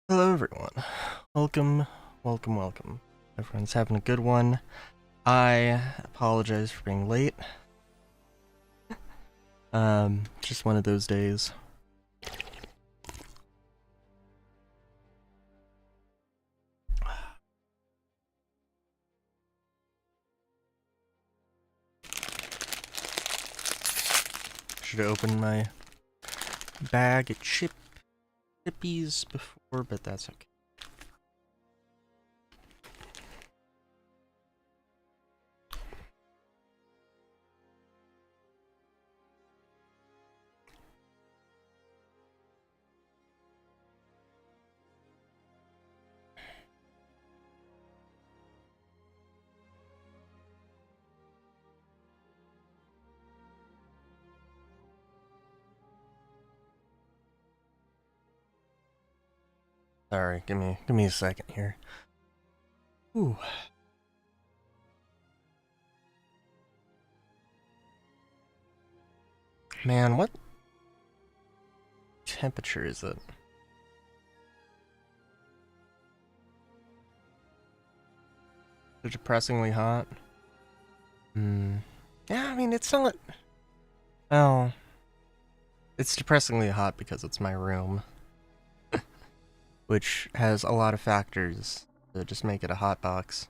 Hello everyone. Welcome, welcome, welcome. Everyone's having a good one. I apologize for being late. Just one of those days. Should have opened my bag of chippies before, but that's okay. Sorry, give me a second here. Ooh. Man, what temperature is it? Is it depressingly hot? Yeah, I mean, it's not... Well, it's depressingly hot because it's my room, which has a lot of factors to just make it a hot box.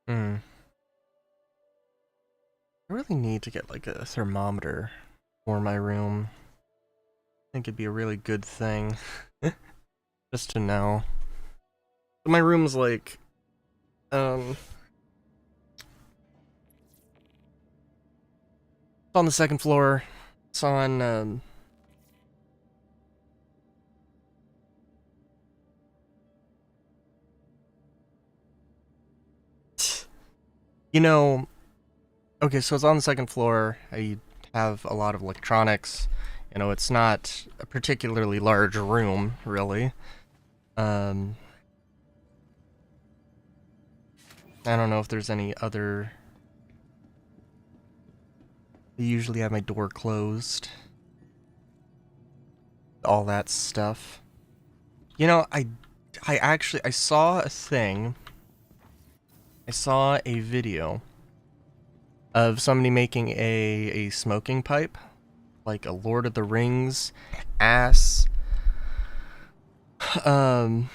I really need to get like a thermometer for my room. I think it'd be a really good thing just to know. My room's like it's on the second floor. It's on you know, okay, so it's on the second floor. I have a lot of electronics. You know, it's not a particularly large room, really. I don't know if there's any other... I usually have my door closed. All that stuff. You know, I saw a thing. I saw a video of somebody making a smoking pipe, like a Lord of the Rings ass Gandalf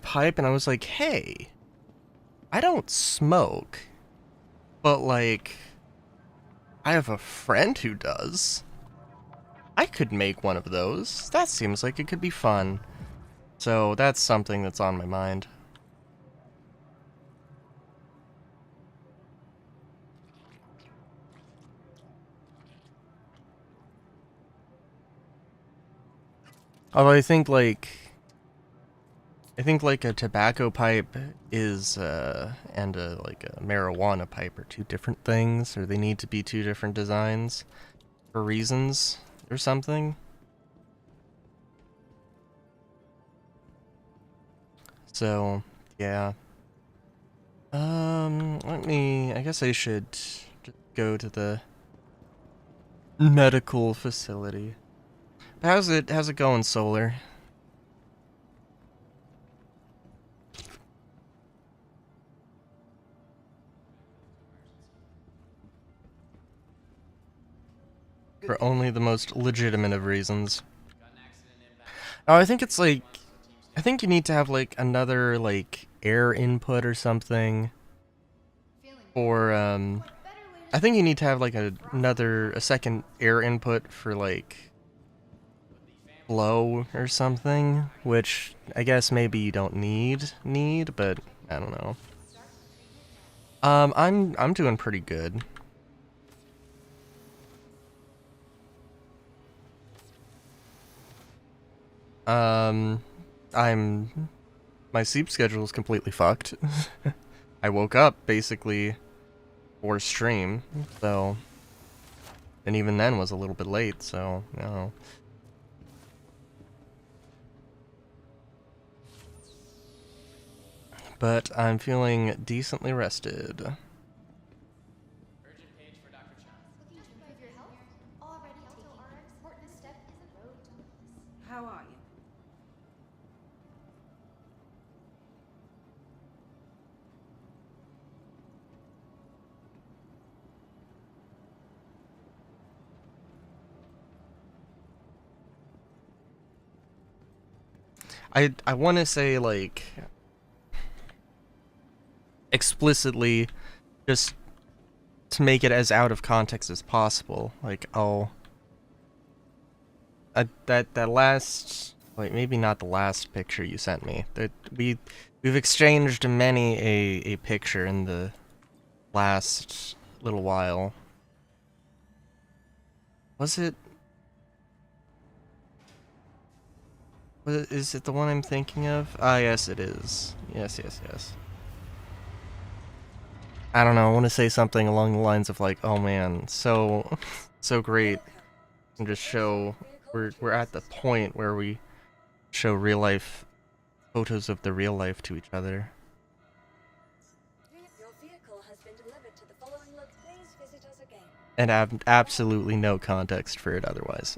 pipe, and I was like, hey, I don't smoke, but like I have a friend who does. I could make one of those. That seems like it could be fun. So that's something that's on my mind. Although I think like a tobacco pipe is and like a marijuana pipe are two different things, or they need to be two different designs for reasons or something. So, yeah. I guess I should just go to the medical facility. How's it going, Solar? For only the most legitimate of reasons. Oh, I think it's like, I think you need to have like another like air input or something. Or I think you need to have like a second air input for like flow or something, which I guess maybe you don't need, but I don't know. I'm doing pretty good. Um, I'm my sleep schedule is completely fucked. I woke up basically for stream, so and even then was a little bit late, so you know. But I'm feeling decently rested. Urgent page for Dr. Chan. Looking to improve your health? Already taking our important step is a road to wellness. How are you? I want to say, like, explicitly, just to make it as out of context as possible. Like, that last, like, maybe not the last picture you sent me. That we've exchanged many a picture in the last little while. Was it? Is it the one I'm thinking of? Ah, yes, it is. Yes. I don't know, I want to say something along the lines of like, oh man, so great, and just show we're at the point where we show real life photos of the real life to each other. Your vehicle has been delivered to the following look. Please visit us again. And have absolutely no context for it otherwise.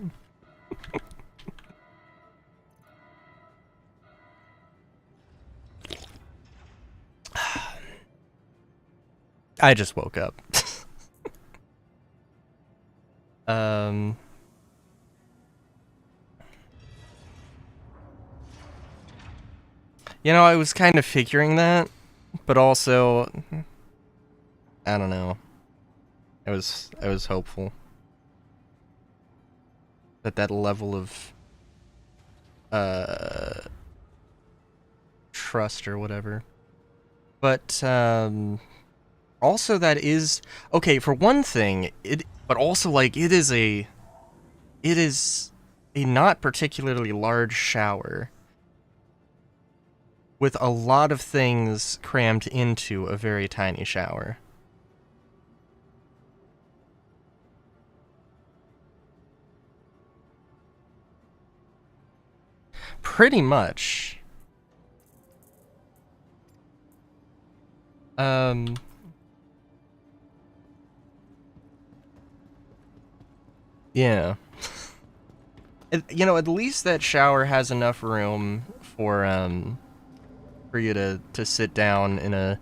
I just woke up. You know, I was kind of figuring that, but also, I don't know. I was hopeful that that level of trust or whatever. But also that is okay for one thing, but also like it is a not particularly large shower with a lot of things crammed into a very tiny shower. Pretty much. Yeah. You know, at least that shower has enough room for you to sit down in a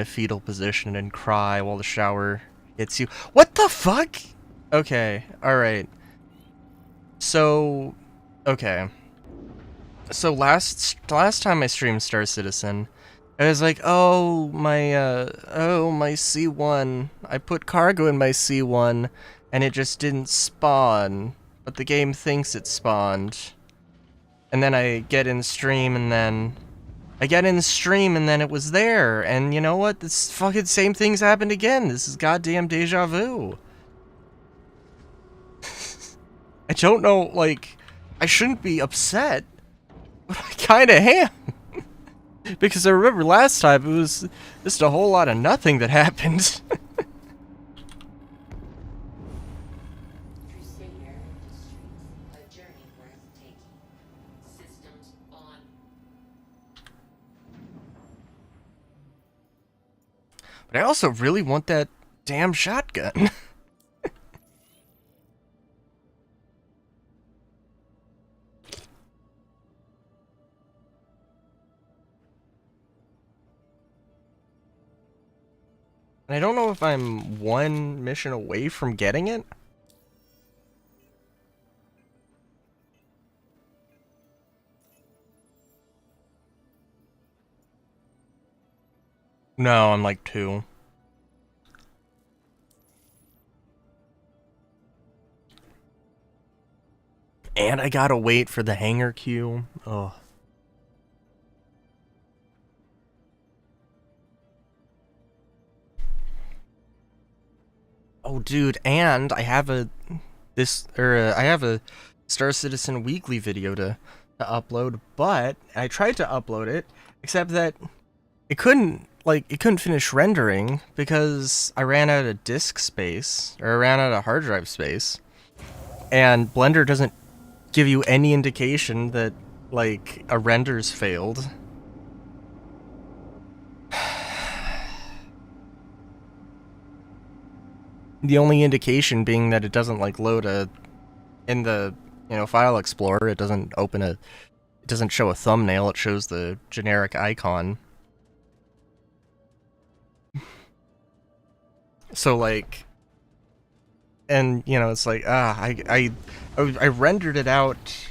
fetal position and cry while the shower hits you. What the fuck? Okay, alright. So, okay. So last time I streamed Star Citizen, I was like, oh my C1. I put cargo in my C1 and it just didn't spawn, but the game thinks it spawned. And then I get in stream and then it was there. And you know what? This fucking same thing's happened again. This is goddamn deja vu. I don't know, like, I shouldn't be upset, but I kinda am. Because I remember last time it was just a whole lot of nothing that happened. But I also really want that damn shotgun. And I don't know if I'm one mission away from getting it. No, I'm like 2. And I gotta wait for the hangar queue. Oh. Oh, dude, and I have a Star Citizen Weekly video to upload, but I tried to upload it, except that it couldn't finish rendering because I ran out of disk space, or I ran out of hard drive space, and Blender doesn't give you any indication that like a render's failed. The only indication being that it doesn't like load in the file explorer. It doesn't open it doesn't show a thumbnail. It shows the generic icon. So like, and it's like I rendered it out.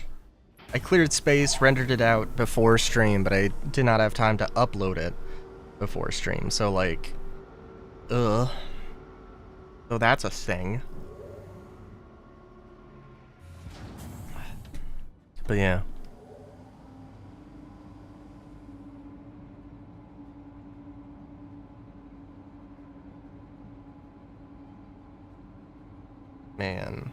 I cleared space, rendered it out before stream, but I did not have time to upload it before stream. So like, ugh. So that's a thing. But yeah. Man.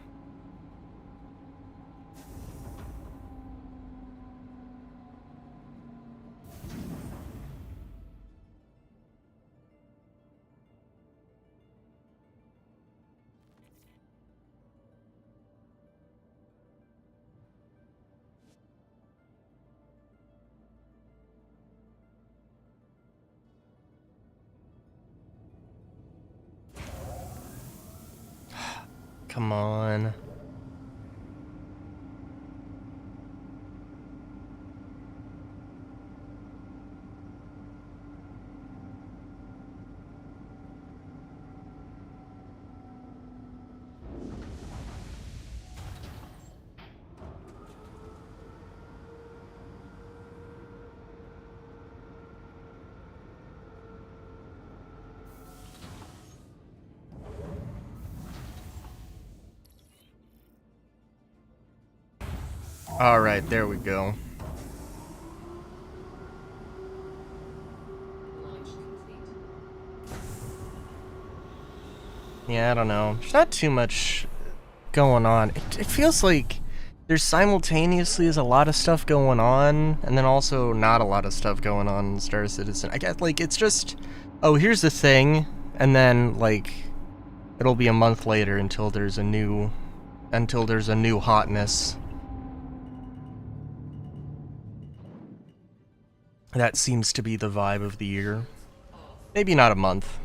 Come on. Alright, there we go. Yeah, I don't know. There's not too much going on. It feels like there's simultaneously is a lot of stuff going on, and then also not a lot of stuff going on in Star Citizen. I guess, like, it's just, oh, here's the thing, and then, like, it'll be a month later until there's a new hotness. That seems to be the vibe of the year. Maybe not a month.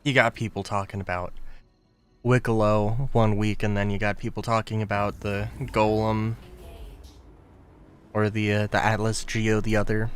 You got people talking about Wicklow one week, and then you got people talking about the Golem or the Atlas Geo the other.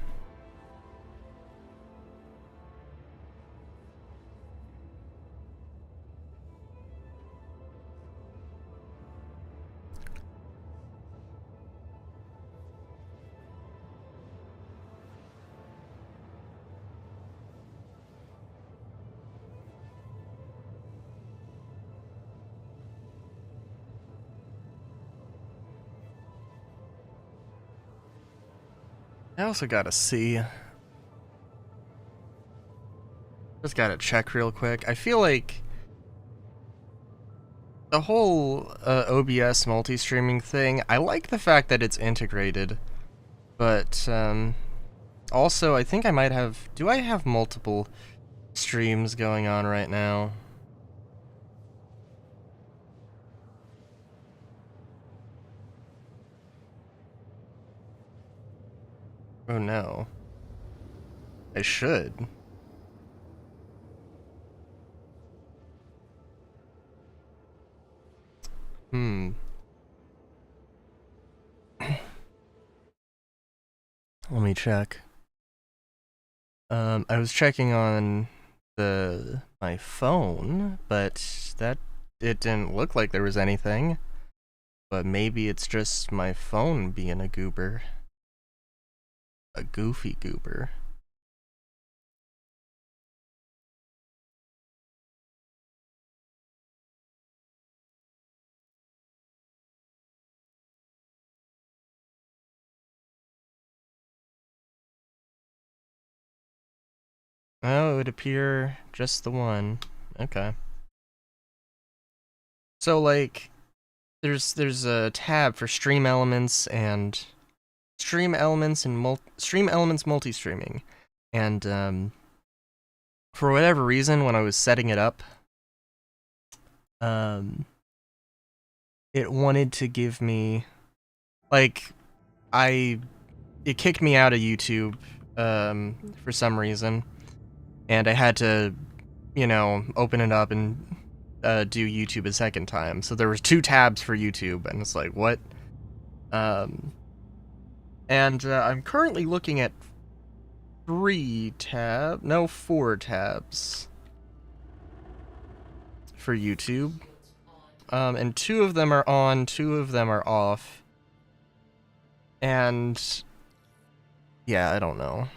I also gotta see. Just gotta check real quick. I feel like the whole OBS multi-streaming thing, I like the fact that it's integrated, but also I think I might have... Do I have multiple streams going on right now? Oh no. I should. Let me check. I was checking on my phone, but it didn't look like there was anything. But maybe it's just my phone being a goober. A goofy goober. Oh, it would appear just the one. Okay. So like, there's a tab for stream elements and stream elements multi-streaming, and for whatever reason, when I was setting it up, it wanted to give me, like, it kicked me out of YouTube for some reason, and I had to, open it up and do YouTube a second time. So there was 2 tabs for YouTube, and it's like, what? And I'm currently looking at 4 tabs for YouTube. And 2 of them are on, 2 of them are off. And yeah, I don't know.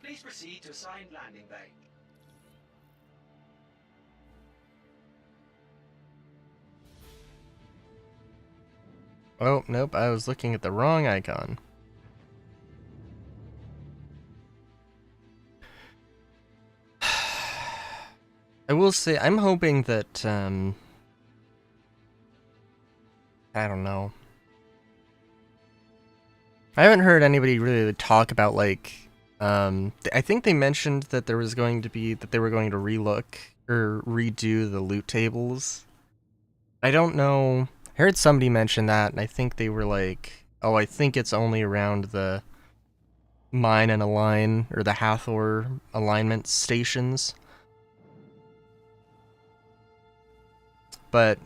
Please proceed to assigned landing bay. Oh, nope, I was looking at the wrong icon. I will say, I'm hoping that, I don't know. I haven't heard anybody really talk about, like, I think they mentioned that there was going to be, that they were going to relook or redo the loot tables. I don't know. I heard somebody mention that, and I think they were like, oh, I think it's only around the mine and align, or the Hathor alignment stations. But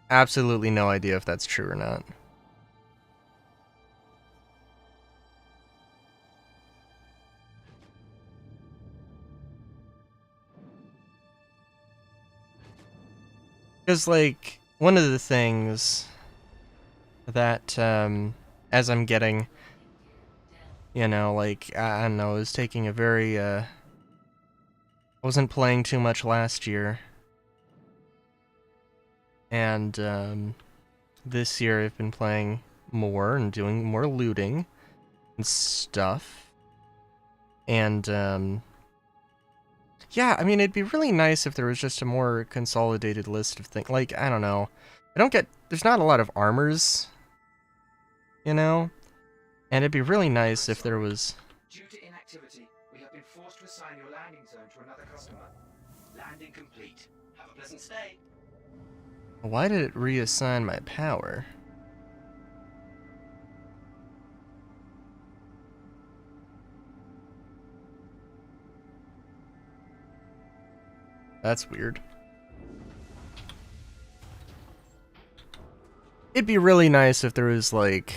absolutely no idea if that's true or not. Because, like, one of the things that, as I'm getting, like, I don't know, I was taking a very, I wasn't playing too much last year. And, this year I've been playing more and doing more looting and stuff. And, yeah, I mean, it'd be really nice if there was just a more consolidated list of things. Like, I don't know. There's not a lot of armors, and it'd be really nice if there was... Due to inactivity, we have been forced to assign your landing zone to another customer. Landing complete. Have a pleasant stay. Why did it reassign my power? That's weird. It'd be really nice if there was, like...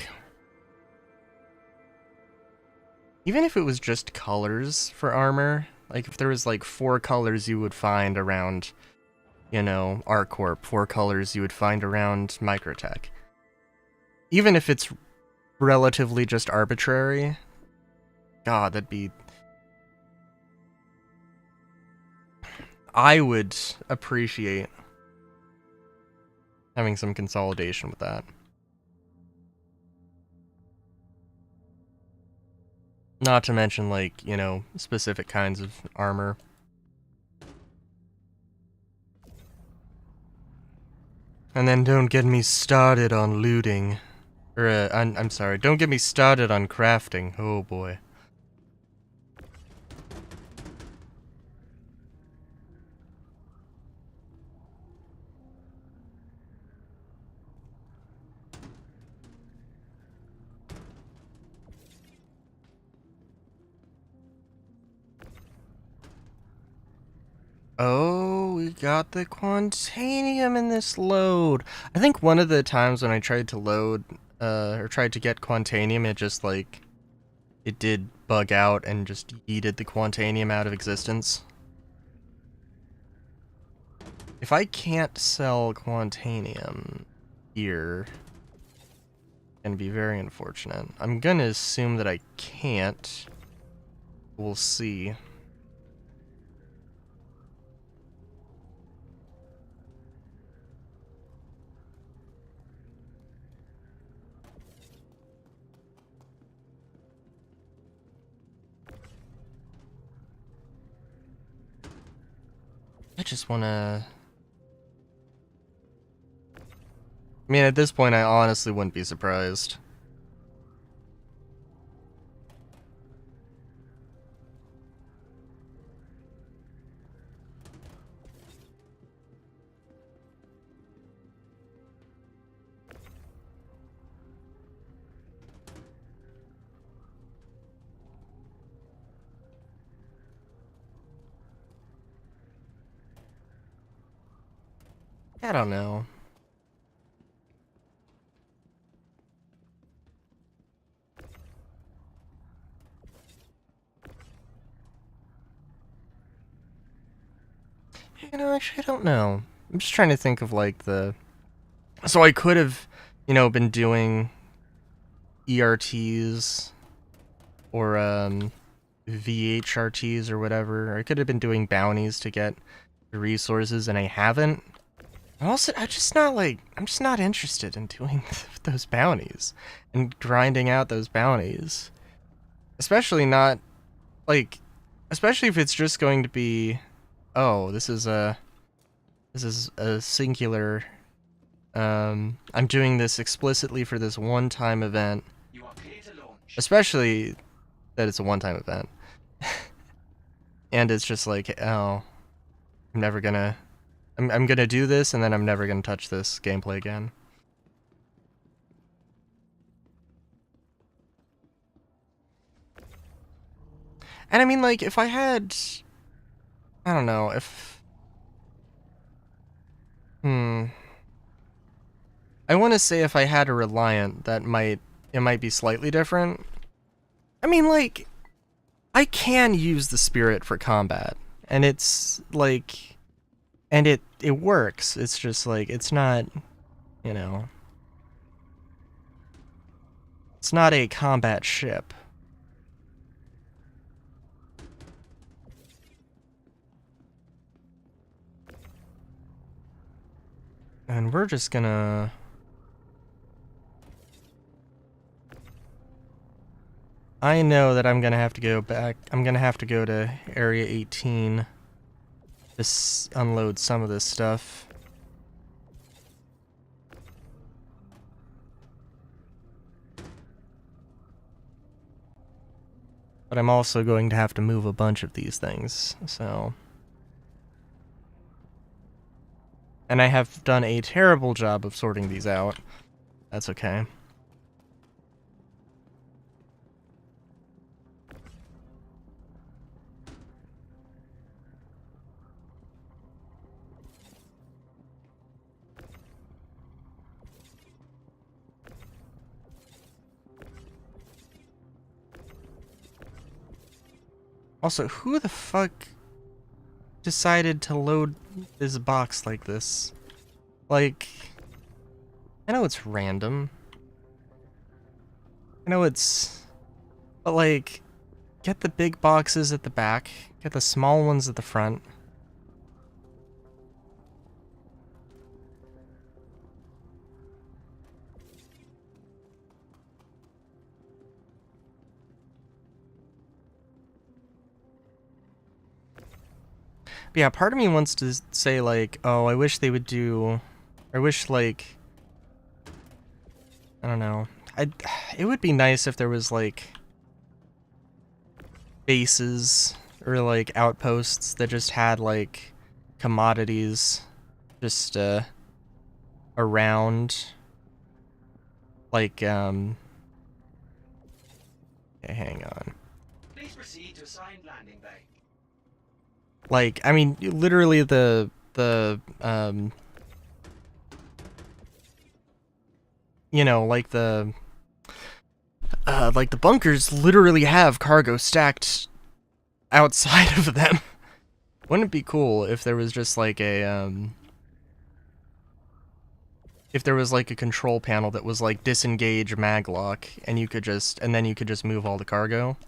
Even if it was just colors for armor. Like, if there was, like, 4 colors you would find around, ArcCorp. 4 colors you would find around Microtech. Even if it's relatively just arbitrary. God, that'd be... I would appreciate having some consolidation with that. Not to mention, like, specific kinds of armor. And then don't get me started on looting. Or, I'm sorry, don't get me started on crafting. Oh boy. Oh, we got the Quantanium in this load. I think one of the times when I tried to load, or tried to get Quantanium, it just, like, it did bug out and just yeeted the Quantanium out of existence. If I can't sell Quantanium here, it's gonna be very unfortunate. I'm gonna assume that I can't. We'll see. I just wanna... I mean, at this point, I honestly wouldn't be surprised. I don't know. You know, actually, I don't know. I'm just trying to think of like the. So I could have, you know, been doing ERTs or VHRTs or whatever. I could have been doing bounties to get the resources, and I haven't. I'm just not like, I'm just not interested in doing those bounties and grinding out those bounties. Especially not, like, especially if it's just going to be, oh, this is a singular, I'm doing this explicitly for this one-time event. You are clear to launch. Especially that it's a one-time event. And it's just like, oh, I'm never gonna, I'm gonna do this, and then I'm never gonna touch this gameplay again. And I mean, like, if I had, I don't know, if, I want to say if I had a Reliant, it might be slightly different. I mean, like, I can use the Spirit for combat, and it's, like, and it works. It's just, like, it's not, you know, it's not a combat ship. And we're just gonna... I know that I'm gonna have to go back. I'm gonna have to go to Area 18 to unload some of this stuff. But I'm also going to have to move a bunch of these things, so... And I have done a terrible job of sorting these out. That's okay. Also, who the fuck decided to load this box like this? Like, I know it's random. I know it's... But like, get the big boxes at the back, get the small ones at the front. But yeah, part of me wants to say, like, oh, I wish they would do... I wish, like... I don't know. It would be nice if there was, like... bases or, like, outposts that just had, like, commodities just, around. Like, Okay, hang on. Please proceed to assigned landing bay. Like, I mean, literally you know, like the bunkers literally have cargo stacked outside of them. Wouldn't it be cool if there was just like a, if there was like a control panel that was like disengage maglock, and you could just, and then you could just move all the cargo?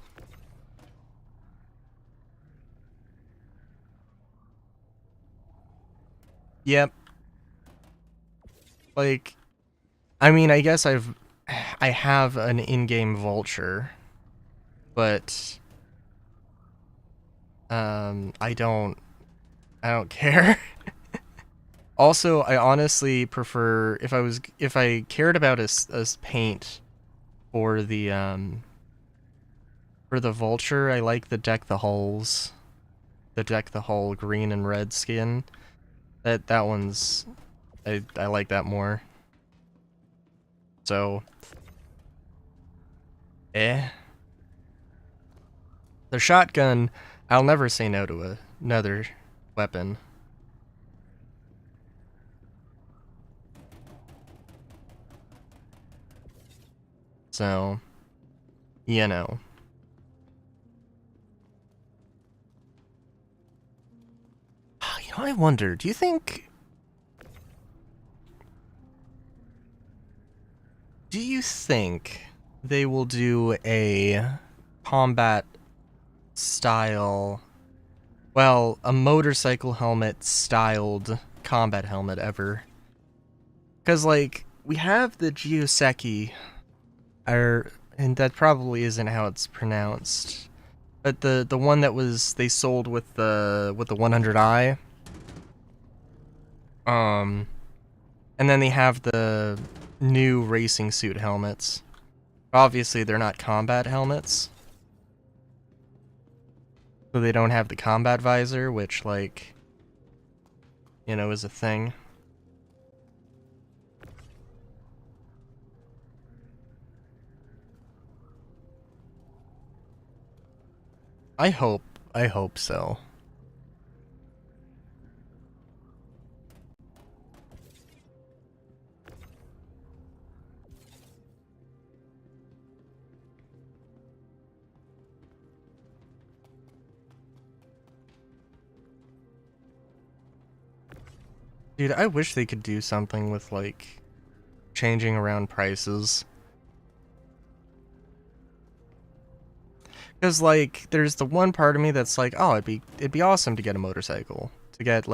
Yep. Like, I mean, I guess I have an in-game vulture, but I don't care. Also, I honestly prefer if I cared about a paint for the vulture, I like the deck the hull green and red skin. That one's I like that more. So, the shotgun, I'll never say no to another weapon. So, you know. You know, I wonder, do you think they will do a combat style, well, a motorcycle helmet styled combat helmet ever? Because, like, we have the Gioseki, and that probably isn't how it's pronounced, but the one that they sold with the 100i, and then they have the new racing suit helmets. Obviously, they're not combat helmets, so they don't have the combat visor, which, like, you know, is a thing. I hope so. Dude, I wish they could do something with, like, changing around prices. Because, like, there's the one part of me that's like, oh, it'd be awesome to get a motorcycle, to get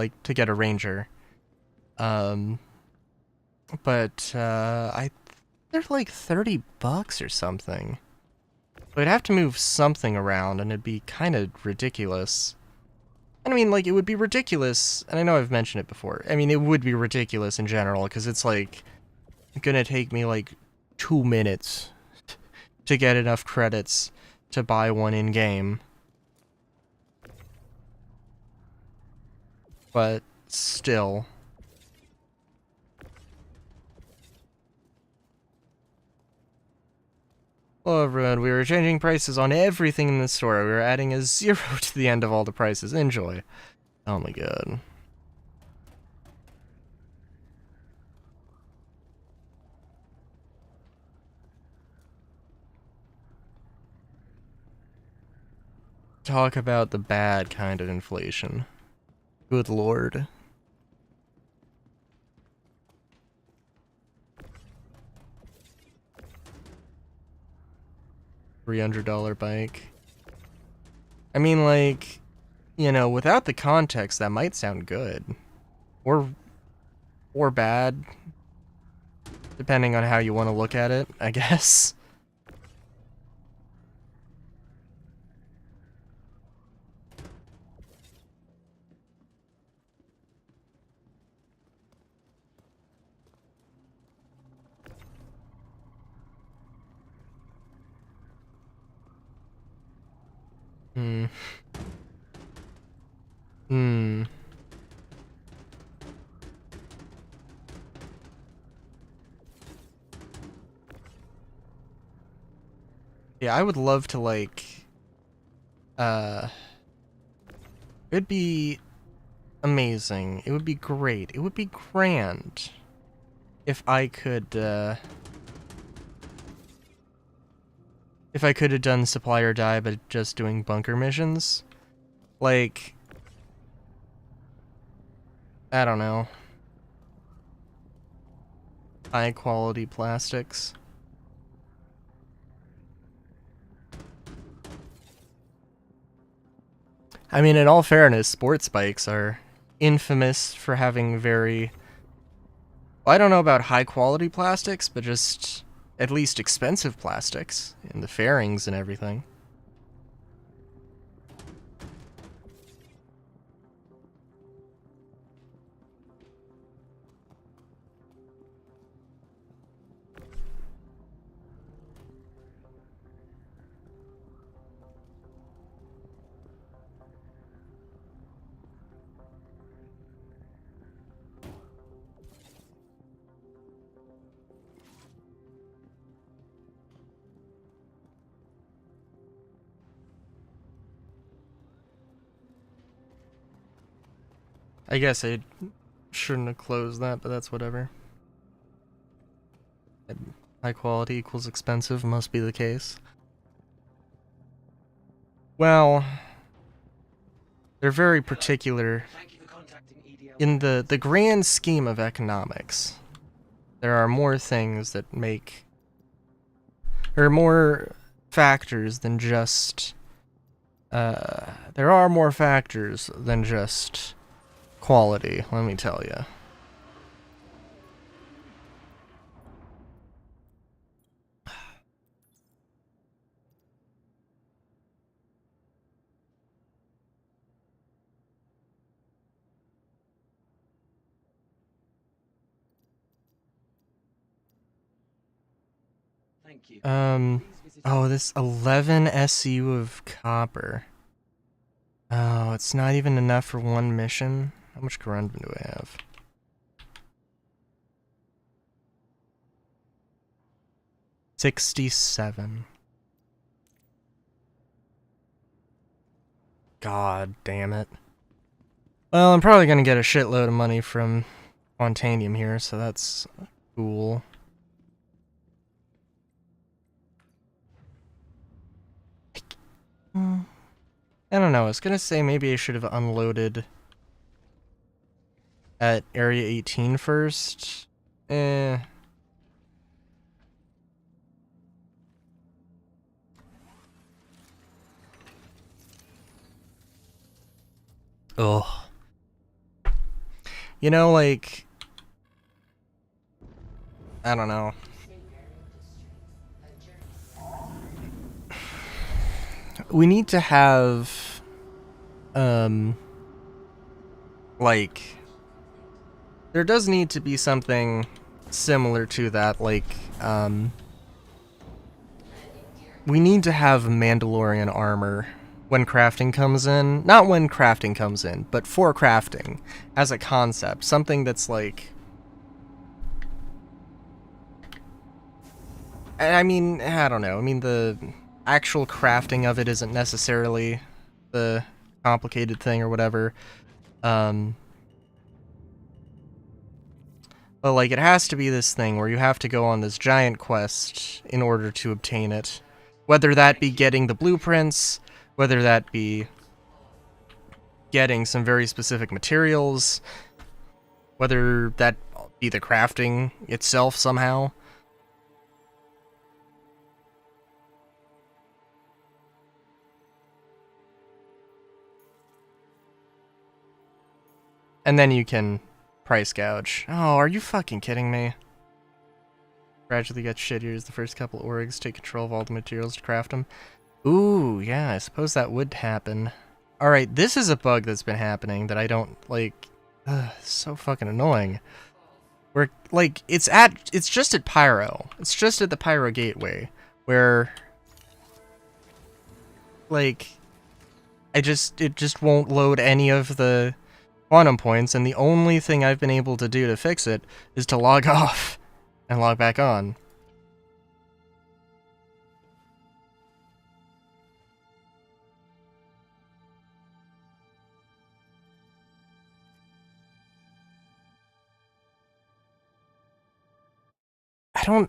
a Ranger. But they're like $30 or something. So I'd have to move something around, and it'd be kind of ridiculous. And I mean, like, it would be ridiculous, and I know I've mentioned it before. I mean, it would be ridiculous in general, because it's, like, gonna take me, like, 2 minutes to get enough credits to buy one in-game. But still. Hello everyone, we were changing prices on everything in the store. We were adding a 0 to the end of all the prices. Enjoy. Oh my god. Talk about the bad kind of inflation. Good lord. $300 bike. I mean, like, you know, without the context, that might sound good. Or bad. Depending on how you want to look at it, I guess. Hmm. Hmm. Yeah, I would love to, like, it'd be amazing. It would be great. It would be grand if I could have done supply or die, but just doing bunker missions. Like, I don't know. High quality plastics. I mean, in all fairness, sports bikes are infamous for having very... Well, I don't know about high quality plastics, but just at least expensive plastics in the fairings and everything. I guess I shouldn't have closed that, but that's whatever. High quality equals expensive must be the case. Well, they're very particular Thank you for contacting EDL. in the grand scheme of economics. There are more things that make, there are more factors than just there are more factors than just quality, let me tell you. Thank you. Oh, Please visit this 11 SU of copper. Oh, it's not even enough for one mission? How much Grundman do I have? $67. God damn it. Well, I'm probably gonna get a shitload of money from Quantanium here, so that's cool. I don't know, I was gonna say maybe I should have unloaded at Area 18 first. Ugh. You know, like, I don't know. We need to have, like, there does need to be something similar to that, like, we need to have Mandalorian armor when crafting comes in. Not when crafting comes in, but for crafting, as a concept. Something that's like, I mean, I don't know. I mean, the actual crafting of it isn't necessarily the complicated thing or whatever. But like, it has to be this thing where you have to go on this giant quest in order to obtain it. Whether that be getting the blueprints, whether that be getting some very specific materials, whether that be the crafting itself somehow. And then you can price gouge. Oh, are you fucking kidding me? Gradually gets shittier as the first couple orgs take control of all the materials to craft them. Ooh, yeah, I suppose that would happen. Alright, this is a bug that's been happening that I don't, like... it's so fucking annoying. Where, like, it's just at Pyro. It's just at the Pyro Gateway. Where... like... it just won't load any of the quantum points, and the only thing I've been able to do to fix it is to log off and log back on.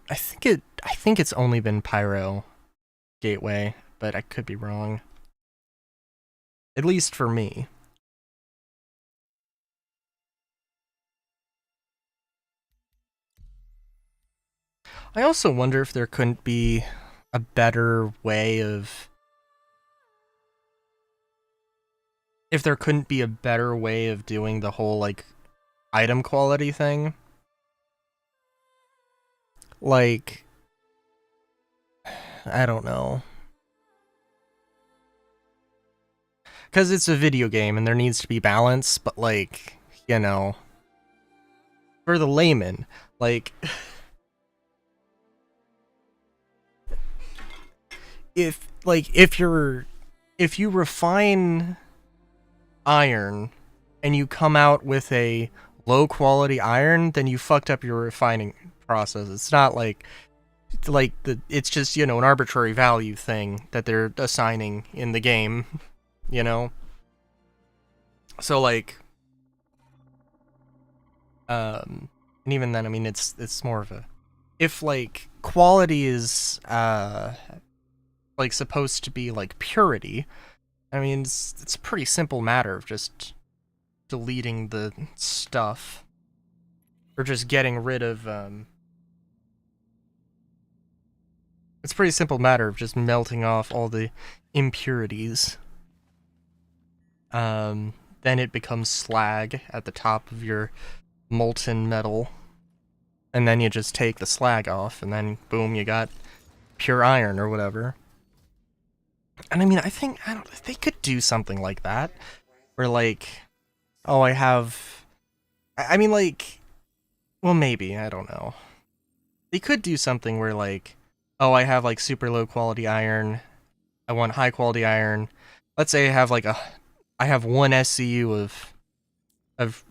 I think it's only been Pyro Gateway, but I could be wrong. At least for me. I also wonder if there couldn't be a better way of... if there couldn't be a better way of doing the whole, like, item quality thing. Like... I don't know. Because it's a video game and there needs to be balance, but, like, you know... for the layman, like... if you refine iron and you come out with a low quality iron, then you fucked up your refining process. It's not like it's just, you know, an arbitrary value thing that they're assigning in the game, you know? So like and even then, I mean, it's more of a, if like quality is like supposed to be like purity, I mean it's a pretty simple matter of just deleting the stuff or just getting rid of it's a pretty simple matter of just melting off all the impurities. Then it becomes slag at the top of your molten metal. And then you just take the slag off, and then boom, you got pure iron or whatever. And I mean, I think they could do something like that, where like, oh, I have, I mean, like, well, maybe, I don't know. They could do something where like, oh, I have like super low quality iron, I want high quality iron. Let's say I have one SCU of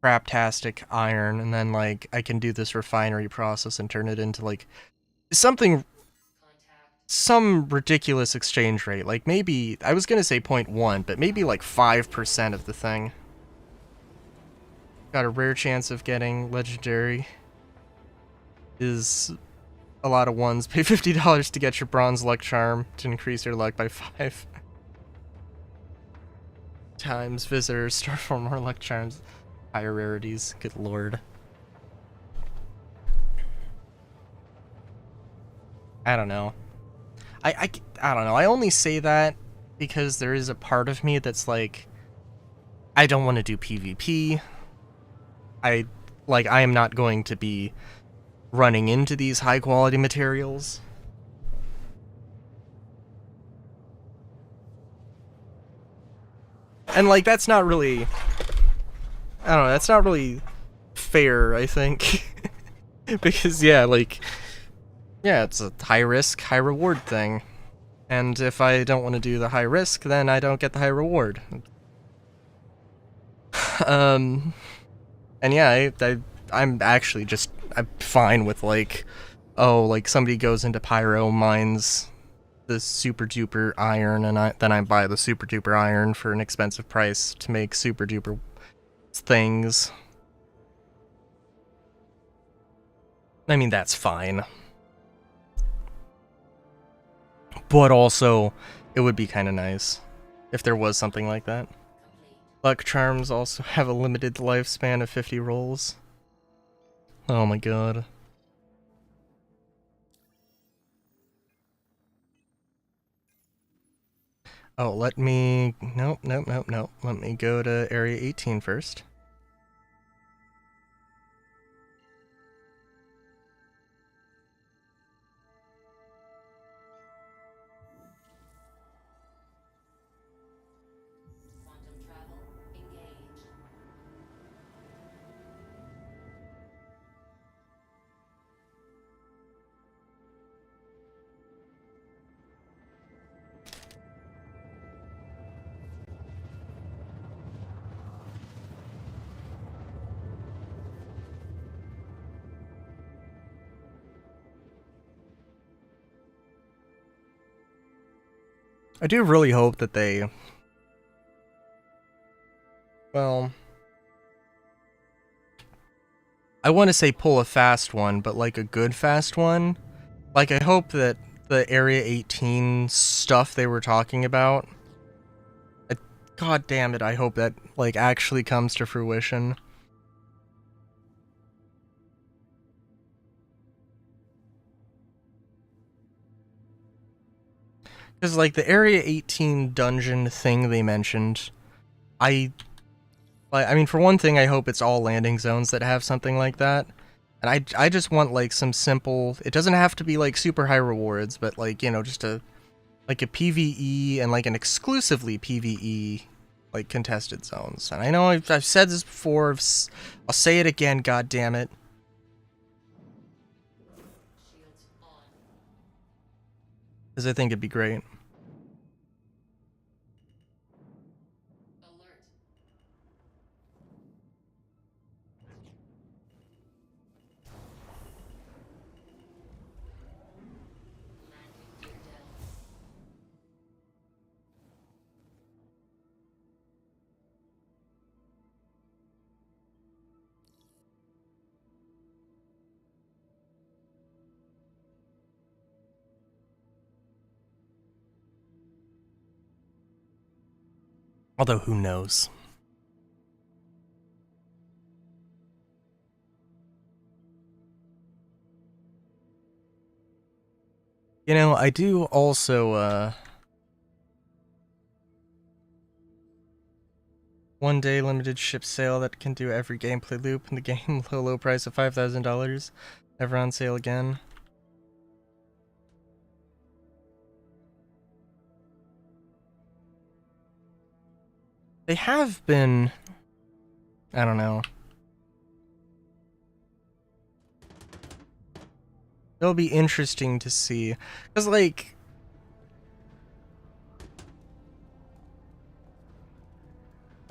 craptastic iron, and then like I can do this refinery process and turn it into like some ridiculous exchange rate. Like maybe I was gonna say 0.1, but maybe like 5% of the thing. Got a rare chance of getting legendary. Is a lot of ones. Pay $50 to get your bronze luck charm to increase your luck by 5 times. Visitors store for more luck charms. Higher rarities. Good lord. I don't know. I don't know. I only say that because there is a part of me that's like, I don't want to do PvP. I am not going to be running into these high quality materials. And like that's not really, I don't know, that's not really fair, I think. Because yeah, like, yeah, it's a high risk, high reward thing. And if I don't want to do the high risk, then I don't get the high reward. And yeah, I'm actually just, I'm fine with like, oh, like somebody goes into Pyro, mines the super duper iron, and then I buy the super duper iron for an expensive price to make super duper things. I mean, that's fine. But also, it would be kind of nice if there was something like that. Luck charms also have a limited lifespan of 50 rolls. Oh my god. Oh, let me... Nope. Let me go to Area 18 first. I do really hope that they... Well... I want to say pull a fast one, but like a good fast one. Like, I hope that the Area 18 stuff they were talking about... God damn it, I hope that, like, actually comes to fruition. Because, like, the Area 18 dungeon thing they mentioned, I mean, for one thing, I hope it's all landing zones that have something like that. And I just want, like, some simple... It doesn't have to be, like, super high rewards, but, like, you know, just a PvE and, like, an exclusively PvE, like, contested zones. And I know I've said this before, I'll say it again, god damn it. Because I think it'd be great. Although, who knows? You know, I do also, one day limited ship sale that can do every gameplay loop in the game, low price of $5,000. Never on sale again. They have been... I don't know. It'll be interesting to see. Because, like...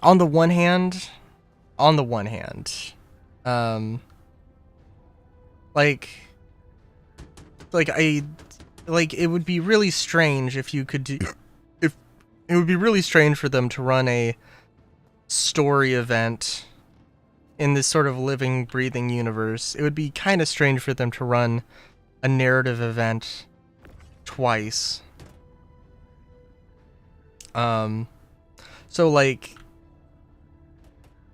On the one hand... Like... Like, it would be really strange if you could do... If... It would be really strange for them to run a story event in this sort of living, breathing universe. It would be kind of strange for them to run a narrative event twice. So like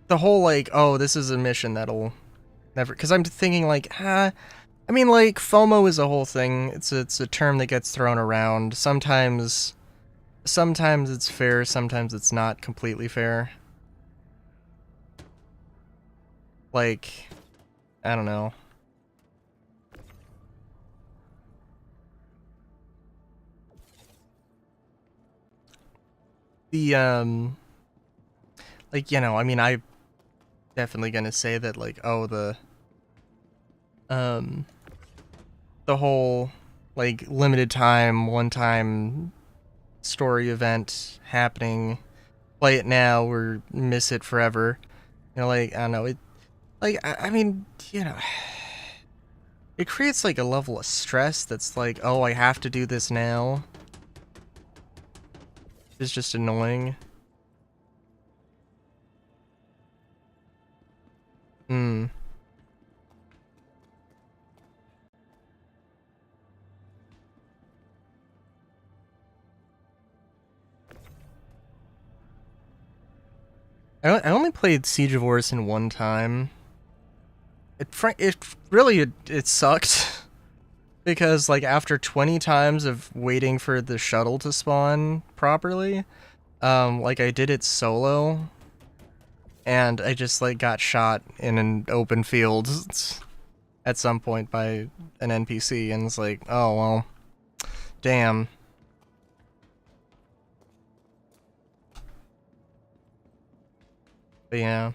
the whole like, oh, this is a mission that'll never, because I'm thinking like, I mean, like, FOMO is a whole thing. It's a term that gets thrown around. Sometimes it's fair, sometimes it's not completely fair. Like, I don't know. The, like, you know, I mean, I'm definitely gonna say that, like, oh, the whole, like, limited time, one-time story event happening, play it now or miss it forever. You know, like, I don't know, it, like, I mean, you know, it creates, like, a level of stress that's like, oh, I have to do this now. It's just annoying. Hmm. I only played Siege of Orison one time. It really it sucked because like after 20 times of waiting for the shuttle to spawn properly, like I did it solo, and I just like got shot in an open field at some point by an NPC, and it's like, oh well, damn. But yeah.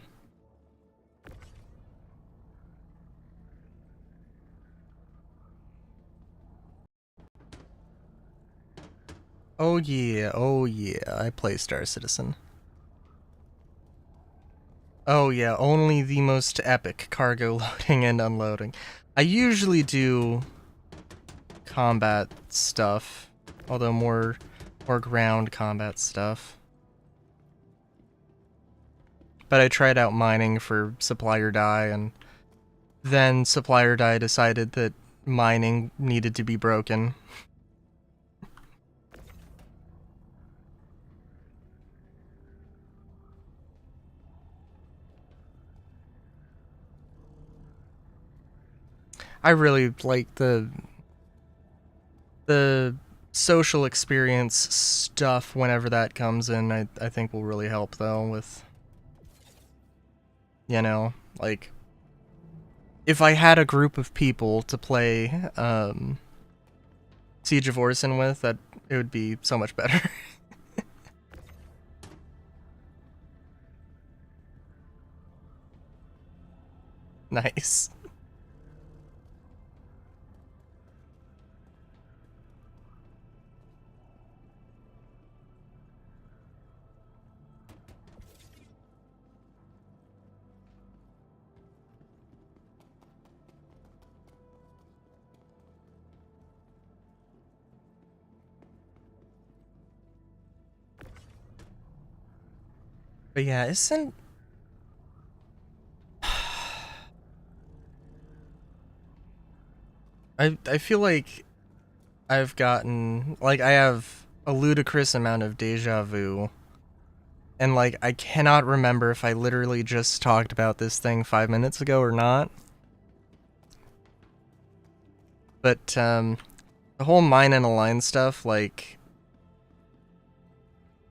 Oh yeah, I play Star Citizen. Oh yeah, only the most epic cargo loading and unloading. I usually do combat stuff, although more ground combat stuff. But I tried out mining for Supply or Die, and then Supply or Die decided that mining needed to be broken. I really like the social experience stuff whenever that comes in. I think will really help though with, you know, like if I had a group of people to play Siege of Orison with, that it would be so much better. Nice. But yeah, isn't I feel like I've gotten, like, I have a ludicrous amount of deja vu And, like, I cannot remember if I literally just talked about this thing 5 minutes ago or not. But, the whole mine and align stuff, like,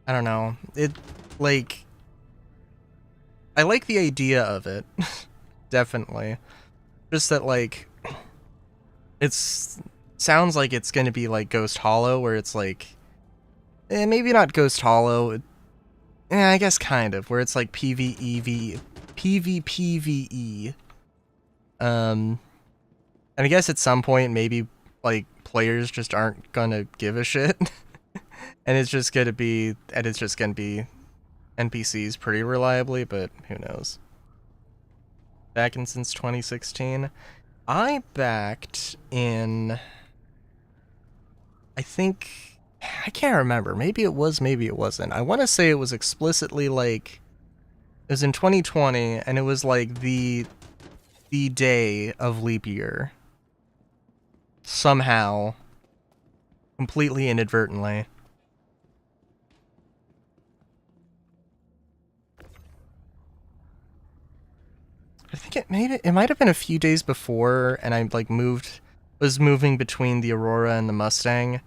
I don't know. It, like, I like the idea of it. Definitely. Just that, like, sounds like it's gonna be like Ghost Hollow, where it's like, maybe not Ghost Hollow, I guess kind of, where it's like PvPvE. And I guess at some point, maybe, like, players just aren't gonna give a shit. and it's just gonna be NPCs pretty reliably, but who knows. Backing since 2016. I backed in, I think, I can't remember. Maybe it was, maybe it wasn't. I want to say it was explicitly, like, it was in 2020, and it was like the day of leap year. Somehow. Completely inadvertently. I think it might have been a few days before, and I, like, was moving between the Aurora and the Mustang,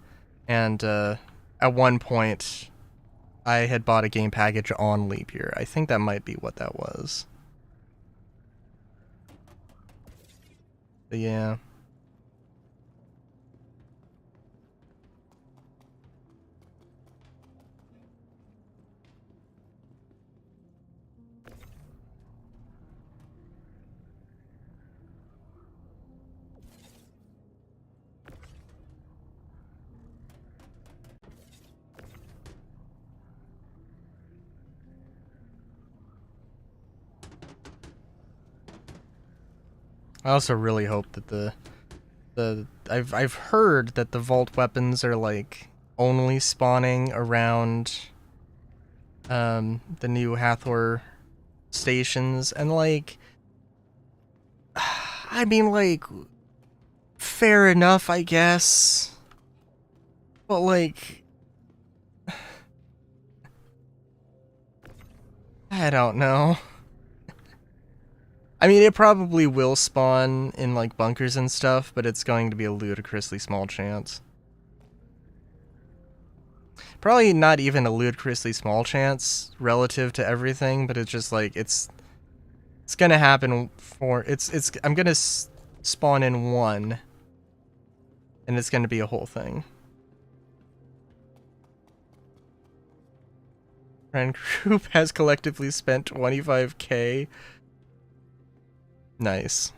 and at one point I had bought a game package on leap year. I think that might be what that was. But yeah. I also really hope that I've heard that the vault weapons are, like, only spawning around the new Hathor stations, and, like, I mean, like, fair enough, I guess. But, like, I don't know. I mean, it probably will spawn in, like, bunkers and stuff, but it's going to be a ludicrously small chance. Probably not even a ludicrously small chance relative to everything, but it's just, like, it's gonna happen I'm gonna spawn in one, and it's gonna be a whole thing. Friend group has collectively spent 25k. Nice.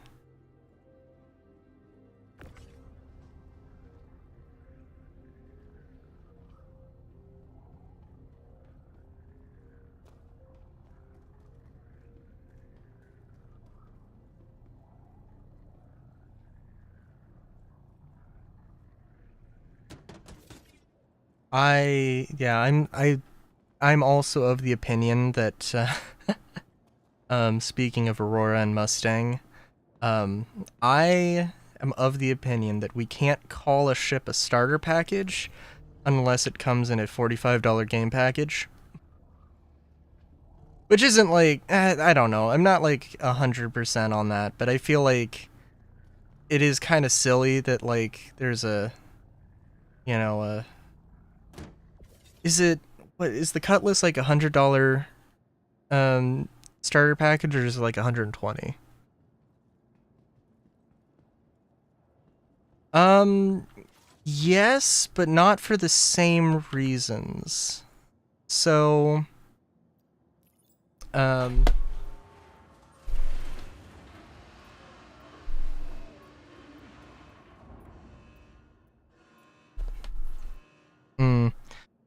I'm also of the opinion that speaking of Aurora and Mustang, I am of the opinion that we can't call a ship a starter package unless it comes in a $45 game package. Which isn't, like, I don't know. I'm not, like, 100% on that, but I feel like it is kind of silly that, like, there's a, you know, is the Cutlass like $100 starter package, or is it like 120? Yes, but not for the same reasons. So,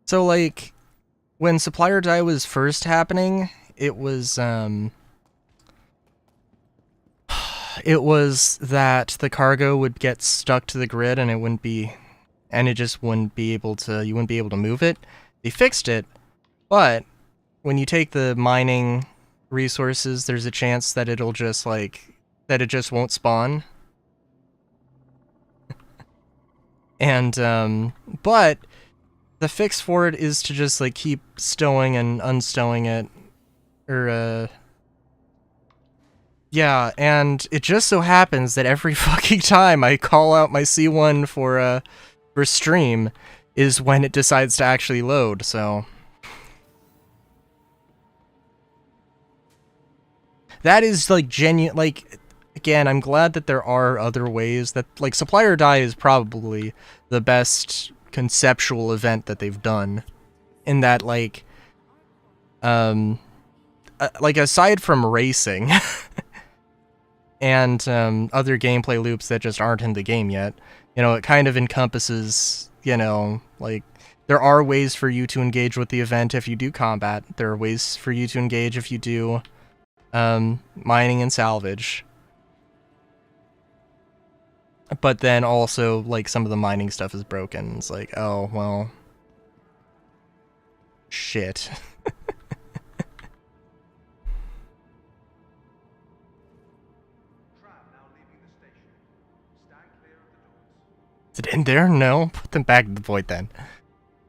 So, like, when Supply or Die was first happening, it was that the cargo would get stuck to the grid, and it just wouldn't be able to, you wouldn't be able to move it. They fixed it, but when you take the mining resources, there's a chance that it'll just, like, that it just won't spawn. And, but the fix for it is to just like keep stowing and unstowing it, or yeah, and it just so happens that every fucking time I call out my C1 for stream is when it decides to actually load, so that is like genuine. Like, again, I'm glad that there are other ways that, like, Supply or Die is probably the best conceptual event that they've done, in that, like aside from racing and other gameplay loops that just aren't in the game yet, you know, it kind of encompasses, you know, like, there are ways for you to engage with the event if you do combat. There are ways for you to engage if you do mining and salvage. But then also, like, some of the mining stuff is broken. It's like, oh, well, shit. Is it in there? No? Put them back in the void then.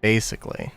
Basically.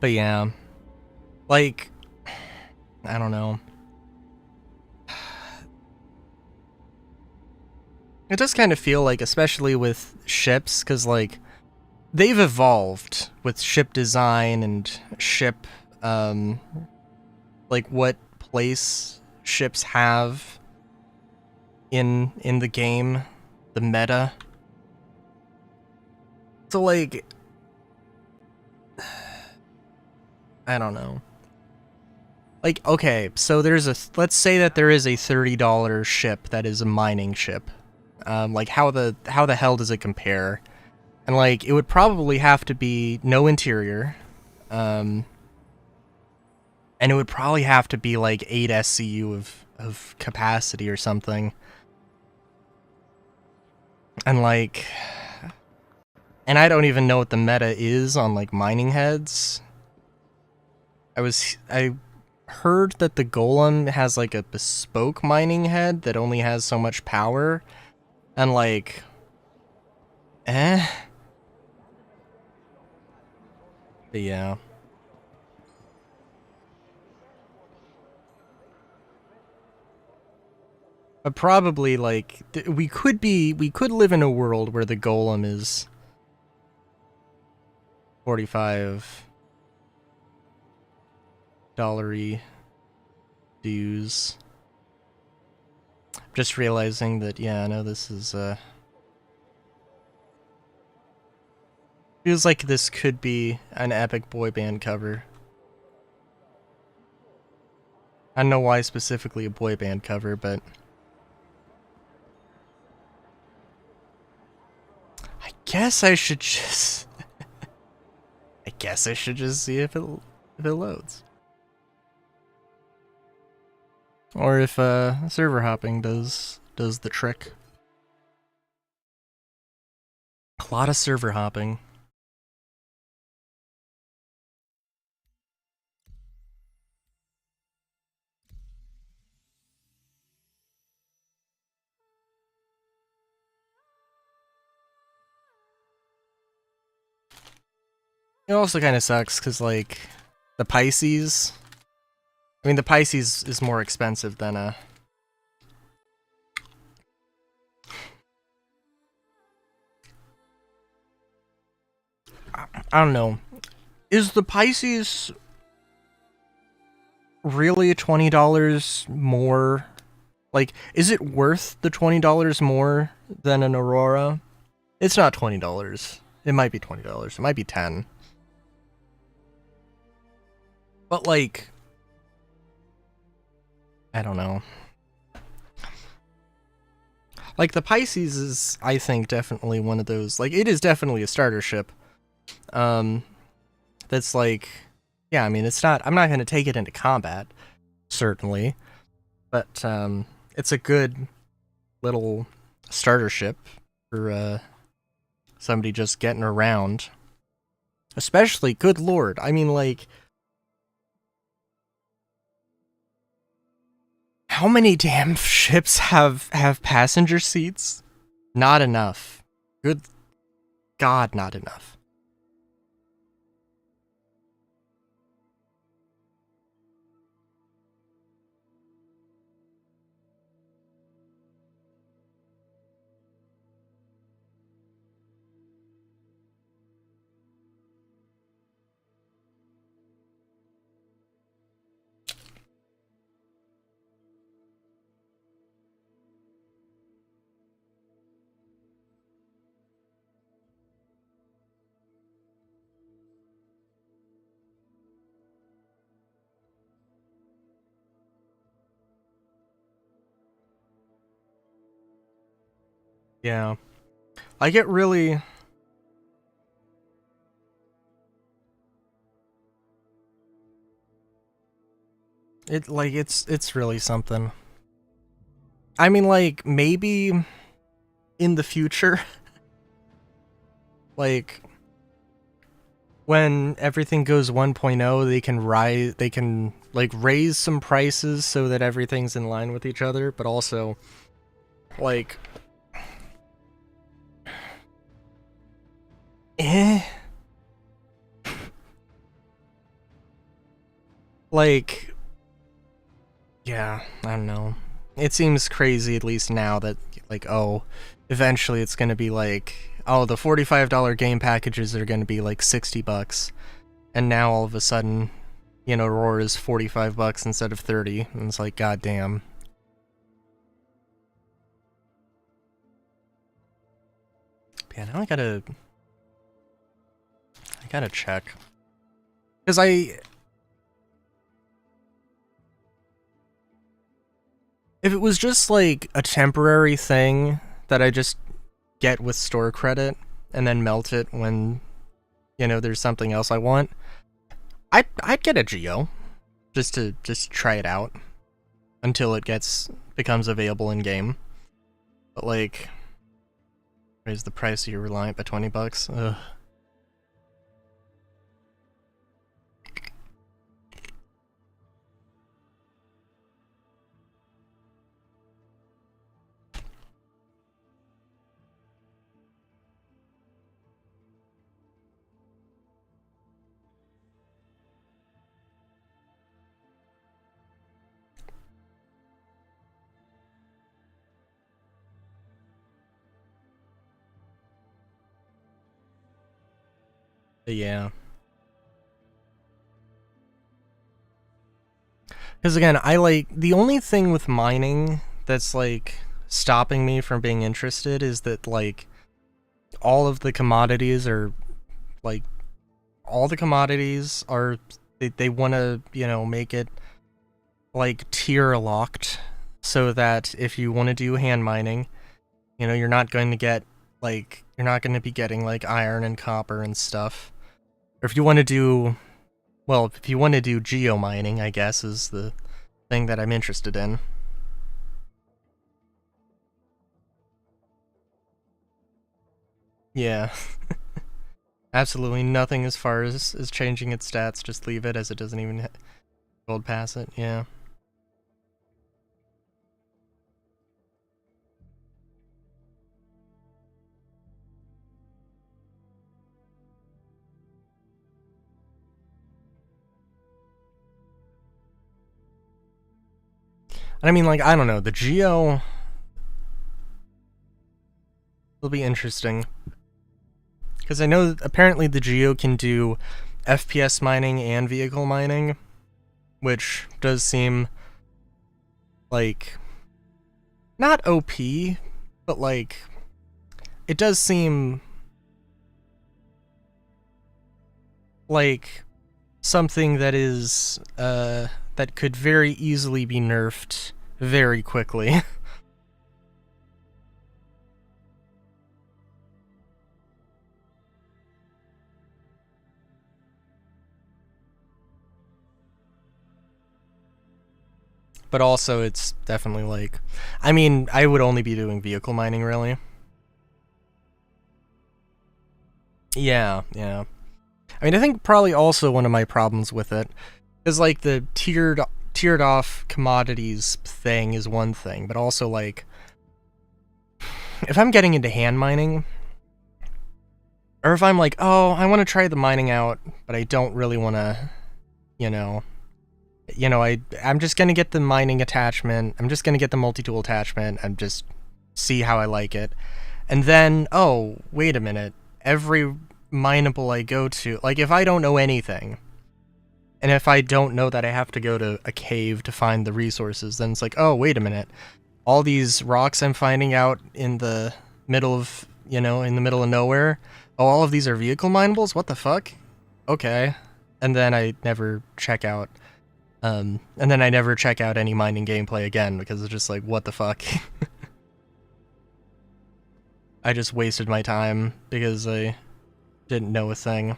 But yeah, like, I don't know. It does kind of feel like, especially with ships, because, like, they've evolved with ship design and ship, like, what place ships have in the game, the meta. So, like, I don't know. Like, okay, so there's let's say that there is a $30 ship that is a mining ship. Like, how the hell does it compare? And, like, it would probably have to be no interior. And it would probably have to be, like, 8 SCU of capacity or something. And, like, and I don't even know what the meta is on, like, mining heads. I heard that the Golem has, like, a bespoke mining head that only has so much power, and, like, But yeah. But probably, like, we could live in a world where the Golem is 45 $y dues. Just realizing that, yeah, I know this is, feels like this could be an epic boy band cover. I don't know why specifically a boy band cover, but I guess I should just see if it loads. Or if server hopping does the trick. A lot of server hopping. It also kind of sucks because, like, the Pisces. I mean, the Pisces is more expensive than a. I don't know. Is the Pisces really $20 more? Like, is it worth the $20 more than an Aurora? It's not $20. It might be $20. It might be $10. But like, I don't know. Like the Pisces is, I think, definitely one of those. Like, it is definitely a starter ship. That's like, yeah. I mean, it's not. I'm not going to take it into combat, certainly, but it's a good little starter ship for somebody just getting around. Especially, good lord. I mean, like, how many damn ships have passenger seats? Not enough. Good God, not enough. Yeah. I get really... it's really something. I mean, like, maybe in the future, like, when everything goes 1.0, they can like raise some prices so that everything's in line with each other, but also like like, yeah, I don't know. It seems crazy, at least now, that like, oh, eventually it's gonna be like, oh, the $45 game packages are gonna be like $60, and now all of a sudden, you know, Roar is $45 instead of 30, and it's like, goddamn. Yeah, now I gotta check, because if it was just like a temporary thing that I just get with store credit and then melt it when, you know, there's something else I want, I'd get a Geo just to try it out until it becomes available in game. But like, raise the price of your Reliant by $20. Ugh. But yeah. Because again, I like, the only thing with mining that's like stopping me from being interested is that like all of the commodities are like, all the commodities are, they want to, you know, make it like tier locked so that if you want to do hand mining, you know, you're not going to get like, you're not going to be getting like iron and copper and stuff. Or if you want to do, well, if you want to do geo mining, I guess, is the thing that I'm interested in. Yeah. Absolutely nothing as far as changing its stats, just leave it as it doesn't even gold pass it, yeah. And I mean, like, I don't know, the Geo will be interesting. Because I know that apparently the Geo can do FPS mining and vehicle mining, which does seem like, not OP, but like, it does seem like something that is that could very easily be nerfed very quickly. But also, it's definitely like, I mean, I would only be doing vehicle mining, really. Yeah, yeah. I mean, I think probably also one of my problems with it is like the tiered off commodities thing is one thing, but also like if I'm getting into hand mining, or if I'm like, oh, I want to try the mining out, but I don't really want to, you know, I'm just gonna get the mining attachment. I'm just gonna get the multi-tool attachment and just see how I like it. And then, oh, wait a minute. Every mineable I go to, like if I don't know anything, and if I don't know that I have to go to a cave to find the resources, then it's like, oh, wait a minute. All these rocks I'm finding out in the middle of, in the middle of nowhere, oh, all of these are vehicle minables? What the fuck? Okay. And then I never check out any mining gameplay again because it's just like, what the fuck? I just wasted my time because I didn't know a thing.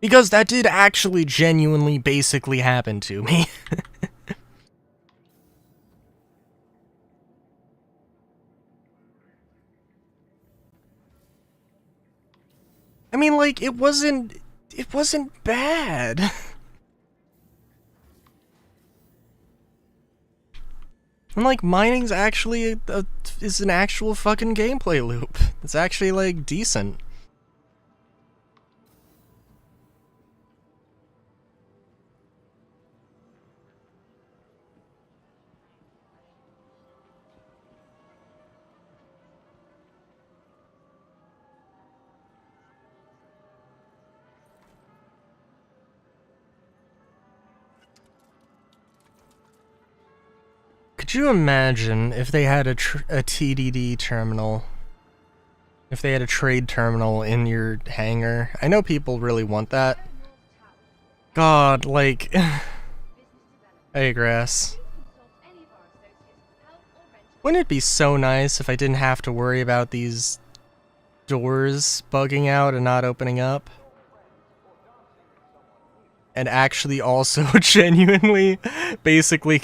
Because that did actually genuinely basically happen to me. I mean, like, it wasn't bad. And like, mining's actually is an actual fucking gameplay loop. It's actually like decent. Could you imagine if they had a TDD terminal? If they had a trade terminal in your hangar? I know people really want that. God, like... Hey, Grass. Wouldn't it be so nice if I didn't have to worry about these doors bugging out and not opening up? And actually also genuinely, basically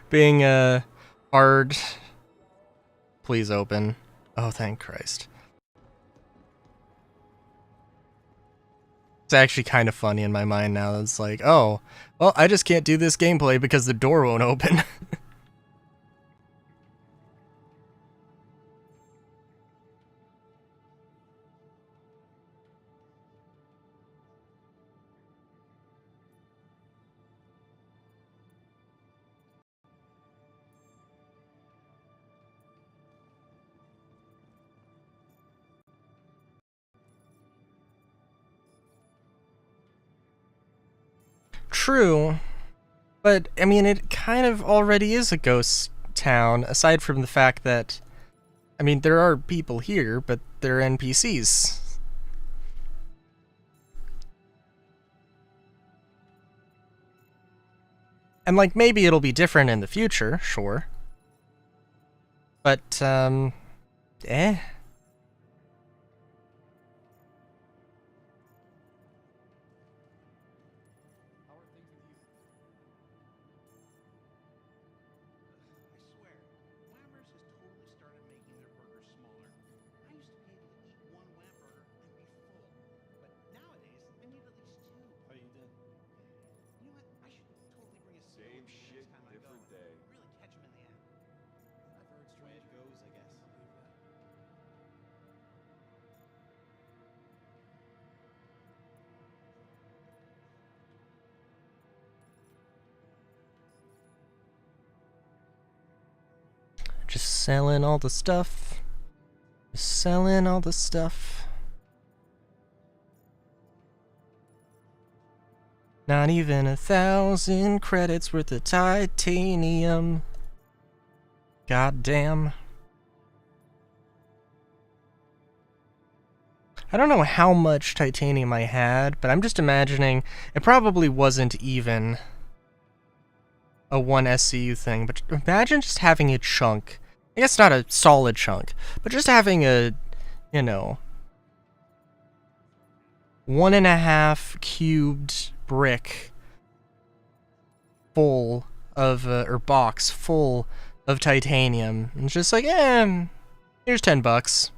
being hard. Please open. Oh, thank Christ. It's actually kind of funny in my mind now. It's like, oh, well, I just can't do this gameplay because the door won't open. True, but I mean, it kind of already is a ghost town, aside from the fact that, I mean, there are people here, but they're NPCs. And like, maybe it'll be different in the future, sure. But, eh. Just selling all the stuff. Just selling all the stuff. Not even 1,000 credits worth of titanium. God damn. I don't know how much titanium I had, but I'm just imagining it probably wasn't even a 1 SCU thing, but imagine just having a chunk. I guess not a solid chunk, but just having a, you know, 1.5 cubed brick full of, or box full of titanium. And it's just like, here's $10.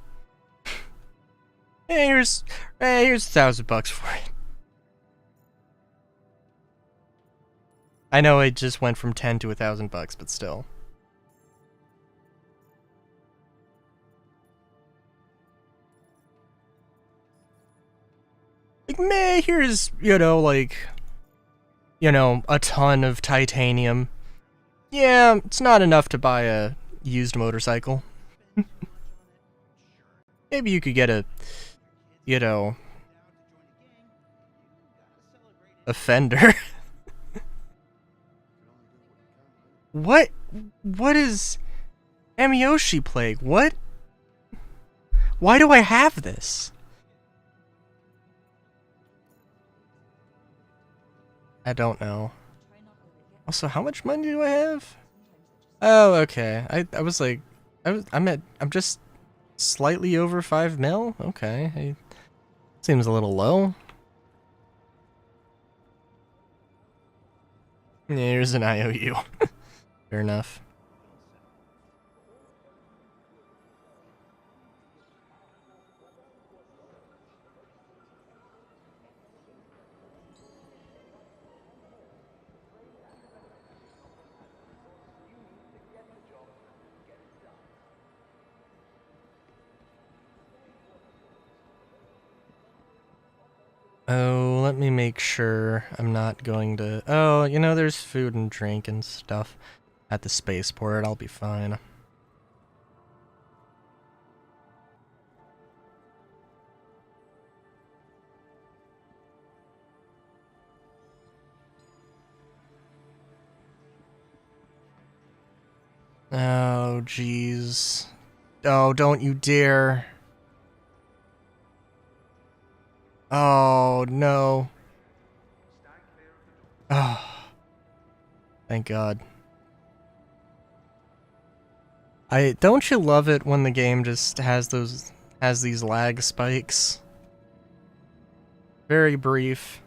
Here's $1,000 for it. I know it just went from 10 to $1,000, but still. Like, meh, here's, like, a ton of titanium. Yeah, it's not enough to buy a used motorcycle. Maybe you could get a, a fender. What is Amiyoshi Plague? What? Why do I have this? I don't know. Also, how much money do I have? Oh, okay. I was like, I'm just slightly over 5 mil? Okay. Seems a little low. Yeah, here's an IOU. Fair enough. Oh, let me make sure I'm not going to... Oh, there's food and drink and stuff at the spaceport. I'll be fine. Oh, jeez. Oh, don't you dare. Oh, no. Oh. Thank God. Don't you love it when the game just has these lag spikes? Very brief.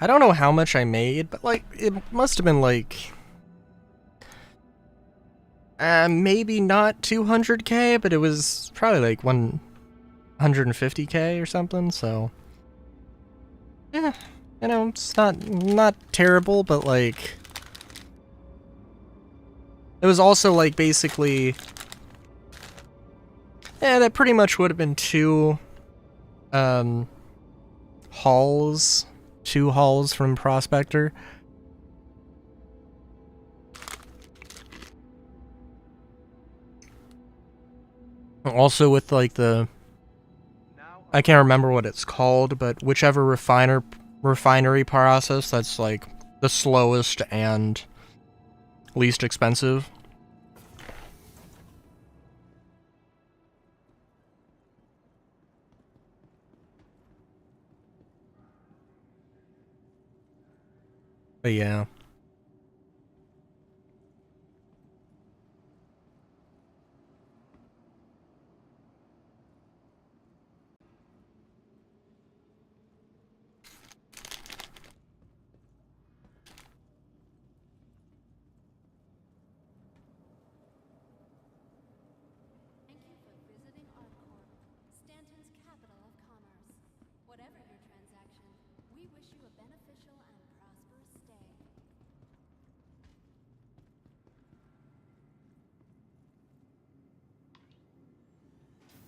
I don't know how much I made, but like it must have been like maybe not 200k, but it was probably like 150k or something, so yeah, it's not terrible, but like it was also like basically that pretty much would have been two hauls from Prospector. Also with like I can't remember what it's called, but whichever refinery process that's like the slowest and least expensive. But yeah. Thank you for visiting Arcorp, Stanton's capital of commerce. Whatever your transaction, we wish you a beneficial and prosperous stay.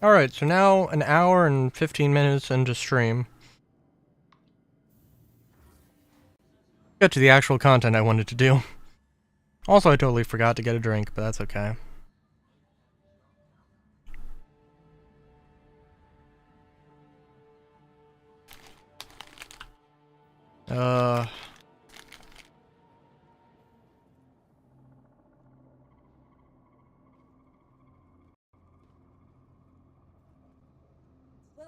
Alright, so now an hour and 15 minutes into stream. Get to the actual content I wanted to do. Also, I totally forgot to get a drink, but that's okay.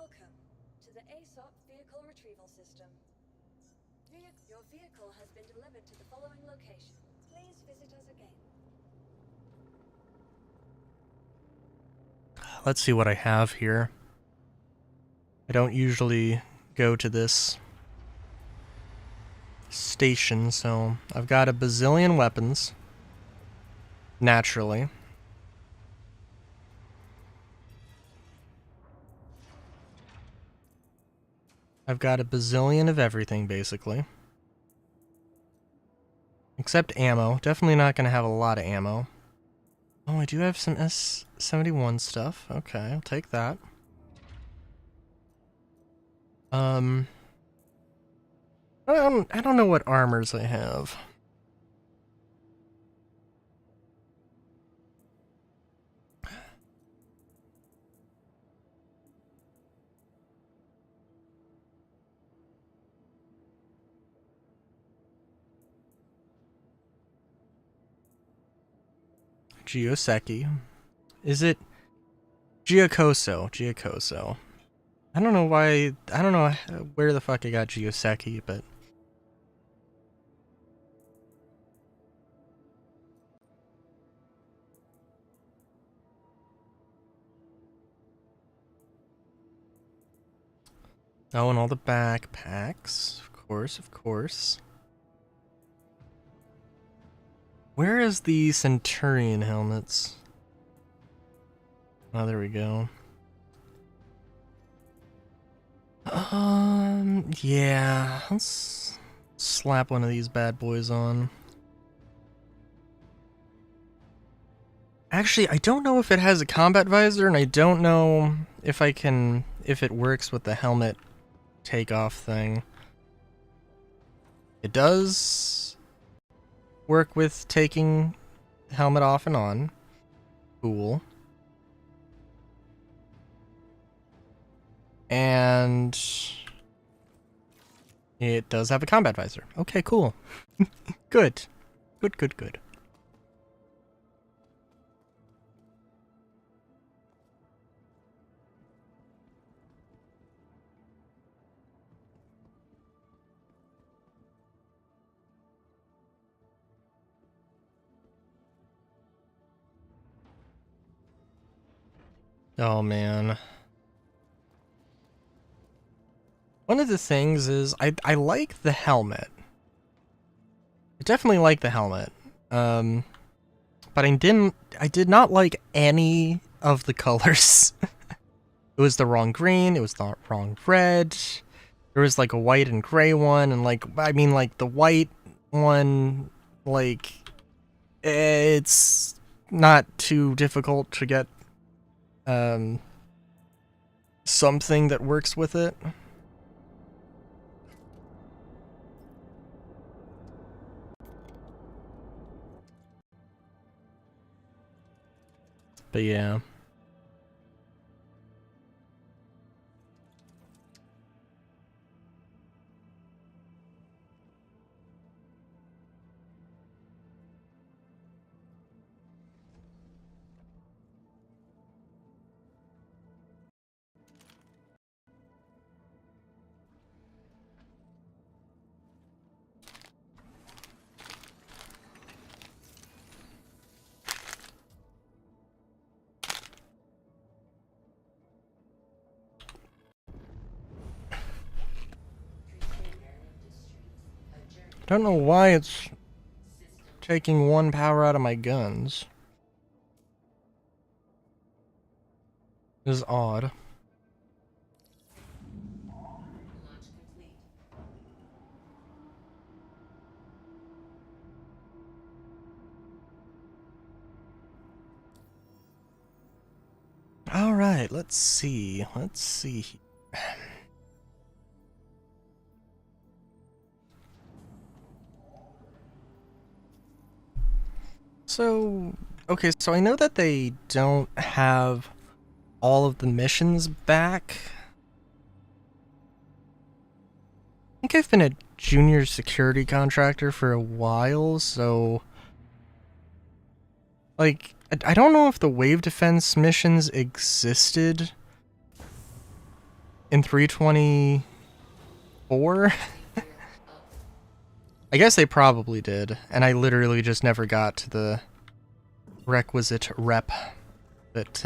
Welcome to the ASOP Vehicle Retrieval System. Your vehicle has been delivered to the following location. Please visit us again. Let's see what I have here. I don't usually go to this station, so I've got a bazillion weapons. Naturally. I've got a bazillion of everything, basically. Except ammo. Definitely not going to have a lot of ammo. Oh, I do have some S-71 stuff. Okay, I'll take that. I don't know what armors I have. Gioseki. Is it Giacoso? Giacoso. I don't know why. I don't know where the fuck I got Gioseki, but. Oh, and all the backpacks. Of course, of course. Where is the Centurion helmets? Oh, there we go. Yeah, let's slap one of these bad boys on. Actually, I don't know if it has a combat visor, and I don't know if if it works with the helmet takeoff thing. It does work with taking the helmet off and on. Cool. And it does have a combat visor. Okay, cool. Good. Good, good, good. Oh, man. One of the things is, I like the helmet. I definitely like the helmet. But I did not like any of the colors. It was the wrong green, it was the wrong red. There was like a white and gray one, and like, I mean, like the white one, like, it's not too difficult to get something that works with it. But yeah. I don't know why it's taking one power out of my guns. This is odd. Alright, let's see. Let's see. So, okay, so I know that they don't have all of the missions back. I think I've been a junior security contractor for a while, so... Like, I don't know if the wave defense missions existed In 324? I guess they probably did, and I literally just never got to the requisite rep. But,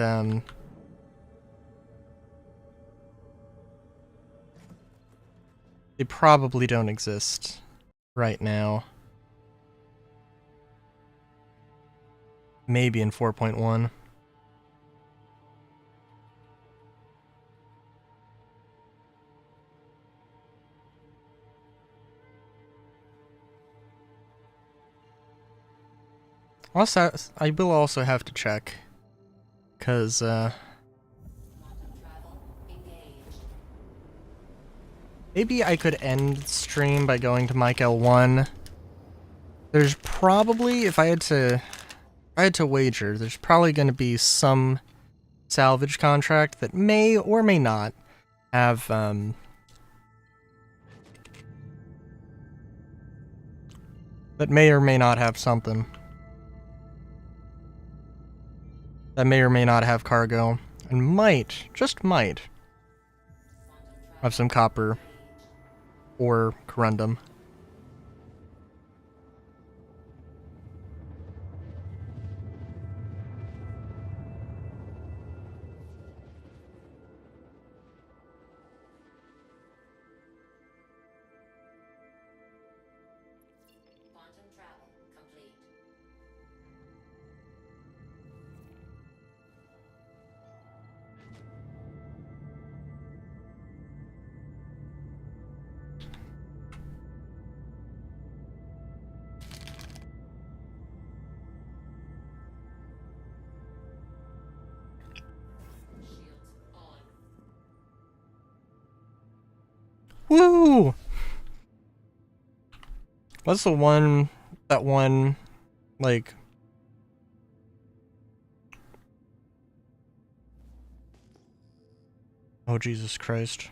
they probably don't exist right now. Maybe in 4.1. Also, I will also have to check, because, maybe I could end stream by going to Mike L1. There's probably, if I had to wager, there's probably going to be some salvage contract that may or may not have, that may or may not have something. That may or may not have cargo, and might, just might, have some copper or corundum. Quantum travel complete. Shields on. Woo! What's the one, that one, like... Oh, Jesus Christ.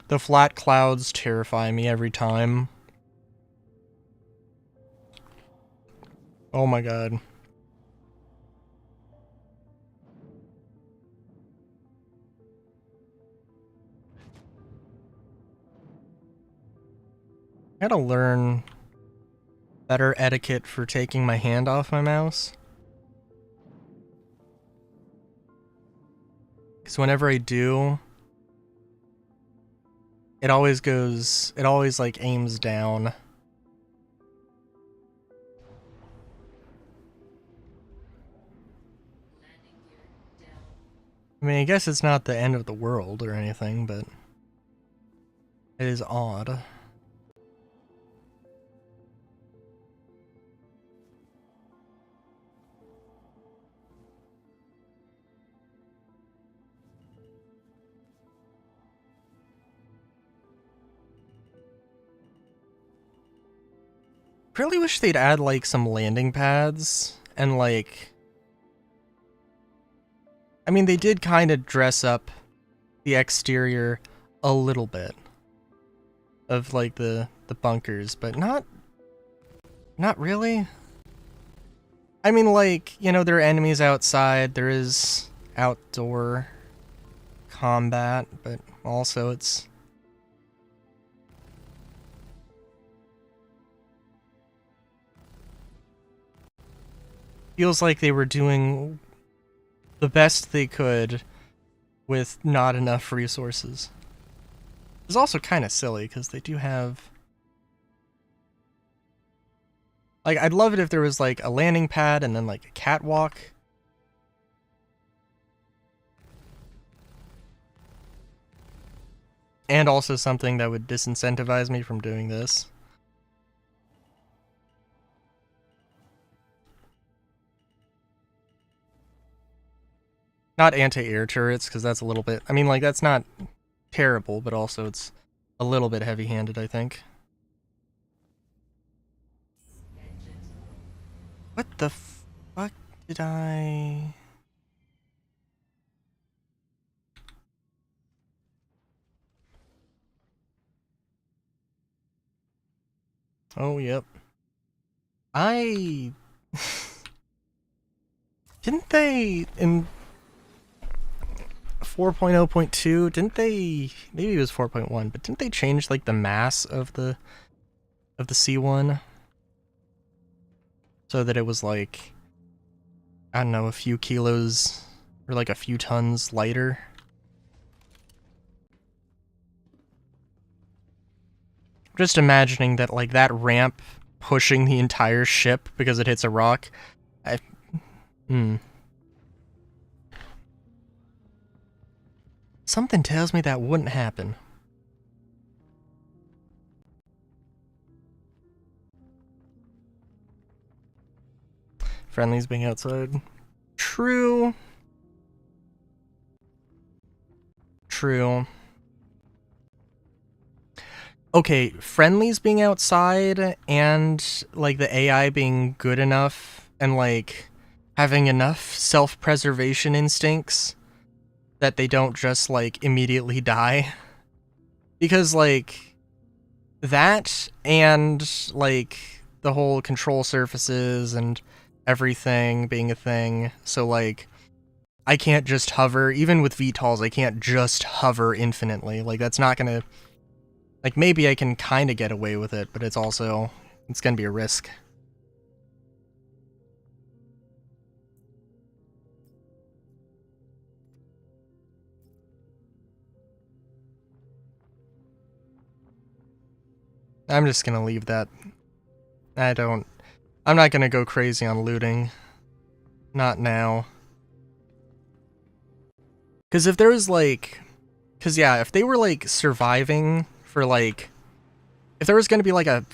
The flat clouds terrify me every time. Oh my god. I gotta learn better etiquette for taking my hand off my mouse. Because whenever I do, it always like aims down. Landing gear down. I mean, I guess it's not the end of the world or anything, but it is odd. Really wish they'd add like some landing pads and like, I mean, they did kind of dress up the exterior a little bit of like the bunkers, but not really. I mean, like, you know, there are enemies outside, there is outdoor combat, but also it's feels like they were doing the best they could with not enough resources. It's also kind of silly because they do have, like, I'd love it if there was like a landing pad and then like a catwalk. And also something that would disincentivize me from doing this. Not anti-air turrets, because that's a little bit... I mean, like, that's not terrible, but also it's a little bit heavy-handed, I think. What the fuck did I... Oh, yep. I... Didn't they... In 4.0.2, didn't they, maybe it was 4.1, but didn't they change like the mass of the C1 so that it was like, I don't know, a few kilos or like a few tons lighter? Just imagining that like that ramp pushing the entire ship because it hits a rock. Something tells me that wouldn't happen. Friendlies being outside. True. True. Okay, friendlies being outside and like the AI being good enough and like having enough self-preservation instincts that they don't just like immediately die. Because like that and like the whole control surfaces and everything being a thing. So like I can't just hover, even with VTOLs, I can't just hover infinitely. Like that's not gonna, like maybe I can kind of get away with it, but it's also, it's gonna be a risk. I'm just gonna leave that. I'm not gonna go crazy on looting. Not now. Because if there was like, because yeah, if they were like surviving for like, if there was gonna be like a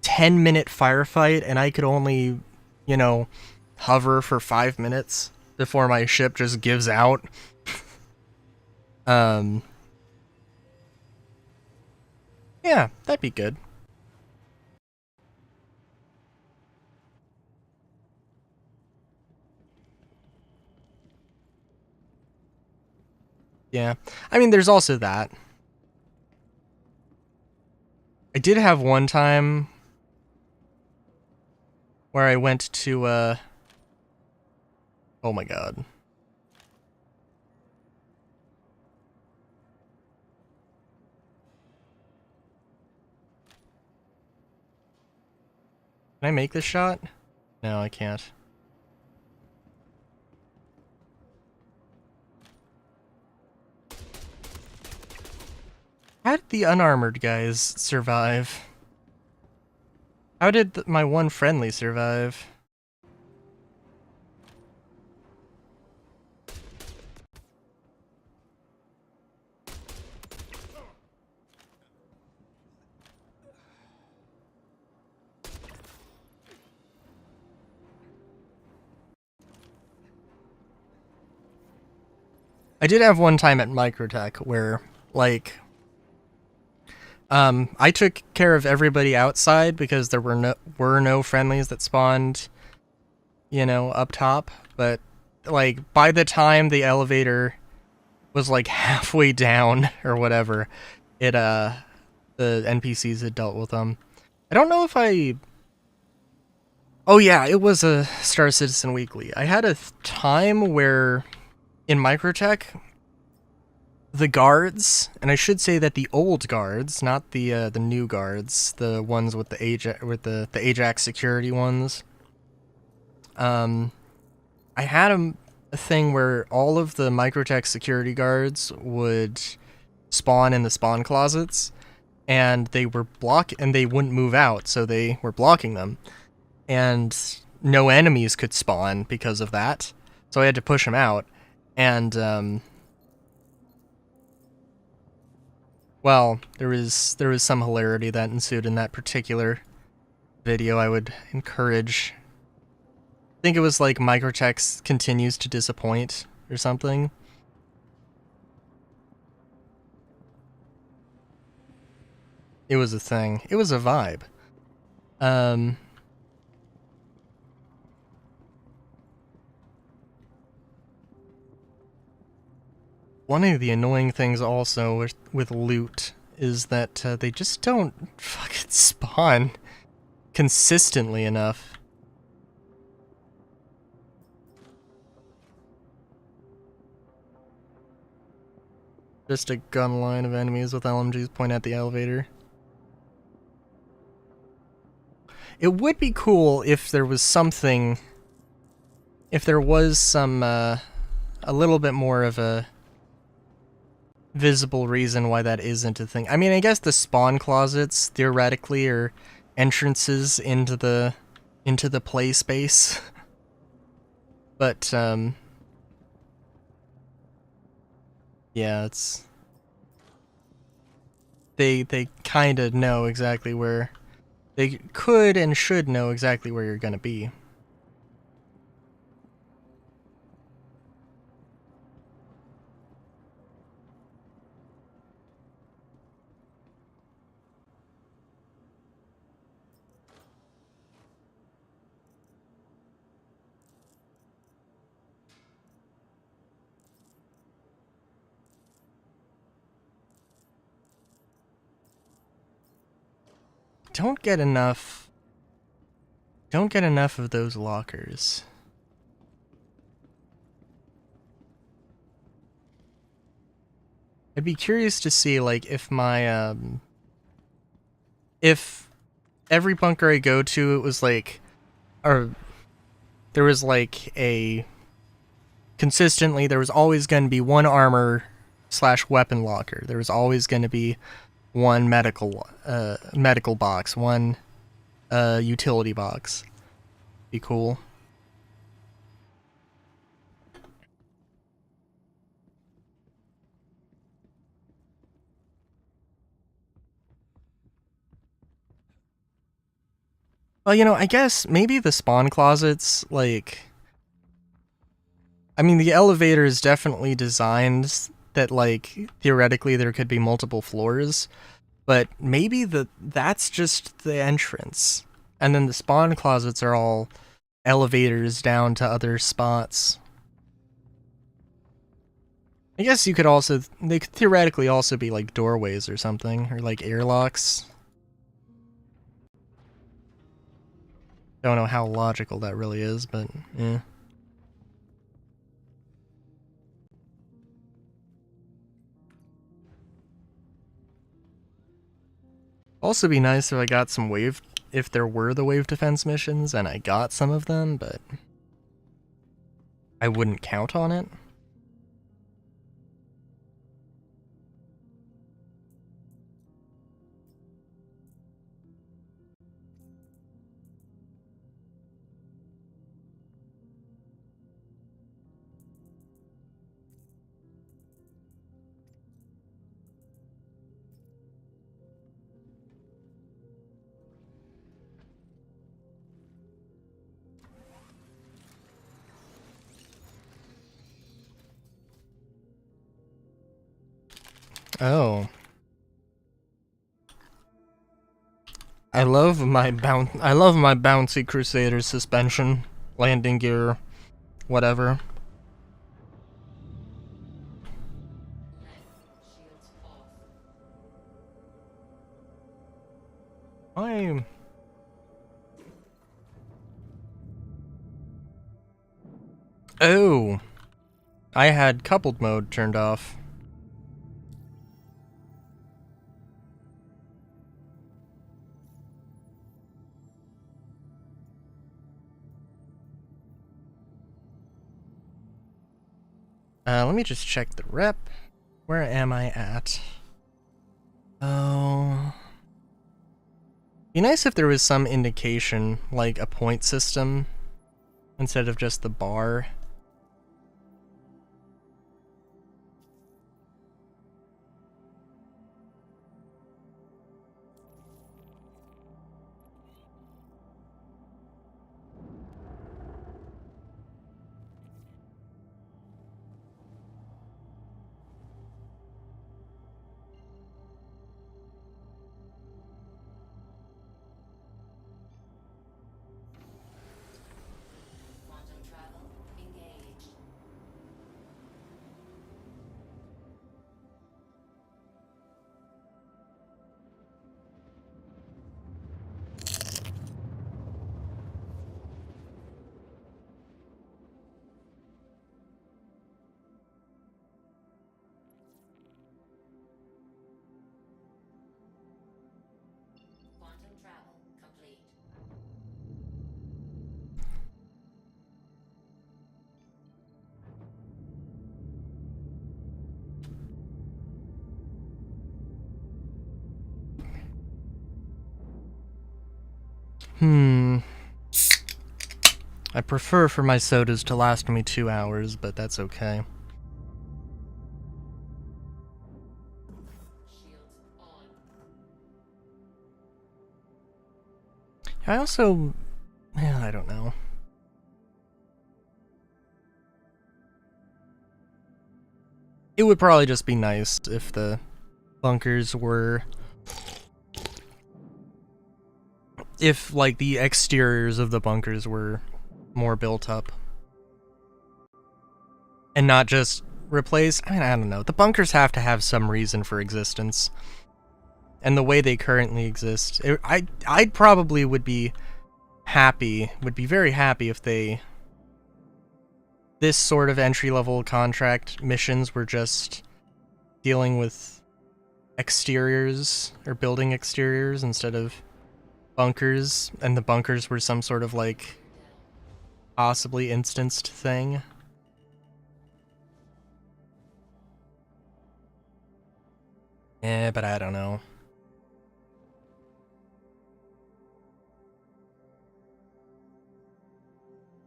10-minute firefight and I could only, you know, hover for 5 minutes before my ship just gives out, yeah, that'd be good. Yeah, I mean, there's also that. I did have one time where I went to, oh my god. Can I make this shot? No, I can't. How did the unarmored guys survive? How did my one friendly survive? I did have one time at Microtech where, like, I took care of everybody outside because there were no friendlies that spawned, you know, up top. But like by the time the elevator was like halfway down or whatever, it the NPCs had dealt with them. I don't know if I. Oh yeah, it was a Star Citizen Weekly. I had a time where in Microtech, the guards, and I should say that the old guards, not the new guards, the ones with the Ajax security ones. I had a thing where all of the Microtech security guards would spawn in the spawn closets, and they wouldn't move out, so they were blocking them, and no enemies could spawn because of that. So I had to push them out, and well, there was some hilarity that ensued in that particular video. I would encourage. I think it was like Microtech continues to disappoint or something. It was a thing. It was a vibe. One of the annoying things also with loot is that they just don't fucking spawn consistently enough. Just a gun line of enemies with LMGs point at the elevator. It would be cool if there was something... If there was some, a little bit more of a visible reason why that isn't a thing. I mean, I guess the spawn closets, theoretically, are entrances into the play space. But, yeah, it's... They kind of know exactly where... They could and should know exactly where you're gonna be. Don't get enough of those lockers. I'd be curious to see, like, if my, if every bunker I go to, it was like, or there was like consistently, there was always going to be one armor / weapon locker. There was always going to be one medical box, one utility box. Be cool. Well, you know, I guess maybe the spawn closets, like... I mean, the elevator is definitely designed that, like, theoretically there could be multiple floors, but maybe that's just the entrance. And then the spawn closets are all elevators down to other spots. I guess you could also... They could theoretically also be, like, doorways or something, or, like, airlocks. Don't know how logical that really is, but yeah. Also be nice if I got some wave, if there were the wave defense missions and I got some of them, but I wouldn't count on it. Oh. I love my bouncy Crusader suspension, landing gear, whatever. Shields off. I... Oh. I had coupled mode turned off. Let me just check the rep. Where am I at? Oh... Be nice if there was some indication, like a point system, instead of just the bar. Quantum travel engaged. I prefer for my sodas to last me 2 hours, but that's okay. Shields on. I also... yeah, I don't know. It would probably just be nice if the bunkers were... if, like, the exteriors of the bunkers were more built up. And not just replace... I mean, I don't know. The bunkers have to have some reason for existence. And the way they currently exist... I'd probably would be very happy if they... this sort of entry-level contract missions were just dealing with exteriors, or building exteriors, instead of bunkers, and the bunkers were some sort of, like, possibly instanced thing. But I don't know.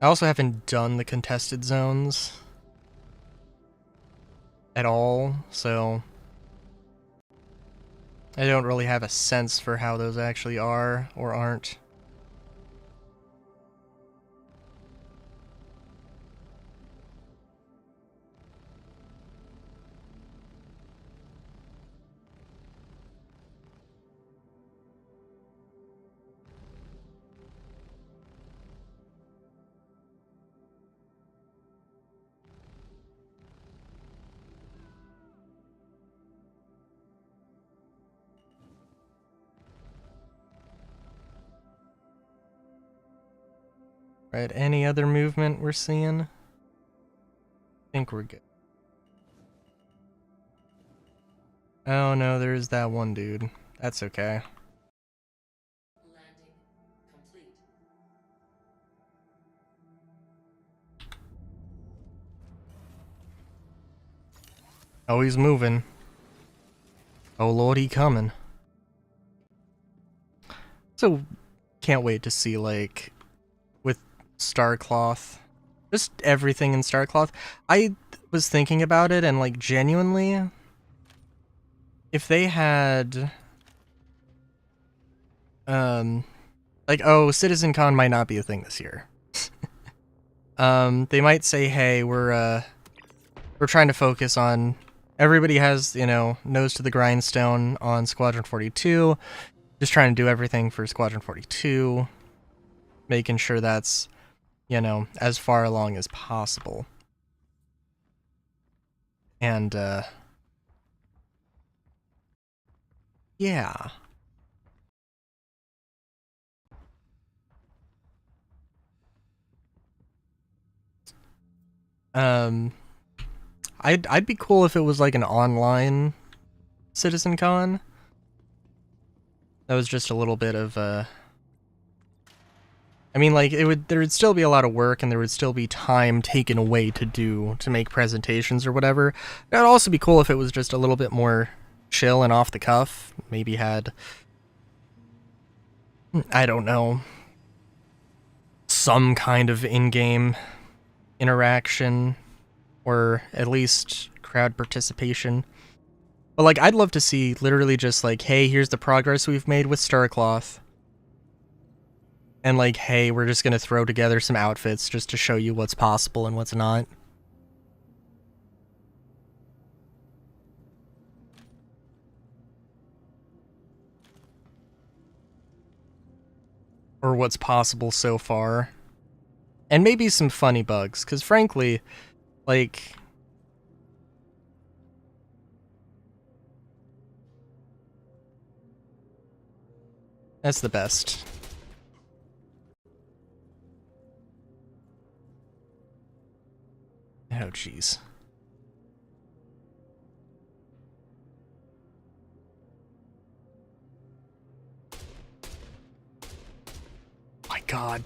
I also haven't done the contested zones at all, so I don't really have a sense for how those actually are or aren't. Right, any other movement we're seeing? I think we're good. Oh no, there's that one dude. That's okay. Landing complete. Oh, he's moving. Oh lord, he coming. So, can't wait to see, like, with Starcloth, just everything in Starcloth. I was thinking about it, and, like, genuinely, if they had, like, oh, CitizenCon might not be a thing this year. They might say, hey, we're trying to focus on, everybody has, you know, nose to the grindstone on Squadron 42, just trying to do everything for Squadron 42, making sure that's, you know, as far along as possible. And, yeah. I'd be cool if it was like an online CitizenCon. That was just a little bit of, I mean, like, there would still be a lot of work, and there would still be time taken away to make presentations or whatever. It would also be cool if it was just a little bit more chill and off the cuff. Maybe had, I don't know, some kind of in-game interaction, or at least crowd participation. But, like, I'd love to see literally just, like, hey, here's the progress we've made with Starcloth. And, like, hey, we're just gonna throw together some outfits just to show you what's possible and what's not. Or what's possible so far. And maybe some funny bugs, because frankly, like, that's the best. Oh, jeez. My God.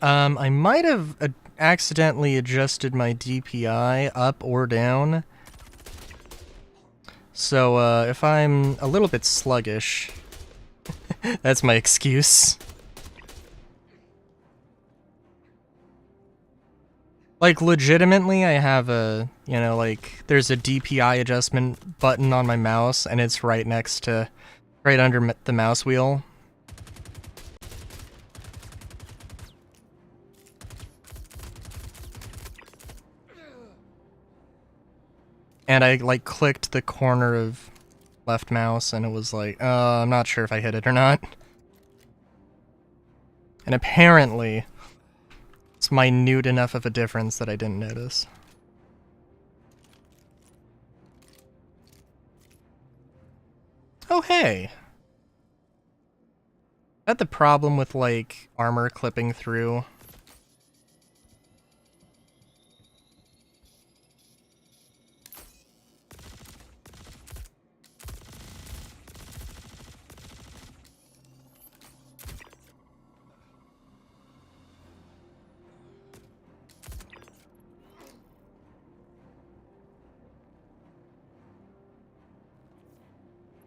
I might have accidentally adjusted my DPI up or down. So, if I'm a little bit sluggish, that's my excuse. Like, legitimately, I have a, you know, like, there's a DPI adjustment button on my mouse, and it's right next to, right under the mouse wheel. And I, like, clicked the corner of left mouse, and it was like, I'm not sure if I hit it or not. And apparently, it's minute enough of a difference that I didn't notice. Oh, hey! Is that the problem with, like, armor clipping through?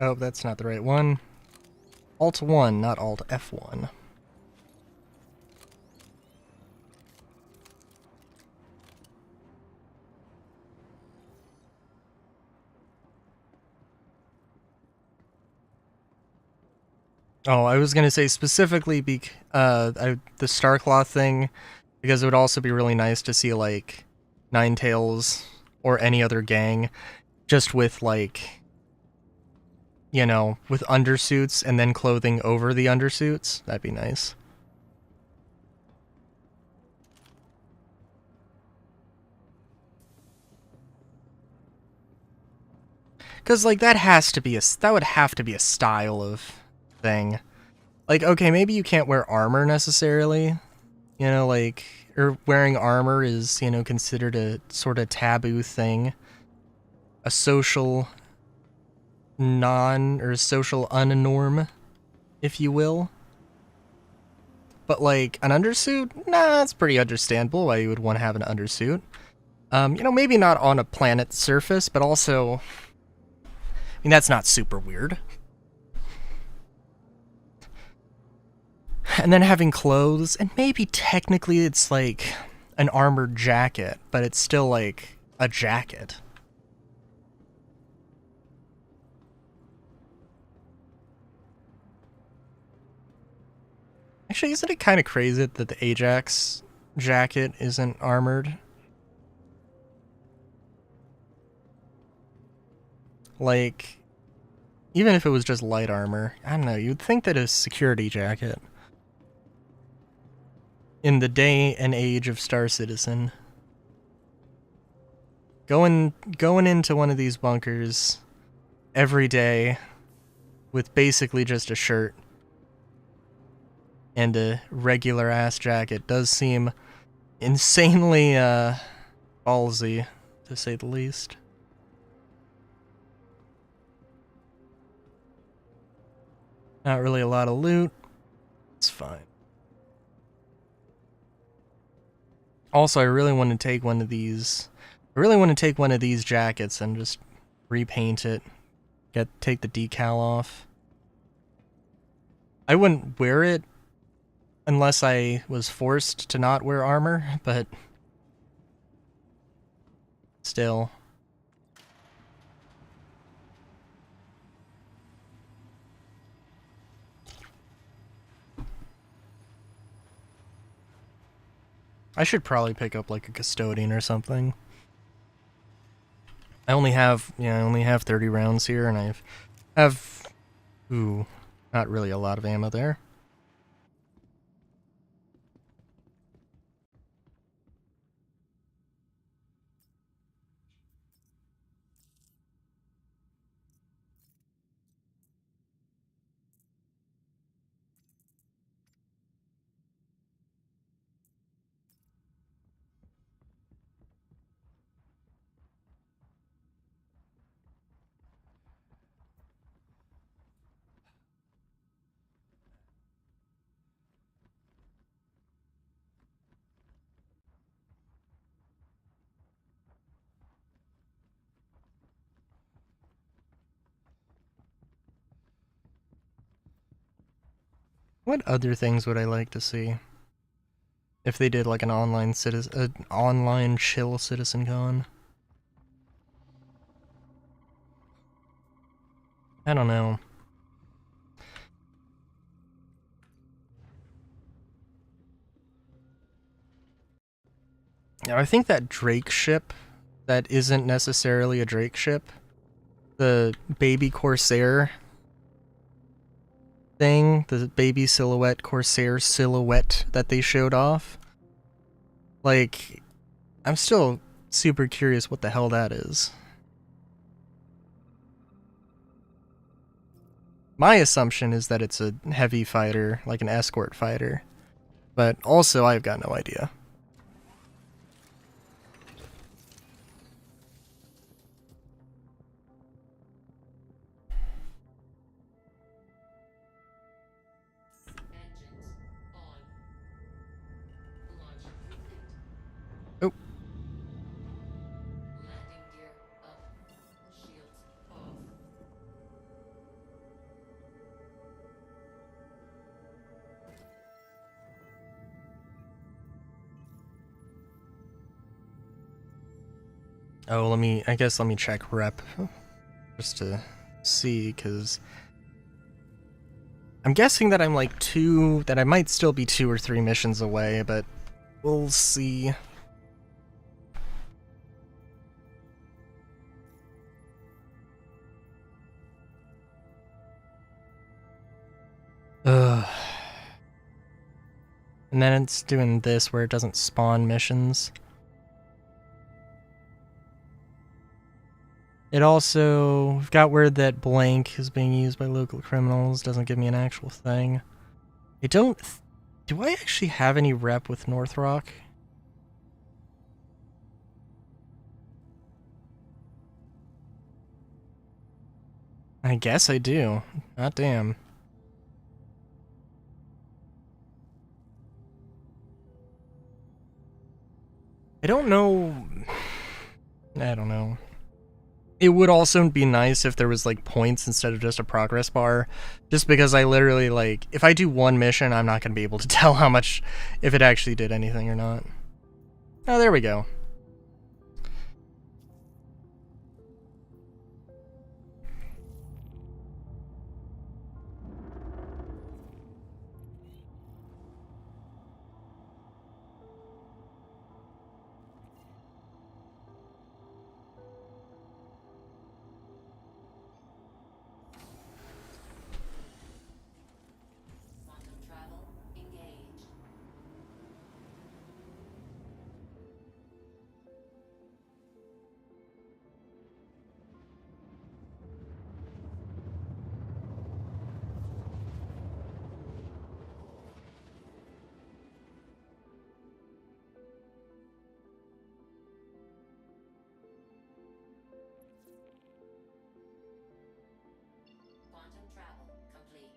Oh, that's not the right one. Alt 1, not Alt F1. Oh, I was gonna say specifically the Starclaw thing, because it would also be really nice to see, like, Ninetales or any other gang just with, like, you know, with undersuits and then clothing over the undersuits. That'd be nice. Because, like, that would have to be a style of thing. Like, okay, maybe you can't wear armor necessarily, you know, like, or wearing armor is, you know, considered a sort of taboo thing. A social social unnorm, if you will. But, like, an undersuit? Nah, it's pretty understandable why you would want to have an undersuit. You know, maybe not on a planet's surface, but also, I mean, that's not super weird. And then having clothes, and maybe technically it's like an armored jacket, but it's still like a jacket. Actually, isn't it kind of crazy that the Ajax jacket isn't armored? Like, even if it was just light armor, I don't know, you'd think that a security jacket in the day and age of Star Citizen, going into one of these bunkers every day with basically just a shirt and a regular ass jacket does seem insanely ballsy, to say the least. Not really a lot of loot. It's fine. Also, I really want to take one of these. I really want to take one of these jackets and just repaint it. Take the decal off. I wouldn't wear it unless I was forced to not wear armor, but still. I should probably pick up like a custodian or something. I only have 30 rounds here, and ooh, not really a lot of ammo there. What other things would I like to see? If they did like an online online chill CitizenCon. I don't know. Now, I think that Drake ship that isn't necessarily a Drake ship, the baby Corsair thing, the baby silhouette Corsair silhouette that they showed off, like, I'm still super curious what the hell that is. My assumption is that it's a heavy fighter, like an escort fighter, but also I've got no idea. Engines on. Launch complete. Oh. Landing gear up. Shields off. Oh, I guess let me check rep just to see, because I'm guessing that I'm like that I might still be 2 or 3 missions away, but we'll see. Ugh. And then it's doing this where it doesn't spawn missions. It also, we've got word that blank is being used by local criminals, doesn't give me an actual thing. Do I actually have any rep with North Rock? I guess I do. Not damn. I don't know. I don't know. It would also be nice if there was like points instead of just a progress bar, just because I literally, like, if I do one mission, I'm not going to be able to tell how much, if it actually did anything or not. Oh, there we go. Quantum travel engaged. Quantum travel complete.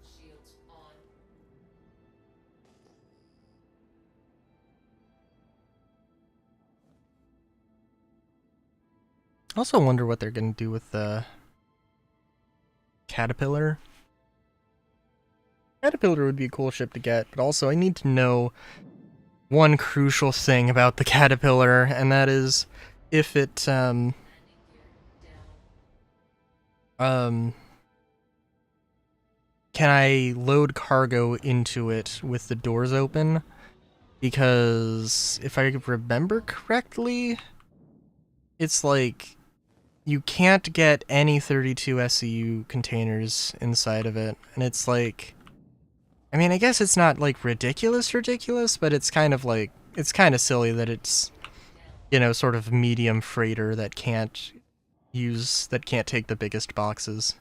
Shields on. I also wonder what they're going to do with the Caterpillar. Caterpillar would be a cool ship to get, but also I need to know one crucial thing about the Caterpillar, and that is if it, Landing gear down. can I load cargo into it with the doors open? Because if I remember correctly, it's like you can't get any 32 SCU containers inside of it, and it's like, I mean, I guess it's not like ridiculous, but it's kind of like, it's kind of silly that it's, you know, sort of medium freighter that can't take the biggest boxes.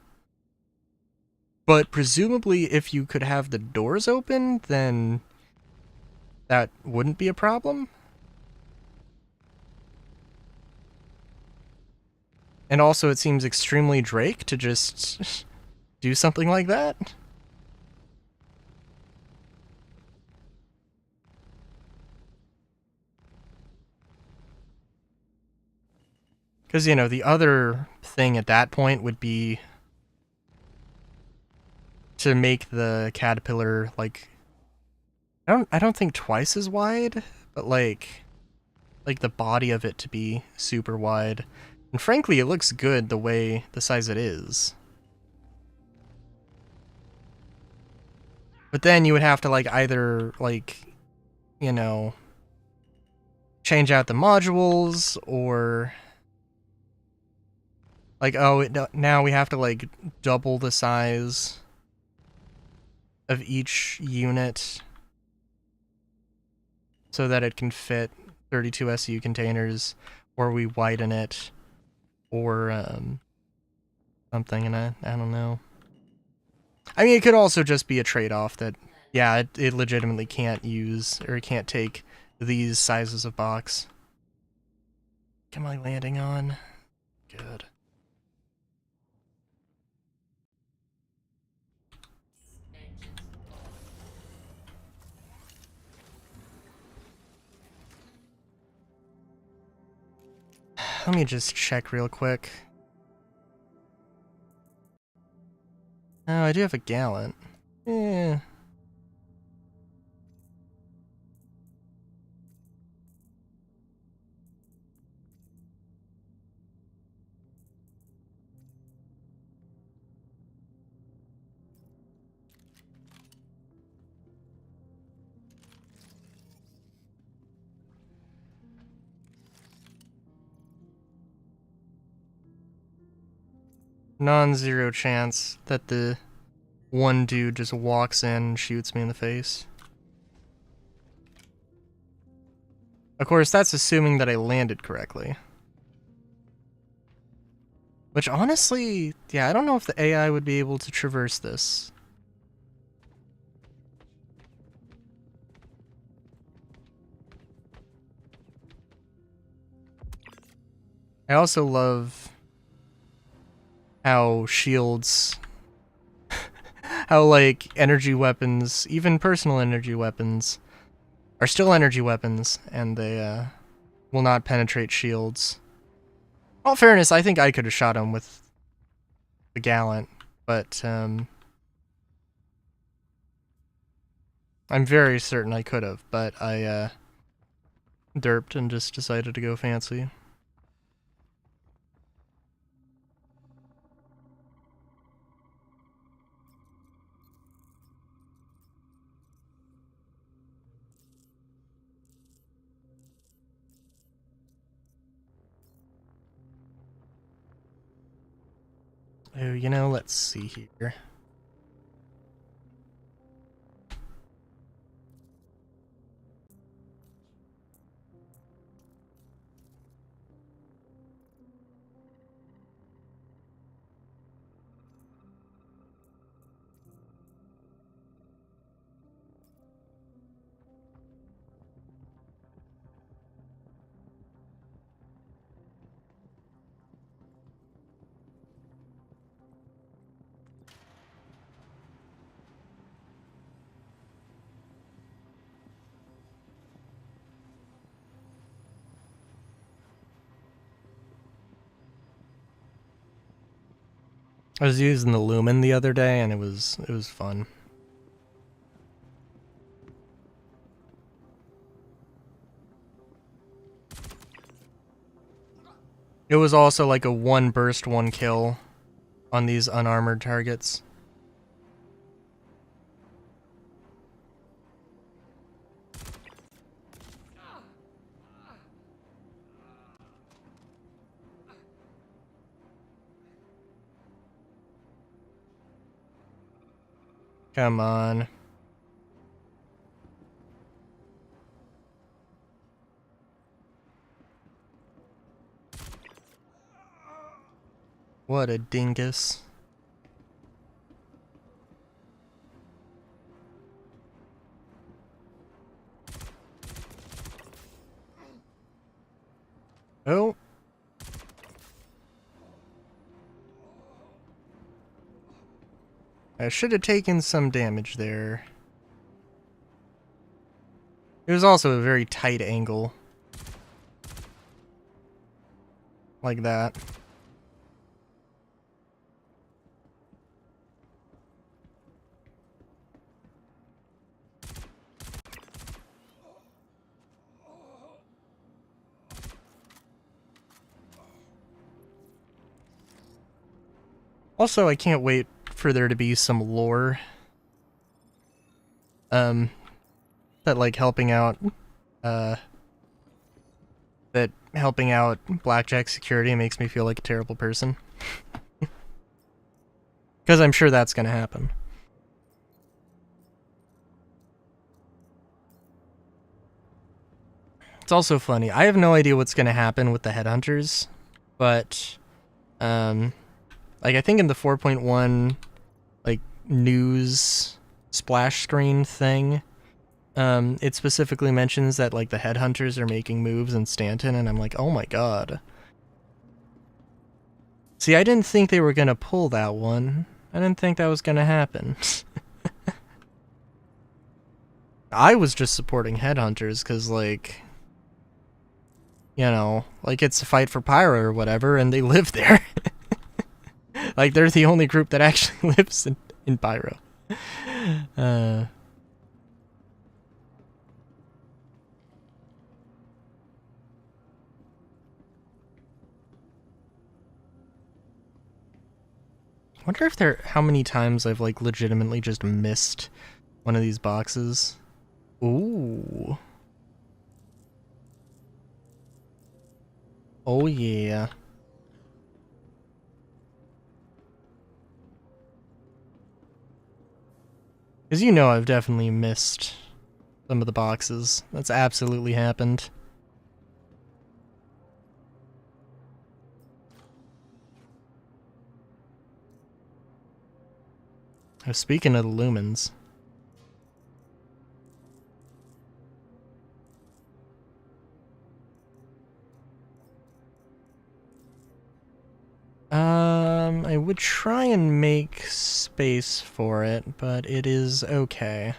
But presumably if you could have the doors open, then that wouldn't be a problem. And also, it seems extremely Drake to just do something like that. Because, you know, the other thing at that point would be to make the caterpillar, like, I don't think twice as wide, but like the body of it to be super wide. And frankly, it looks good the way, the size it is. But then you would have to, like, either, like, you know, change out the modules, or like, oh, now we have to, like, double the size of each unit so that it can fit 32 SU containers, or we widen it, or something, and I don't know. I mean, it could also just be a trade-off that, yeah, it legitimately can't use, or it can't take these sizes of box. What am I landing on? Good. Engines off. Let me just check real quick. Oh, I do have a gallant. Eh. Non-zero chance that the one dude just walks in and shoots me in the face. Of course, that's assuming that I landed correctly. Which, honestly, yeah, I don't know if the AI would be able to traverse this. I also love how shields, how, like, energy weapons, even personal energy weapons, are still energy weapons, and they will not penetrate shields. In all fairness, I think I could have shot him with the Gallant, but I'm very certain I could have, but I derped and just decided to go fancy. Oh, you know, let's see here. I was using the Lumen the other day, and it was fun. It was also like a one burst, one kill on these unarmored targets. Come on. What a dingus. Oh. I should have taken some damage there. It was also a very tight angle. Like that. Also, I can't wait for there to be some lore. That like helping out, that helping out Blackjack Security makes me feel like a terrible person. Because I'm sure that's gonna happen. It's also funny. I have no idea what's gonna happen with the headhunters, but like I think in the 4.1 like news splash screen thing, it specifically mentions that like the headhunters are making moves in Stanton, and I'm like, oh my god. See, I didn't think they were gonna pull that one. I didn't think that was gonna happen. I was just supporting headhunters because, like, you know, like it's a fight for Pyro or whatever, and they live there. Like, they're the only group that actually lives in Pyro. I wonder if how many times I've, like, legitimately just missed one of these boxes. Ooh. Oh, yeah. Because you know I've definitely missed some of the boxes. That's absolutely happened. Oh, speaking of the lumens. I would try and make space for it, but it is okay.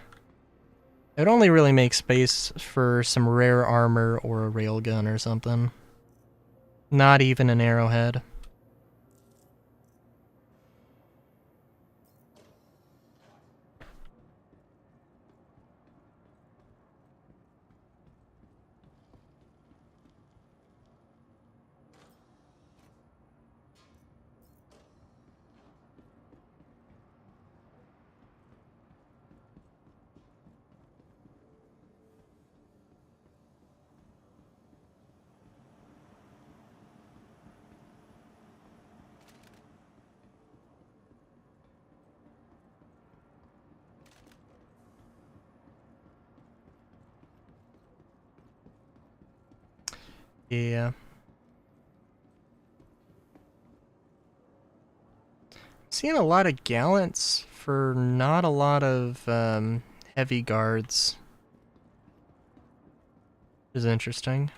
It would only really make space for some rare armor or a railgun or something. Not even an arrowhead. Yeah. Seeing a lot of gallants for not a lot of heavy guards. Is interesting.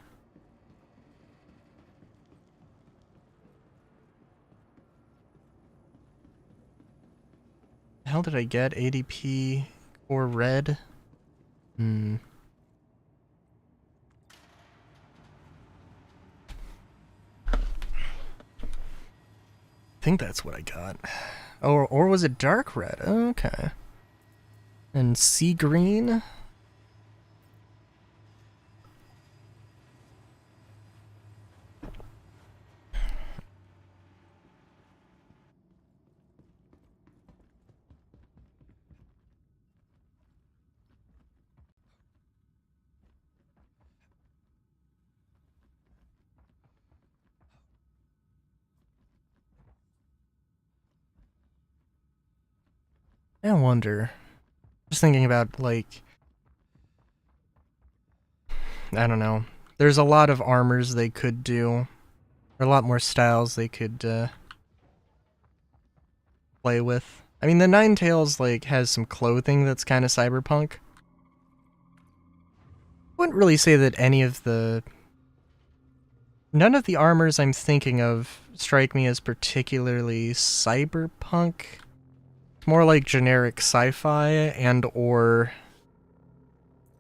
The hell did I get? ADP or red? I think that's what I got. Or was it dark red? Okay. And sea green? I wonder. Just thinking about, like, I don't know. There's a lot of armors they could do. Or a lot more styles they could play with. I mean, the Ninetales, like, has some clothing that's kind of cyberpunk. Wouldn't really say that any of the None of the armors I'm thinking of strike me as particularly cyberpunk. It's more like generic sci-fi and or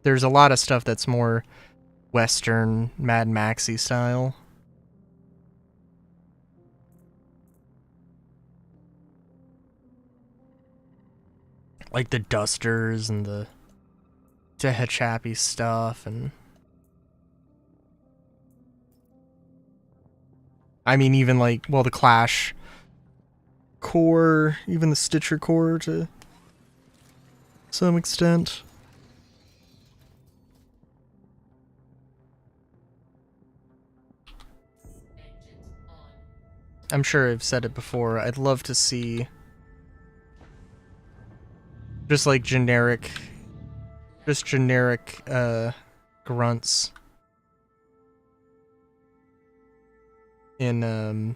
there's a lot of stuff that's more Western Mad Maxy style. Like the dusters and the Tehachapi stuff, and I mean even like, well, the Clash core, even the Stitcher core to some extent. I'm sure I've said it before, I'd love to see just like generic grunts in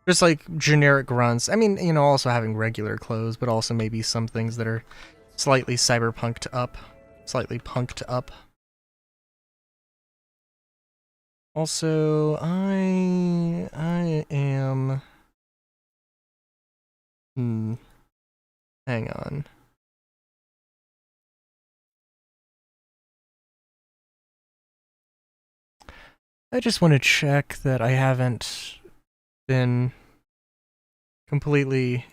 just like generic grunts. I mean, you know, also having regular clothes, but also maybe some things that are slightly cyberpunked up, slightly punked up. Also, I am hang on. I just want to check that I haven't been completely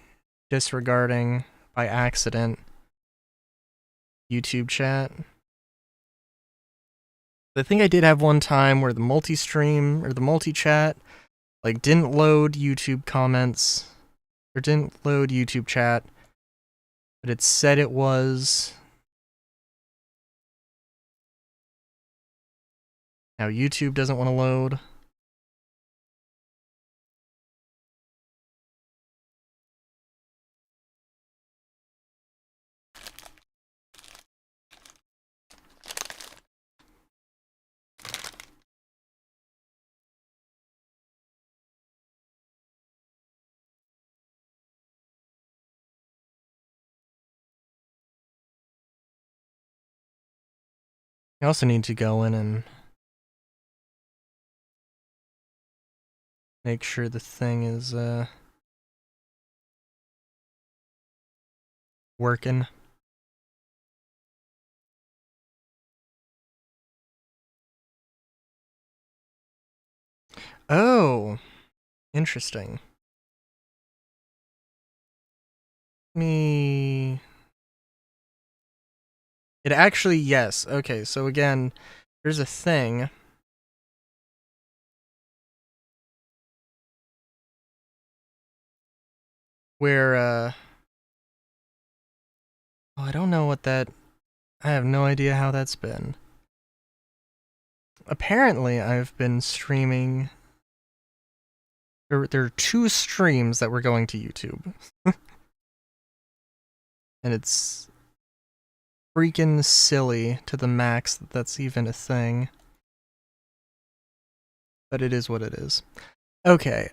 disregarding by accident YouTube chat. I think I did have one time where the multi-stream or the multi-chat like didn't load YouTube comments or didn't load YouTube chat, but it said it was. Now YouTube doesn't want to load. I also need to go in and make sure the thing is working. Oh, interesting. Me. It actually, yes. Okay, so again, there's a thing. Where, oh, I don't know what that. I have no idea how that's been. Apparently, I've been streaming. There are 2 streams that were going to YouTube. And it's freaking silly to the max that that's even a thing. But it is what it is. Okay,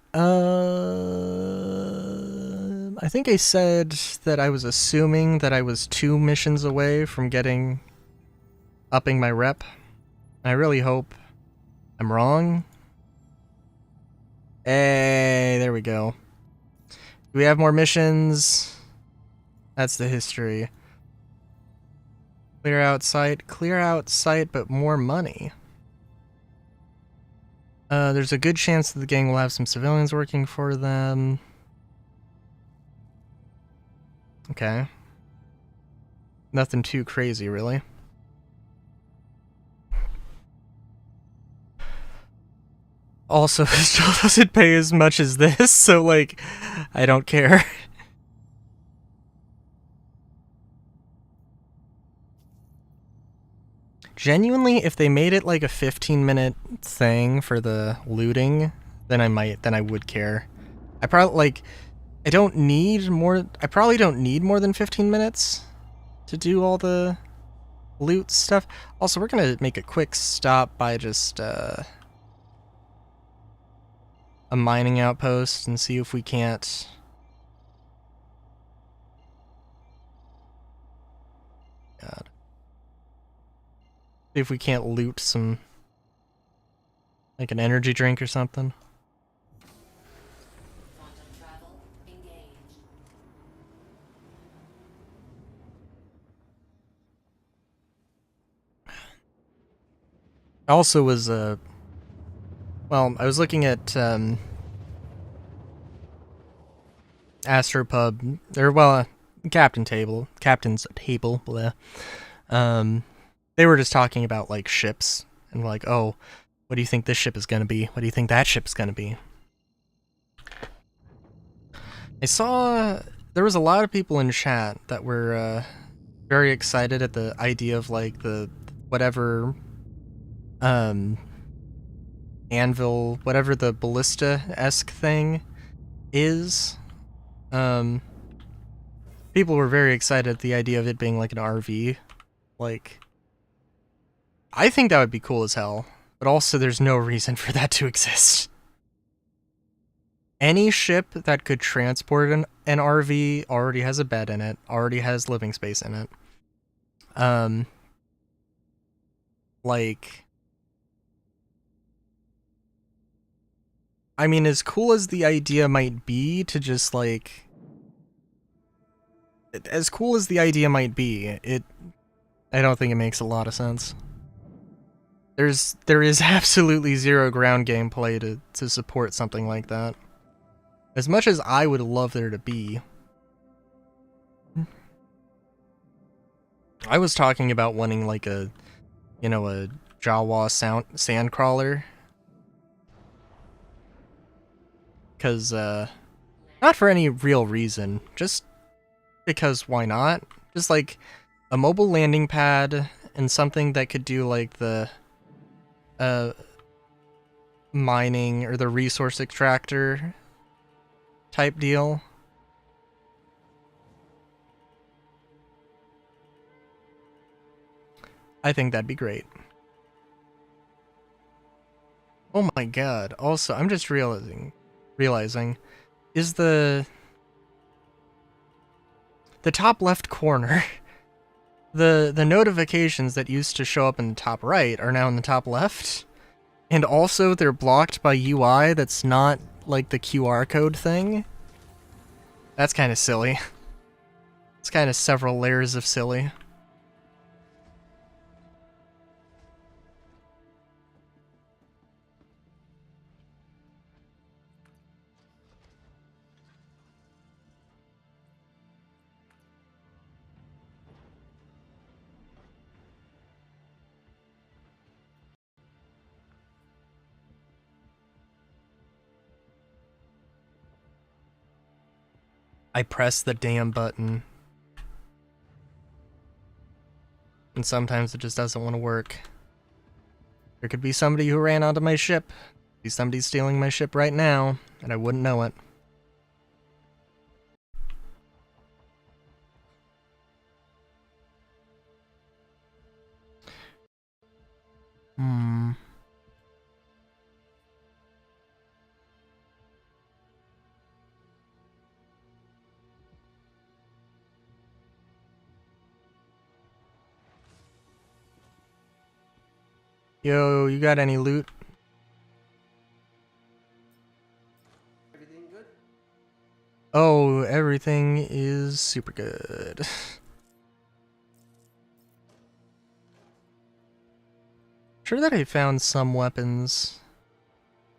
I think I said that I was assuming that I was 2 missions away from upping my rep. I really hope I'm wrong. Hey, there we go. Do we have more missions? That's the history. Clear out site, but more money. There's a good chance that the gang will have some civilians working for them. Okay. Nothing too crazy, really. Also, it still doesn't pay as much as this, so, like, I don't care. Genuinely, if they made it like a 15-minute thing for the looting, then I would care. I probably don't need more than 15 minutes to do all the loot stuff. Also, we're gonna make a quick stop by just a mining outpost and see if we can't. God. See if we can't loot some, like an energy drink or something. Quantum travel engaged. I also was, well, I was looking at, Astropub, or, well, Captain's Table, blah. They were just talking about, like, ships, and like, oh, what do you think this ship is gonna be? What do you think that ship's gonna be? I saw there was a lot of people in chat that were, very excited at the idea of, like, the, whatever, anvil, whatever the ballista-esque thing is. People were very excited at the idea of it being like an RV. Like, I think that would be cool as hell, but also there's no reason for that to exist. Any ship that could transport an RV already has a bed in it, already has living space in it. Like, I mean, as cool as the idea might be to just, like, as cool as the idea might be, I don't think it makes a lot of sense. There is absolutely zero ground gameplay to support something like that. As much as I would love there to be. I was talking about wanting like a, you know, a Jawa sand crawler. Cause, not for any real reason, just because why not? Just like a mobile landing pad and something that could do like the, mining or the resource extractor type deal. I think that'd be great. Oh my god, also, I'm just realizing, is the top left corner, the notifications that used to show up in the top right are now in the top left, and also they're blocked by UI that's not like the QR code thing. That's kind of silly. It's kind of several layers of silly. I press the damn button. And sometimes it just doesn't want to work. There could be somebody who ran onto my ship. Be somebody stealing my ship right now, and I wouldn't know it. Hmm. Yo, you got any loot? Everything good? Oh, everything is super good. Sure that I found some weapons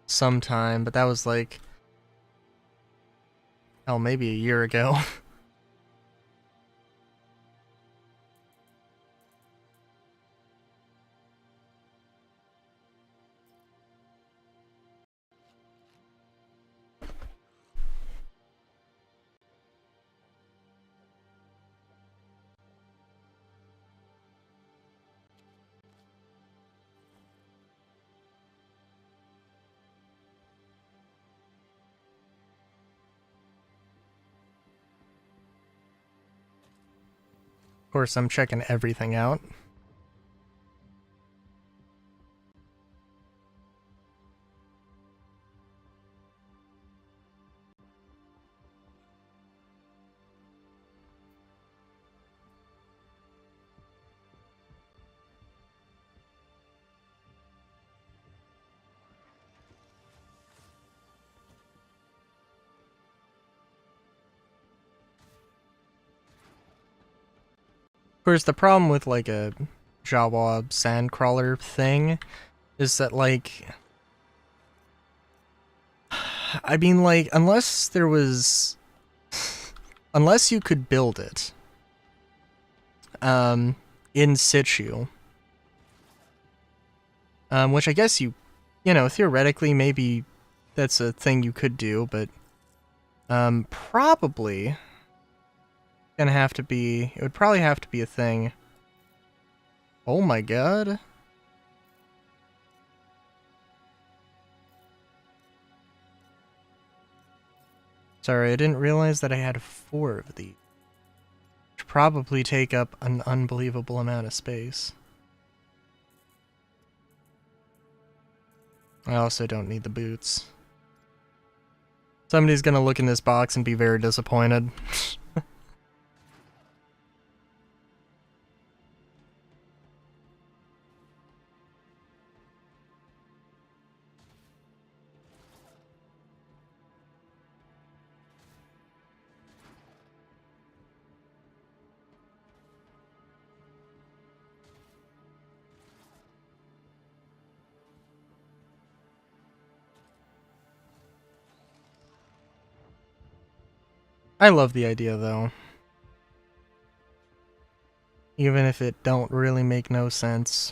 sometime, but that was like, hell, maybe a year ago. Of course, I'm checking everything out. course, the problem with like a Jawa sandcrawler thing is that like, I mean like, unless you could build it, in situ, which I guess you know, theoretically maybe that's a thing you could do, but probably gonna have to be, it would probably have to be a thing. Oh my god. Sorry, I didn't realize that I had 4 of these. Which probably take up an unbelievable amount of space. I also don't need the boots. Somebody's gonna look in this box and be very disappointed. I love the idea, though. Even if it don't really make no sense.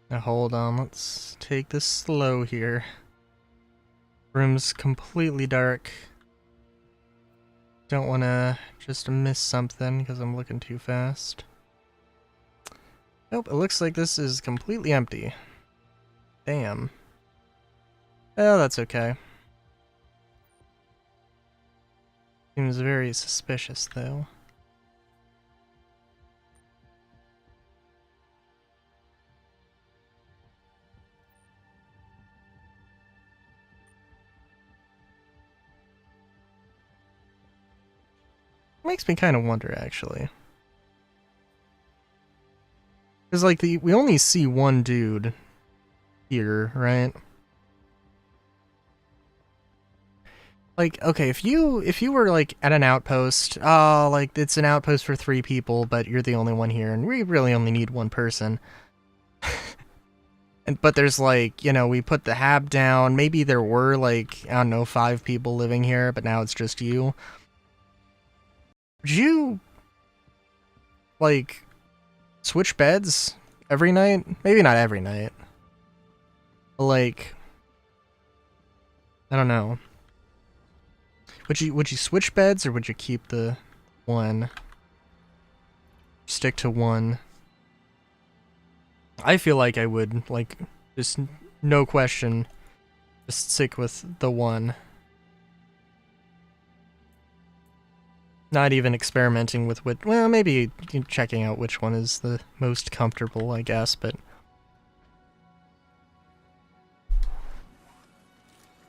Now hold on, let's take this slow here. Room's completely dark. Don't want to just miss something because I'm looking too fast. Nope, it looks like this is completely empty. Damn. Oh, that's okay. Seems very suspicious, though. Makes me kind of wonder, actually. Because, like, we only see one dude here, right? Like, okay, if you were, like, at an outpost, like, it's an outpost for 3 people, but you're the only one here, and we really only need 1 person. But there's, like, you know, we put the hab down, maybe there were, like, I don't know, 5 people living here, but now it's just you. Would you, like, switch beds every night? Maybe not every night. But, like, I don't know. Would you switch beds, or would you keep the 1? Stick to 1. I feel like I would, like, just no question, just stick with the 1. Not even experimenting with which, well, maybe checking out which one is the most comfortable, I guess, but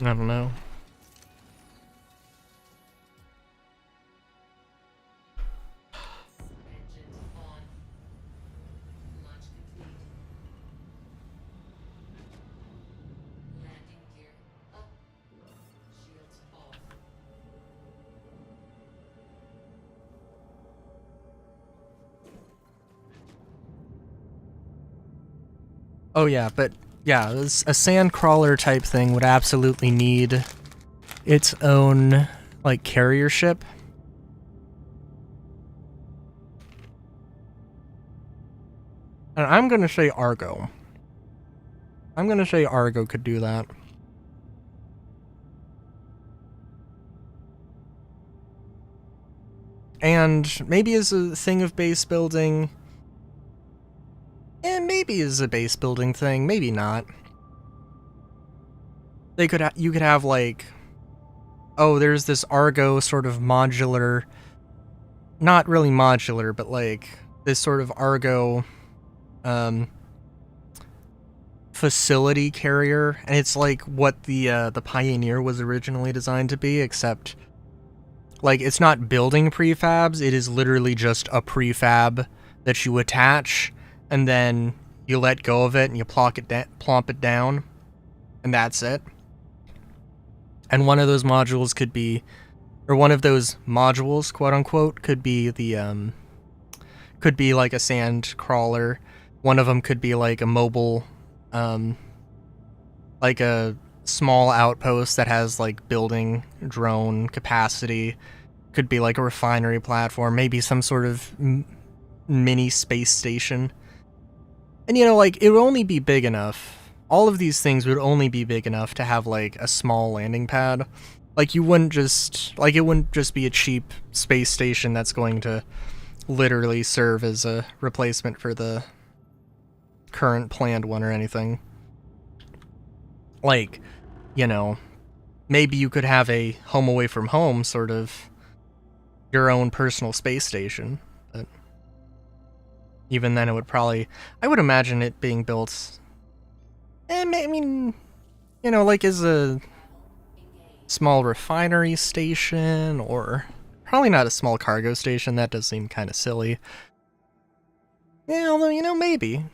I don't know. Engines on. Launch complete. Landing gear up. Shields off. Oh yeah, but yeah, a sand crawler type thing would absolutely need its own, like, carrier ship. And I'm gonna say Argo. I'm gonna say Argo could do that. And maybe as a thing of base building, and maybe as a base building thing, maybe not. They could you could have, like, oh, there's this Argo sort of modular, not really modular, but like this sort of Argo facility carrier, and it's like what the Pioneer was originally designed to be, except like it's not building prefabs, it is literally just a prefab that you attach and then you let go of it and you plonk it down, and that's it. And one of those modules could be, or one of those modules, quote unquote, could be the could be like a sand crawler. One of them could be like a mobile, like a small outpost that has like building drone capacity. Could be like a refinery platform, maybe some sort of mini space station. And you know, like, it would only be big enough. All of these things would only be big enough to have like a small landing pad. Like, you wouldn't just, like, it wouldn't just be a cheap space station that's going to literally serve as a replacement for the current planned one or anything. Like, you know, maybe you could have a home away from home, sort of your own personal space station, but even then it would probably, I would imagine it being built, I mean, you know, like as a small refinery station, or probably not a small cargo station. That does seem kind of silly. Yeah, although, you know, maybe.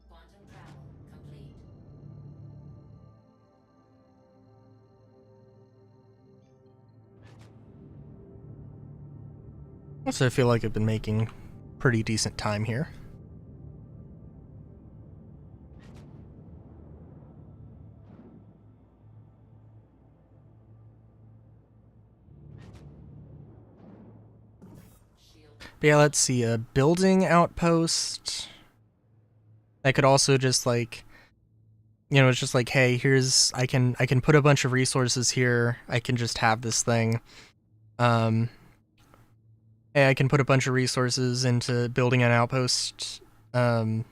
Quantum travel complete. Also, I feel like I've been making pretty decent time here. But yeah, let's see, a building outpost. That could also just like, you know, it's just like, hey, here's, I can put a bunch of resources here. I can just have this thing. Hey, I can put a bunch of resources into building an outpost. Or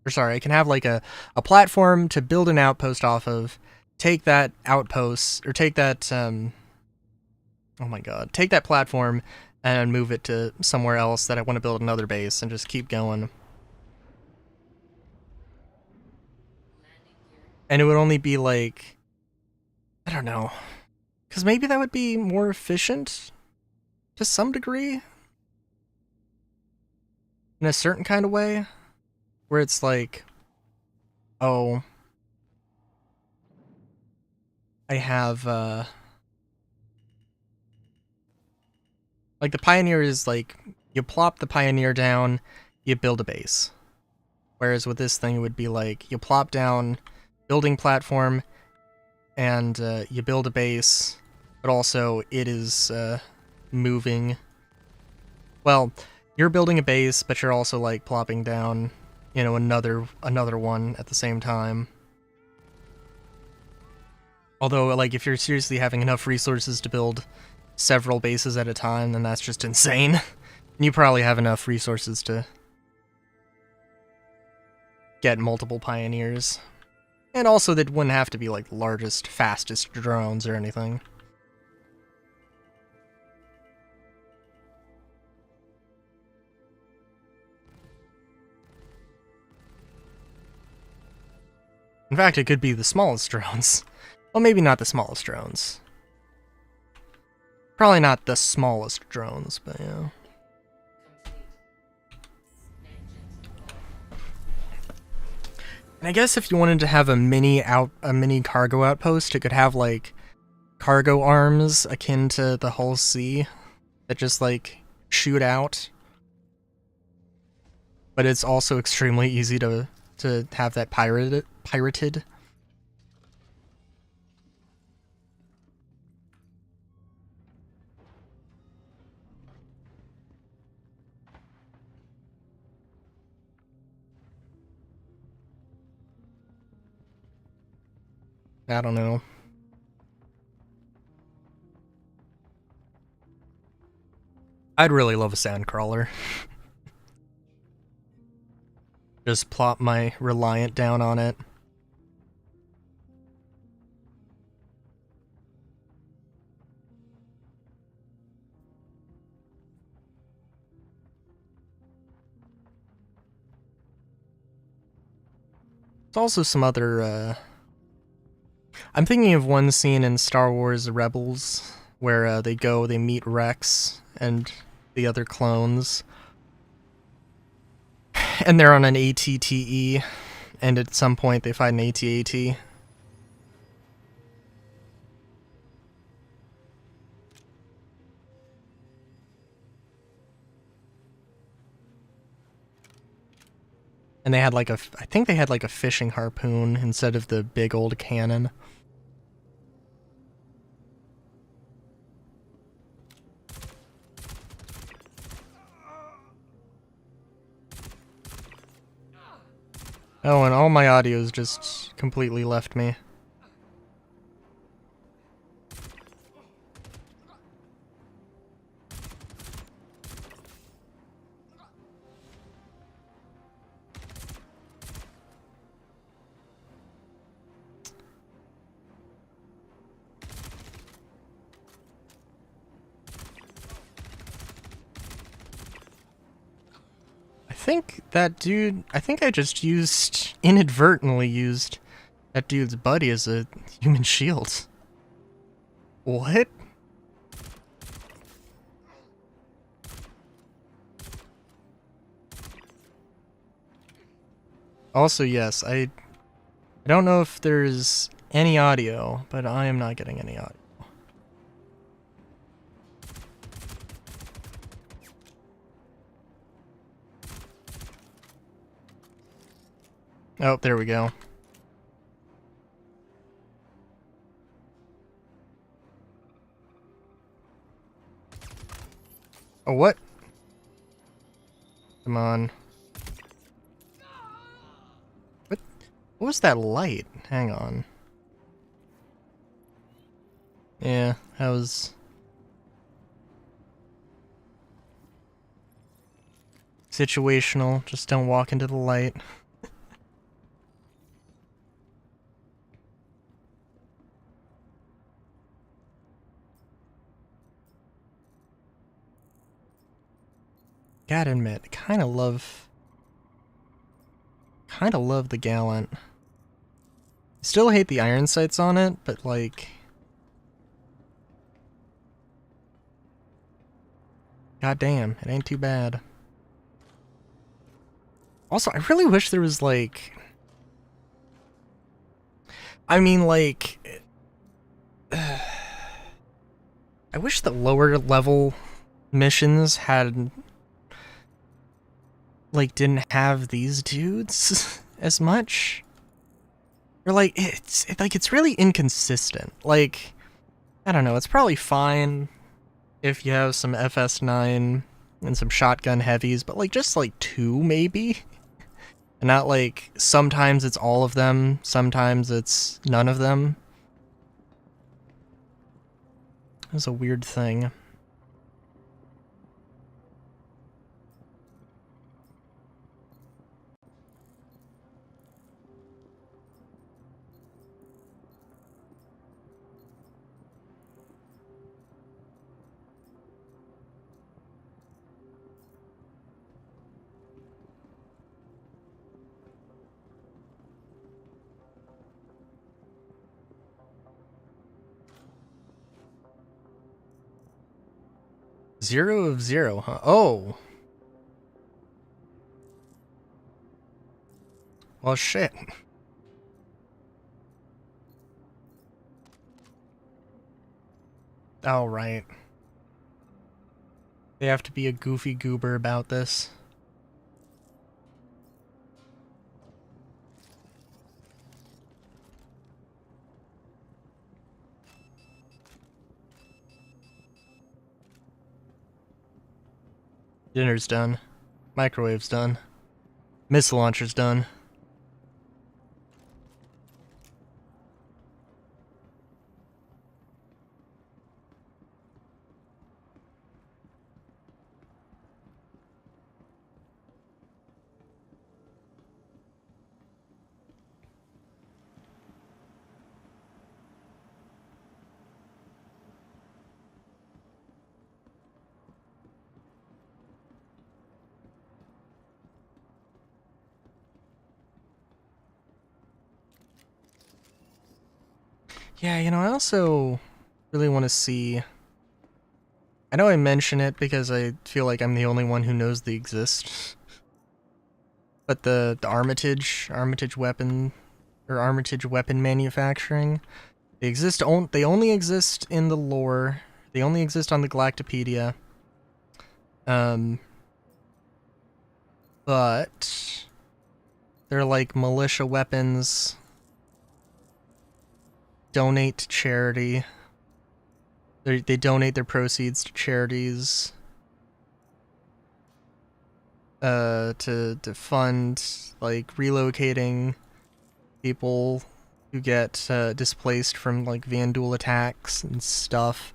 sorry, I can have like a platform to build an outpost off of. Take that outpost, or take that, oh my god, take that platform and move it to somewhere else that I want to build another base, and just keep going. And it would only be like, I don't know, because maybe that would be more efficient to some degree, in a certain kind of way, where it's like, oh, I have, like the Pioneer is like, you plop the Pioneer down, you build a base. Whereas with this thing, it would be like, you plop down building platform, and you build a base, but also it is moving. Well, you're building a base, but you're also like plopping down, you know, another one at the same time. Although, like, if you're seriously having enough resources to build several bases at a time, then that's just insane. And you probably have enough resources to get multiple Pioneers. And also, that wouldn't have to be, like, the largest, fastest drones or anything. In fact, it could be the smallest drones. Well, maybe not the smallest drones. Probably not the smallest drones, but yeah. And I guess if you wanted to have a mini cargo outpost, it could have like cargo arms akin to the Hull C that just like shoot out. But it's also extremely easy to have that pirated. I don't know. I'd really love a sand crawler. Just plop my Reliant down on it. There's also some other, I'm thinking of one scene in Star Wars Rebels where they meet Rex and the other clones. And they're on an ATTE, and at some point they fight an AT-AT. And they had like I think they had like a fishing harpoon instead of the big old cannon. Oh, and all my audio's just completely left me. I think I just inadvertently used that dude's buddy as a human shield. What? Also, yes, I don't know if there's any audio, but I am not getting any audio. Oh, there we go. Oh, what? Come on. What was that light? Hang on. Yeah, that was situational. Just don't walk into the light. Gotta admit, kinda love the Gallant. Still hate the iron sights on it, but like, god damn, it ain't too bad. Also, I really wish there was like, I mean like, I wish the lower level missions had like didn't have these dudes as much. Or like it's really inconsistent. Like, I don't know, it's probably fine if you have some FS9 and some shotgun heavies, but like just like 2 maybe. And not like sometimes it's all of them, sometimes it's none of them. It's a weird thing. Zero of zero, huh? Oh. Well, shit. Oh, right. They have to be a goofy goober about this. Dinner's done. Microwave's done. Missile launcher's done. Yeah, you know, I also really want to see. I know I mention it because I feel like I'm the only one who knows they exist. But the Armitage weapon, or Armitage weapon manufacturing, they only exist in the lore. They only exist on the Galactopedia. But they're like militia weapons. Donate to charity. They donate their proceeds to charities. To fund like relocating people who get displaced from like Vanduul attacks and stuff.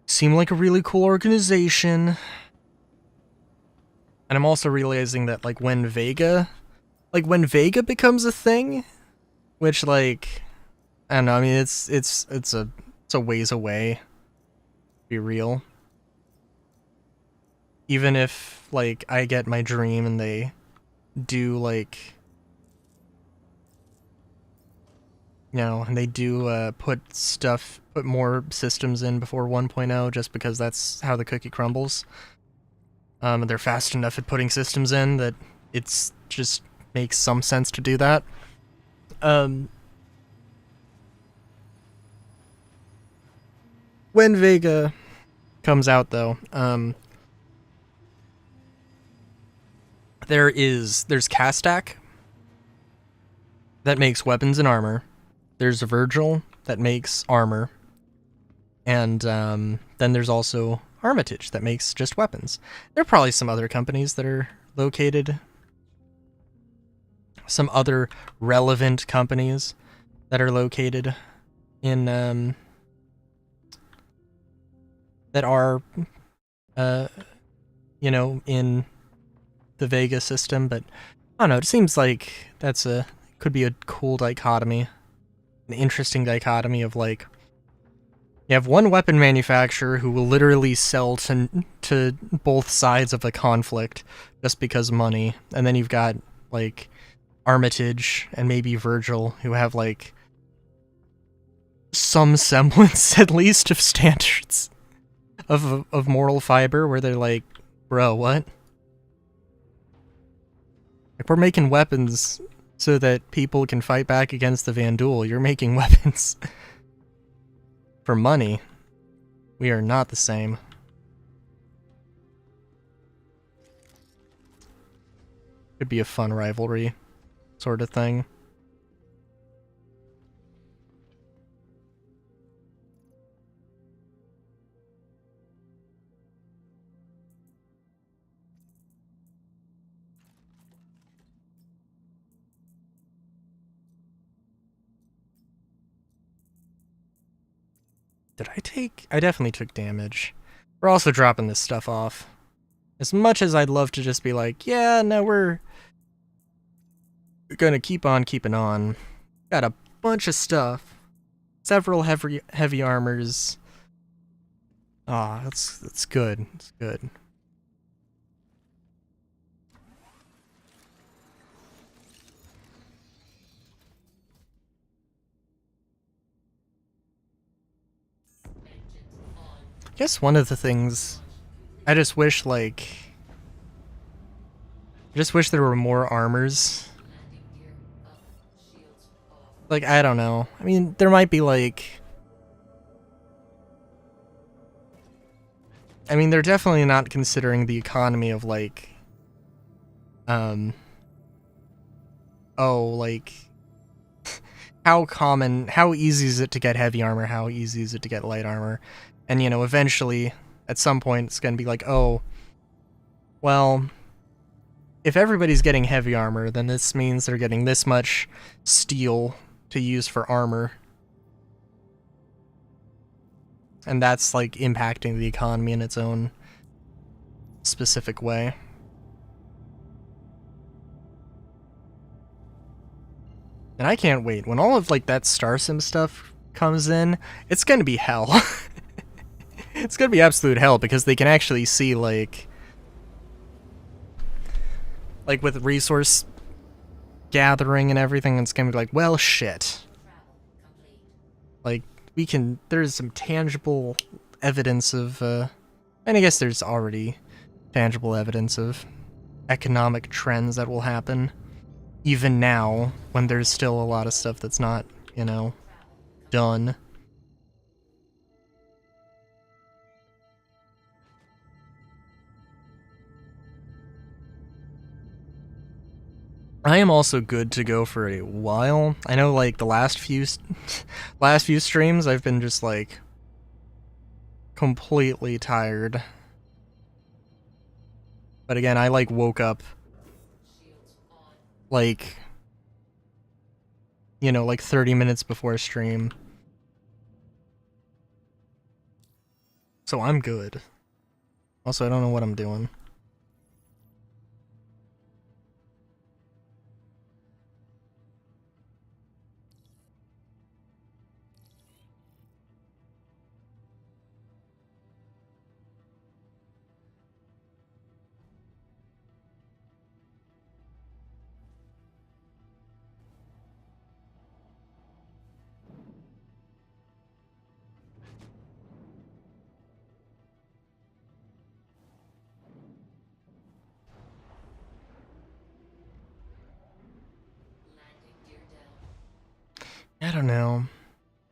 Seem like a really cool organization. And I'm also realizing that like when Vega becomes a thing, which like I don't know, I mean it's a ways away. Be real. Even if like I get my dream and they do like and they do put more systems in before 1.0 just because that's how the cookie crumbles. And they're fast enough at putting systems in that it's just makes some sense to do that. When Vega comes out though, there's Kastak that makes weapons and armor. There's Virgil that makes armor. And then there's also Armitage that makes just weapons. There are probably some other companies that are located, some other relevant companies that are located in that are in the Vega system, but I don't know, it seems like could be a cool dichotomy, an interesting dichotomy of like you have one weapon manufacturer who will literally sell to both sides of a conflict just because money, and then you've got like Armitage and maybe Virgil who have like some semblance at least of standards of moral fiber where they're like, bro, what? Like, we're making weapons so that people can fight back against the Vanduul. You're making weapons for money. We are not the same. Could be a fun rivalry sort of thing. Did I take? I definitely took damage. We're also dropping this stuff off. As much as I'd love to just be like, yeah, no, we're gonna keep on keeping on. Got a bunch of stuff. Several heavy armors. Ah, that's good. It's good. I guess one of the things I just wish there were more armors. Like, I don't know. I mean, there might be like I mean, they're definitely not considering the economy of like like how easy is it to get heavy armor, how easy is it to get light armor? And eventually at some point it's going to be like, oh, well, if everybody's getting heavy armor, then this means they're getting this much steel to use for armor. And that's like impacting the economy in its own specific way. And I can't wait. When all of like that StarSim stuff comes in, it's gonna be hell. It's gonna be absolute hell because they can actually see like with resource gathering and everything, it's gonna be like, well, shit. Like, there's some tangible evidence of, and I guess there's already tangible evidence of economic trends that will happen, even now, when there's still a lot of stuff that's not, you know, done. I am also good to go for a while. I know, like, the last few streams, I've been just, like, completely tired. But again, I, like, woke up, like, you know, like 30 minutes before stream. So I'm good. Also, I don't know what I'm doing. Landing gear down. I don't know.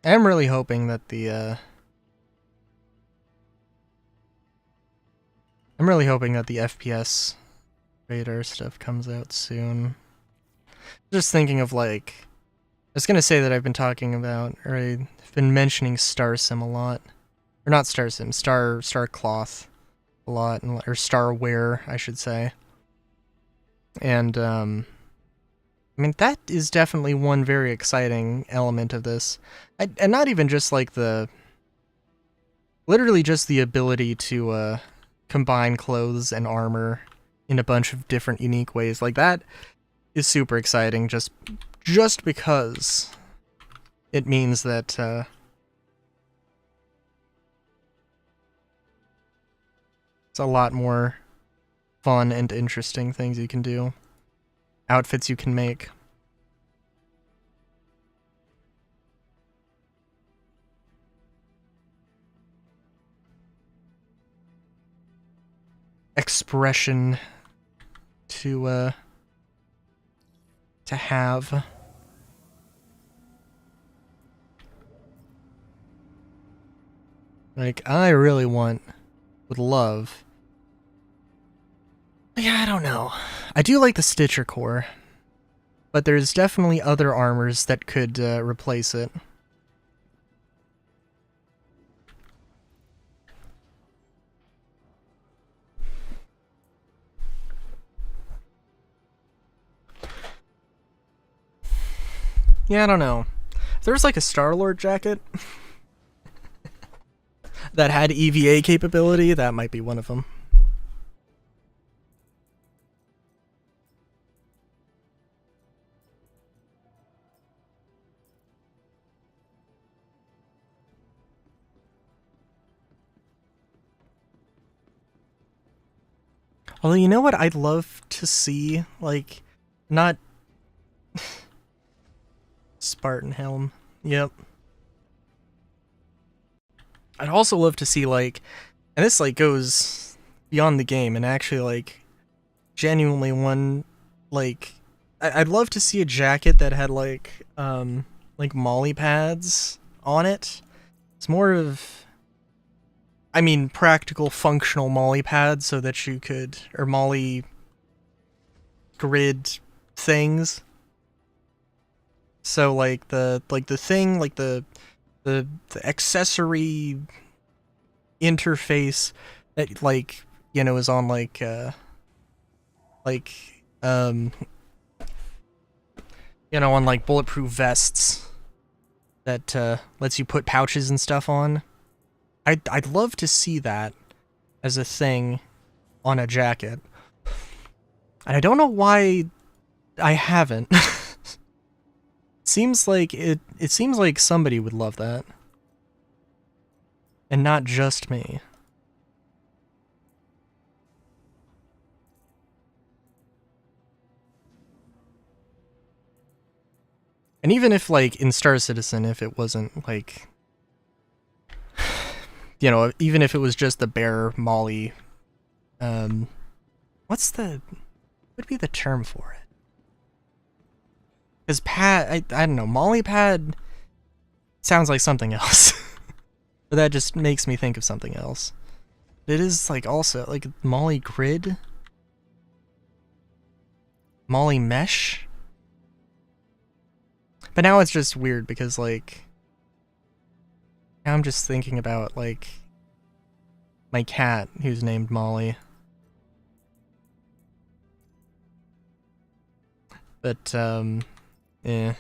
I'm really hoping that the FPS radar stuff comes out soon. Just thinking of, like, I was gonna say that I've been talking about, or I've been mentioning StarSim a lot. Or not StarSim, StarCloth a lot, or StarWare, I should say. And, I mean, that is definitely one very exciting element of this. And not even just, like, literally just the ability to, combine clothes and armor in a bunch of different unique ways. Like, that is super exciting, just because it means that, it's a lot more fun and interesting things you can do. Outfits you can make. Expression to have. Like, I really would love. Yeah, I don't know. I do like the Stitcher core, but there's definitely other armors that could replace it. Yeah, I don't know. If there was like a Star-Lord jacket that had EVA capability, that might be one of them. Although, you know what I'd love to see? Like, not... Spartan Helm. Yep. I'd also love to see, like... And this, like, goes beyond the game, and actually, like, genuinely one, like... I'd love to see a jacket that had, like molly pads on it. It's more of... I mean, practical, functional molly pads so that you could... Or molly grid things. So, like, the thing, like, the accessory interface that, like, you know, is on, like, you know, on, like, bulletproof vests that, lets you put pouches and stuff on. I'd love to see that as a thing on a jacket. And I don't know why I haven't. Seems like it seems like somebody would love that. And not just me. And even if, like, in Star Citizen, if it wasn't, like, you know, even if it was just the bare Molly, what would be the term for it? Because I don't know, Molly pad sounds like something else. But that just makes me think of something else. It is, like, also, like, Molly grid? Molly mesh? But now it's just weird because, like, now I'm just thinking about, like, my cat who's named Molly. But, eh.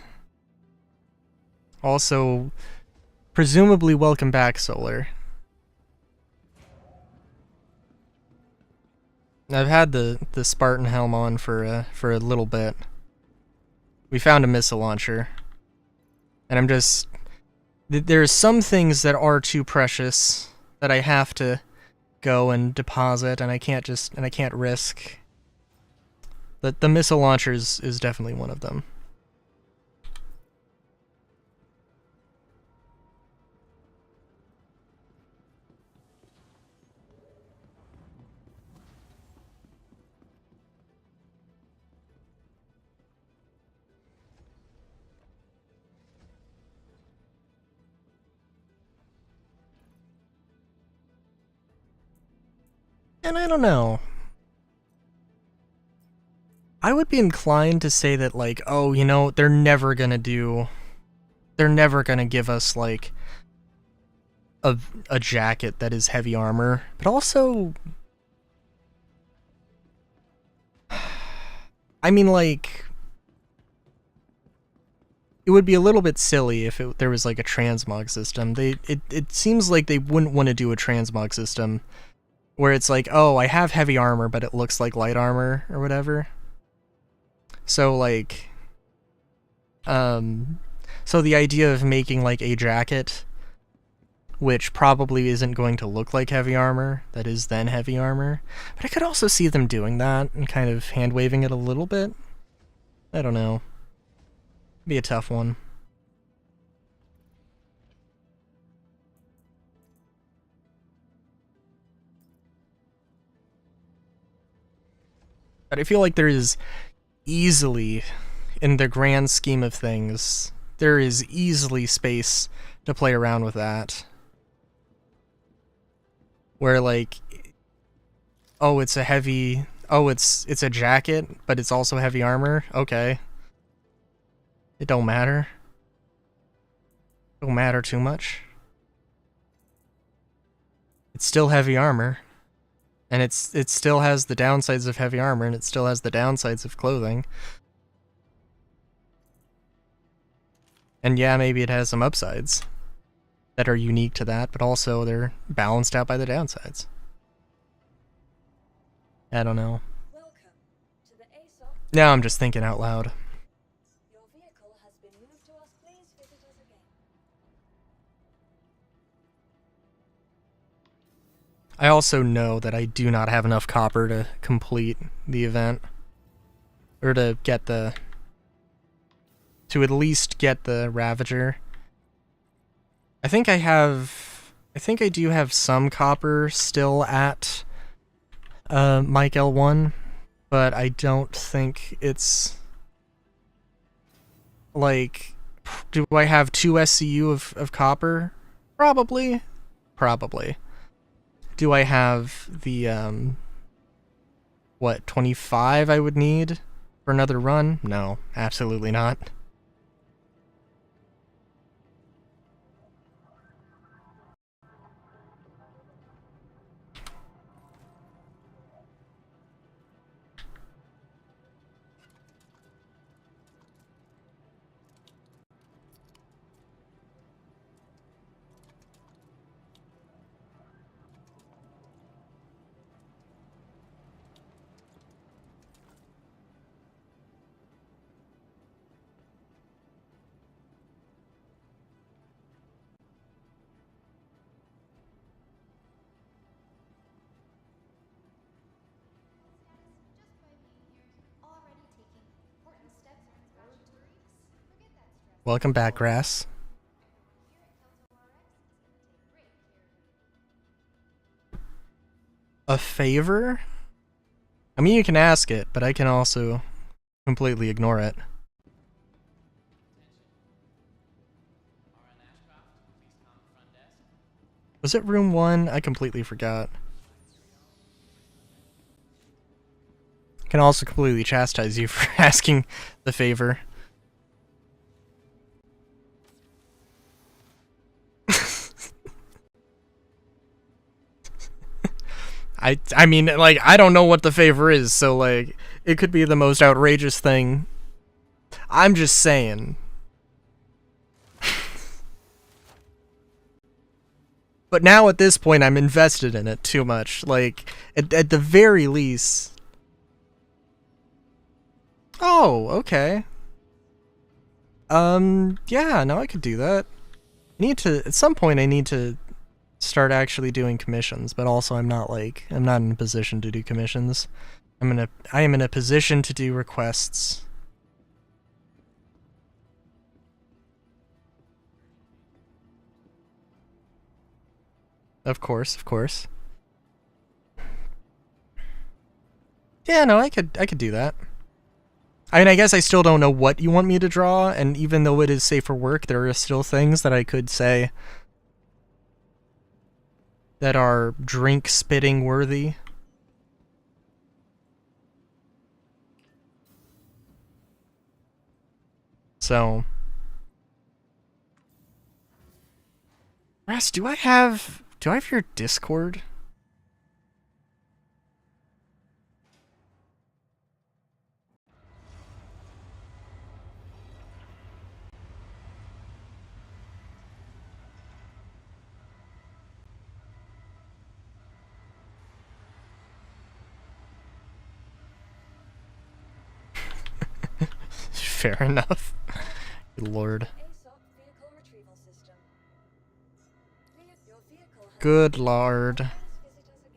Also, presumably welcome back, Solar. I've had the Spartan helm on for a little bit. We found a missile launcher. And I'm just... There's some things that are too precious that I have to go and deposit, and I can't risk. The missile launcher is definitely one of them. And I don't know. I would be inclined to say that, like, oh, you know, they're never gonna give us, like, a jacket that is heavy armor. But also, I mean, like, it would be a little bit silly if there was, like, a transmog system. It seems like they wouldn't want to do a transmog system where it's like, oh, I have heavy armor, but it looks like light armor, or whatever. So, like, so the idea of making, like, a jacket, which probably isn't going to look like heavy armor, that is then heavy armor. But I could also see them doing that and kind of hand-waving it a little bit. I don't know. Be a tough one. But I feel like there is easily, in the grand scheme of things, there is easily space to play around with that. Where, like, oh, it's a jacket, but it's also heavy armor? Okay. It don't matter. Don't matter too much. It's still heavy armor. And it still has the downsides of heavy armor, and it still has the downsides of clothing. And yeah, maybe it has some upsides that are unique to that, but also they're balanced out by the downsides. I don't know. Welcome to the ASOP. Now I'm just thinking out loud. Your vehicle has been moved to us. Please visit us again. I also know that I do not have enough copper to complete the event. Or to get to at least get the Ravager. I think I do have some copper still at Mike L1, but I don't think it's, like, do I have 2 SCU of copper? Probably. Do I have the, what, 25 I would need for another run? No, absolutely not. Welcome back, Grass. A favor? I mean, you can ask it, but I can also completely ignore it. Was it room 1? I completely forgot. I can also completely chastise you for asking the favor. I mean, like, I don't know what the favor is, so, like, it could be the most outrageous thing. I'm just saying. But now at this point, I'm invested in it too much. Like, at the very least... Oh, okay. Yeah, no, I could do that. At some point I need to start actually doing commissions, but also I'm not in a position to do commissions. I am in a position to do requests. Of course, of course. Yeah, no, I could do that. I mean, I guess I still don't know what you want me to draw, and even though it is safe for work, there are still things that I could say that are drink-spitting worthy. So... Ras, do I have your Discord? Fair enough. Good lord. ASOP vehicle retrieval system. Your vehicle has Good lord. Please visit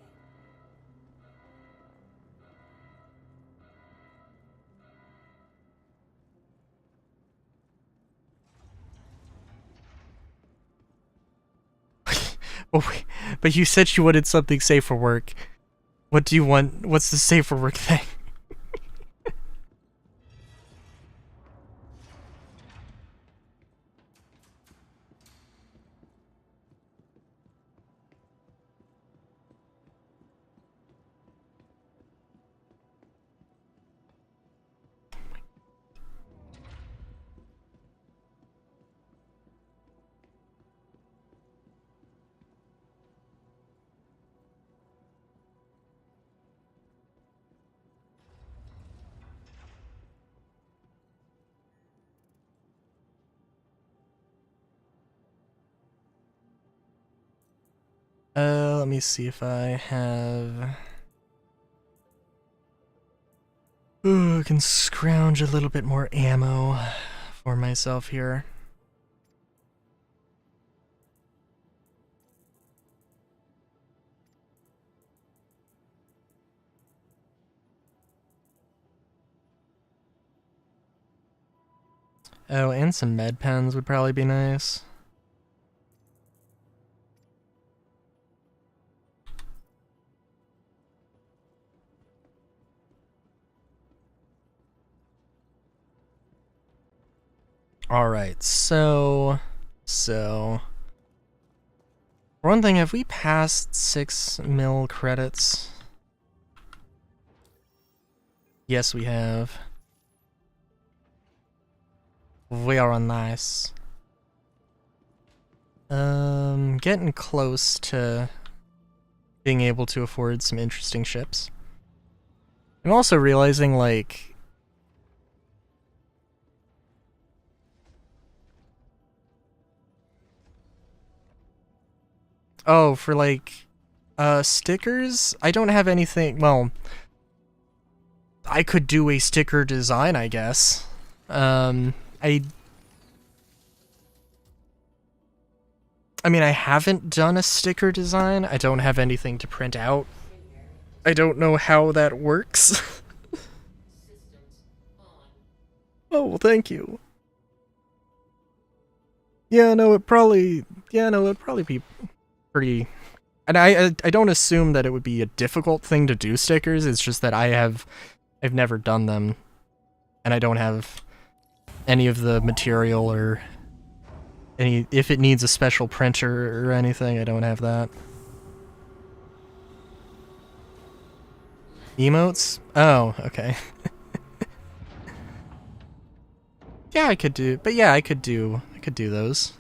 us again. Oh, wait, but you said you wanted something safe for work. What do you want? What's the safe for work thing? Let me see if I have... Ooh, I can scrounge a little bit more ammo for myself here. Oh, and some med pens would probably be nice. Alright, so... For one thing, have we passed 6 mil credits? Yes, we have. Very nice. Getting close to being able to afford some interesting ships. I'm also realizing, like... Oh, for like, stickers? I don't have anything, well, I could do a sticker design, I guess. I mean, I haven't done a sticker design. I don't have anything to print out. I don't know how that works. Systems on. Oh, well, thank you. Yeah, no, it'd probably be pretty. And I don't assume that it would be a difficult thing to do stickers. It's just that I've never done them, and I don't have any of the material or any. If it needs a special printer or anything, I don't have that. Emotes? Oh, okay. Yeah, I could do. But yeah, I could do those.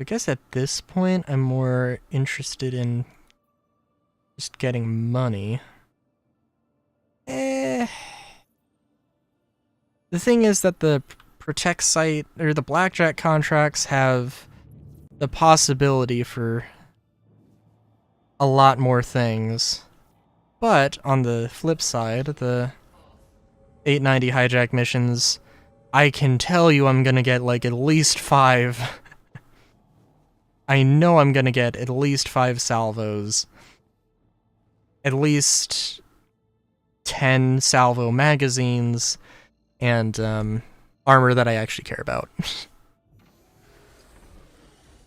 I guess at this point, I'm more interested in just getting money. The thing is that the Protect site, or the Blackjack contracts, have the possibility for a lot more things. But, on the flip side, the 890 hijack missions, I can tell you I'm gonna get, like, at least 5. I know I'm gonna get at least 5 salvos. At least 10 salvo magazines, and armor that I actually care about.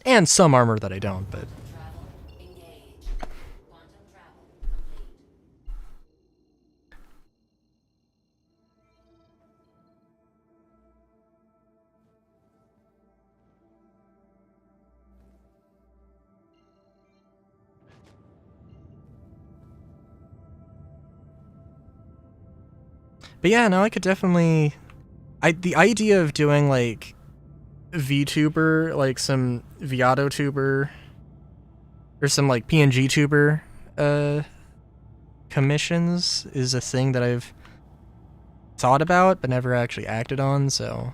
And some armor that I don't, but... Travel engaged. Quantum travel complete. But yeah, no, I could definitely... the idea of doing, like, VTuber, like some Viato tuber, or some, like, PNG tuber, commissions is a thing that I've thought about, but never actually acted on, so...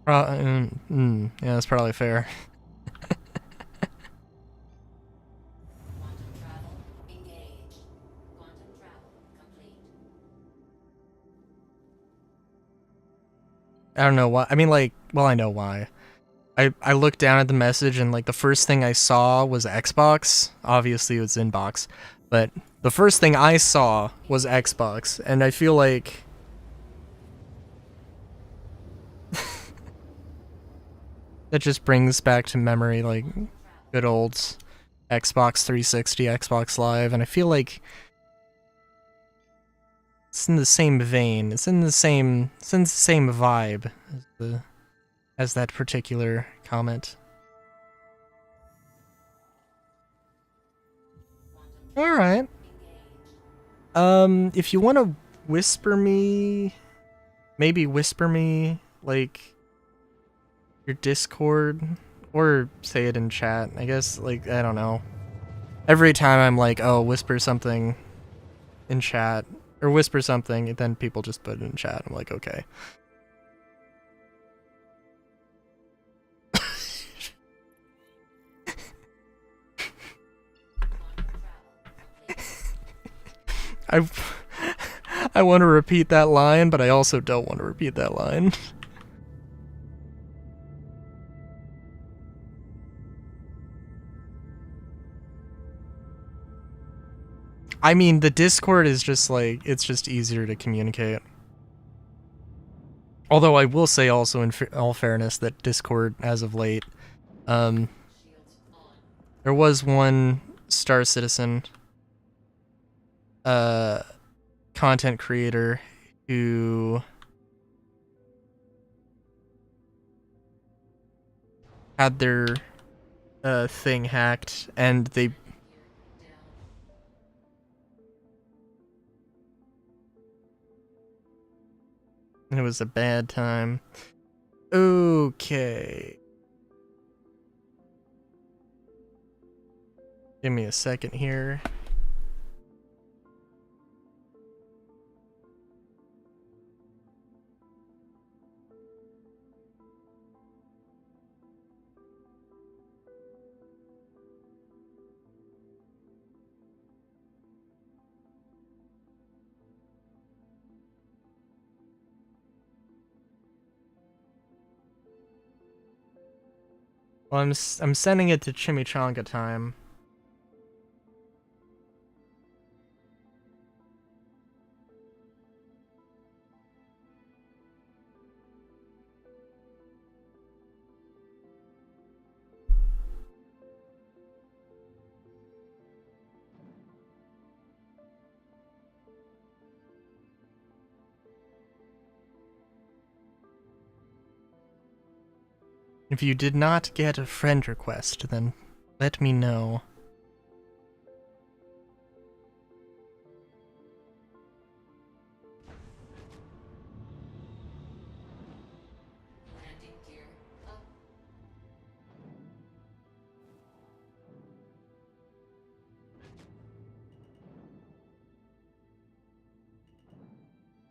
yeah, that's probably fair. Quantum travel engaged. Quantum travel complete. I don't know why. I mean, like, well, I know why. I looked down at the message, and, like, the first thing I saw was Xbox. Obviously, it was inbox. But the first thing I saw was Xbox, and I feel like... that just brings back to memory, like, good old Xbox 360, Xbox Live, and I feel like... it's in the same vein. It's in the same vibe as that particular comment. Alright. If you want to whisper me, maybe whisper me, like, your Discord, or say it in chat, I guess, like, I don't know. Every time I'm like, oh, whisper something in chat, or whisper something, and then people just put it in chat. I'm like, okay. I want to repeat that line, but I also don't want to repeat that line. I mean, the Discord is just like, it's just easier to communicate. Although I will say also, in all fairness, that Discord, as of late, there was one Star Citizen content creator who had their thing hacked, and they... and it was a bad time. Okay. Give me a second here. Well, I'm sending it to Chimichanga time. If you did not get a friend request, then let me know. Landing gear up.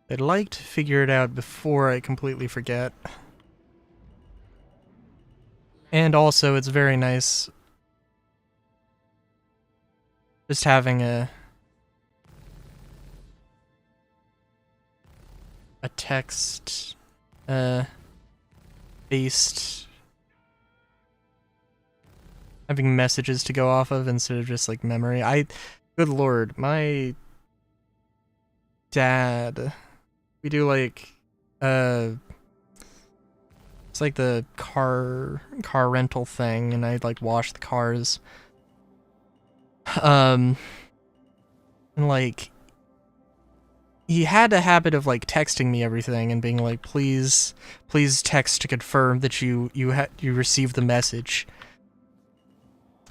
I'd like to figure it out before I completely forget. And also, it's very nice just having a text based, having messages to go off of instead of just like memory. Good lord, my dad, we do like it's like the car rental thing, and I'd like wash the cars. And like he had a habit of like texting me everything and being like, please text to confirm that you received the message.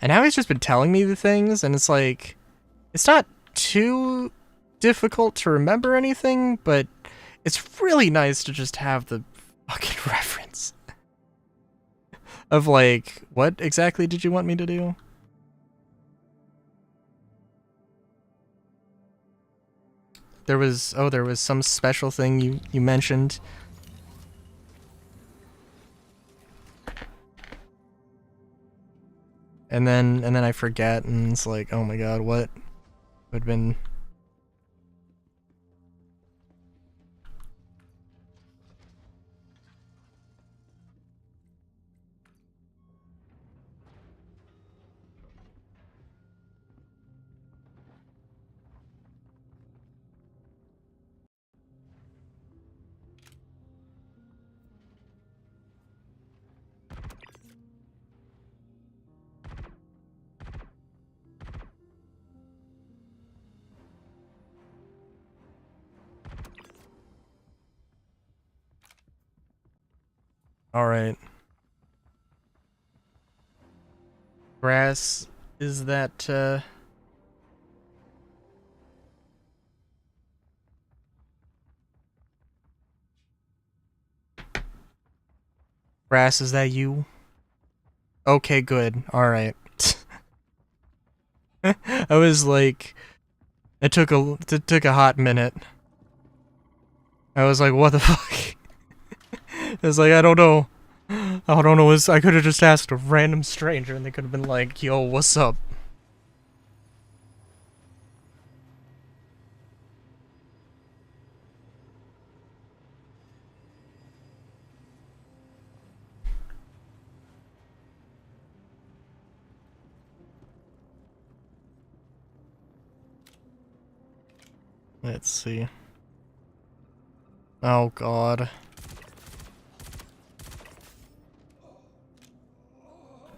And now he's just been telling me the things, and it's like, it's not too difficult to remember anything, but it's really nice to just have the fucking reference of like, what exactly did you want me to do? There was some special thing you mentioned. And then I forget, and it's like, oh my god, what would have been. Alright. Grass, is that, Grass, is that you? Okay, good. Alright. I was like, it took a hot minute. I was like, what the fuck? It's like, I don't know. I could have just asked a random stranger and they could have been like, yo, what's up? Let's see. Oh god.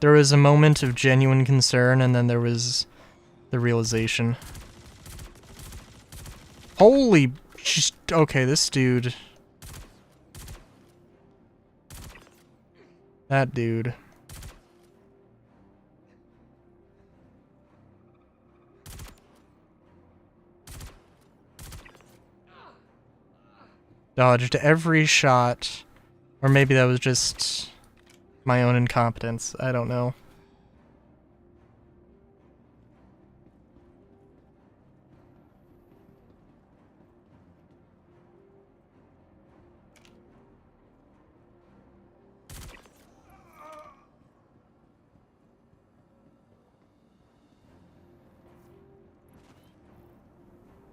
There was a moment of genuine concern, and then there was the realization. Holy... Okay, this dude... That dude. Dodged every shot. Or maybe that was just my own incompetence. I don't know.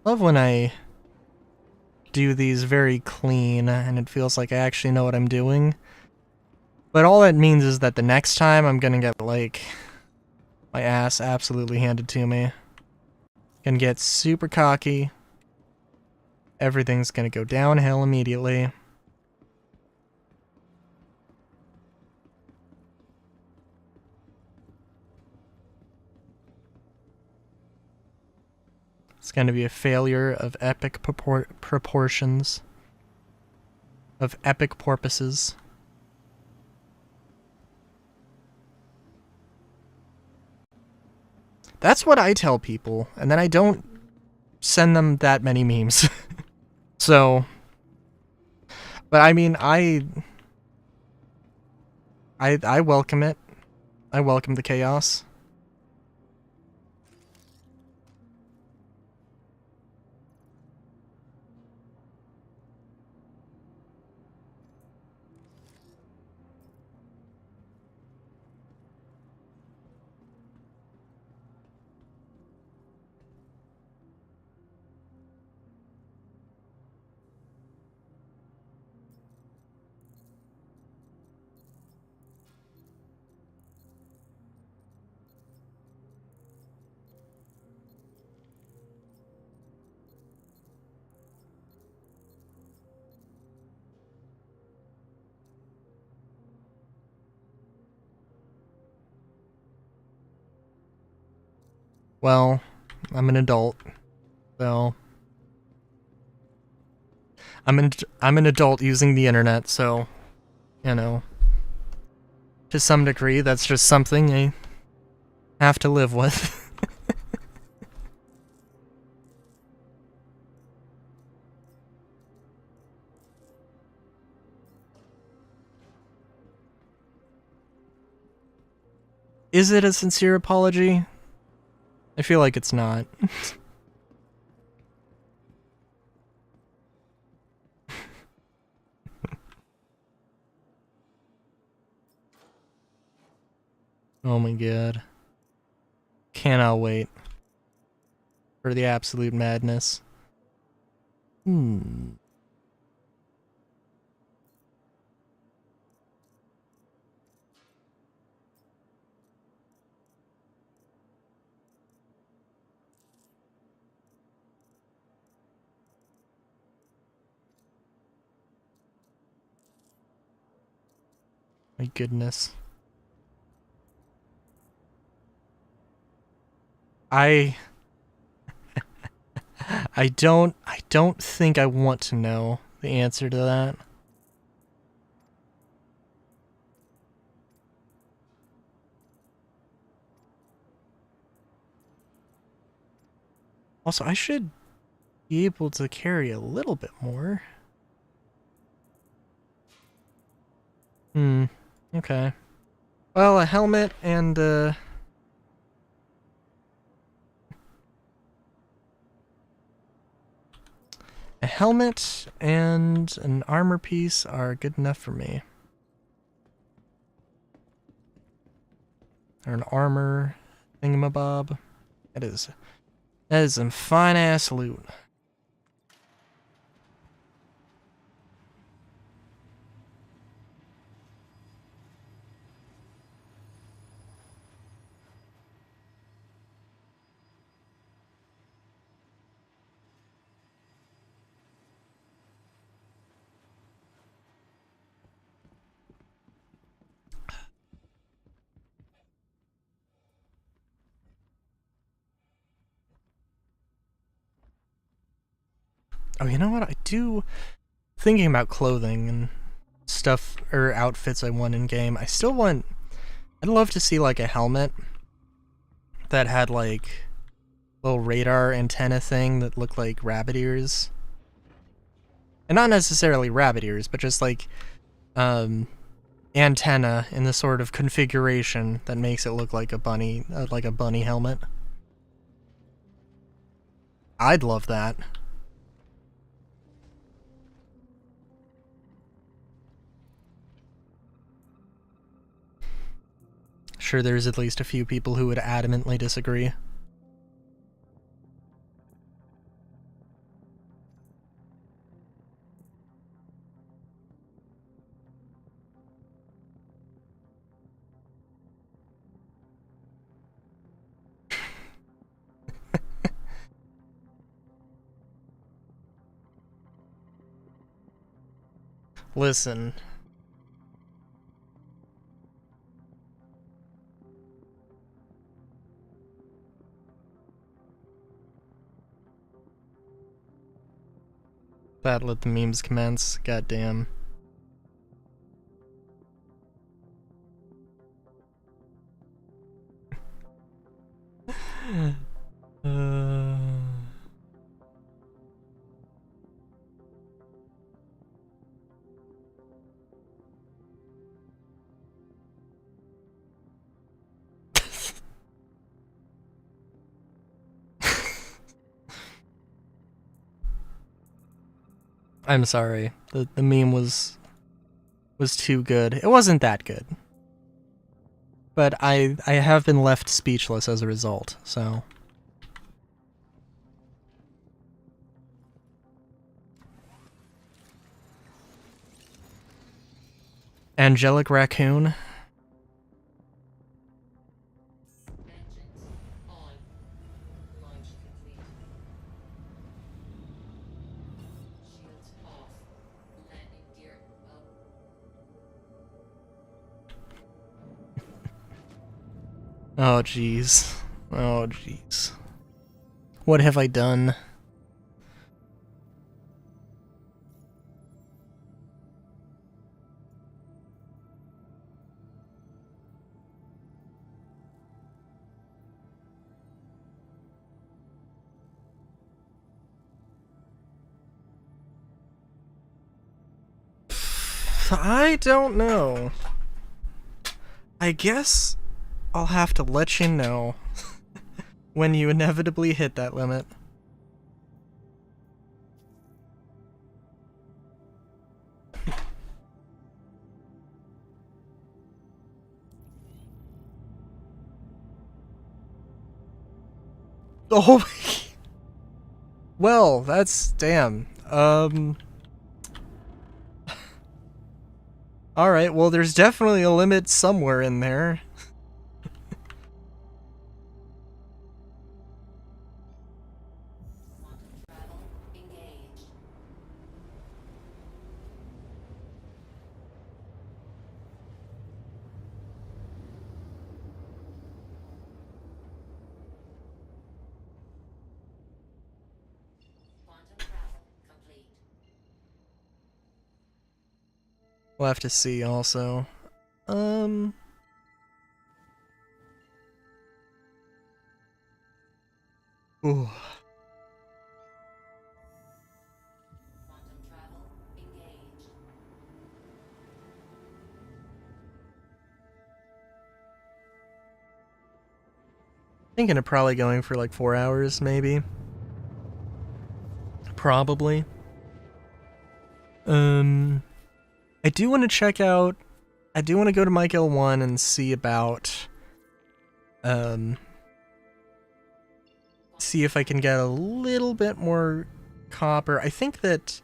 Love when I do these very clean and it feels like I actually know what I'm doing. But all that means is that the next time I'm gonna get, like, my ass absolutely handed to me. Gonna get super cocky. Everything's gonna go downhill immediately. It's gonna be a failure of epic proportions. Of epic porpoises. That's what I tell people, and then I don't send them that many memes. So, but I mean, I welcome it. I welcome the chaos. Well, I'm an adult, so I'm an adult using the internet, so you know, to some degree, that's just something I have to live with. Is it a sincere apology? I feel like it's not. Oh my god. Cannot wait for the absolute madness. My goodness. I don't think I want to know the answer to that. Also, I should be able to carry a little bit more. Okay. Well, a helmet and a helmet and an armor piece are good enough for me. Or an armor thingamabob. That is some fine ass loot. Oh, you know what? I do... Thinking about clothing and stuff, or outfits I want in game, I still want... I'd love to see, like, a helmet that had, like, a little radar antenna thing that looked like rabbit ears. And not necessarily rabbit ears, but just, like, antenna in the sort of configuration that makes it look like a bunny helmet. I'd love that. Sure, there's at least a few people who would adamantly disagree. Listen. That let the memes commence. Goddamn. uh... I'm sorry. The meme was too good. It wasn't that good. But I have been left speechless as a result, so. Angelic Raccoon. Engines on. Launch complete. Shields off. Landing gear up. Oh jeez. Oh jeez. What have I done? I don't know. I guess I'll have to let you know when you inevitably hit that limit. Oh, well, that's damn. Alright, well, there's definitely a limit somewhere in there. Quantum travel engaged. Quantum travel complete. We'll have to see also. Ooh. Quantum travel engaged. Thinking of probably going for like 4 hours, maybe. Probably. I do want to check out. I do want to go to Mike L1 and see about. See if I can get a little bit more copper. I think that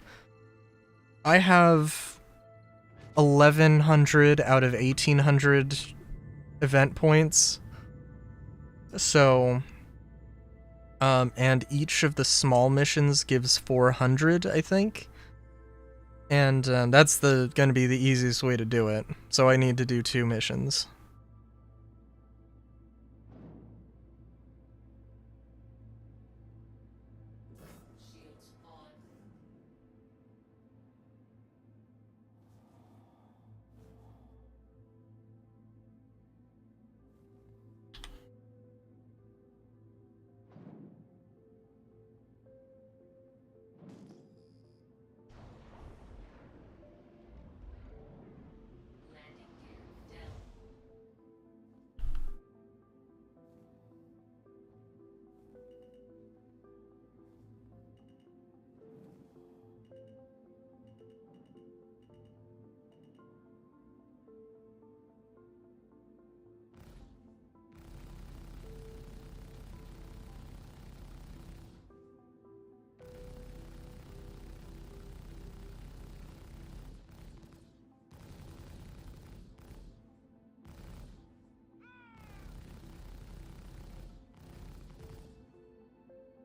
I have 1,100 out of 1,800 event points. So, and each of the small missions gives 400, I think. And that's gonna be the easiest way to do it. So I need to do 2 missions. Shields on. Landing gear down.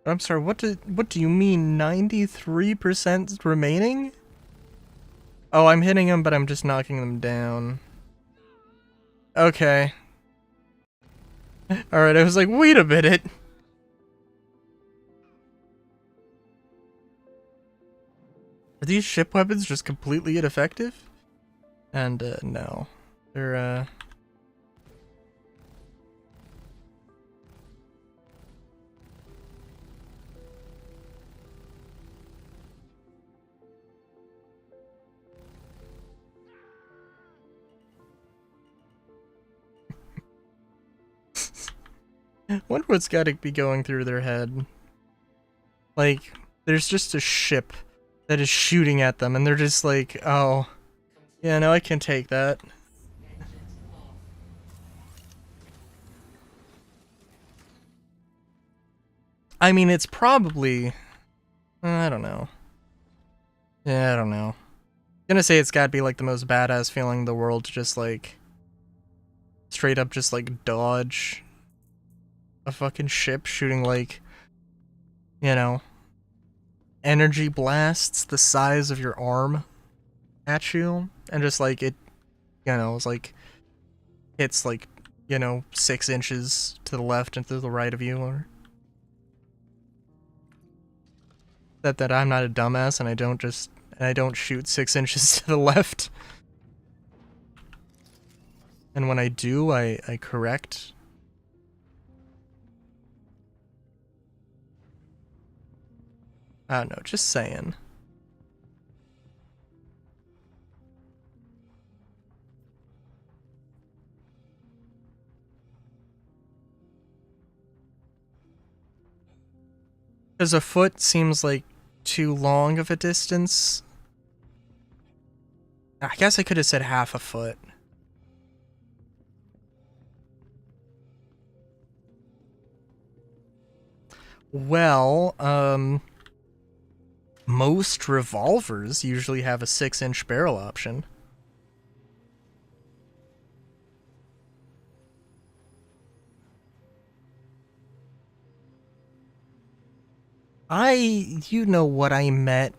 I'm sorry, what do you mean 93% remaining? Oh, I'm hitting them, but I'm just knocking them down. Okay. Alright, I was like, wait a minute. Are these ship weapons just completely ineffective? And, no. They're, wonder what's gotta be going through their head. Like, there's just a ship that is shooting at them, and they're just like, oh, yeah, no, I can take that. Engines off. I mean, it's probably... I don't know. Yeah, I don't know. I'm gonna say it's gotta be, like, the most badass feeling in the world to just, like... straight up just, like, dodge a fucking ship shooting, like... you know... energy blasts the size of your arm at you, and just, like, it... you know, it's like... hits, like, you know, 6 inches to the left and to the right of you, or... that I'm not a dumbass and I don't shoot 6 inches to the left. And when I do, I correct. I don't know, just saying. Because a foot seems like too long of a distance. I guess I could have said half a foot. Well, most revolvers usually have a 6-inch barrel option. You know what I meant.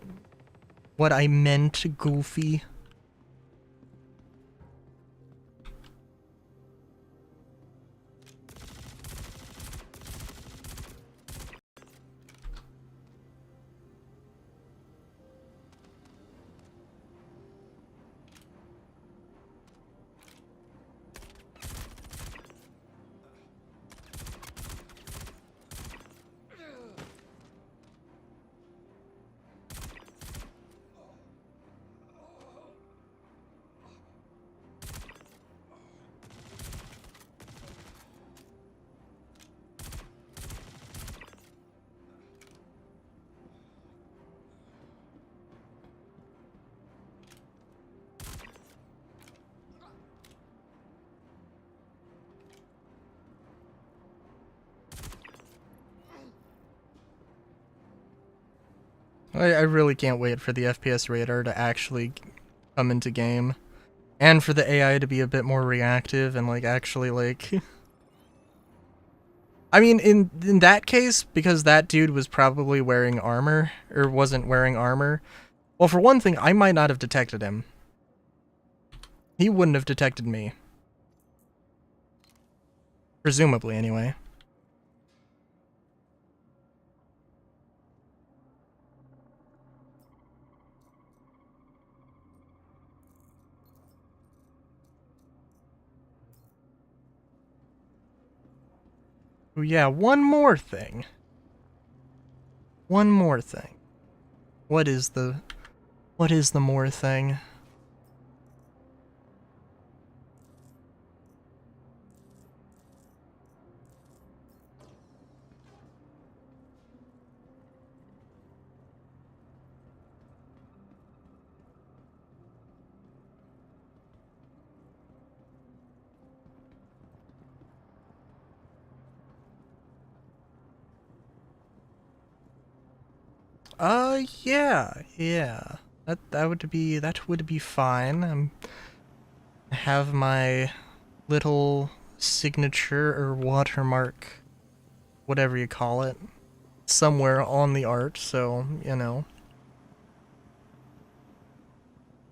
What I meant, Goofy. I really can't wait for the FPS radar to actually come into game. And for the AI to be a bit more reactive and, like, actually, like... I mean, in that case, because that dude was probably wearing armor, or wasn't wearing armor, well, for one thing, I might not have detected him. He wouldn't have detected me. Presumably, anyway. Oh yeah, one more thing. One more thing. What is the more thing? Yeah. That would be fine. I have my little signature or watermark, whatever you call it, somewhere on the art, so, you know.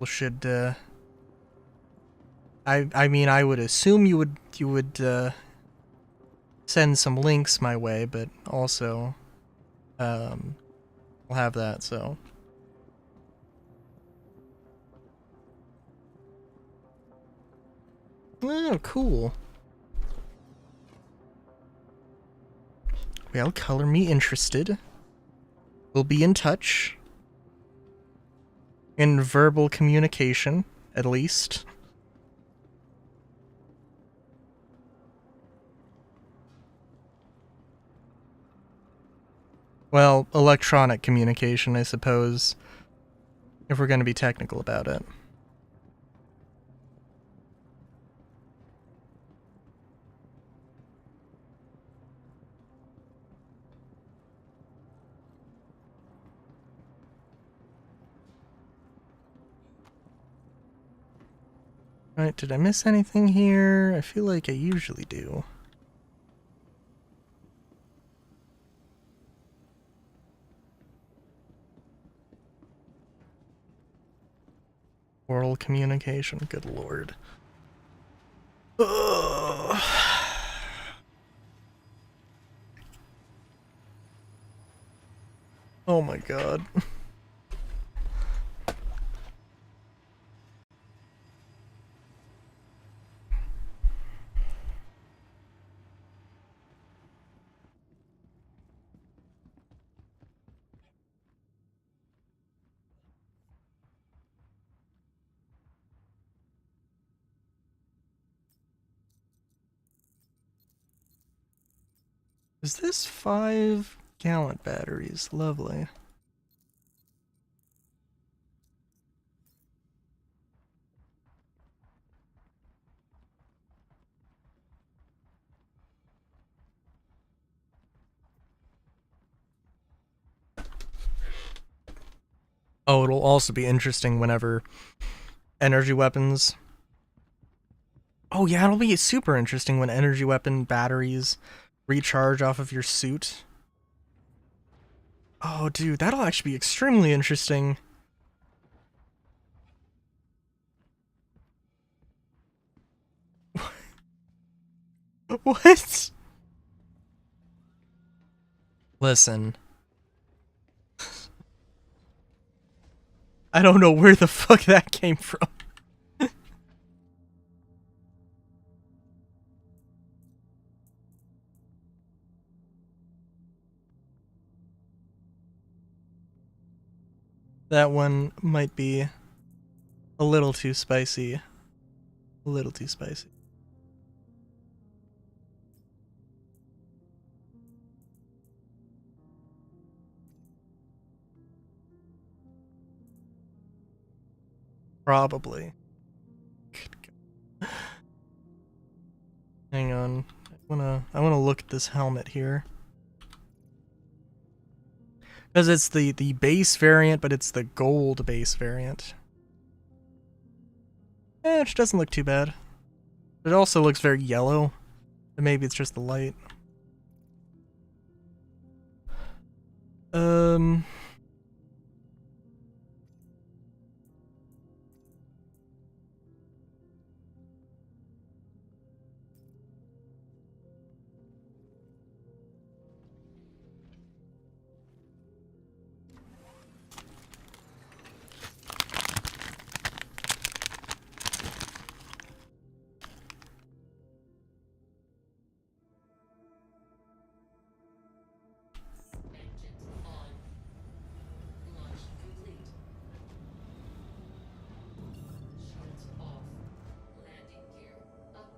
should I mean I would assume you would send some links my way, but also I'll have that, so oh, cool. Well, color me interested. We'll be in touch. In verbal communication, at least. Well, electronic communication, I suppose, if we're going to be technical about it. Right, did I miss anything here? I feel like I usually do. Oral communication, good lord. Ugh. Oh my god. Is this 5-gallon batteries? Lovely. Oh, it'll also be interesting whenever energy weapons... Oh yeah, it'll be super interesting when energy weapon batteries recharge off of your suit. Oh, dude, that'll actually be extremely interesting. What? Listen. I don't know where the fuck that came from. That one might be a little too spicy. A little too spicy. Probably. Hang on. I wanna look at this helmet here. Because it's the base variant, but it's the gold base variant. Which doesn't look too bad. It also looks very yellow. But maybe it's just the light. Engines on. Launch complete. Shields off. Landing gear up.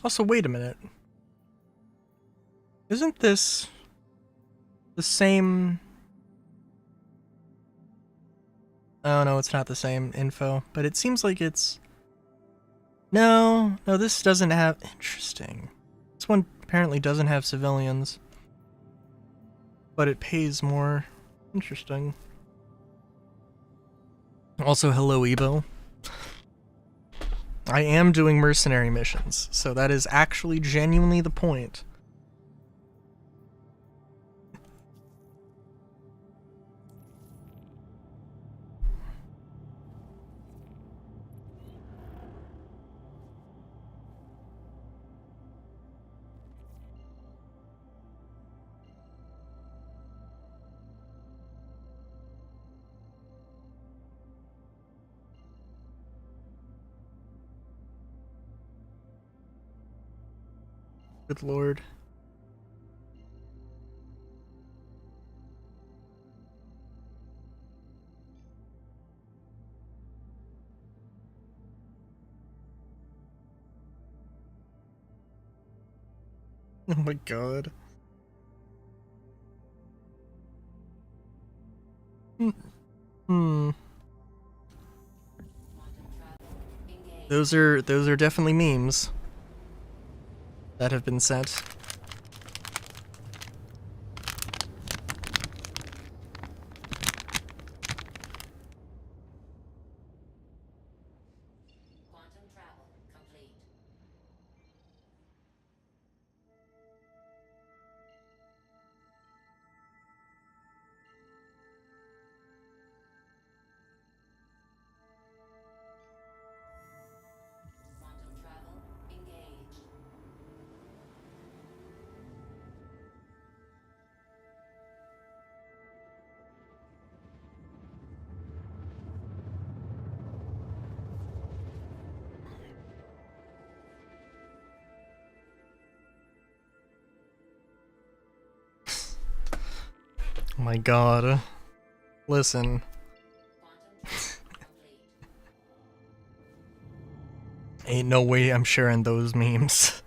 Also, wait a minute. Isn't this the same... Oh no, it's not the same info, but it seems like it's No, no, this doesn't have... Interesting. This one apparently doesn't have civilians. But it pays more. Interesting. Also, hello, Ebo. I am doing mercenary missions, so that is actually genuinely the point. Good lord. Oh my god. Hmm. Those are definitely memes that have been sent. Quantum travel complete. Quantum travel engaged. Oh my god. Listen. Quantum travel complete. Ain't no way I'm sharing those memes.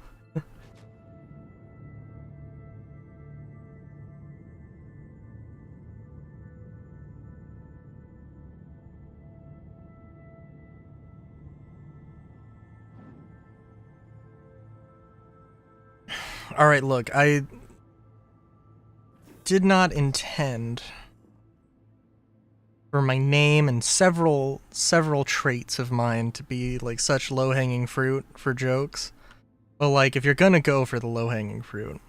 Alright, look, I did not intend for my name and several traits of mine to be like such low-hanging fruit for jokes. But like, if you're gonna go for the low-hanging fruit,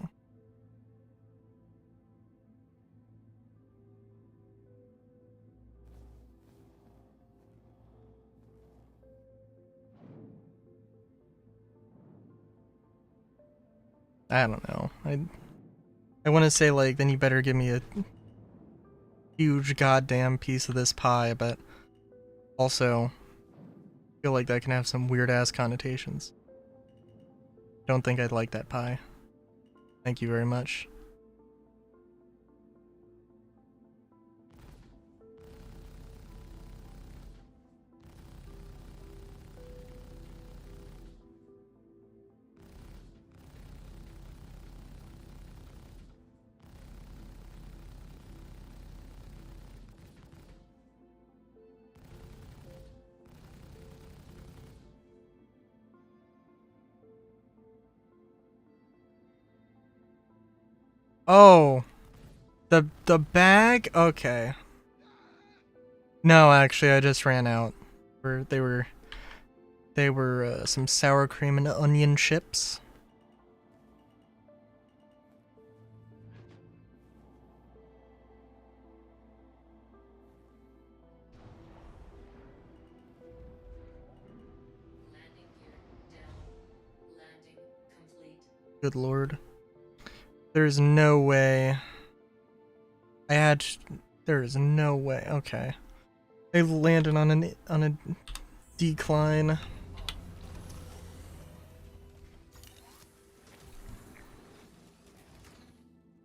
I don't know. I want to say like, then you better give me a huge goddamn piece of this pie, but also I feel like that can have some weird ass connotations. Don't think I'd like that pie. Thank you very much. Oh, the bag? Okay. No, actually, I just ran out. They were some sour cream and onion chips. Landing gear down. Landing complete. Good lord. There's no way. There is no way. Okay. I landed on a decline.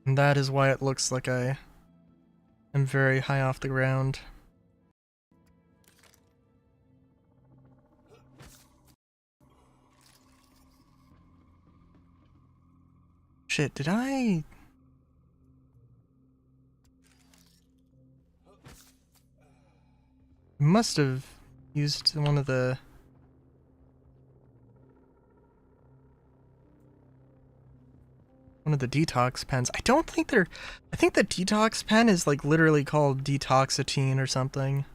And that is why it looks like I am very high off the ground. Shit, did I... Must have used one of the... One of the detox pens. I don't think they're... I think the detox pen is like literally called detoxetine or something.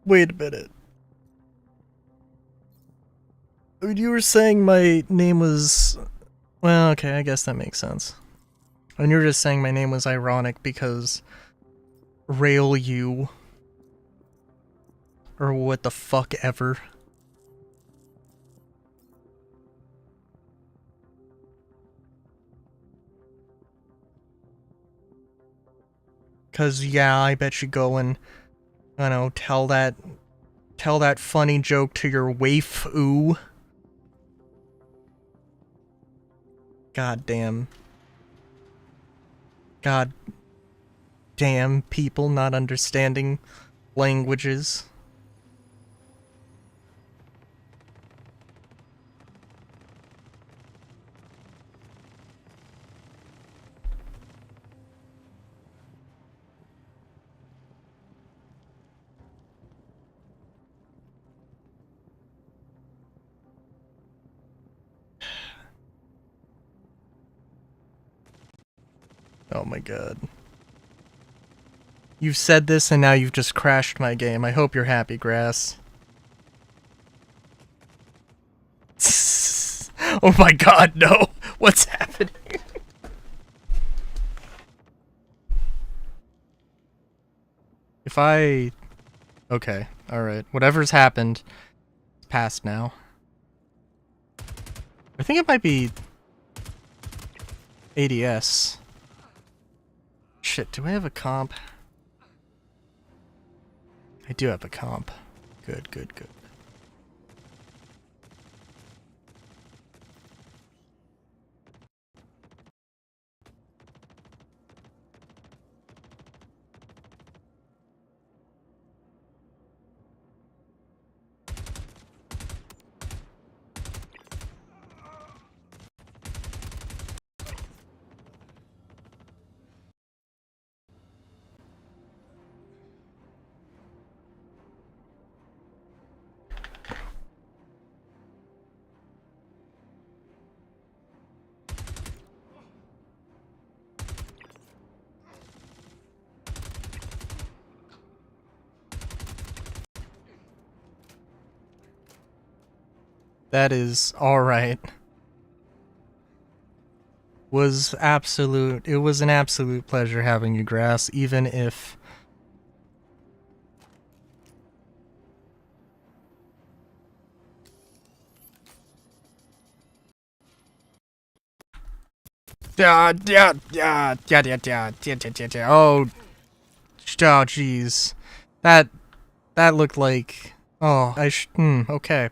Wait a minute. I mean, you were saying my name was... Well, okay, I guess that makes sense. And you were just saying my name was ironic because... Rail you. Or what the fuck ever. Cause yeah, I bet you go and... I don't know, tell that funny joke to your waif, ooh. God damn. God damn people not understanding languages. Oh my god. You've said this and now you've just crashed my game. I hope you're happy, Grass. Oh my god, no! What's happening? If I... Okay, alright. Whatever's happened, it's past now. I think it might be... ADS. Shit, do I have a comp? I do have a comp. Good, good, good. That is alright. It was an absolute pleasure having you, Grass, even if... Oh, jeez. That looked like... Oh, okay.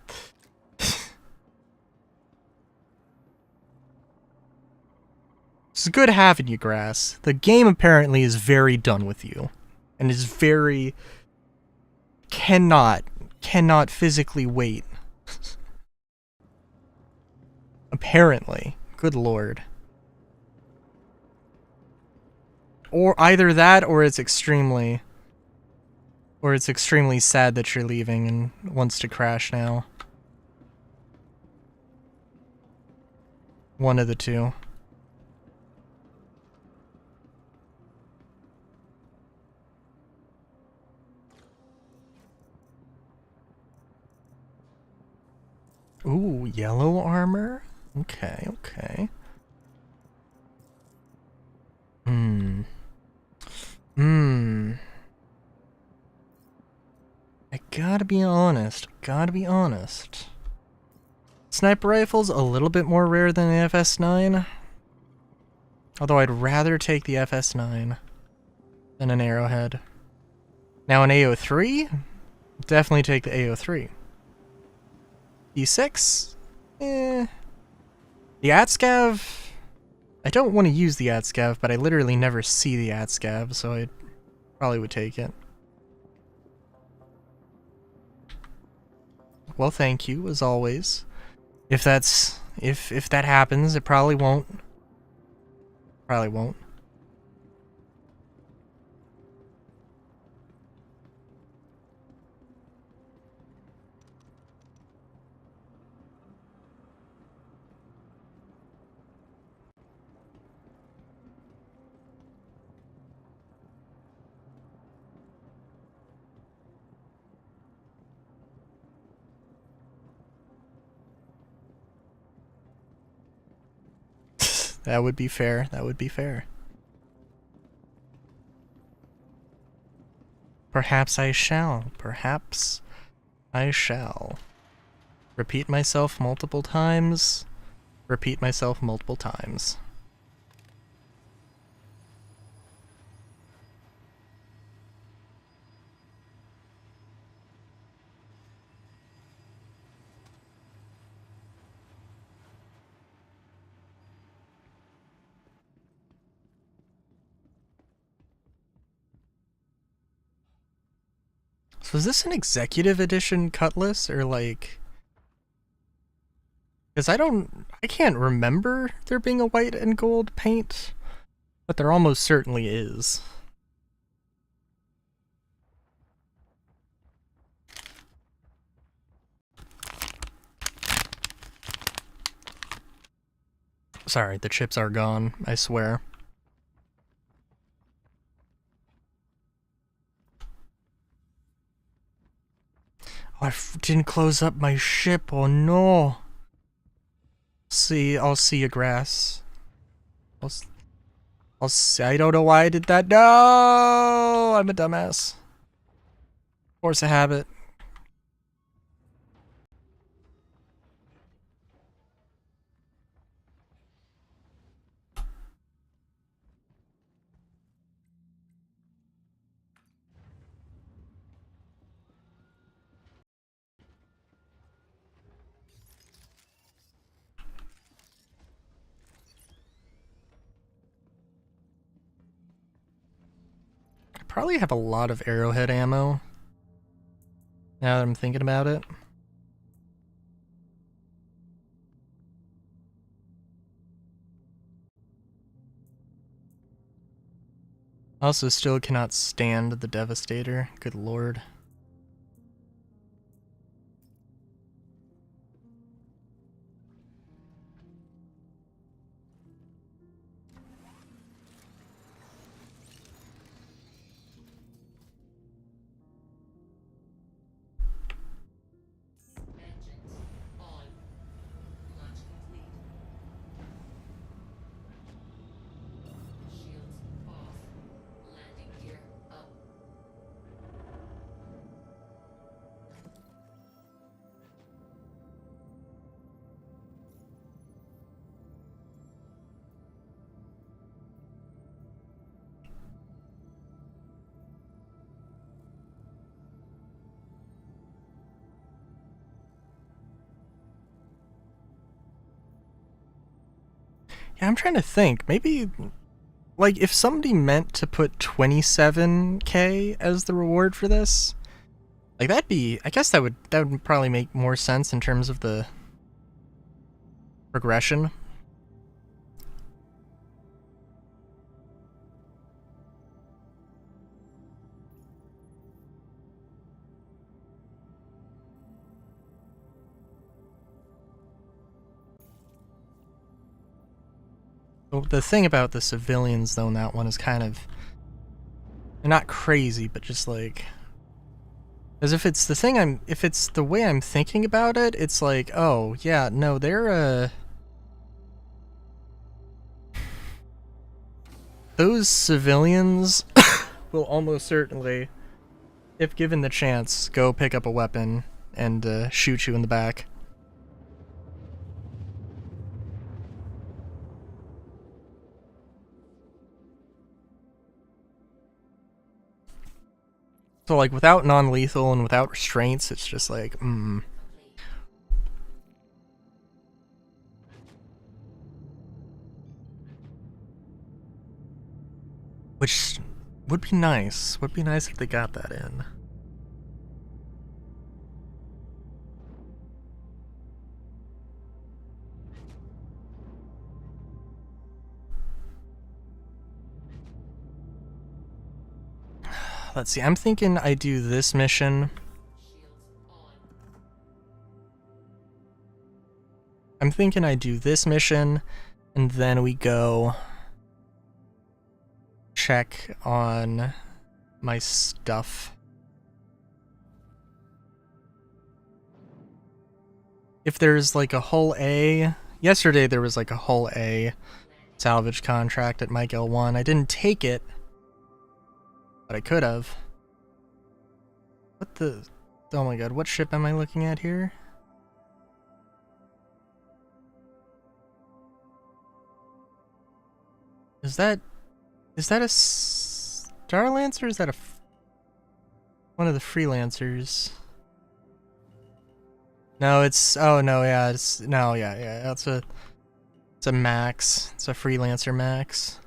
It's good having you, Grass. The game apparently is very done with you. And is very... Cannot physically wait. Apparently. Good lord. Or either that, or it's extremely sad that you're leaving and wants to crash now. One of the two. Ooh, yellow armor? Okay, okay. I gotta be honest. Sniper rifle's a little bit more rare than the FS9. Although I'd rather take the FS9 than an arrowhead. Now an AO3? Definitely take the AO3. E6? Eh. The ATSCAV? I don't want to use the ATSCAV, but I literally never see the ATSCAV, so Probably would take it. Well, thank you, as always. If that happens, it probably won't. Probably won't. That would be fair. That would be fair. Perhaps I shall. Perhaps I shall. Repeat myself multiple times. Repeat myself multiple times. So is this an executive edition Cutlass, or like... Because I can't remember there being a white and gold paint, but there almost certainly is. Sorry, the chips are gone, I swear. Oh, I didn't close up my ship, oh no. I'll see you, grass. I'll see. I don't know why I did that. No! I'm a dumbass. Force a habit. I probably have a lot of arrowhead ammo. Now that I'm thinking about it. Also still cannot stand the Devastator. Good lord. Engines on. Launch complete. Shields off. Landing gear up. Yeah, I'm trying to think. Maybe, like, if somebody meant to put 27k as the reward for this, like, that'd be... I guess that would probably make more sense in terms of the progression. The thing about the civilians, though, in that one is kind of... They're not crazy, but just like... As if it's the thing if it's the way I'm thinking about it, it's like, oh, yeah, no, they're, those civilians will almost certainly, if given the chance, go pick up a weapon and, shoot you in the back. So, like, without non-lethal and without restraints, it's just like, Which Would be nice. Would be nice if they got that in. Let's see, I'm thinking I do this mission. I'm thinking I do this mission, and then we go check on my stuff. If there's like a hull A, yesterday there was like a hull A salvage contract at Mike L1. I didn't take it, but I could have. What the? Oh my god, what ship am I looking at here? Is that a Starlancer? Or is that one of the Freelancers? No, it's, oh no, yeah, it's, no, yeah, it's a Max. It's a Freelancer Max.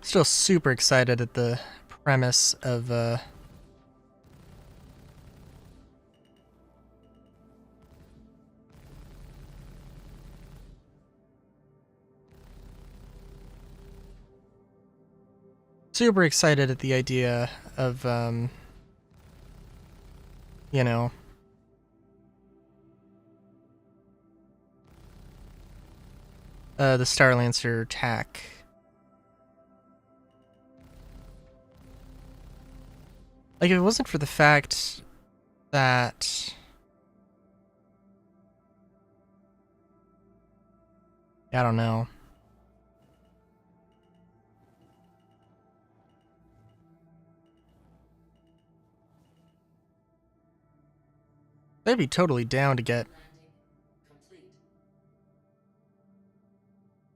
Still super excited at the premise of super excited at the idea of you know, the Starlancer TAC. Like, if it wasn't for the fact that... I don't know. They'd be totally down to get...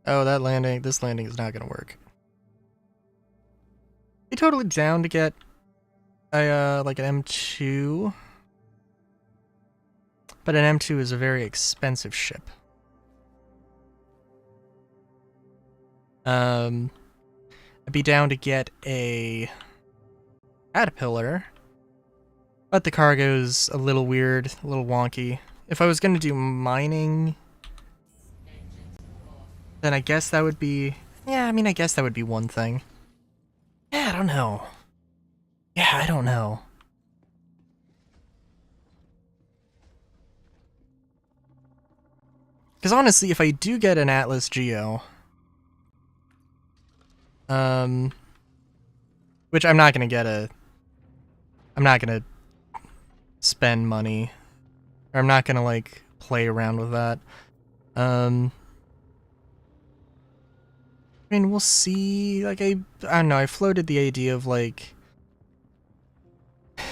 Oh, that landing, this landing is not gonna work. Be totally down to get like an M2. But an M2 is a very expensive ship. I'd be down to get a Caterpillar. But the cargo's a little weird, a little wonky. If I was gonna do mining, then I guess that would be... Yeah, I mean, I guess that would be one thing. Yeah, I don't know. Yeah, I don't know. Because honestly, if I do get an Atlas Geo... which I'm not gonna get a... I'm not gonna spend money. Or I'm not gonna, like, play around with that. I mean, we'll see. Like, I don't know, I floated the idea of, like...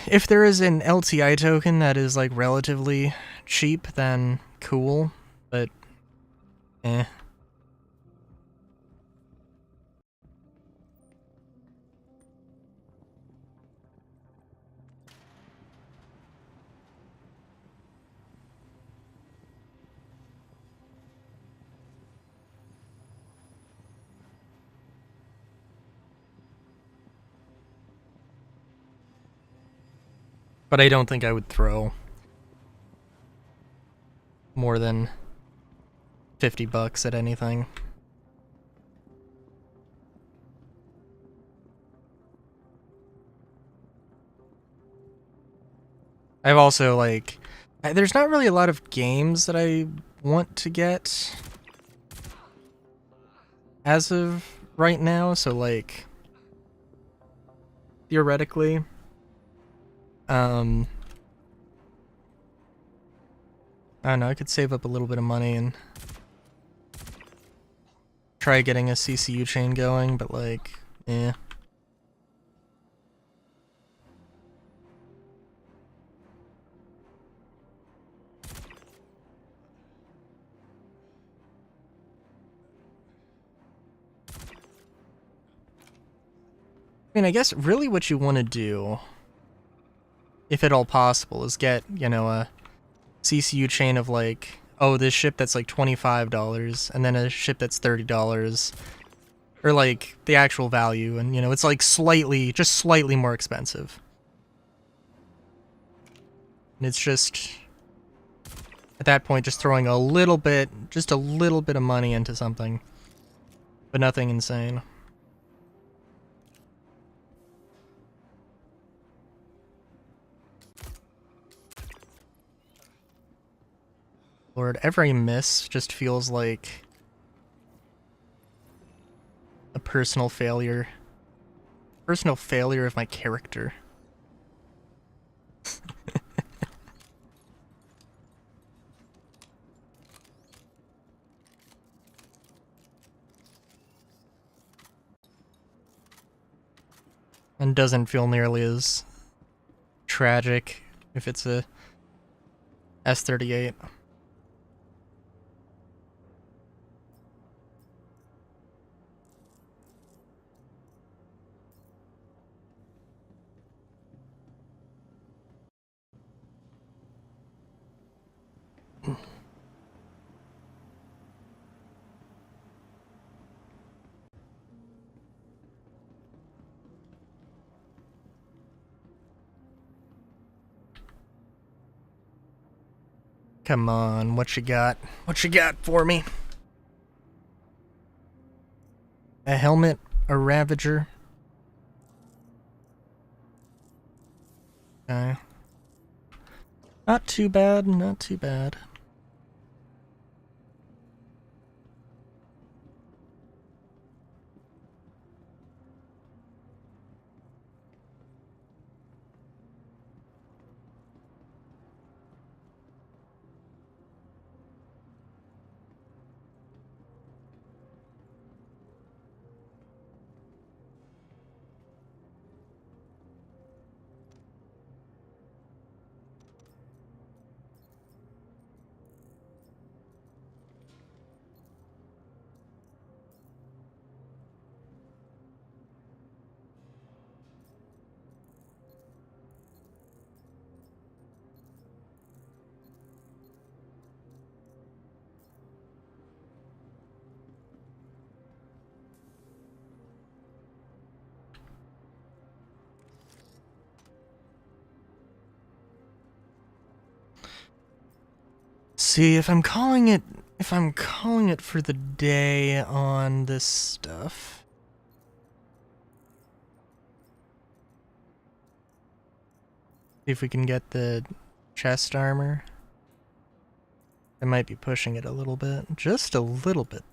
If there is an LTI token that is, like, relatively cheap, then cool. But, eh. But I don't think I would throw more than $50 at anything. I've also, like... There's not really a lot of games that I want to get as of right now, so, like... Theoretically... I don't know, I could save up a little bit of money and try getting a CCU chain going, but like, eh. I mean, I guess really what you want to do, if at all possible, is get, you know, a CCU chain of like, oh, this ship that's like $25, and then a ship that's $30, or like the actual value, and you know, it's like just slightly more expensive. And it's just, at that point, just throwing just a little bit of money into something, but nothing insane. Lord, every miss just feels like a personal failure. Personal failure of my character. And doesn't feel nearly as tragic if it's a S-38. Come on, what you got? What you got for me? A helmet? A Ravager? Okay. Not too bad, not too bad. See, if I'm calling it for the day on this stuff. See if we can get the chest armor. I might be pushing it a little bit. Just a little bit.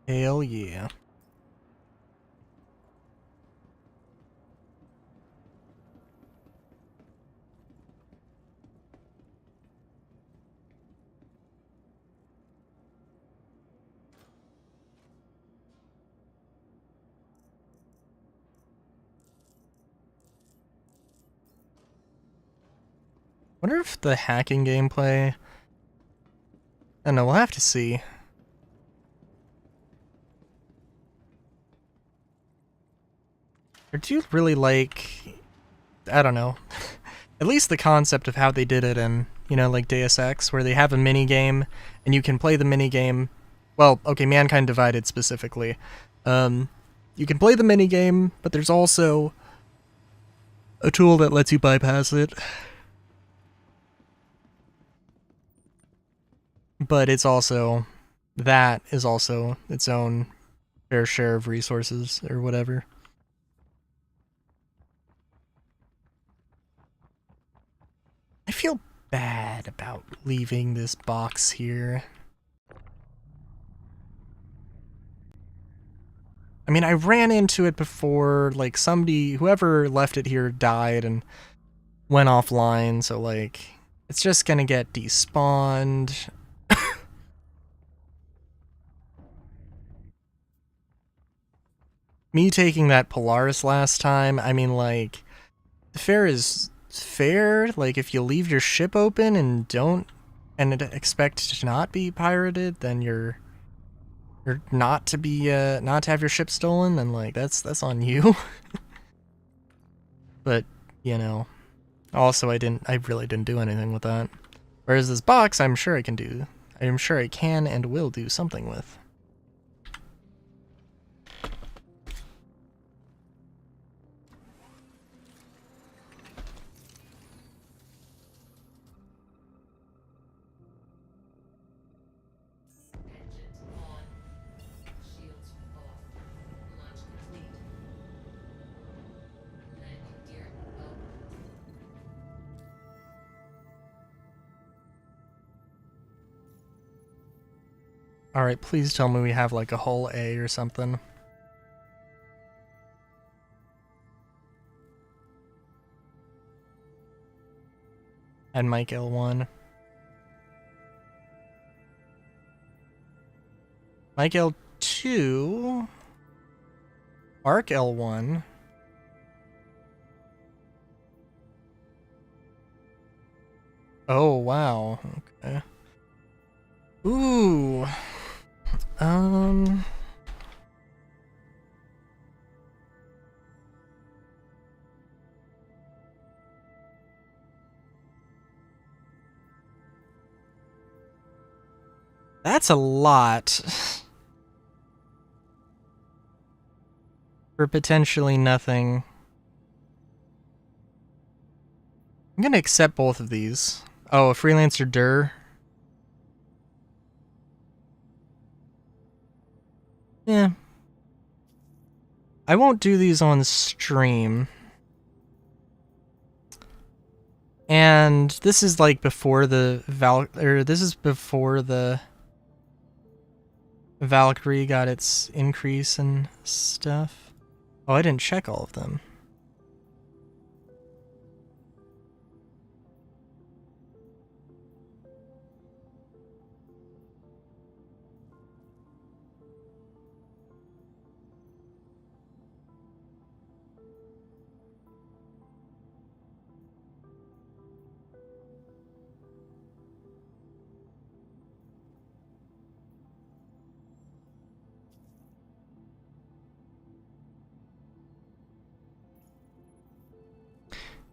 Hell yeah. Wonder if the hacking gameplay... I don't know, we'll have to see. I do really like... I don't know. At least the concept of how they did it in, you know, like Deus Ex, where they have a mini-game, and you can play the mini-game... Well, okay, Mankind Divided specifically. You can play the mini-game, but there's also a tool that lets you bypass it. But it's also... That is also its own fair share of resources, or whatever. I feel bad about leaving this box here. I mean, I ran into it before, like, whoever left it here died and went offline, so, like, it's just gonna get despawned. me taking that Polaris last time, I mean, like, the fare is fair. Like, if you leave your ship open and expect to not be pirated, then you're not to be not to have your ship stolen, then like that's on you. But you know, also I really didn't do anything with that. Whereas this box, I'm sure I can and will do something with. Engines on. Shields off. Launch complete. Landing gear up. Alright, please tell me we have like a hull A or something. And Mike L1. Mike L2. Arc L1. Oh, wow. Okay. Ooh. That's a lot. For potentially nothing. I'm gonna accept both of these. Oh, a Freelancer Dur. Yeah. I won't do these on stream. And this is like before the Valkyrie got its increase and stuff. Oh, I didn't check all of them.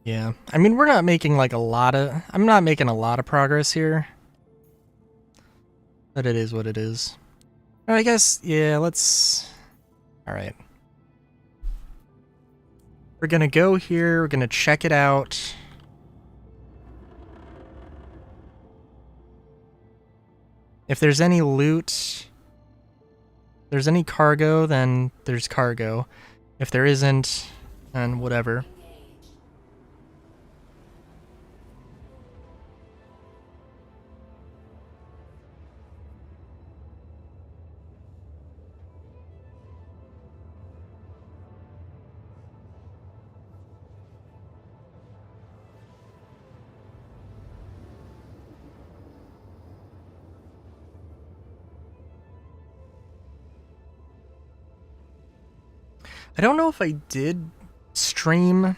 Yeah, I mean, we're not making like I'm not making a lot of progress here. But it is what it is. I guess, yeah, alright. We're gonna go here, we're gonna check it out. If there's any loot, if there's any cargo, then there's cargo. If there isn't, then whatever. I don't know if I did stream.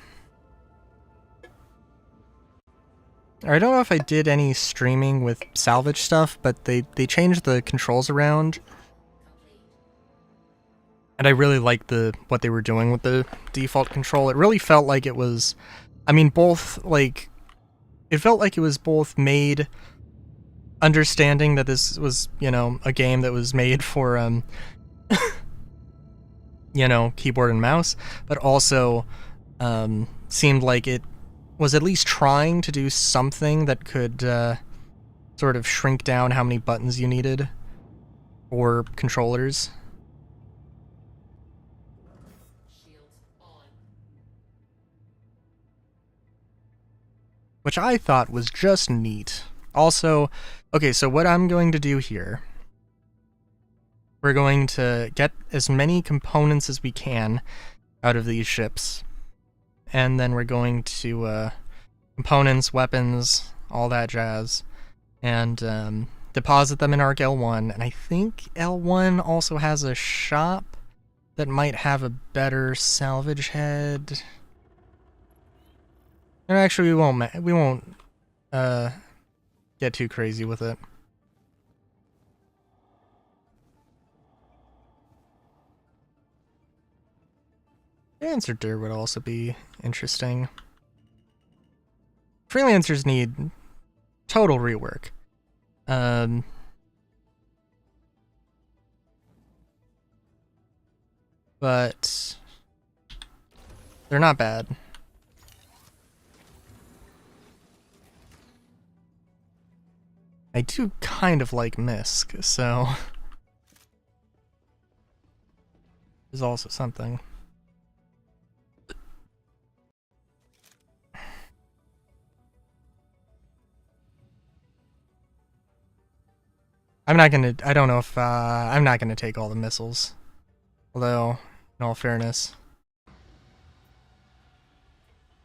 Or I don't know if I did any streaming with salvage stuff, but they changed the controls around. And I really liked what they were doing with the default control. It really felt like it was, I mean, it felt like it was both made understanding that this was, a game that was made for, keyboard and mouse, but also seemed like it was at least trying to do something that could sort of shrink down how many buttons you needed for controllers. Shields on. Which I thought was just neat. Also, okay, so what I'm going to do here, we're going to get as many components as we can out of these ships. And then we're going to, components, weapons, all that jazz, and deposit them in Arc L1. And I think L1 also has a shop, that might have a better salvage head. And actually, we won't get too crazy with it. Freelancer would also be interesting. Freelancers need total rework. But they're not bad. I do kind of like Misk, so there's also something. I don't know if, I'm not gonna take all the missiles. Although, in all fairness,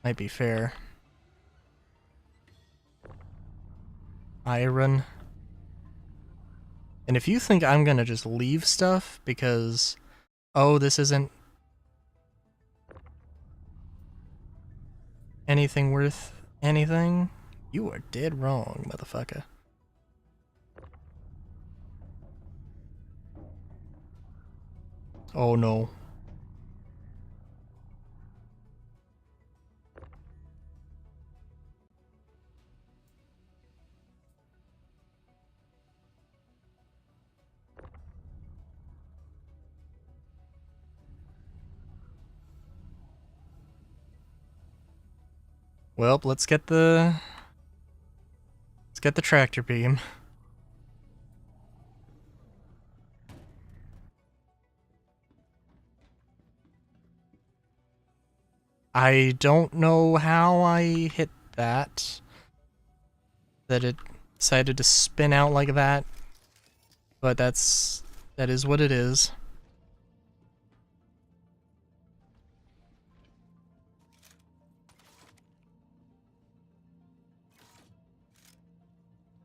might be fair. Iron. And if you think I'm gonna just leave stuff because, oh, this isn't anything worth anything, you are dead wrong, motherfucker. Oh no. Well, let's get the tractor beam. I don't know how I hit that. That it decided to spin out like that. But that is what it is.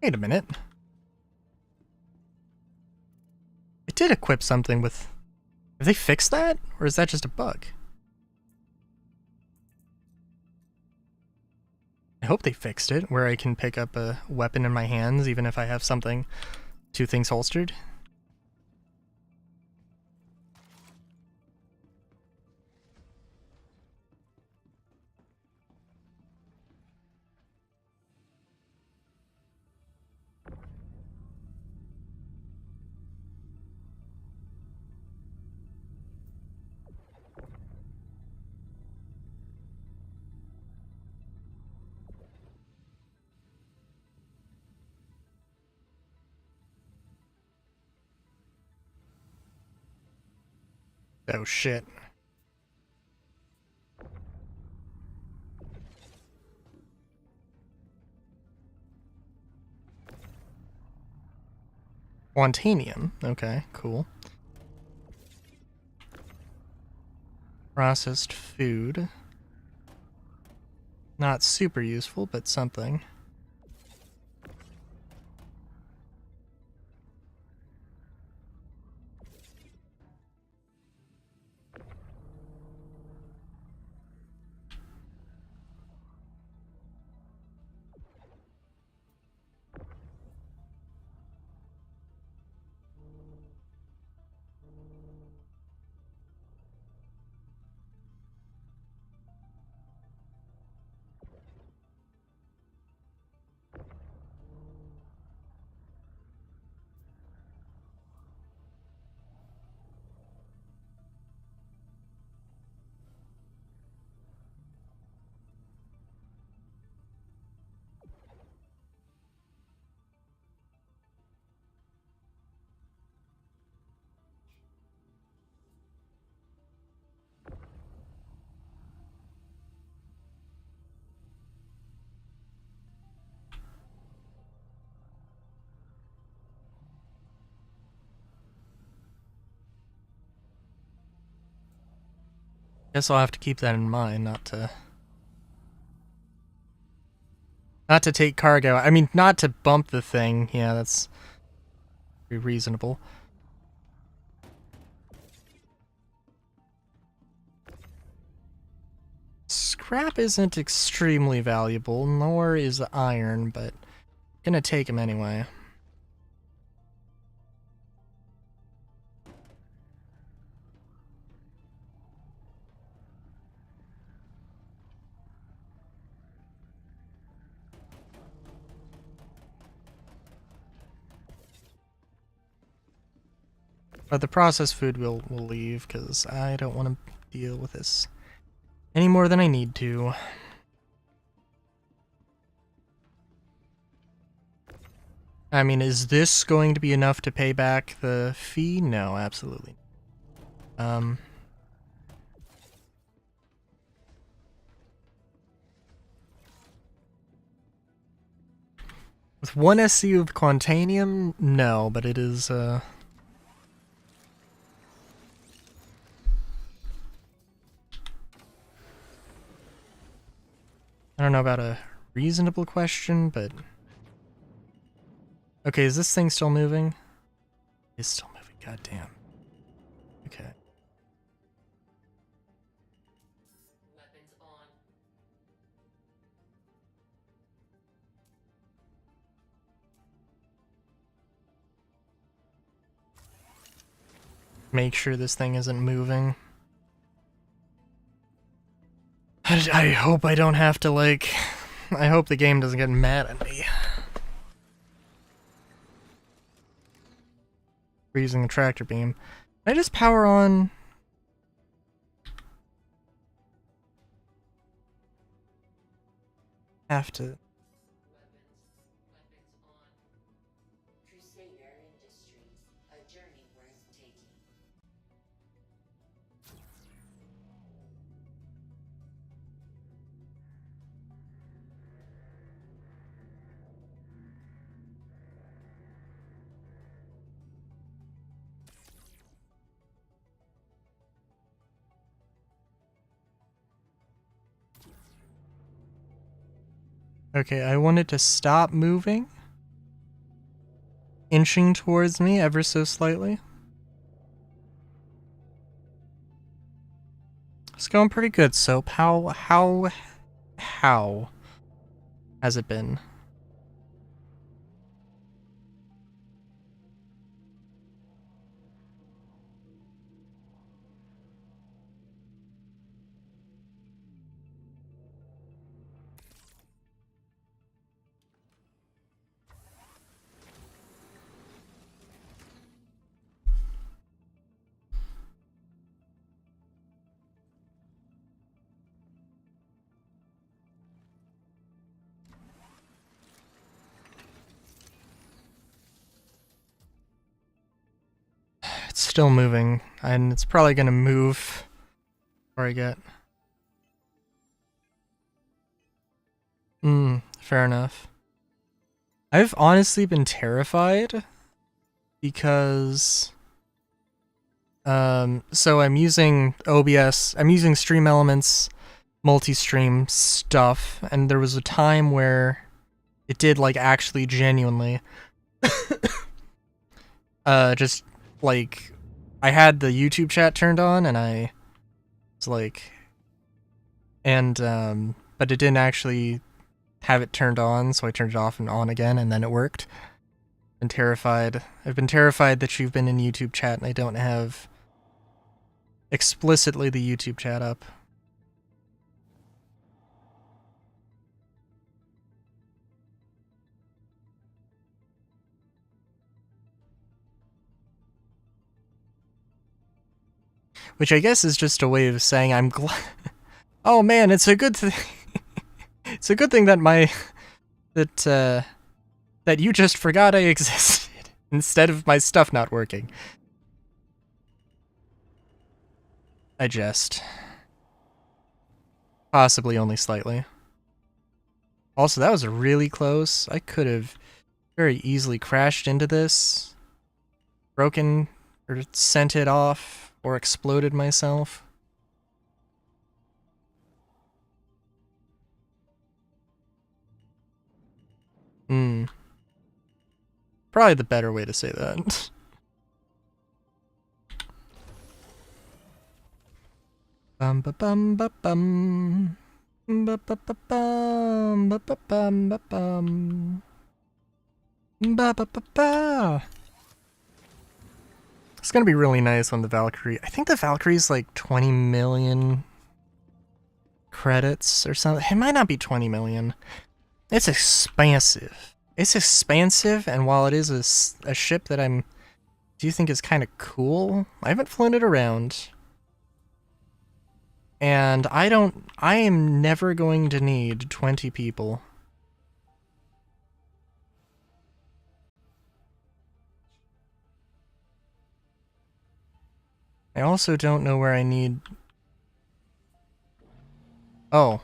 Wait a minute. It did equip something with... Have they fixed that? Or is that just a bug? I hope they fixed it, where I can pick up a weapon in my hands even if I have something, two things holstered. Oh shit. Quantanium. Okay, cool. Processed food. Not super useful, but something. Guess I'll have to keep that in mind, not to take cargo. I mean, not to bump the thing. Yeah, that's pretty reasonable. scrap isn't extremely valuable, nor is iron, but gonna take him anyway. But the processed food will leave, because I don't want to deal with this any more than I need to. I mean, is this going to be enough to pay back the fee? No, absolutely. With 1 SC of Quantanium? No, but it is, I don't know about a reasonable question, but... Okay, is this thing still moving? It's still moving, goddamn. Okay. Weapons on. Make sure this thing isn't moving. I hope I don't have to, like... I hope the game doesn't get mad at me for using the tractor beam. Can I just power on? Have to. Weapons on. Crusader Industries. A journey worth taking. Okay, I want it to stop moving. Inching towards me ever so slightly. It's going pretty good, Soap. How has it been? It's still moving, and it's probably gonna move before I get... fair enough. I've honestly been terrified because... so I'm using OBS, I'm using Stream Elements multi-stream stuff, and there was a time where it did, like, actually genuinely just, like, I had the YouTube chat turned on, and I was like, and, but it didn't actually have it turned on, so I turned it off and on again, and then it worked. Been terrified. I've been terrified that you've been in YouTube chat, and I don't have explicitly the YouTube chat up. Which I guess is just a way of saying I'm glad. Oh man, it's a good thing. It's a good thing that that you just forgot I existed instead of my stuff not working. I jest. Possibly only slightly. Also, that was really close. I could have very easily crashed into this, broken or sent it off, or exploded myself. Probably the better way to say that. Bum ba bum ba bum. Ba-ba-ba-bum, ba-ba-bum, ba-bum. Ba-ba-ba-ba. It's gonna be really nice on the Valkyrie. I think the Valkyrie's like 20 million credits or something. It might not be 20 million. It's expansive. It's expansive, and while it is a ship that do you think is kind of cool? I haven't flown it around. And I am never going to need 20 people. I also don't know where I need... Oh.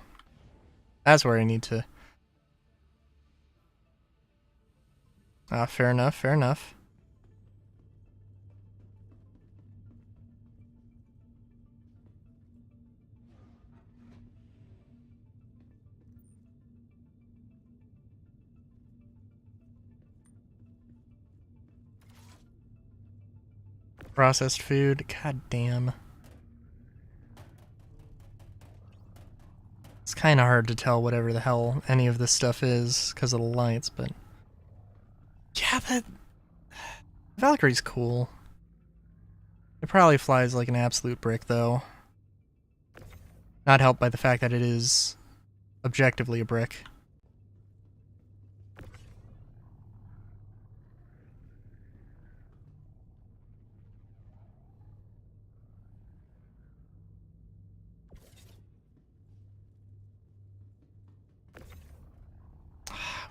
That's where I need to... Ah, fair enough, fair enough. Processed food, god damn. It's kind of hard to tell whatever the hell any of this stuff is because of the lights, but... Yeah, but... Valkyrie's cool. It probably flies like an absolute brick, though. Not helped by the fact that it is objectively a brick.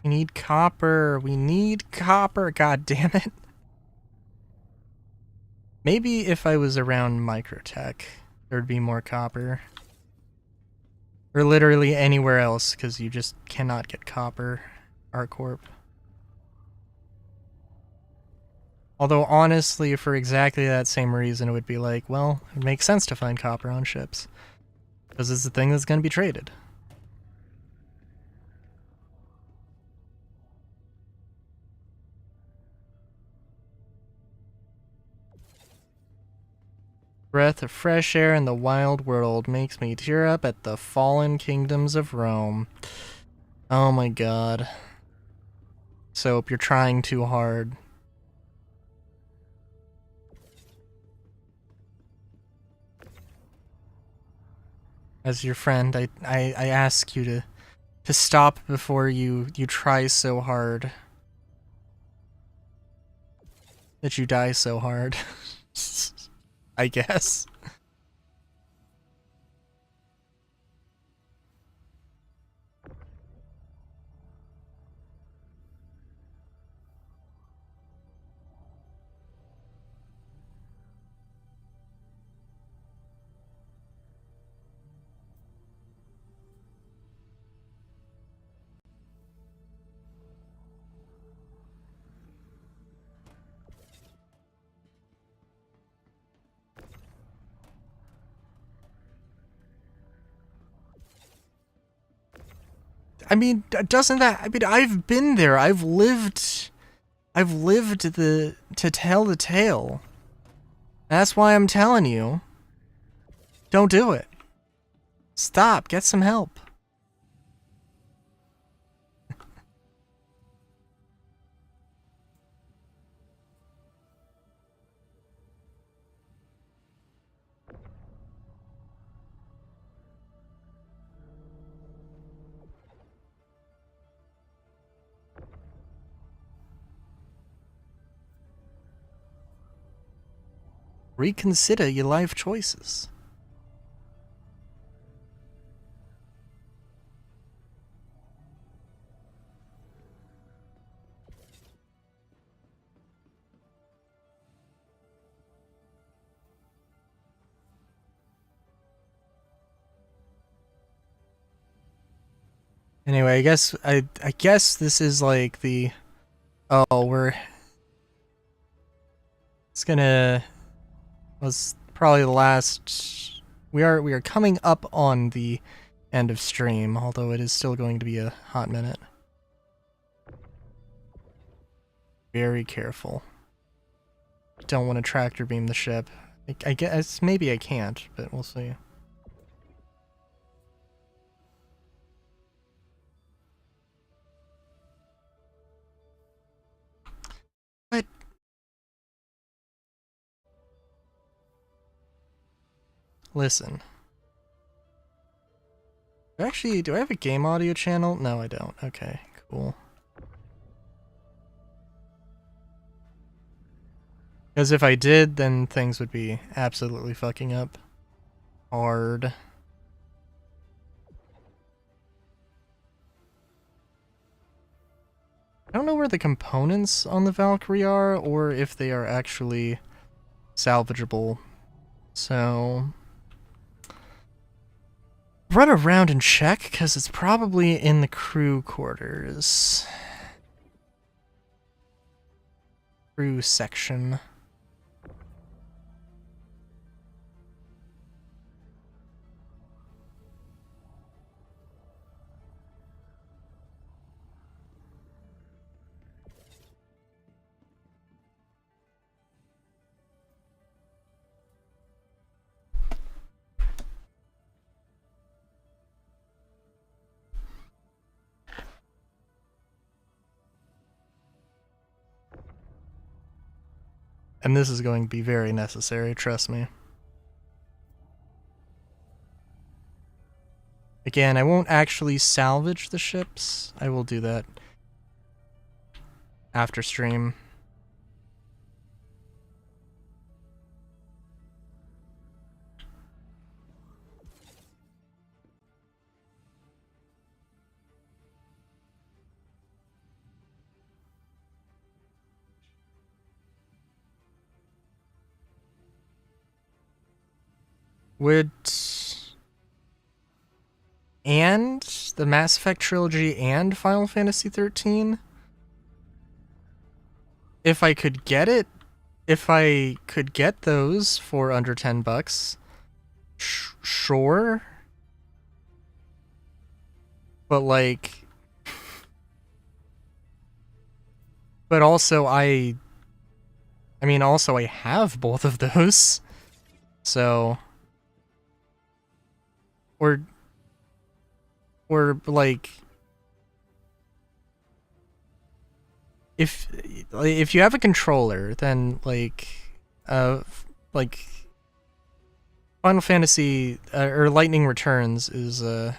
We need copper. We need copper. God damn it. Maybe if I was around Microtech, there'd be more copper. Or literally anywhere else, because you just cannot get copper, ArcCorp. Although, honestly, for exactly that same reason, it would be like, well, it makes sense to find copper on ships. Because it's the thing that's going to be traded. Breath of fresh air in the wild world makes me tear up at the fallen kingdoms of Rome. Oh my god. Soap, you're trying too hard. As your friend, I ask you to stop before you try so hard. That you die so hard. I guess. I mean, doesn't that... I mean, I've been there. I've lived to tell the tale. That's why I'm telling you. Don't do it. Stop. Get some help. Reconsider your life choices. Anyway, I guess this is like the... Oh, it's gonna... Was probably the last... We are coming up on the end of stream, although it is still going to be a hot minute. Very careful. Don't want to tractor beam the ship. I guess maybe I can't, but we'll see. listen. Actually, do I have a game audio channel? No, I don't. Okay, cool. Because if I did, then things would be absolutely fucking up hard. I don't know where the components on the Valkyrie are, or if they are actually salvageable. So run around and check, because it's probably in the crew quarters. Crew section. And this is going to be very necessary, trust me. Again, I won't actually salvage the ships. I will do that after stream. Would... and the Mass Effect trilogy and Final Fantasy 13? If I could get it, if I could get those for under $10, sure. But like, but also I mean, also I have both of those, so. Or like, if you have a controller, then like Final Fantasy or Lightning Returns is there's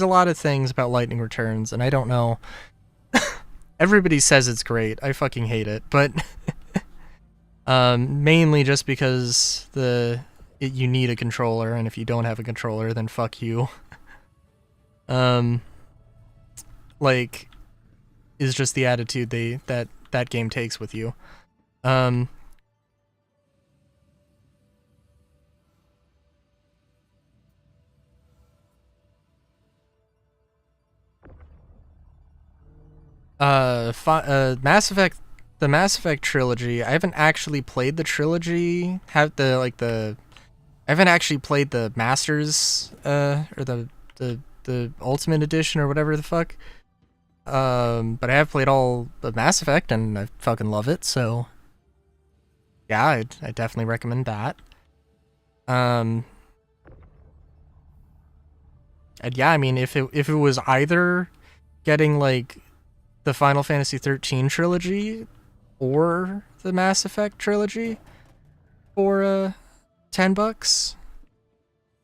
a lot of things about Lightning Returns, and I don't know. Everybody says it's great. I fucking hate it, but mainly just because you need a controller, and if you don't have a controller, then fuck you. Like, is just the attitude that game takes with you. Mass Effect, the Mass Effect trilogy. I haven't actually played the trilogy. I haven't actually played the Masters, or the Ultimate Edition or whatever the fuck. But I have played all the Mass Effect and I fucking love it. So yeah, I definitely recommend that. And yeah, I mean, if it was either getting like the Final Fantasy 13 trilogy or the Mass Effect trilogy for $10,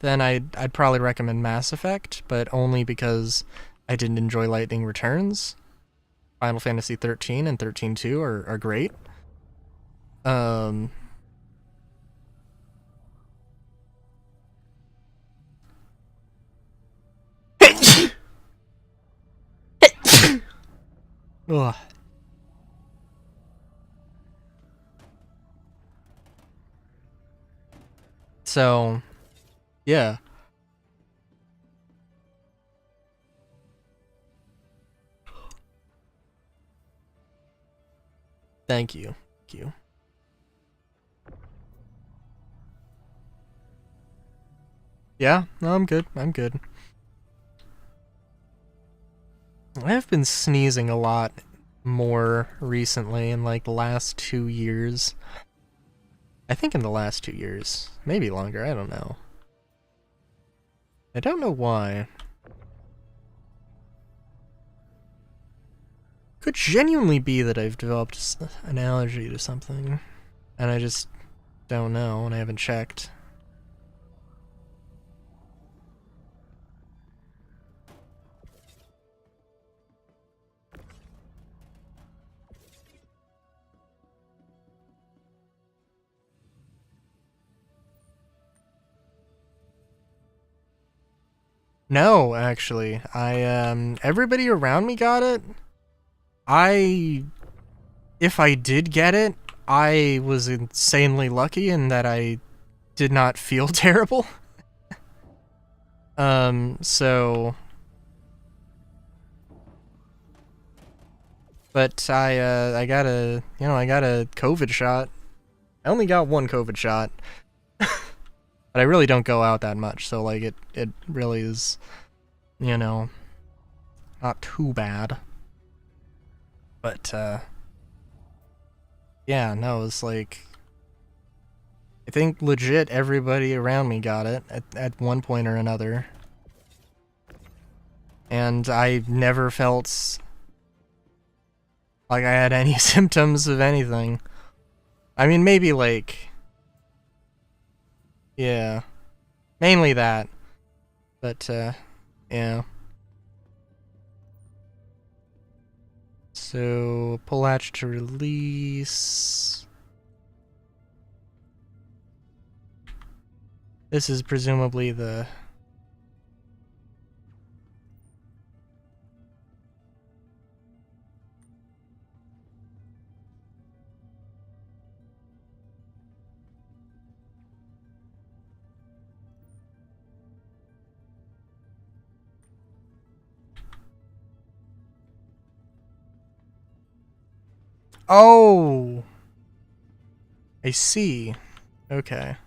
then I'd probably recommend Mass Effect, but only because I didn't enjoy Lightning Returns. Final Fantasy 13 and 13-2 are great. Ugh. So, yeah. Thank you. Thank you. Yeah, no, I'm good. I'm good. I have been sneezing a lot more recently in like the last 2 years. I think in the last 2 years. Maybe longer, I don't know. I don't know why. Could genuinely be that I've developed an allergy to something, and I just don't know, and I haven't checked. No, actually. Everybody around me got it. If I did get it, I was insanely lucky in that I did not feel terrible. So... But I got a COVID shot. I only got one COVID shot. But I really don't go out that much, so like it really is, not too bad. But yeah, no, it's like I think legit everybody around me got it at one point or another. And I never felt like I had any symptoms of anything. I mean, maybe like, yeah, mainly that. But yeah. So, pull hatch to release. This is presumably the... Oh! I see. Okay.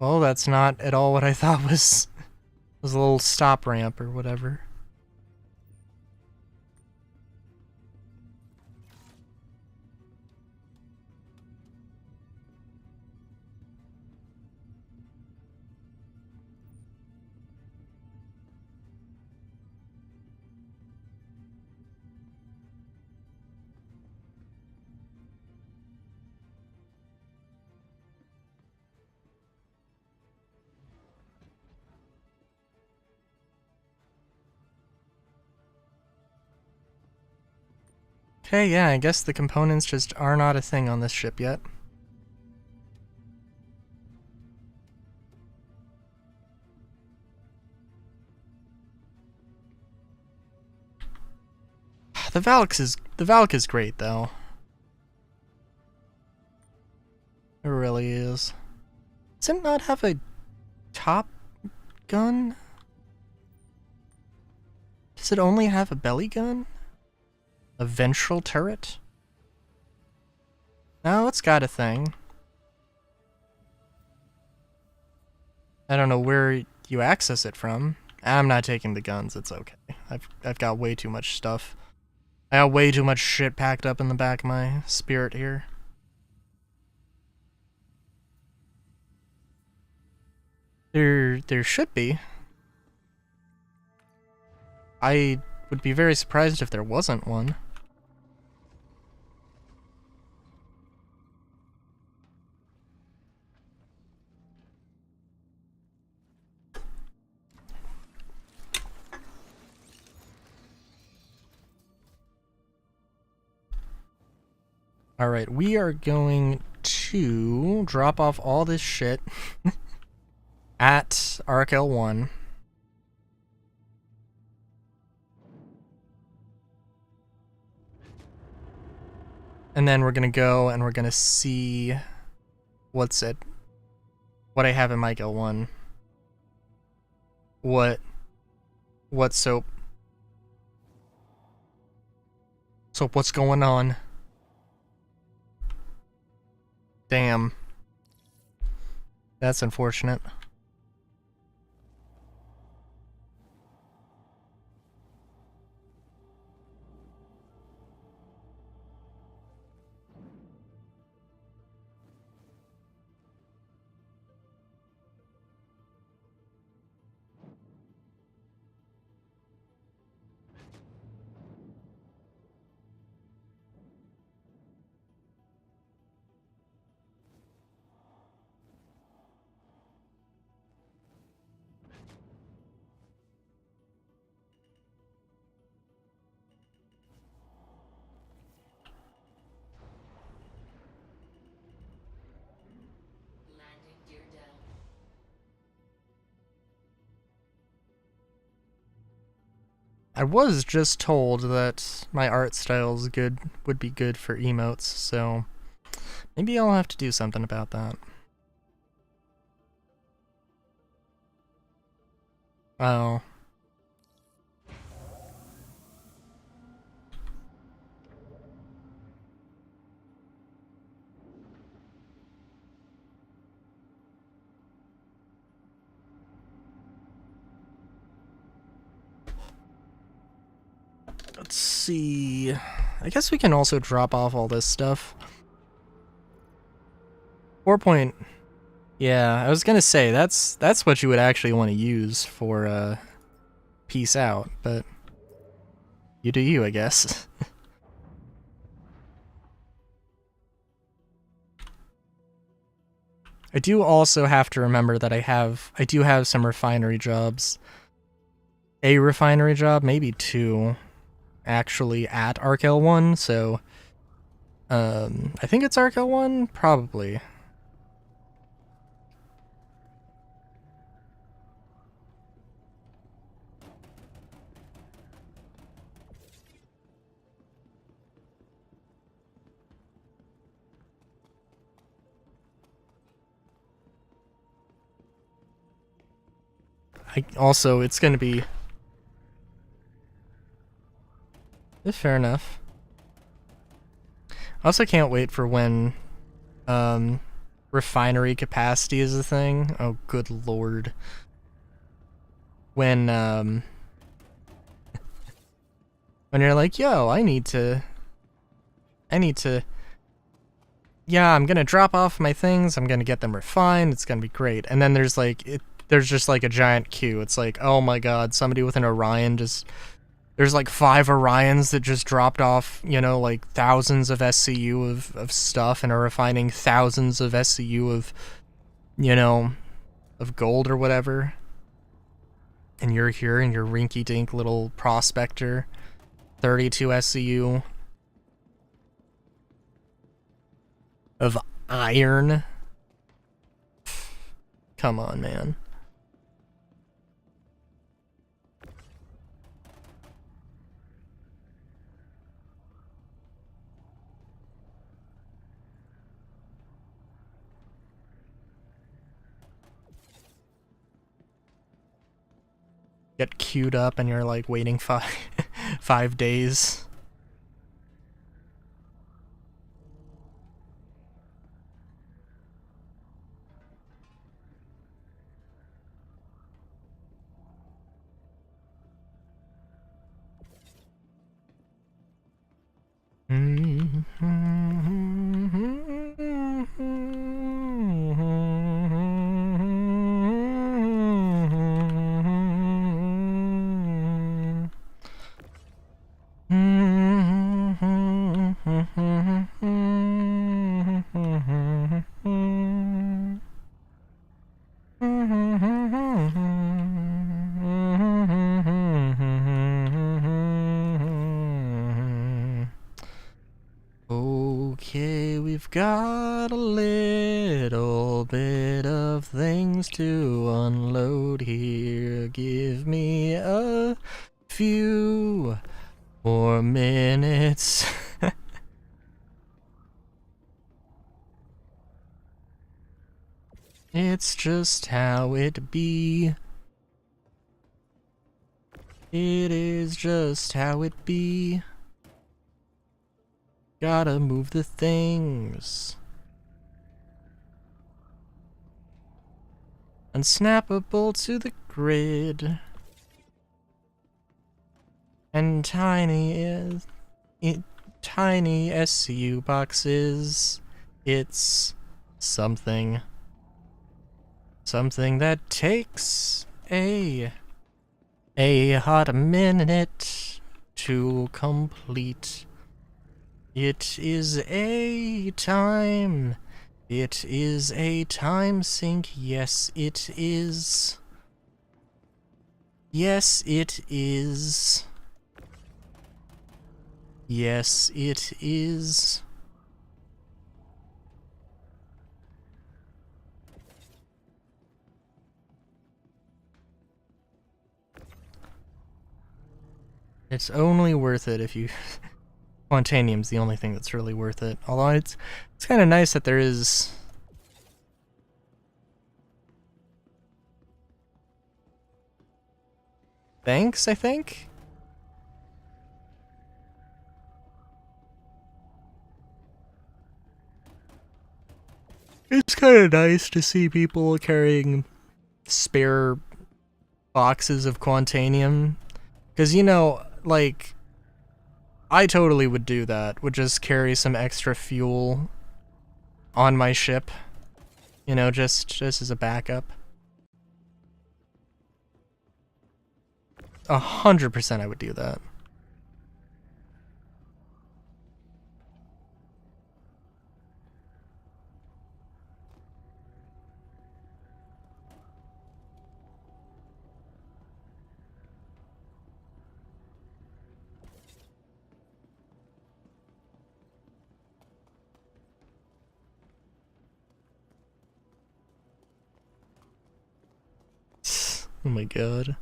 Well, that's not at all what I thought was a little stop ramp or whatever. Okay, yeah, I guess the components just are not a thing on this ship yet. The Valk is great though. It really is. Does it not have a top gun? Does it only have a belly gun? A ventral turret? No, it's got a thing. I don't know where you access it from. I'm not taking the guns, it's okay. I've got way too much stuff. I got way too much shit packed up in the back of my spirit here. There should be. I would be very surprised if there wasn't one. Alright, we are going to drop off all this shit at Arc L1. And then we're gonna go and we're gonna see what I have in Mike L1. What soap? Soap, what's going on? Damn. That's unfortunate. I was just told that my art style is good, would be good for emotes, so maybe I'll have to do something about that. Oh. Let's see. I guess we can also drop off all this stuff. 4 point. Yeah, I was gonna say that's what you would actually want to use for peace out, but you do you, I guess. I do also have to remember that I do have some refinery jobs. A refinery job, maybe 2, actually at Arc L1, so I think it's Arc L1, probably. Also, it's gonna be... Fair enough. I also can't wait for when refinery capacity is a thing. Oh, good lord. When when you're like, yo, I need to... Yeah, I'm gonna drop off my things, I'm gonna get them refined, it's gonna be great. And then there's like, there's just like a giant queue. It's like, oh my god, somebody with an Orion just... There's like 5 Orions that just dropped off, you know, like thousands of SCU of stuff and are refining thousands of SCU of, you know, of gold or whatever. And you're here in your rinky-dink little prospector, 32 SCU of iron. Come on, man. Get queued up and you're like waiting 5 days. Okay, we've got a little bit of things to unload here. Give me a few more minutes. It's just how it be. It is just how it be. Gotta move the things. Unsnappable to the grid. And tiny SCU boxes. It's something. Something that takes a hot minute to complete. It is a time. It is a time sink. Yes, it is. Yes, it is. Yes, it is. It's only worth it if you... Quantanium's the only thing that's really worth it. Although it's kind of nice that there is... Thanks, I think? It's kind of nice to see people carrying spare boxes of Quantanium. Because, you know, like... I totally would do that. Would just carry some extra fuel on my ship. You know, just as a backup. 100% I would do that. Oh my god.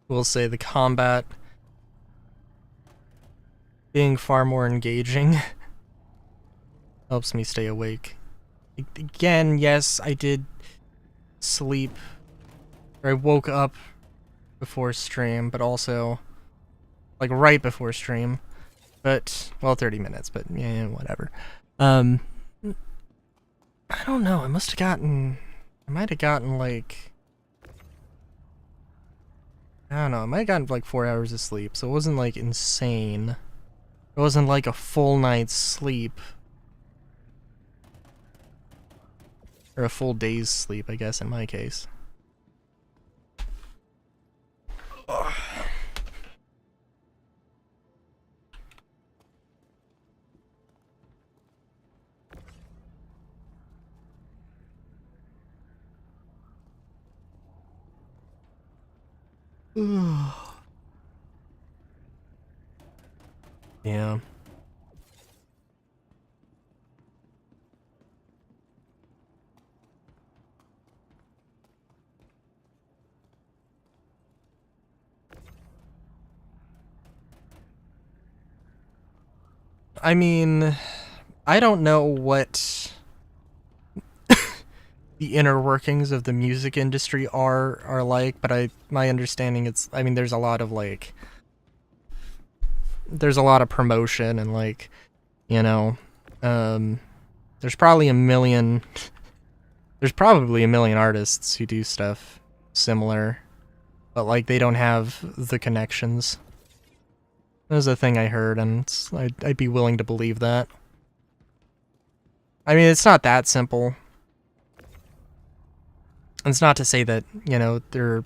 We'll say the combat being far more engaging helps me stay awake. Again, yes, I did sleep, or I woke up before stream, but also, like, right before stream, but, well, 30 minutes, but, yeah, whatever. I don't know, I might have gotten, like, I don't know, I might have gotten, like, 4 hours of sleep, so it wasn't, like, insane. It wasn't, like, a full night's sleep. Or a full day's sleep, I guess, in my case. Ugh. Yeah. I mean, I don't know what the inner workings of the music industry are like, but my understanding I mean, there's a lot of like there's a lot of promotion and like, you know, there's probably a million artists who do stuff similar, but like they don't have the connections. That was a thing I heard, and I'd be willing to believe that. I mean, it's not that simple. And it's not to say that, you know, their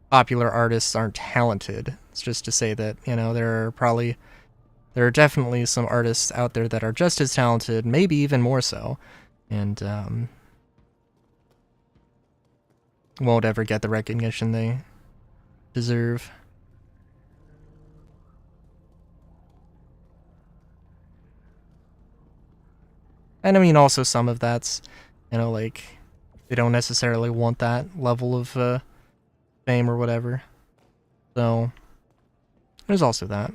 popular artists aren't talented. It's just to say that, you know, there are definitely some artists out there that are just as talented, maybe even more so, and won't ever get the recognition they deserve. And I mean, also some of that's, you know, like, they don't necessarily want that level of fame or whatever. So, there's also that.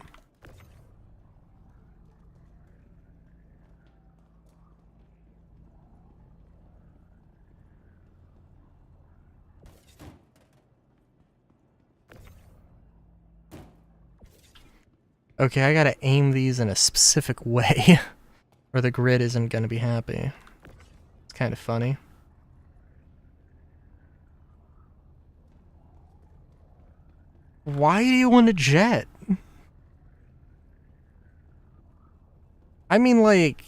Okay, I gotta aim these in a specific way, or the grid isn't gonna be happy. It's kind of funny. Why do you want a jet? I mean, like,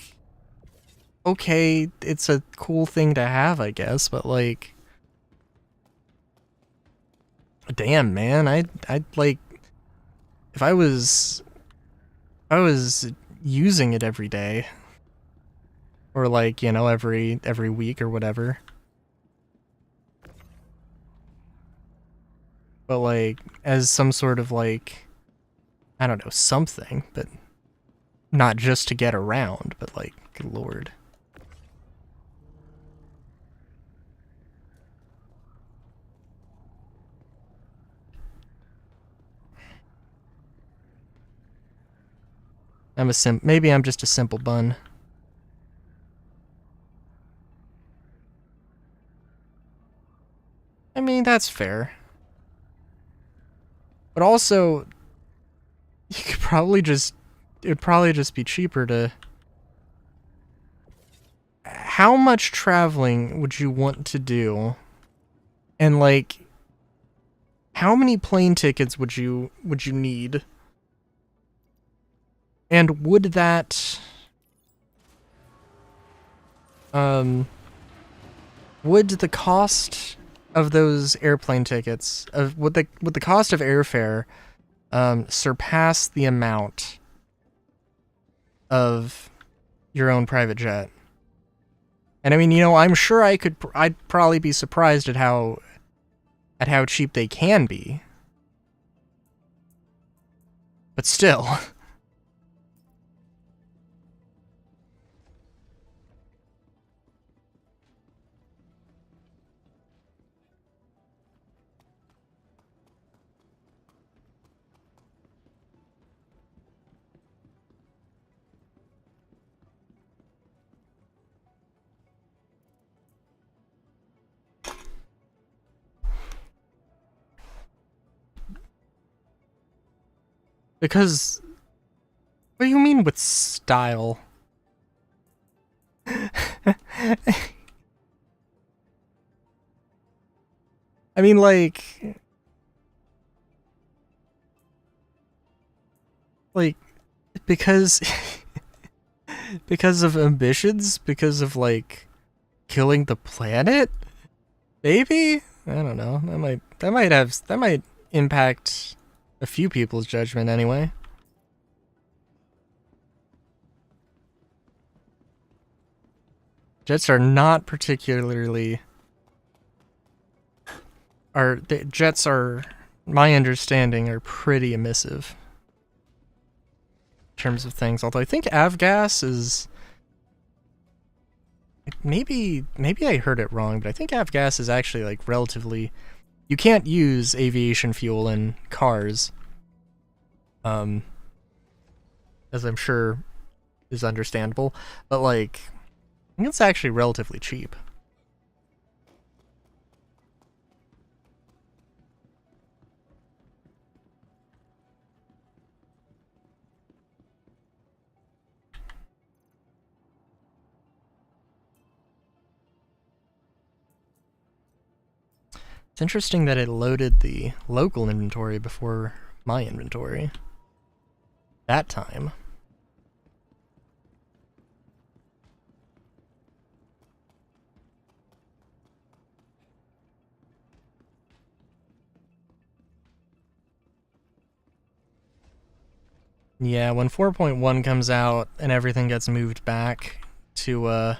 okay, it's a cool thing to have, I guess, but like, damn, man, I'd like, if I was using it every day, or like, you know, every week or whatever. But like, as some sort of like, I don't know, something, but not just to get around, but like, good lord. Maybe I'm just a simple bun. I mean, that's fair. But also, you could probably just, it would probably just be cheaper to... How much traveling would you want to do? And like, how many plane tickets would you need? And would that... would the cost of those airplane tickets, would the cost of airfare surpass the amount of your own private jet? And I mean, you know, I'm sure I'd probably be surprised at how cheap they can be. But still. Because, what do you mean with style? I mean, like, because, because of ambitions? Because of, like, killing the planet? Maybe? I don't know. That might impact a few people's judgment anyway. Jets are not particularly... Jets are, my understanding, are pretty emissive. In terms of things. Although I think avgas is... Maybe I heard it wrong, but I think avgas is actually, like, relatively... You can't use aviation fuel in cars. As I'm sure is understandable. But, like, I think it's actually relatively cheap. It's interesting that it loaded the local inventory before my inventory. That time. Yeah, when 4.1 comes out and everything gets moved back to,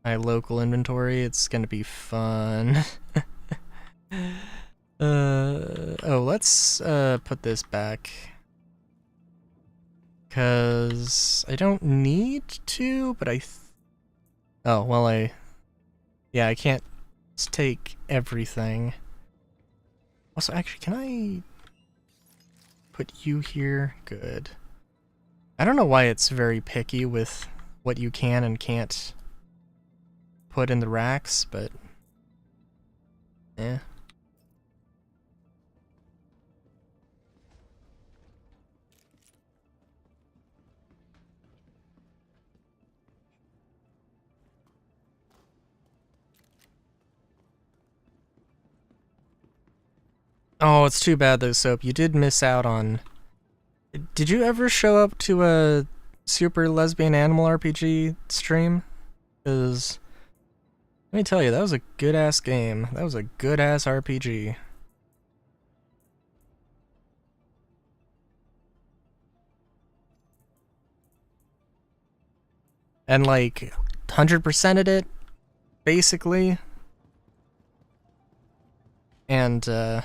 my local inventory, it's gonna be fun. Oh, let's, put this back. 'Cause I don't need to, but oh, well, yeah, I can't take everything. Also, actually, can I put you here? Good. I don't know why it's very picky with what you can and can't put in the racks, but eh. Oh, it's too bad though, Soap. You did miss out on... Did you ever show up to a Super Lesbian Animal RPG stream? Because... let me tell you, that was a good-ass game. That was a good-ass RPG. And like, 100%ed it, basically. And, I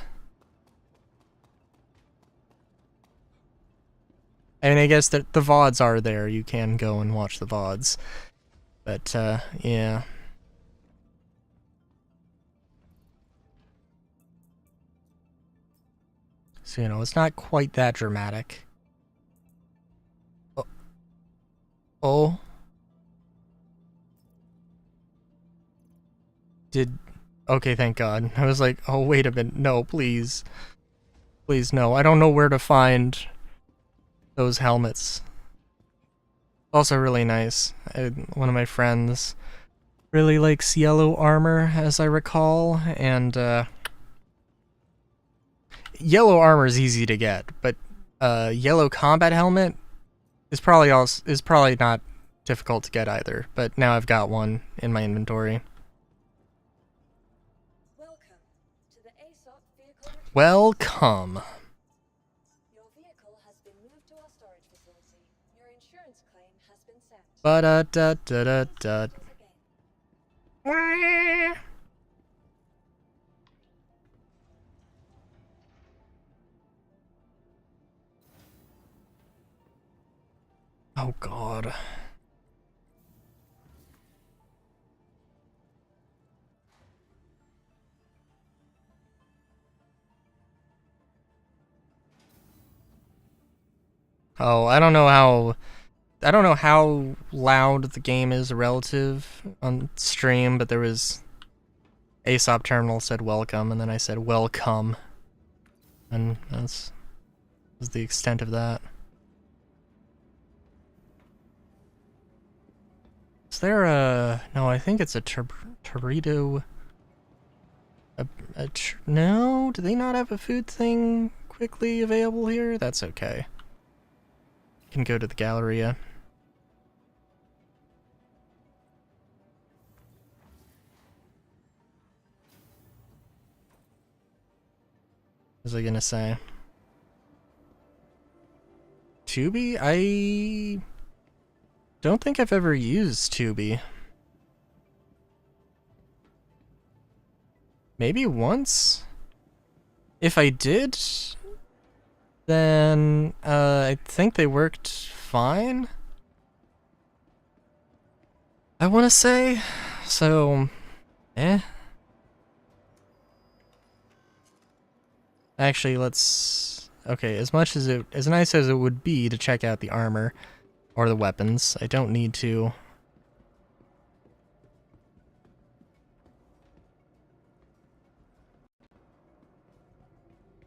mean, I guess the VODs are there. You can go and watch the VODs. But, yeah. So, you know, it's not quite that dramatic. Oh. Oh. Okay, thank God. I was like, oh, wait a minute. No, please. Please, no. I don't know where to find those helmets. Also really nice. One of my friends really likes yellow armor, as I recall, and yellow armor is easy to get, but yellow combat helmet is probably not difficult to get either. But now I've got one in my inventory. Welcome to the ASOP vehicle retrieval. Welcome. Your vehicle has been moved to our storage facility. Your insurance claim has been sent. Ba-da-da-da-da-da. Again. Oh God. Oh, I don't know how loud the game is relative on stream, but there was ASOP terminal said welcome, and then I said welcome, and that's was the extent of that. Is there a... no, I think it's a Torito... no? Do they not have a food thing quickly available here? That's okay. Can go to the Galleria. What was I gonna say? Tubi? I don't think I've ever used Tubi. Maybe once? If I did, then I think they worked fine. I want to say, so, Actually, let's. Okay, as nice as it would be to check out the armor or the weapons, I don't need to.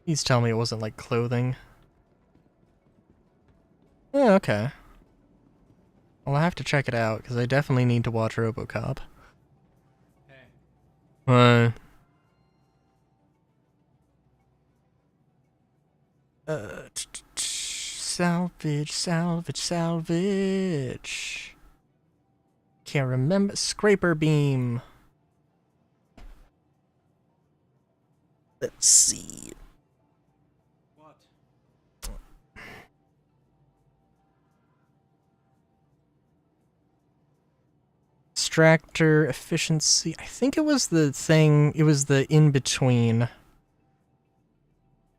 Please tell me it wasn't like clothing. Yeah, okay. Well, I'll have to check it out, because I definitely need to watch RoboCop. Hey. Salvage. Can't remember. Scraper beam. Let's see. What? Extractor efficiency. I think it was the thing. It was the in-between.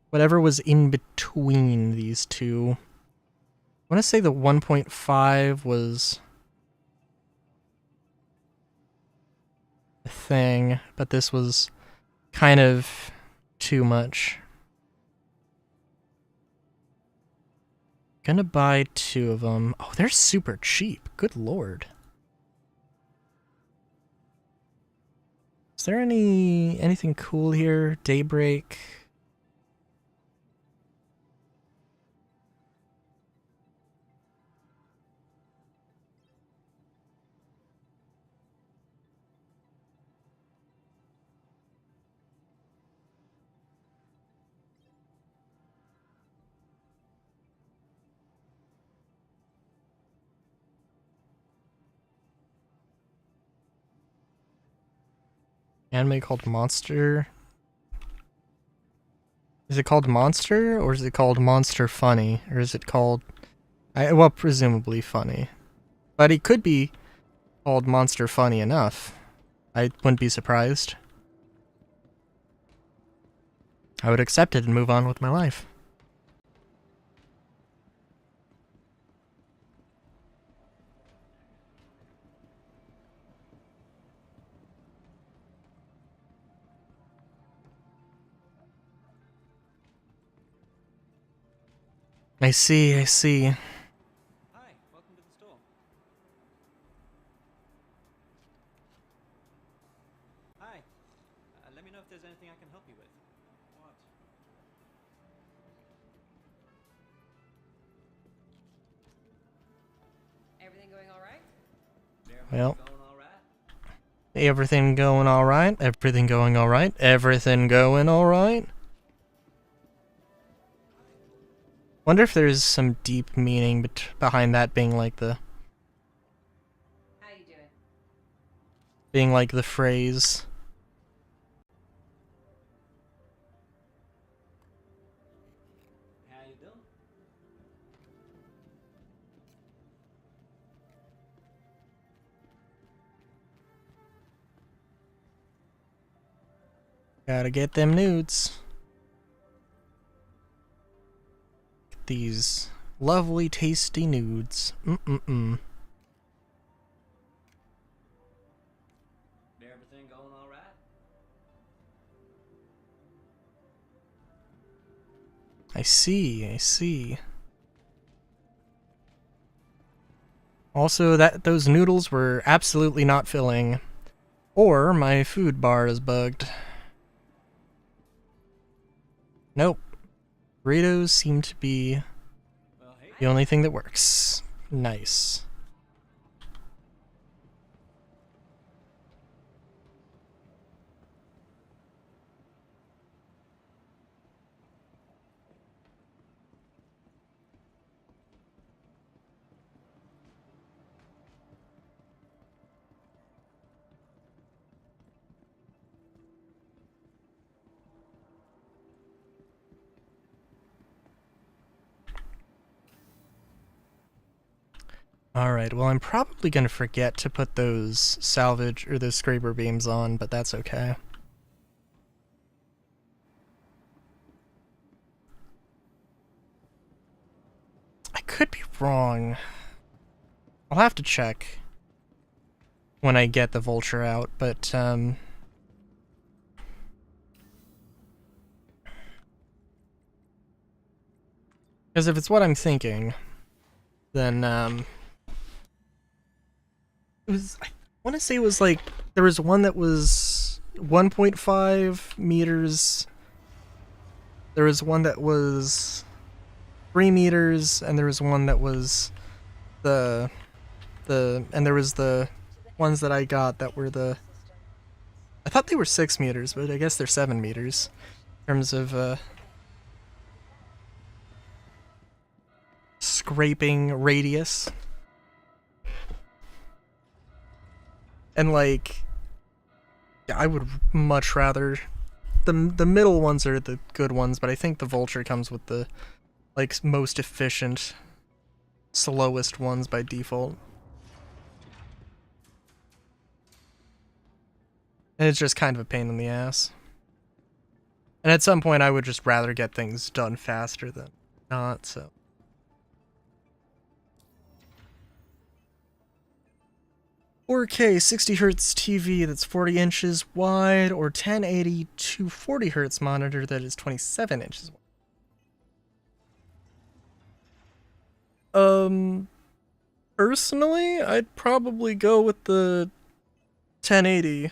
Whatever was in between these two. I want to say the 1.5 was a thing, but this was kind of too much. Gonna buy 2 of them. Oh, they're super cheap. Good lord. Is there anything cool here? Daybreak. Anime called Monster. Is it called Monster, or is it called Monster Funny? Or is it called... well, presumably funny. But it could be called Monster Funny enough. I wouldn't be surprised. I would accept it and move on with my life. I see, I see. Hi, welcome to the store. Hi. Let me know if there's anything I can help you with. What? Everything going all right? Well, Going all right? everything going alright? Everything going alright? Everything going alright? Wonder if there's some deep meaning behind that being like the... How you doing? being like the phrase. How you doing? Gotta get them nudes. These lovely, tasty nudes. Mm-mm-mm. Everything going all right? I see, I see. Also, those noodles were absolutely not filling. Or my food bar is bugged. Nope. Burritos seem to be Well, hey. the only thing that works. Nice. Alright, well I'm probably gonna forget to put those salvage or those scraper beams on, but that's okay. I could be wrong. I'll have to check when I get the vulture out, but because if it's what I'm thinking, then it was, I want to say it was like, there was one that was 1.5 meters, there was one that was 3 meters, and there was one that was and there was the ones that I got that were I thought they were 6 meters, but I guess they're 7 meters in terms of scraping radius. And like, yeah, I would much rather the middle ones are the good ones, but I think the vulture comes with the like most efficient, slowest ones by default. And it's just kind of a pain in the ass. And at some point I would just rather get things done faster than not, so. "4K 60Hz TV that's 40 inches wide, or 1080 240Hz monitor that is 27 inches wide." Personally, I'd probably go with the 1080.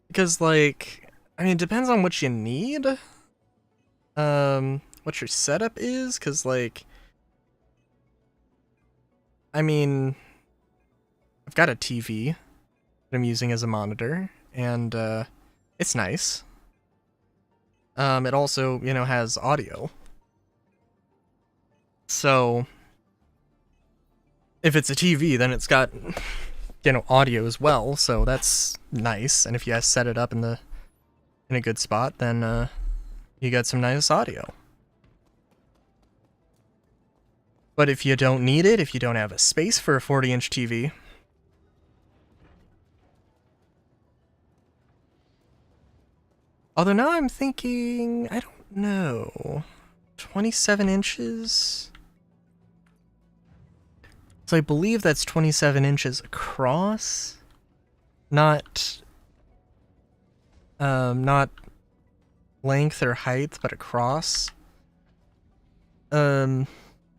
Because like, I mean, it depends on what you need. What your setup is, because like, I mean, I've got a TV that I'm using as a monitor, and it's nice. It also, you know, has audio. So, if it's a TV, then it's got, you know, audio as well, so that's nice. And if you set it up in a good spot, then you got some nice audio. But if you don't need it, if you don't have a space for a 40-inch TV, although now I'm thinking, I don't know, 27 inches? So I believe that's 27 inches across, not length or height, but across.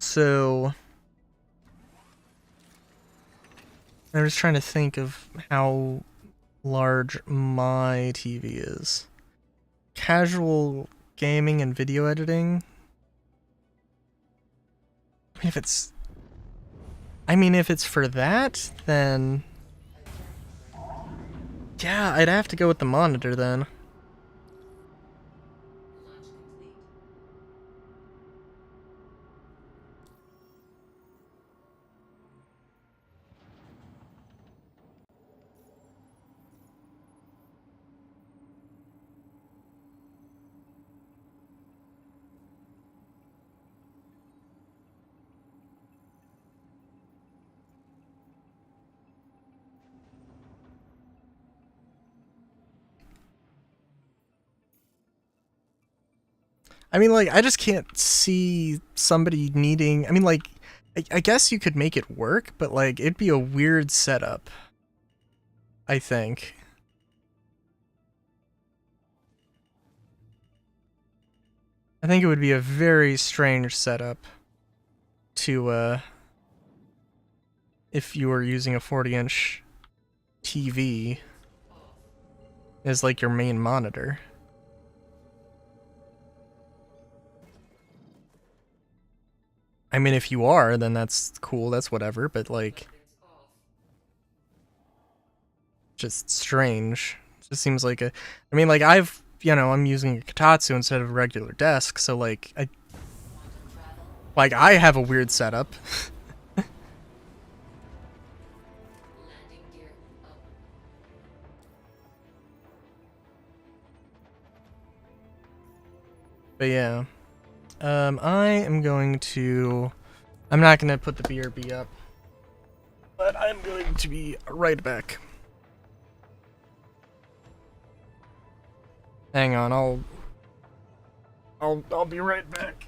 So I'm just trying to think of how large my TV is. Casual gaming and video editing. If it's for that, then yeah, I'd have to go with the monitor then. Launch complete. I mean, like, I just can't see somebody needing. I mean, like, I guess you could make it work, but like, it'd be a weird setup. I think. I think it would be a very strange setup to, if you were using a 40-inch TV as like your main monitor. I mean, if you are, then that's cool, that's whatever, but like, It's off. just strange. Just seems like a. I mean, like, I'm using a Kotatsu instead of a regular desk, so like, Quantum travel. I have a weird setup. Landing gear up. But yeah. I am going to. I'm not gonna put the BRB up, but I'm going to be right back. Hang on, I'll be right back.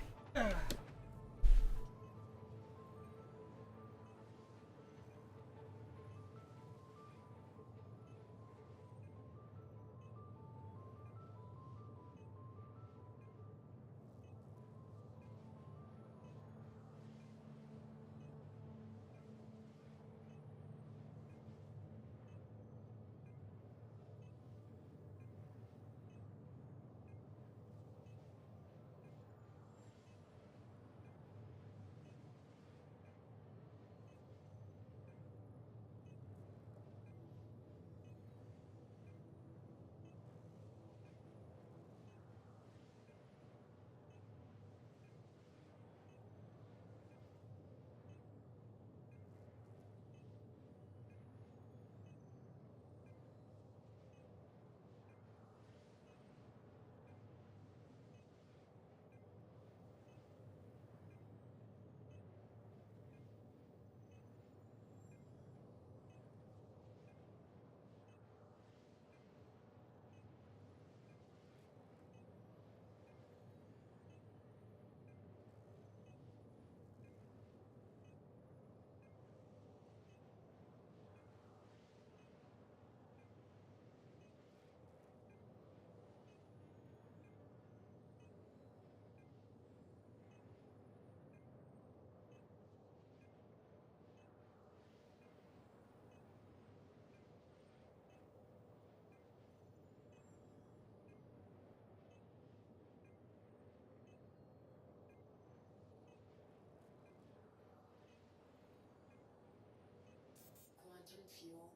Quantum fuel.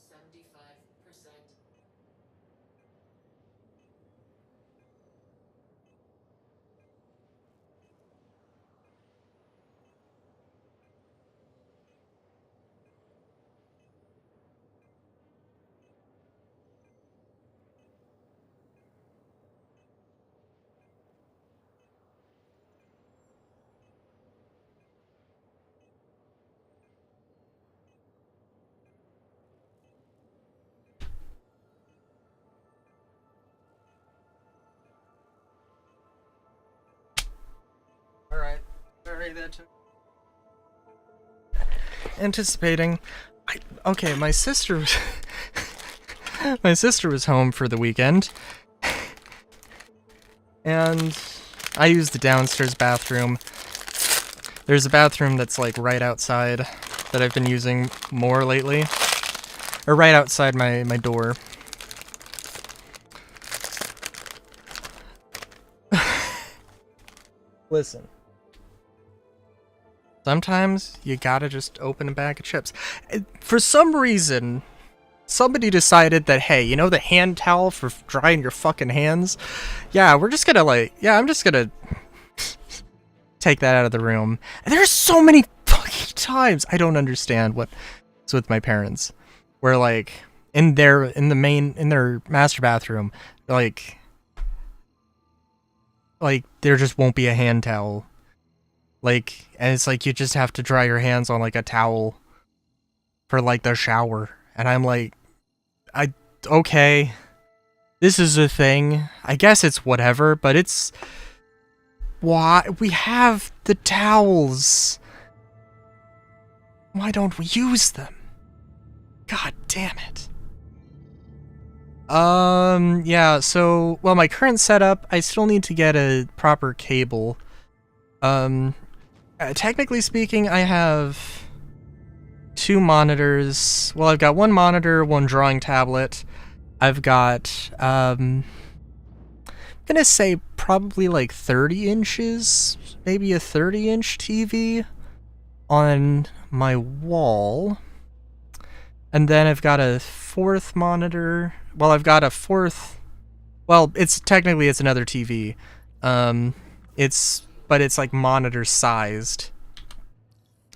75%. that to anticipating. Okay, my sister was my sister was home for the weekend, and I used the downstairs bathroom. There's a bathroom that's like right outside that I've been using more lately, or right outside my door. Listen. Sometimes you gotta just open a bag of chips. For some reason, somebody decided that, hey, you know the hand towel for drying your fucking hands? Yeah, we're just gonna I'm just gonna take that out of the room. And there's so many fucking times I don't understand what's with my parents. Where like, in their master bathroom, like there just won't be a hand towel. Like, and it's like you just have to dry your hands on like a towel for like the shower. And I'm like, okay, this is a thing. I guess it's whatever, but it's, why? We have the towels. Why don't we use them? God damn it. Yeah, so, well, my current setup, I still need to get a proper cable. Technically speaking, I have 2 monitors. Well, I've got 1 monitor, 1 drawing tablet. I've got, I'm gonna say probably like 30 inches, maybe a 30-inch TV on my wall. And then I've got a 4th monitor. Well, I've got a 4th, well, it's another TV. But it's like monitor sized.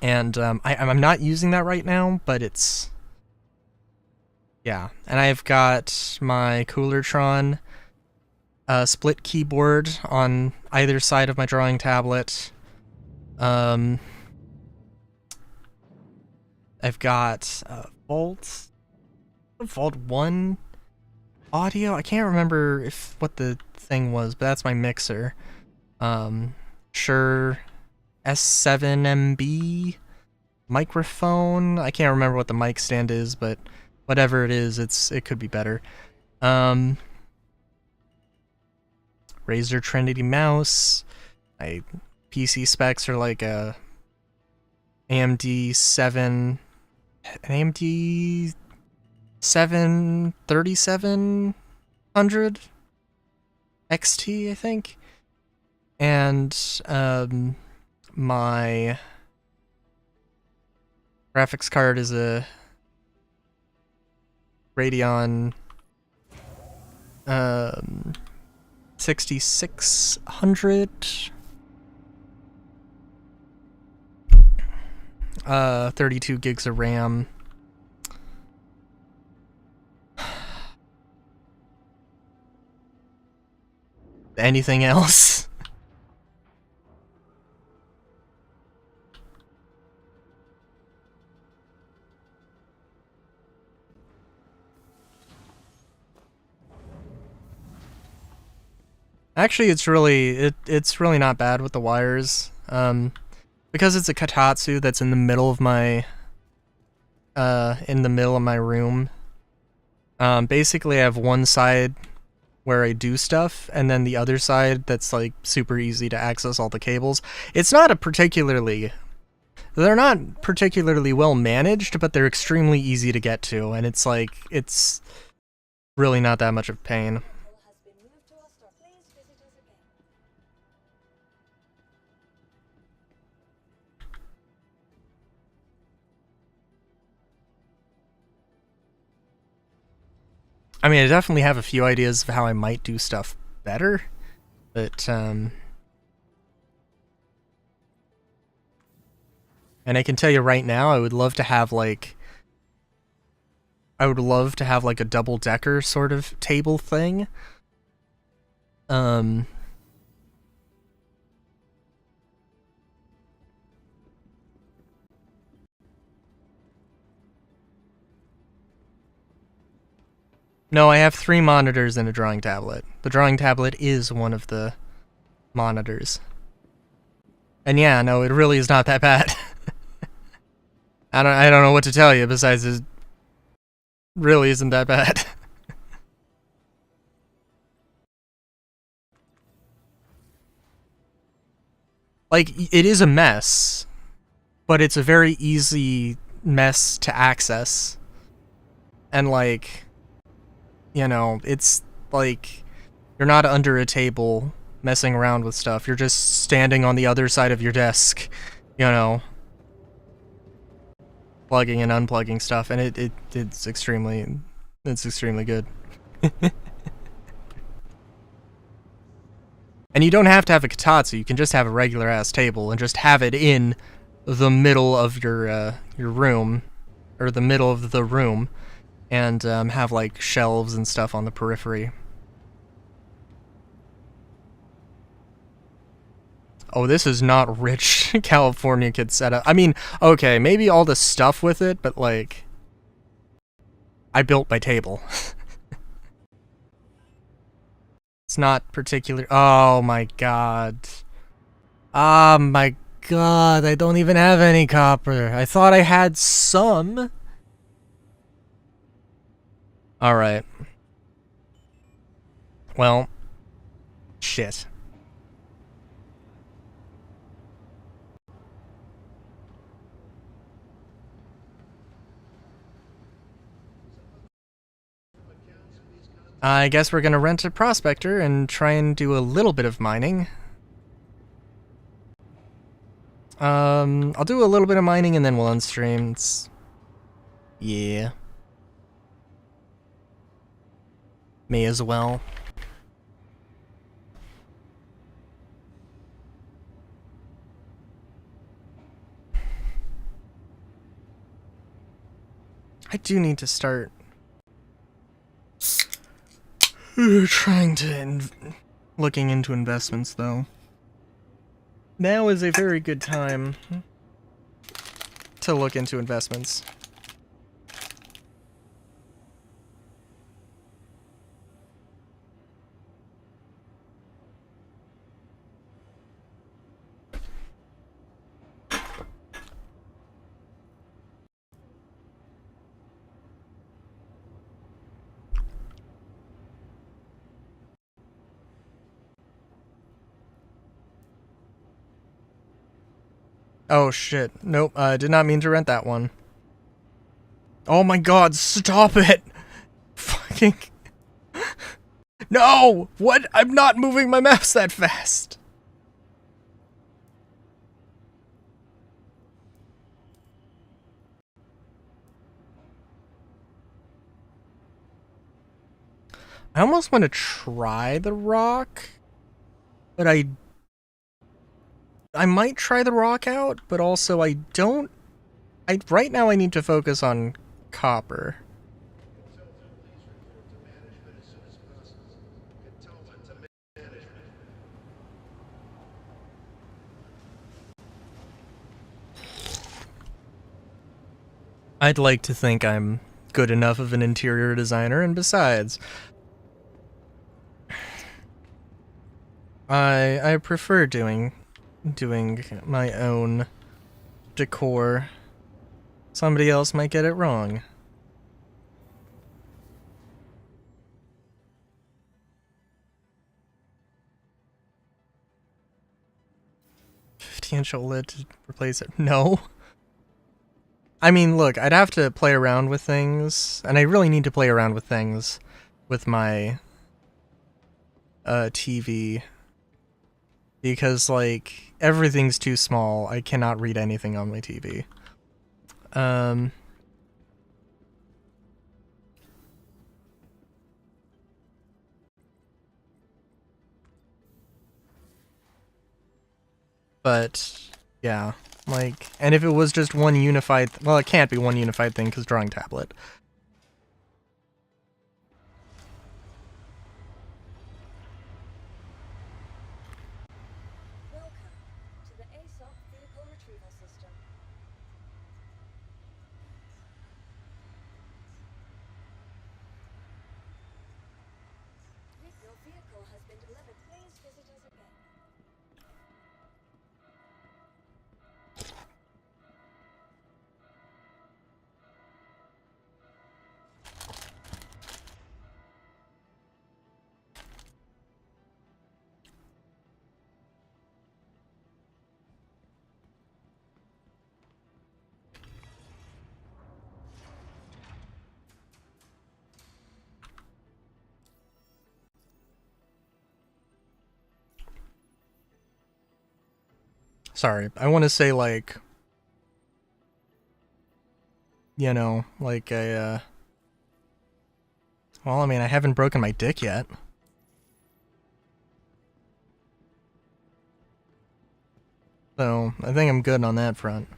And I'm not using that right now, but it's, yeah. And I've got my Coolertron split keyboard on either side of my drawing tablet. I've got Vault 1 audio. I can't remember what the thing was, but that's my mixer. Shure S7MB microphone. I can't remember what the mic stand is, but whatever it is, it could be better. Razer Trinity mouse. My PC specs are like an AMD 3700 XT, I think. And my graphics card is a Radeon 6600, 32 gigs of RAM. Anything else? Actually, it's really not bad with the wires. Because it's a Kotatsu that's in the middle of my room. Basically, I have one side where I do stuff, and then the other side that's like super easy to access all the cables. They're not particularly well managed, but they're extremely easy to get to, and it's really not that much of pain. Has been moved to our store. Please visit us again. I mean, I definitely have a few ideas of how I might do stuff better, but, and I can tell you right now, I would love to have, like, a double-decker sort of table thing. No, I have 3 monitors and a drawing tablet. The drawing tablet is one of the monitors. And yeah, no, it really is not that bad. I don't know what to tell you besides it really isn't that bad. Like, it is a mess, but it's a very easy mess to access. And like, you know, it's like you're not under a table messing around with stuff. You're just standing on the other side of your desk, you know, plugging and unplugging stuff, and it's extremely good. And you don't have to have a Kotatsu, you can just have a regular ass table and just have it in the middle of your room, or the middle of the room, and have like shelves and stuff on the periphery. Oh, this is not rich California kid setup. I mean, okay, maybe all the stuff with it, but like, I built my table. It's not particular. Oh my god. Oh my god, I don't even have any copper. I thought I had some. Alright. Well, shit. I guess we're gonna rent a prospector and try and do a little bit of mining. I'll do a little bit of mining and then we'll unstream. Yeah. May as well. I do need to start trying to looking into investments, though. Now is a very good time to look into investments. Oh shit. Nope, I did not mean to rent that one. Oh my god, stop it! Fucking... No! What? I'm not moving my mouse that fast! I almost want to try the rock, but I might try the rock out, but also I don't... right now I need to focus on copper. I'd like to think I'm good enough of an interior designer, and besides, I prefer doing my own decor. Somebody else might get it wrong. $50-inch OLED to replace it? No. I mean, look, I'd have to play around with things, and I really need to play around with things with my TV, because like everything's too small. I cannot read anything on my TV. But yeah, like, and if it was just one unified, well, it can't be one unified thing because drawing tablet. Welcome to the ASOP vehicle retrieval system. Your vehicle has been delivered. Please visit us again. sorry, I want to say like, you know, like a, well, I mean, I haven't broken my dick yet. So, I think I'm good on that front.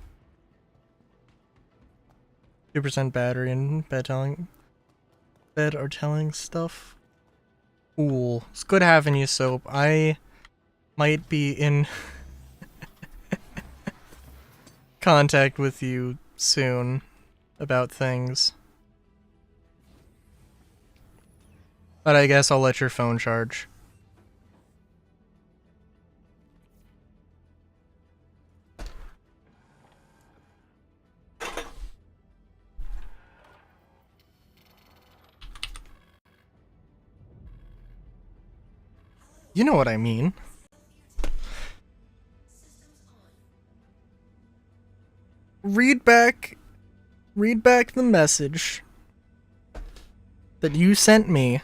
2% battery and bed are telling stuff. Cool. It's good having you, Soap. I might be in contact with you soon about things. But I guess I'll let your phone charge. You know what I mean. Read back the message that you sent me.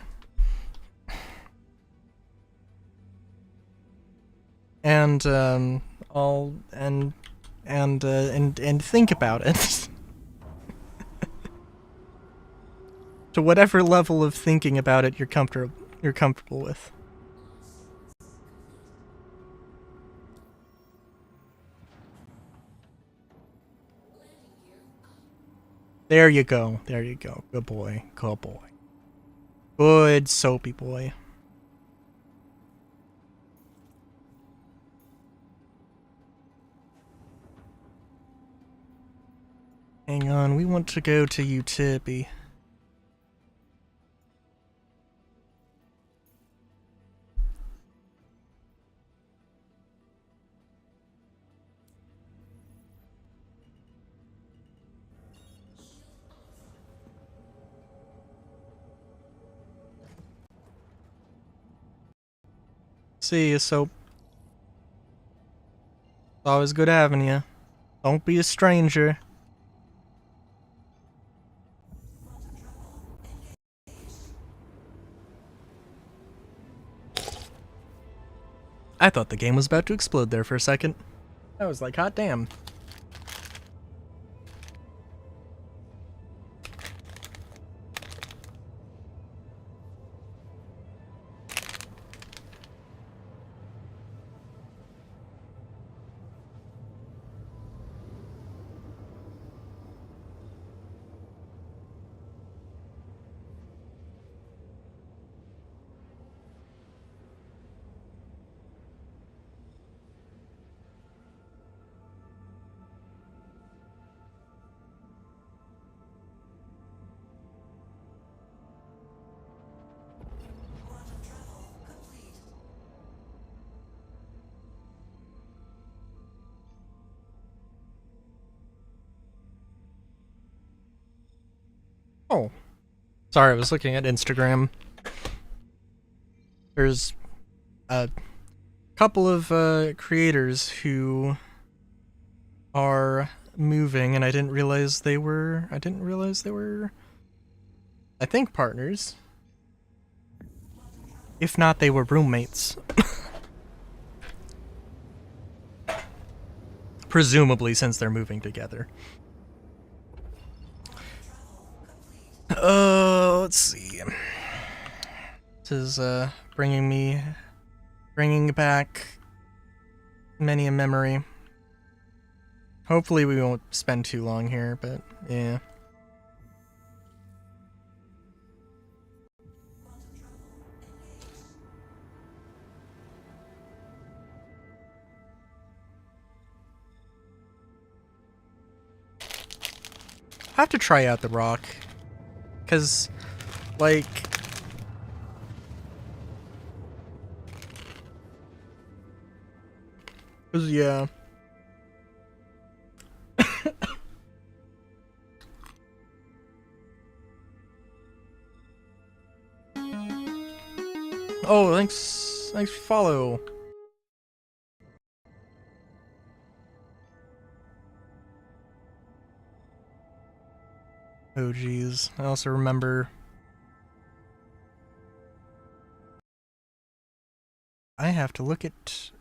And I'll and think about it. To whatever level of thinking about it you're comfortable with. There you go. There you go. Good boy. Good boy. Good Soapy boy. Hang on, we want to go to Utippy. See you, Soap. Always good having you. Don't be a stranger. I thought the game was about to explode there for a second. I was like, hot damn. Oh. Sorry, I was looking at Instagram. There's a couple of creators who are moving, and I didn't realize they were, I think, partners. If not, they were roommates. Presumably, since they're moving together. Let's see. This is bringing back many a memory. Hopefully we won't spend too long here, but yeah. I have to try out the rock. 'Cause, like... yeah. Oh, thanks for follow. Oh geez, I also remember I have to look at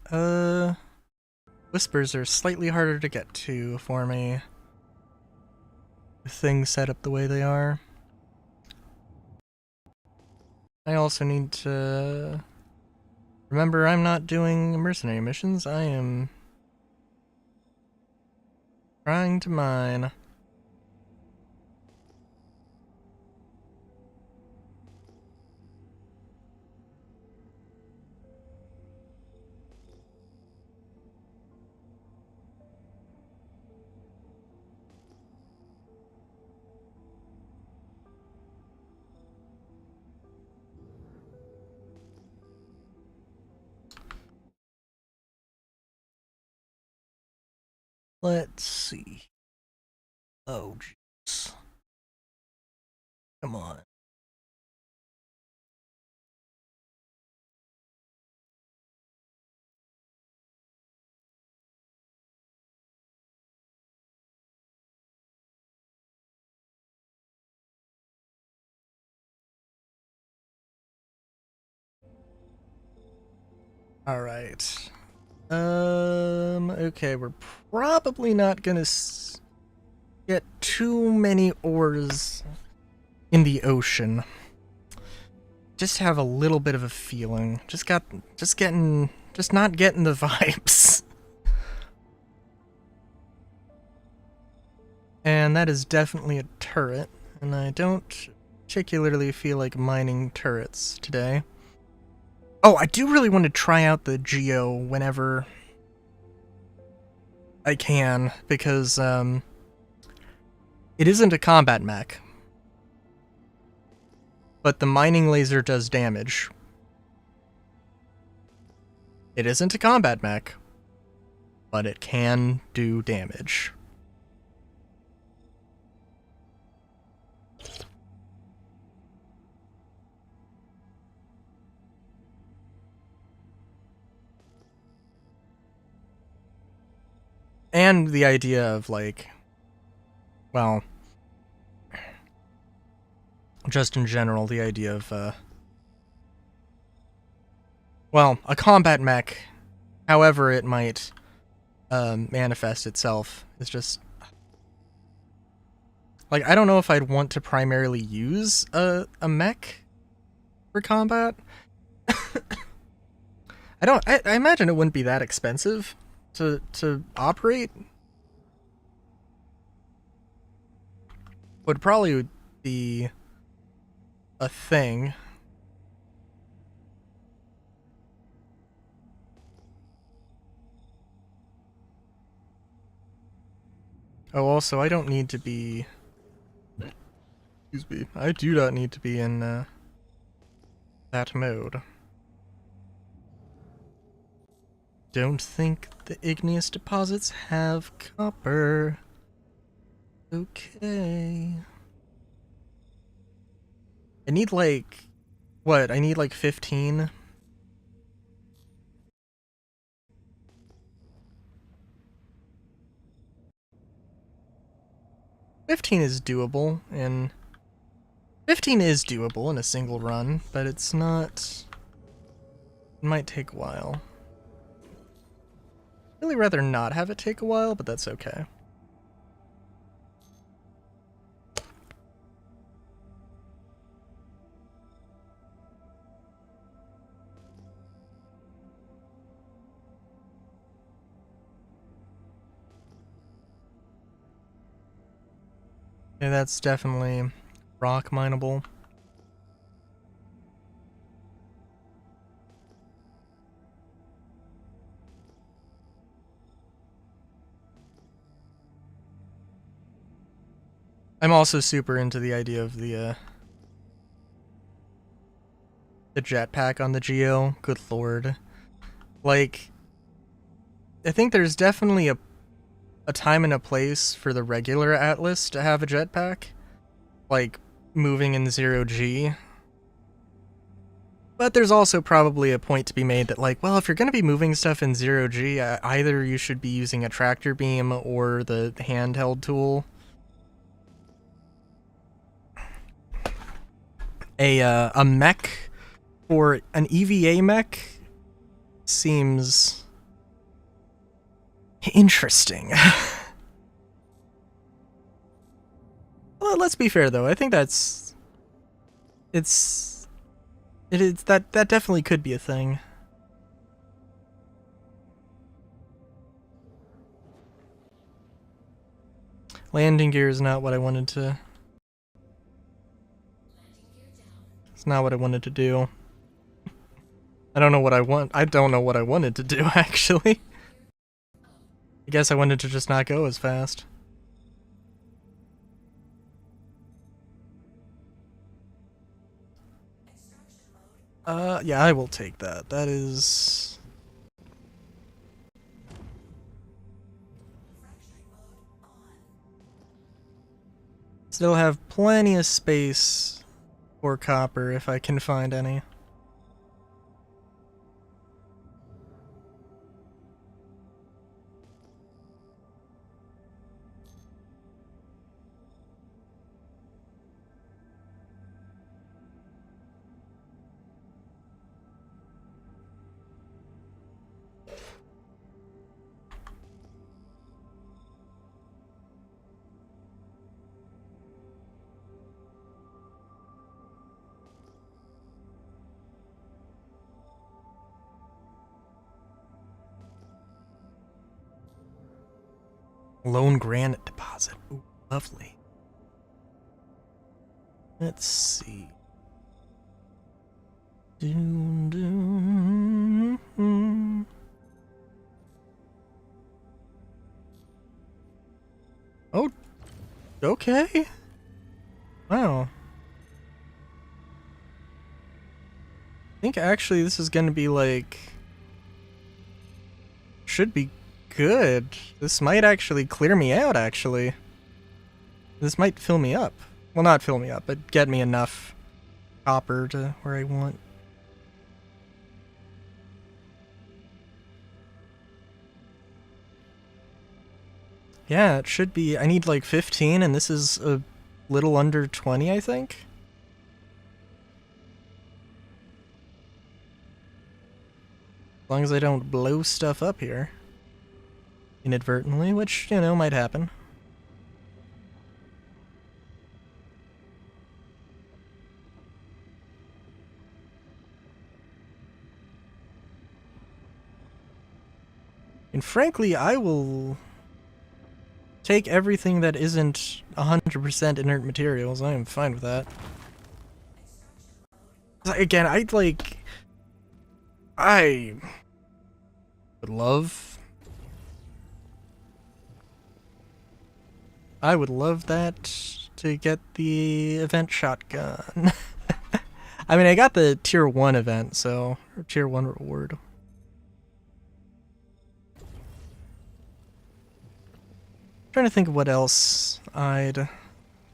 was Whispers are slightly harder to get to for me. With things set up the way they are. I also need to remember I'm not doing mercenary missions. I am trying to mine. Let's see. Oh, jeez. Come on. Alright. Okay, we're probably not gonna get too many ores in the ocean. Just have a little bit of a feeling. Just not getting the vibes. And that is definitely a turret, and I don't particularly feel like mining turrets today. Oh, I do really want to try out the Geo whenever I can, because it isn't a combat mech. But the mining laser does damage. It isn't a combat mech, but it can do damage. And the idea of, like, well, just in general, the idea of, well, a combat mech, however it might manifest itself, is just, like, I don't know if I'd want to primarily use a mech for combat. I imagine it wouldn't be that expensive to operate. Would probably be a thing. Oh, also, I don't need to be... Excuse me. I do not need to be in that mode. Don't think the igneous deposits have copper. Okay. I need like... What? I need like 15? $15 is doable, and 15 is doable in a single run, but it's not... It might take a while. I'd really rather not have it take a while, but that's okay. Yeah, that's definitely rock mineable. I'm also super into the idea of the jetpack on the Geo. Good lord. Like, I think there's definitely a time and a place for the regular Atlas to have a jetpack, like moving in 0G. But there's also probably a point to be made that, like, well, if you're going to be moving stuff in 0G, either you should be using a tractor beam or the handheld tool. A mech or an EVA mech seems Interesting. Well, let's be fair though. I think it is that definitely could be a thing. Landing gear is not what I wanted to. It's not what I wanted to do. I don't know what I want. I don't know what I wanted to do actually. I guess I wanted to just not go as fast. Yeah, I will take that. That is... Still have plenty of space for copper if I can find any. Lone granite deposit. Ooh, lovely. Let's see. Doom, doom, mm. Oh, okay. Wow. I think actually this is gonna be like... Should be good. This might actually clear me out, actually. This might fill me up. Well, not fill me up, but get me enough copper to where I want. Yeah, it should be. I need like 15, and this is a little under 20, I think. As long as I don't blow stuff up here inadvertently, which, you know, might happen. And frankly, I will take everything that isn't 100% inert materials. I am fine with that. Again, I would love... I would love that to get the event shotgun. I mean, I got the tier 1 event, so... Or tier 1 reward. Trying to think of what else I'd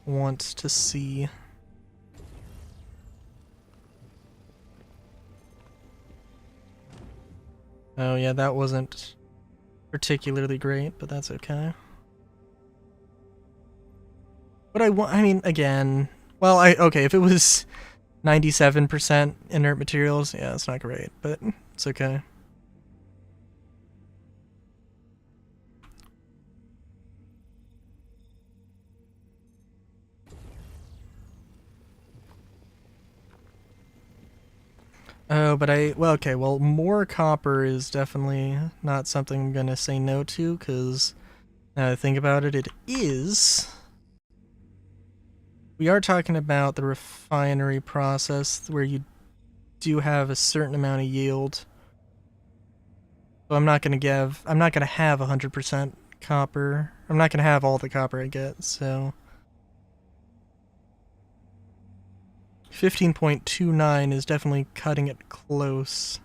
want to see. Oh yeah, that wasn't particularly great, but that's okay. What I want, I mean, again, well, okay, if it was 97% inert materials, yeah, it's not great, but it's okay. Oh, but well, okay, well, more copper is definitely not something I'm gonna say no to, because now that I think about it, it is. We are talking about the refinery process, where you do have a certain amount of yield. So I'm not gonna have 100% copper. I'm not gonna have all the copper I get, so... 15.29 is definitely cutting it close.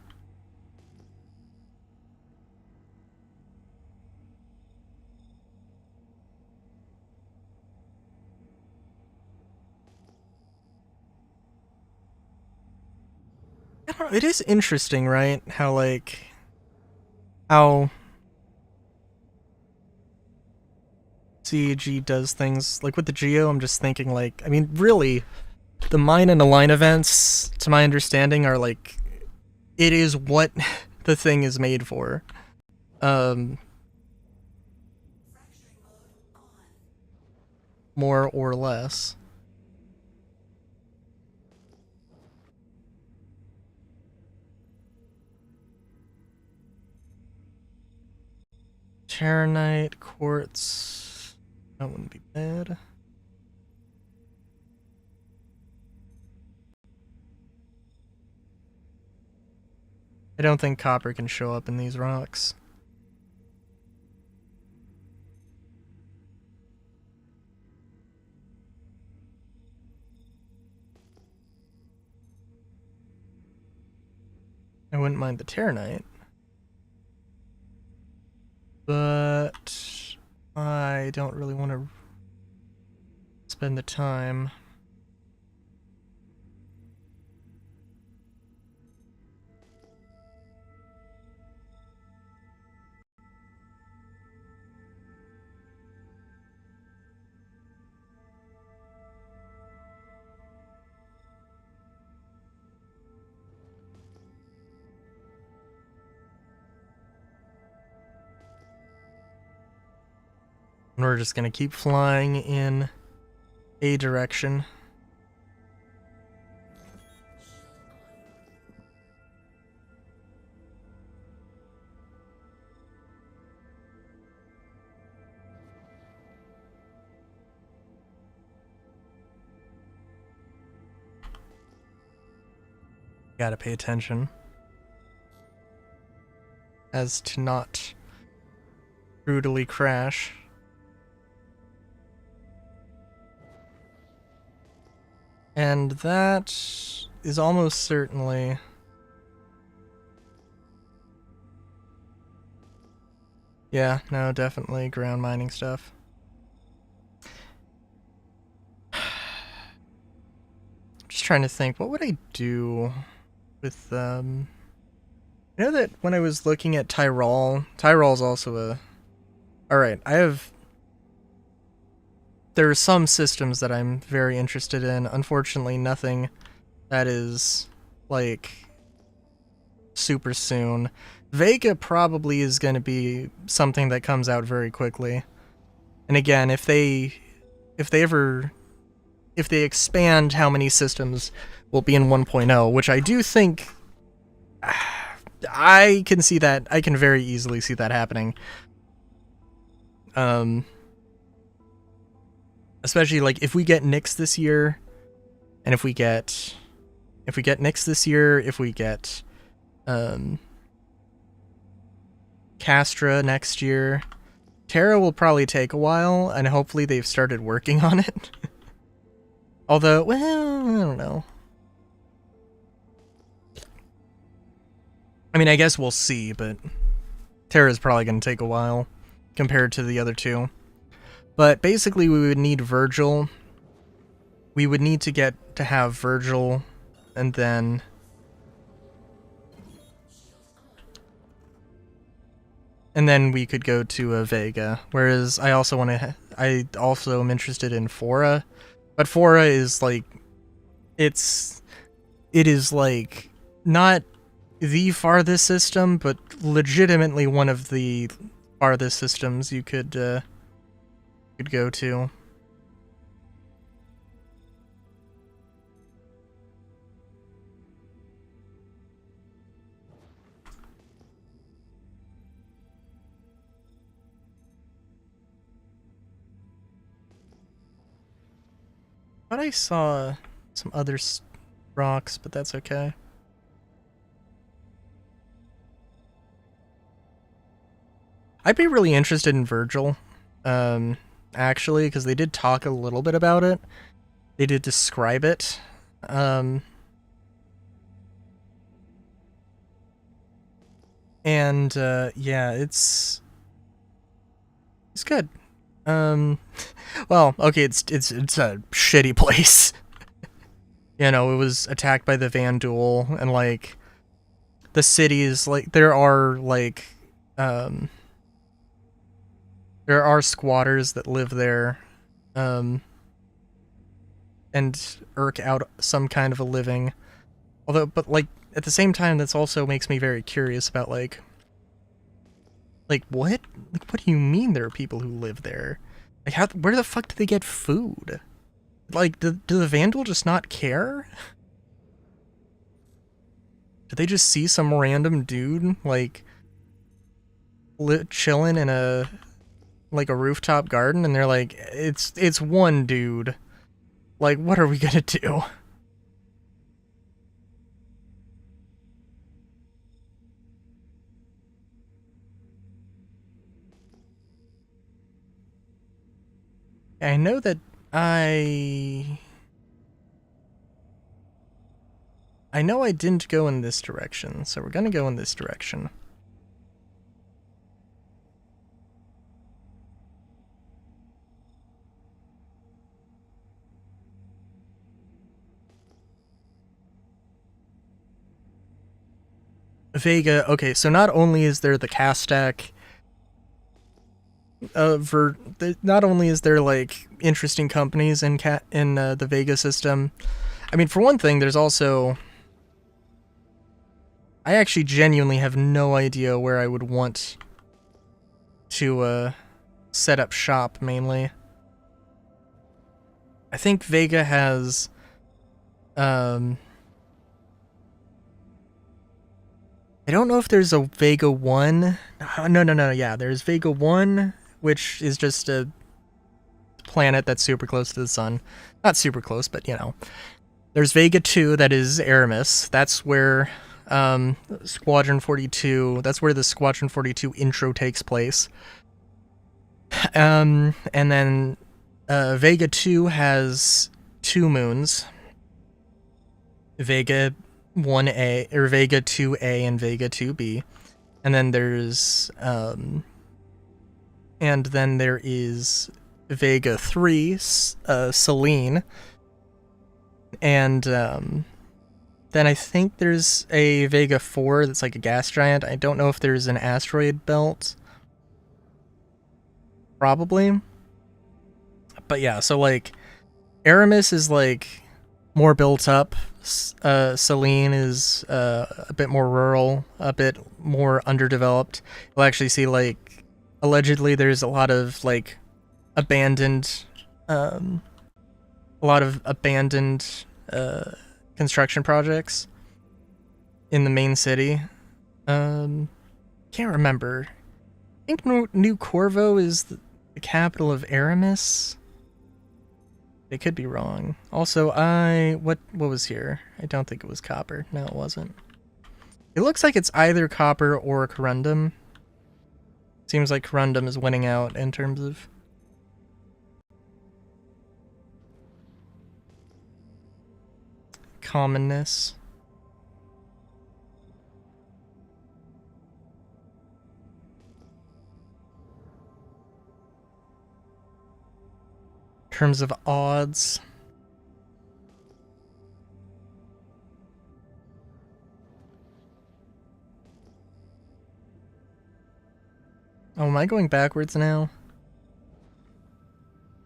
I don't know, it is interesting, right? How CAG does things. Like with the Geo, I'm just thinking like, I mean, really, the mine and align events, to my understanding, are like, it is what the thing is made for. more or less. Terranite, quartz. That wouldn't be bad. I don't think copper can show up in these rocks. I wouldn't mind the Terranite. But I don't really want to spend the time. And we're just gonna keep flying in a direction. Gotta pay attention as to not brutally crash. And that is almost certainly yeah, no, definitely ground mining stuff. Just trying to think, what would I do with you know that when I was looking at Tyrol's also a alright, there are some systems that I'm very interested in. Unfortunately, nothing that is, like, super soon. Vega probably is going to be something that comes out very quickly. And again, if they expand how many systems will be in 1.0, which I do think I can see that, I can very easily see that happening. Especially, like, if we get Nyx this year, and if we get Nyx this year, if we get, Castra next year, Terra will probably take a while, and hopefully they've started working on it. Although, well, I don't know. I mean, I guess we'll see, but Terra's probably going to take a while compared to the other two. But basically, we would need Virgil. We would need to get to have Virgil, and then we could go to Vega. Whereas I also want to. I also am interested in Fora, but Fora is like, it is like not the farthest system, but legitimately one of the farthest systems you could go to. But I saw some other rocks, but that's okay. I'd be really interested in Virgil. Actually, because they did talk a little bit about it. They did describe it. And yeah, it's good. Well, okay, it's a shitty place. You know, it was attacked by the Vandul, and like the cities, like there are squatters that live there, and irk out some kind of a living. Although, but like at the same time, that's also makes me very curious about like what? Like, what do you mean there are people who live there? Like, where the fuck do they get food? Like, do the Vandal just not care? Did they just see some random dude, like, chilling in a rooftop garden, and they're like, it's one dude. Like, what are we gonna do? I know that I know I didn't go in this direction, so we're gonna go in this direction. Vega, okay, so not only is there the cast stack, not only is there like interesting companies in the Vega system. I mean, for one thing, there's also, I actually genuinely have no idea where I would want to set up shop mainly. I think Vega has I don't know if there's a Vega 1. No, yeah, there's Vega 1, which is just a planet that's super close to the sun. Not super close, but you know. There's Vega 2, that is Aramis. That's where Squadron 42, that's where the Squadron 42 intro takes place. And then Vega 2 has 2 moons. Vega 1A, or Vega 2A and Vega 2B. And then there's there is Vega 3, Selene. And then I think there's a Vega 4 that's like a gas giant. I don't know if there's an asteroid belt. Probably. But yeah, so like Aramis is like more built up. Selene is a bit more rural, a bit more underdeveloped. You'll actually see like allegedly there's a lot of like abandoned construction projects in the main city. Can't remember. I think New Corvo is the capital of Aramis. They could be wrong. Also, what was here? I don't think it was copper. No, it wasn't. It looks like it's either copper or corundum. Seems like corundum is winning out in terms of commonness. In terms of odds. Oh, am I going backwards now?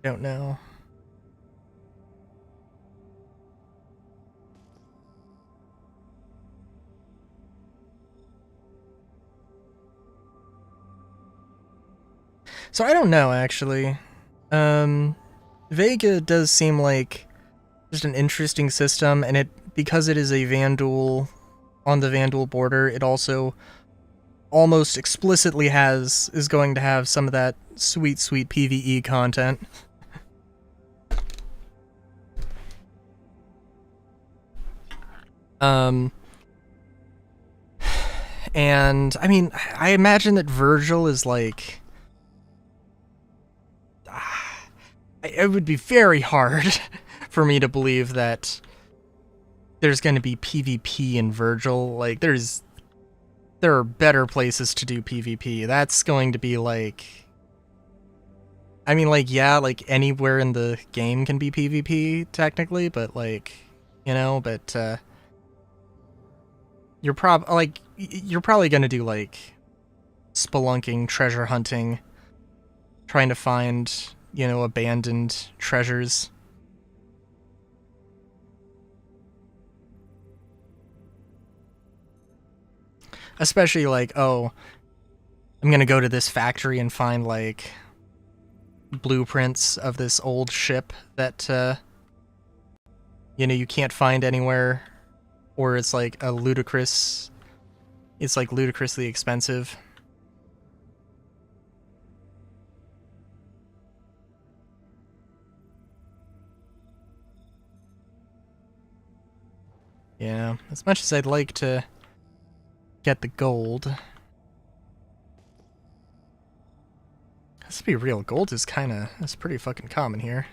Don't know. So I don't know, actually. Vega does seem like just an interesting system, and because it is a Vanduul, on the Vanduul border, it also almost explicitly is going to have some of that sweet PvE content. And I mean, I imagine that Virgil is like, it would be very hard for me to believe that there's going to be PvP in Virgil. Like, there are better places to do PvP. That's going to be like, I mean, like, yeah, like anywhere in the game can be PvP technically, but like, you know, but you're probably going to do like spelunking, treasure hunting, trying to find, you know, abandoned treasures. Especially like, oh, I'm gonna go to this factory and find like blueprints of this old ship that, you know, you can't find anywhere, or it's like it's like ludicrously expensive. Yeah, as much as I'd like to get the gold. Let's be real, gold is it's pretty fucking common here.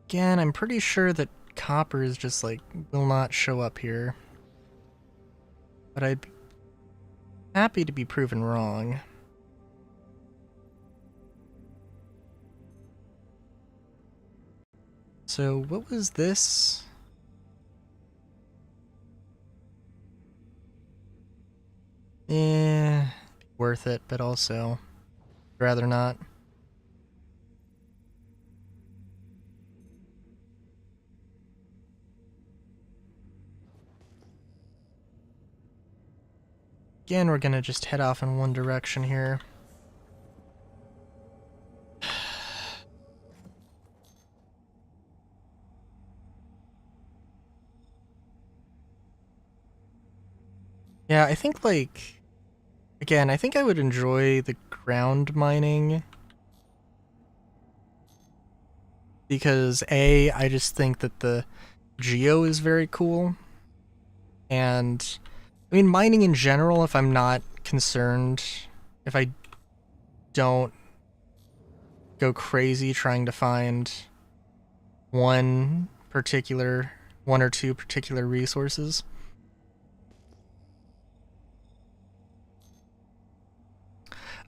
Again, I'm pretty sure that copper is just like, will not show up here. But I'd be happy to be proven wrong. So, what was this? Worth it, but also rather not. Again, we're gonna just head off in one direction here. Yeah, I think, like, again, I think I would enjoy the ground mining. Because, A, I just think that the geo is very cool. And, I mean, mining in general, if I'm not concerned, if I don't go crazy trying to find one or two particular resources.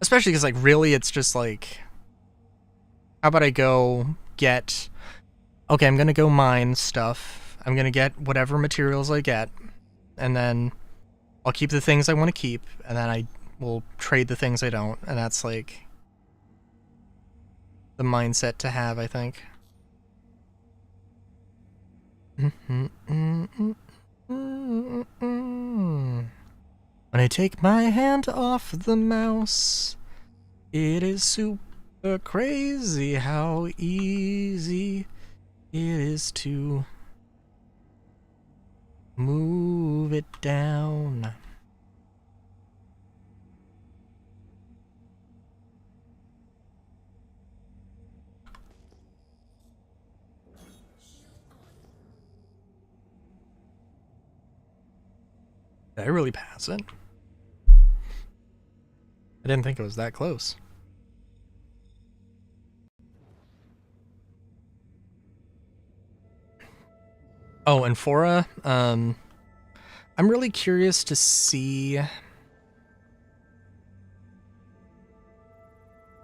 Especially because, like, really, it's just like, how about I go get, okay, I'm gonna go mine stuff, I'm gonna get whatever materials I get, and then I'll keep the things I want to keep, and then I will trade the things I don't, and that's, like, the mindset to have, I think. When I take my hand off the mouse, it is super crazy how easy it is to move it down. Did I really pass it? I didn't think it was that close. Oh, and Fora, I'm really curious to see,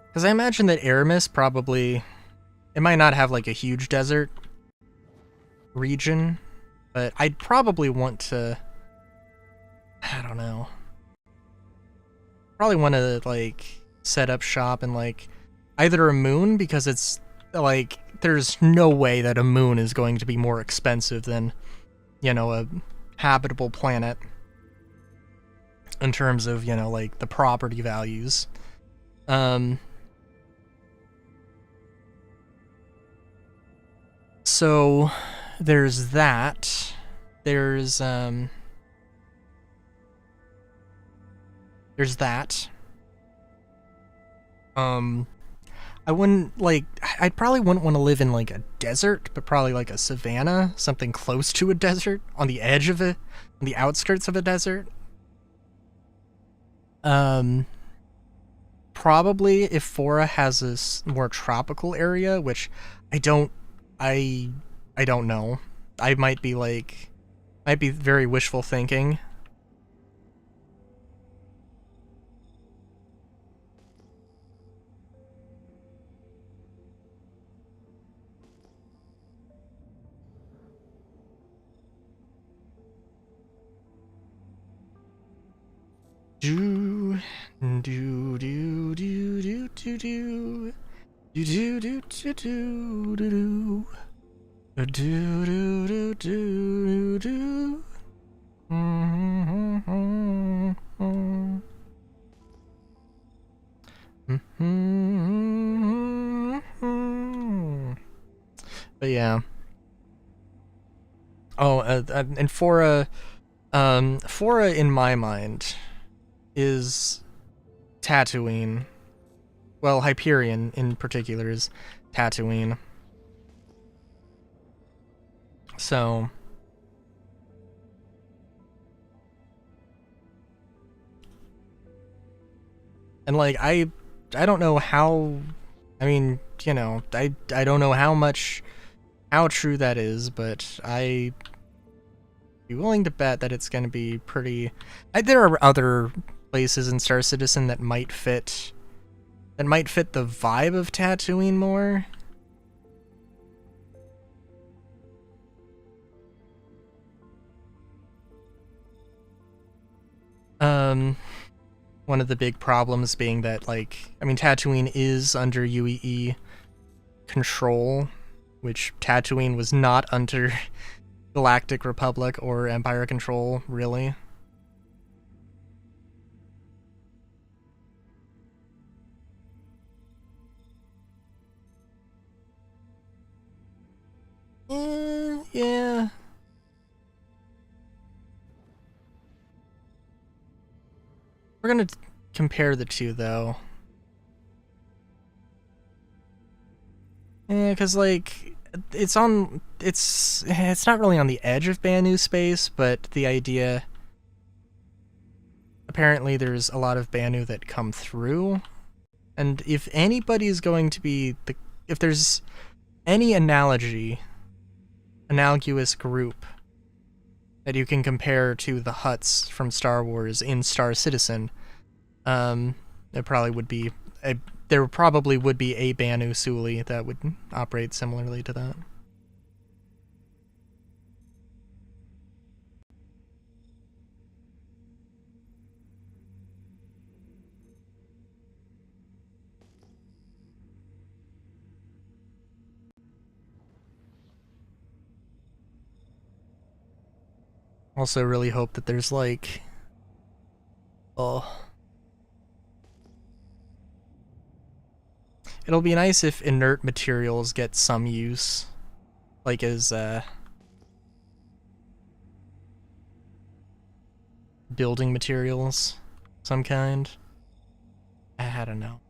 because I imagine that Aramis probably, it might not have like a huge desert region, but I'd probably want to, I don't know, probably want to like set up shop in like either a moon, because it's like, there's no way that a moon is going to be more expensive than, you know, a habitable planet in terms of, you know, like the property values. So there's that. There's that. I wouldn't, like, I probably wouldn't want to live in, like, a desert, but probably, like, a savanna, something close to a desert, on the edge of it, on the outskirts of a desert. Probably if Fora has this more tropical area, which I don't know. I might be, like, might be very wishful thinking. Do do do do do do do do do do do do do. Do do do do do. But yeah. Oh, and Fora in my mind is Tatooine. Well, Hyperion in particular is Tatooine. So and like I don't know how, I mean, you know, I don't know how true that is, but I'd be willing to bet that it's going to be pretty. There are other places in Star Citizen that might fit the vibe of Tatooine more. One of the big problems being that, like, I mean, Tatooine is under UEE control, which Tatooine was not under Galactic Republic or Empire control, really. Yeah. We're gonna compare the two, though. Yeah, because, like, it's not really on the edge of Banu space, but the idea... Apparently there's a lot of Banu that come through, and if anybody's going to be... if there's any analogous group that you can compare to the Hutts from Star Wars in Star Citizen, there probably would be a Banu Suli that would operate similarly to that. Also really hope that there's like... It'll be nice if inert materials get some use, like as building materials, some kind. I don't know.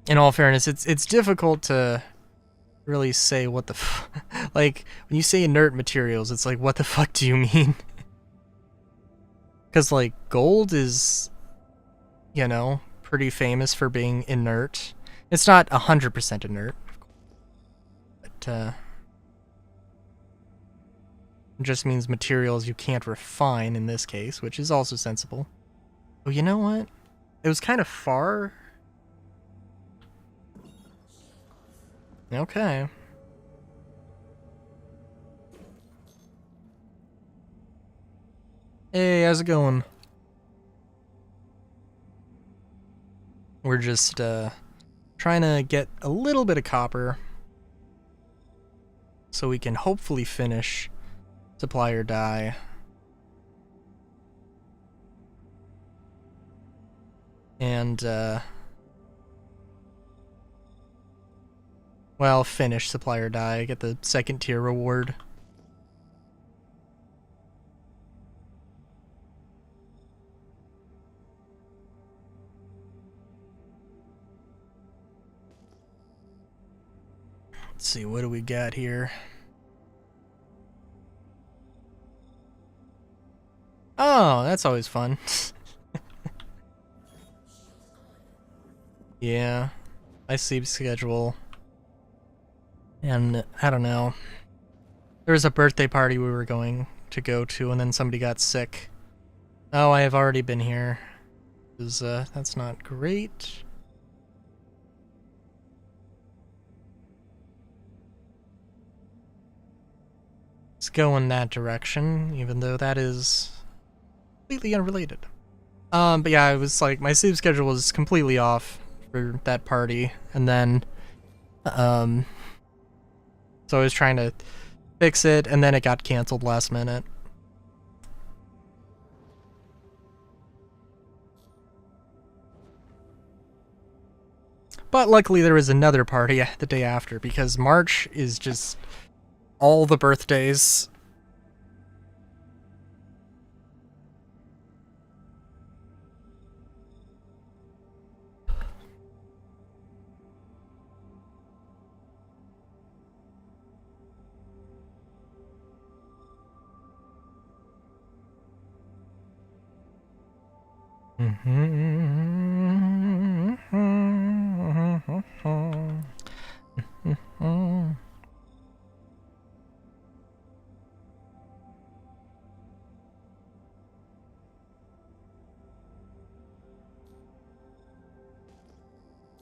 In all fairness, it's difficult to really say what the like, when you say inert materials, it's like, what the fuck do you mean? Because, like, gold is, you know, pretty famous for being inert. It's not 100% inert, but it just means materials you can't refine in this case, which is also sensible. Oh, you know what? It was kind of far. Okay. Hey, how's it going? We're just trying to get a little bit of copper so we can hopefully finish Supply or Die. And well, finish Supply or Die, get the second tier reward. Let's see, what do we got here? Oh, that's always fun. Yeah, my sleep schedule. And I don't know. There was a birthday party we were going to go to, and then somebody got sick. Oh, I have already been here. That's not great. Let's go in that direction, even though that is completely unrelated. But yeah, it was like, my sleep schedule was completely off for that party, and then, So I was trying to fix it, and then it got canceled last minute. But luckily there was another party the day after, because March is just all the birthdays.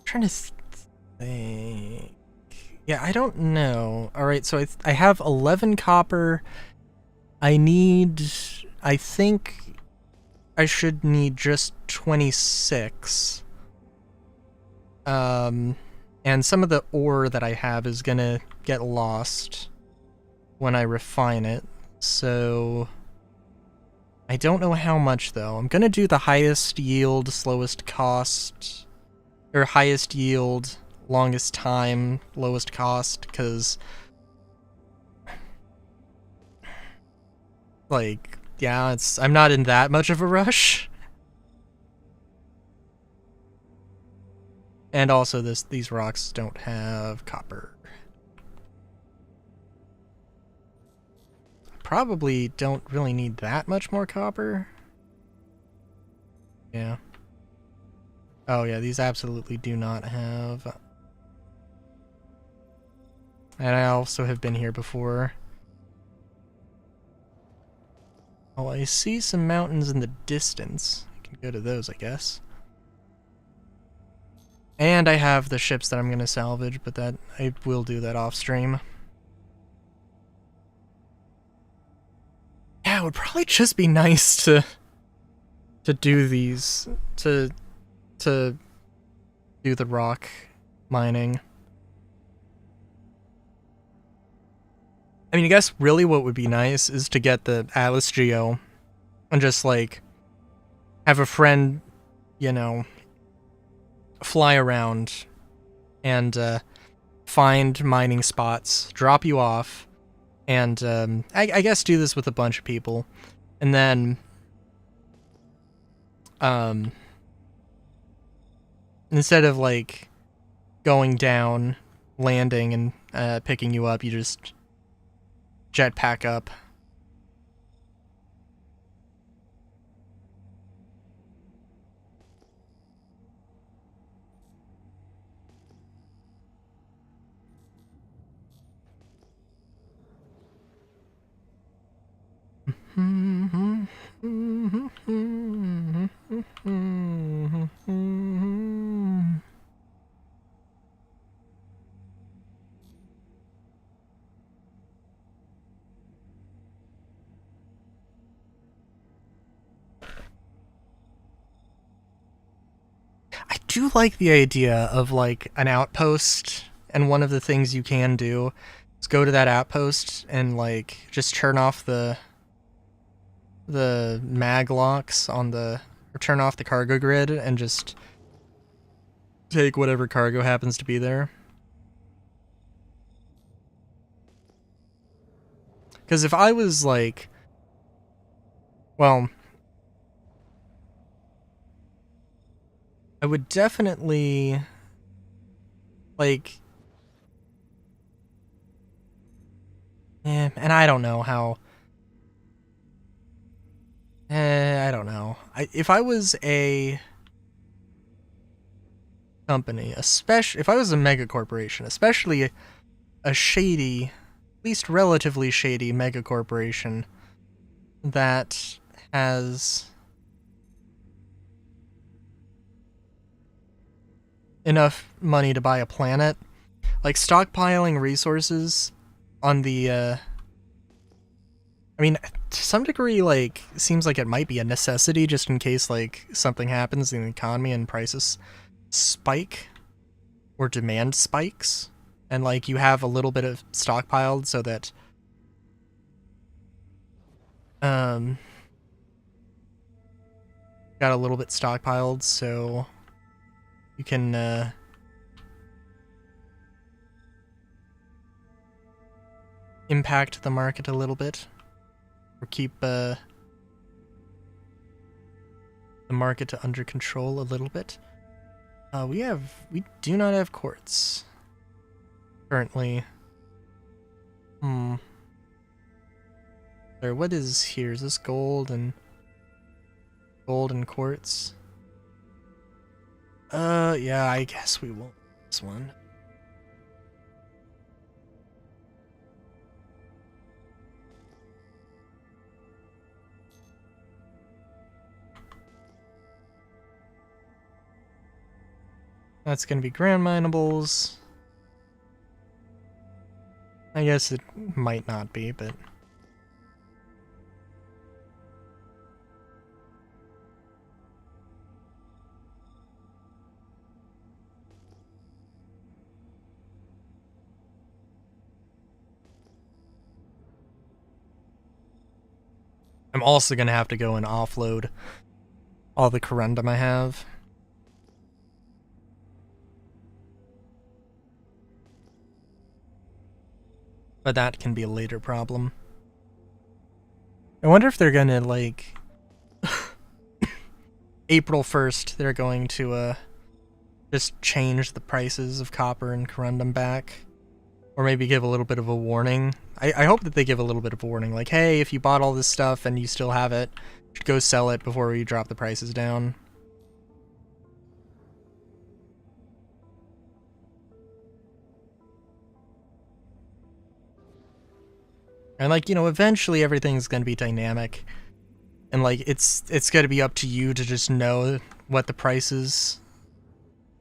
Trying to think. Yeah, I don't know. All right, so I have 11 copper. I think I should need just 26. And some of the ore that I have is gonna get lost when I refine it. So I don't know how much though. I'm gonna do the highest yield, slowest cost, or highest yield, longest time, lowest cost, because like, yeah, I'm not in that much of a rush. And also these rocks don't have copper. Probably don't really need that much more copper. Yeah. Oh yeah, these absolutely do not have. And I also have been here before. Oh, I see some mountains in the distance. I can go to those, I guess. And I have the ships that I'm going to salvage, but that I will do that off stream. Yeah, it would probably just be nice to do these, to do the rock mining. I mean, I guess really what would be nice is to get the Atlas Geo and just, like, have a friend, you know, fly around and find mining spots, drop you off, and I guess do this with a bunch of people. And then instead of, like, going down, landing, and picking you up, you just jetpack up. I do like the idea of, like, an outpost, and one of the things you can do is go to that outpost and, like, just turn off the mag locks on the, or turn off the cargo grid and just take whatever cargo happens to be there. Because if I was, like, well, I would definitely, like, and I don't know how, I don't know. If I was a company, especially, if I was a mega corporation, especially a shady, at least relatively shady mega corporation that has enough money to buy a planet, like, stockpiling resources on the, I mean, to some degree, like, seems like it might be a necessity just in case, like, something happens in the economy and prices spike, or demand spikes, and like you have a little bit of stockpiled so that got a little bit stockpiled so you can impact the market a little bit, or keep the market under control a little bit. We do not have quartz currently. There, what is here? Is this gold and quartz? Yeah, I guess we won't this one. That's gonna be grand minables. I guess it might not be, but I'm also gonna have to go and offload all the corundum I have. But that can be a later problem. I wonder if they're gonna, like... April 1st, they're going to, just change the prices of copper and corundum back. Or maybe give a little bit of a warning. I hope that they give a little bit of a warning, like, hey, if you bought all this stuff and you still have it, you should go sell it before we drop the prices down. And, like, you know, eventually everything's gonna be dynamic. And, like, it's gonna be up to you to just know what the prices...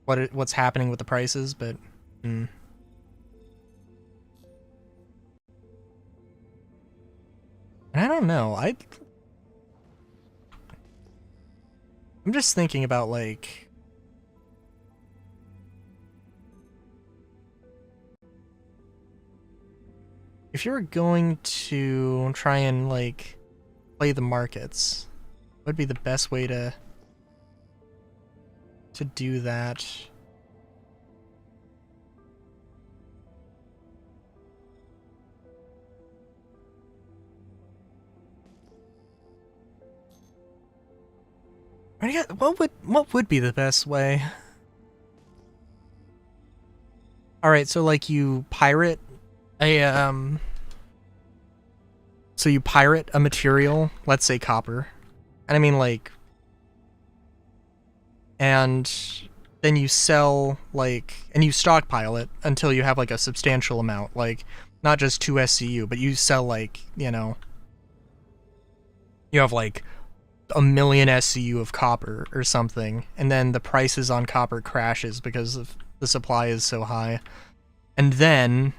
what's happening with the prices, but... I don't know, I'm just thinking about, like... If you're going to try and, like, play the markets, what would be the best way to do that? What would be the best way? Alright, so like you pirate so you pirate a material, let's say copper. And I mean like, and then you sell like, and you stockpile it until you have like a substantial amount, like not just 2 SCU, but you sell like, you know, you have like 1 million SCU of copper or something, and then the prices on copper crashes because of the supply is so high. And then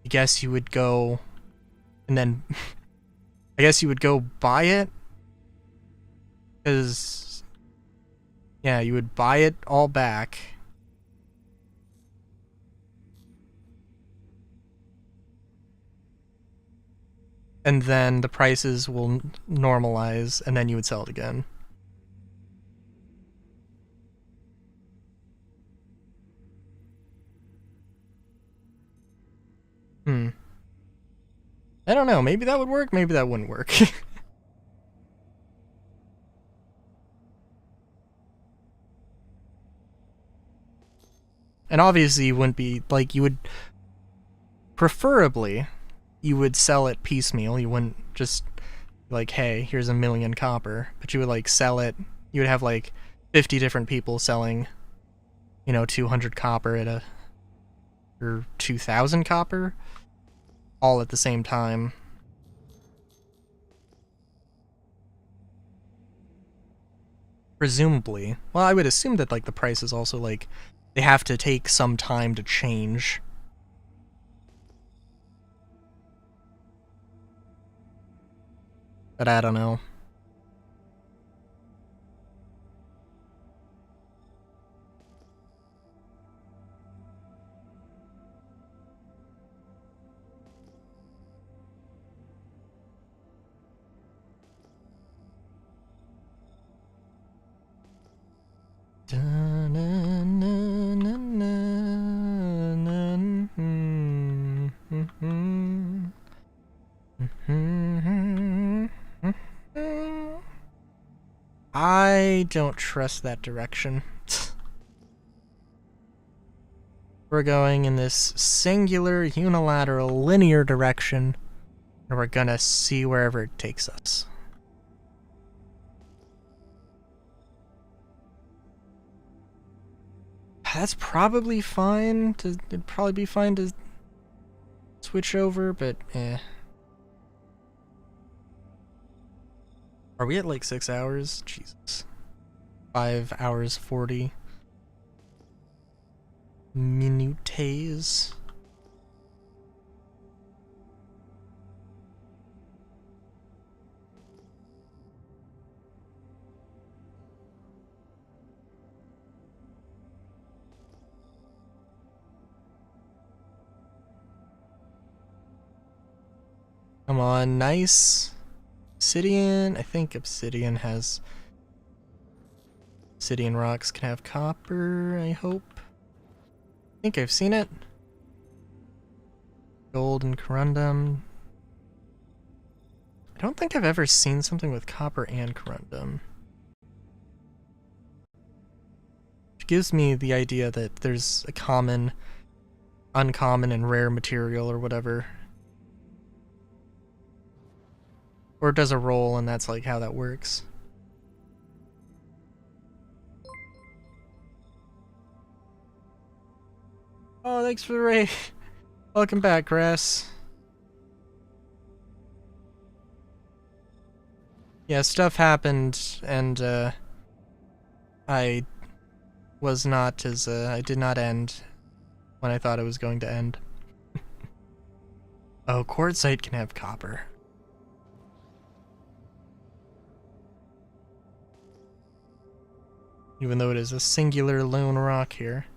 I guess you would go and then I guess you would go buy it, because yeah, you would buy it all back. And then the prices will normalize, and then you would sell it again. I don't know, maybe that would work, maybe that wouldn't work. And obviously you wouldn't be, like, you would... Preferably, you would sell it piecemeal, you wouldn't just... like, hey, here's 1 million copper, but you would, like, sell it, you would have, like, 50 different people selling, you know, 200 copper at a... or 2,000 copper, all at the same time. Presumably. Well, I would assume that, like, the prices also, like, they have to take some time to change. But I don't know. I don't trust that direction. We're going in this singular, unilateral, linear direction, and we're gonna see wherever it takes us. That's probably fine. It'd probably be fine to switch over, but eh. Are we at like 6 hours? Jesus. 5 hours 40 minutes. Come on, nice. Obsidian. I think obsidian has... Obsidian rocks can have copper, I hope. I think I've seen it. Gold and corundum. I don't think I've ever seen something with copper and corundum. Which gives me the idea that there's a common, uncommon, and rare material or whatever. Or it does a roll and that's like how that works. Oh, thanks for the raid. Welcome back, Grass. Yeah, stuff happened, and I was not as I did not end when I thought it was going to end. Oh, quartzite can have copper. Even though it is a singular lone rock here.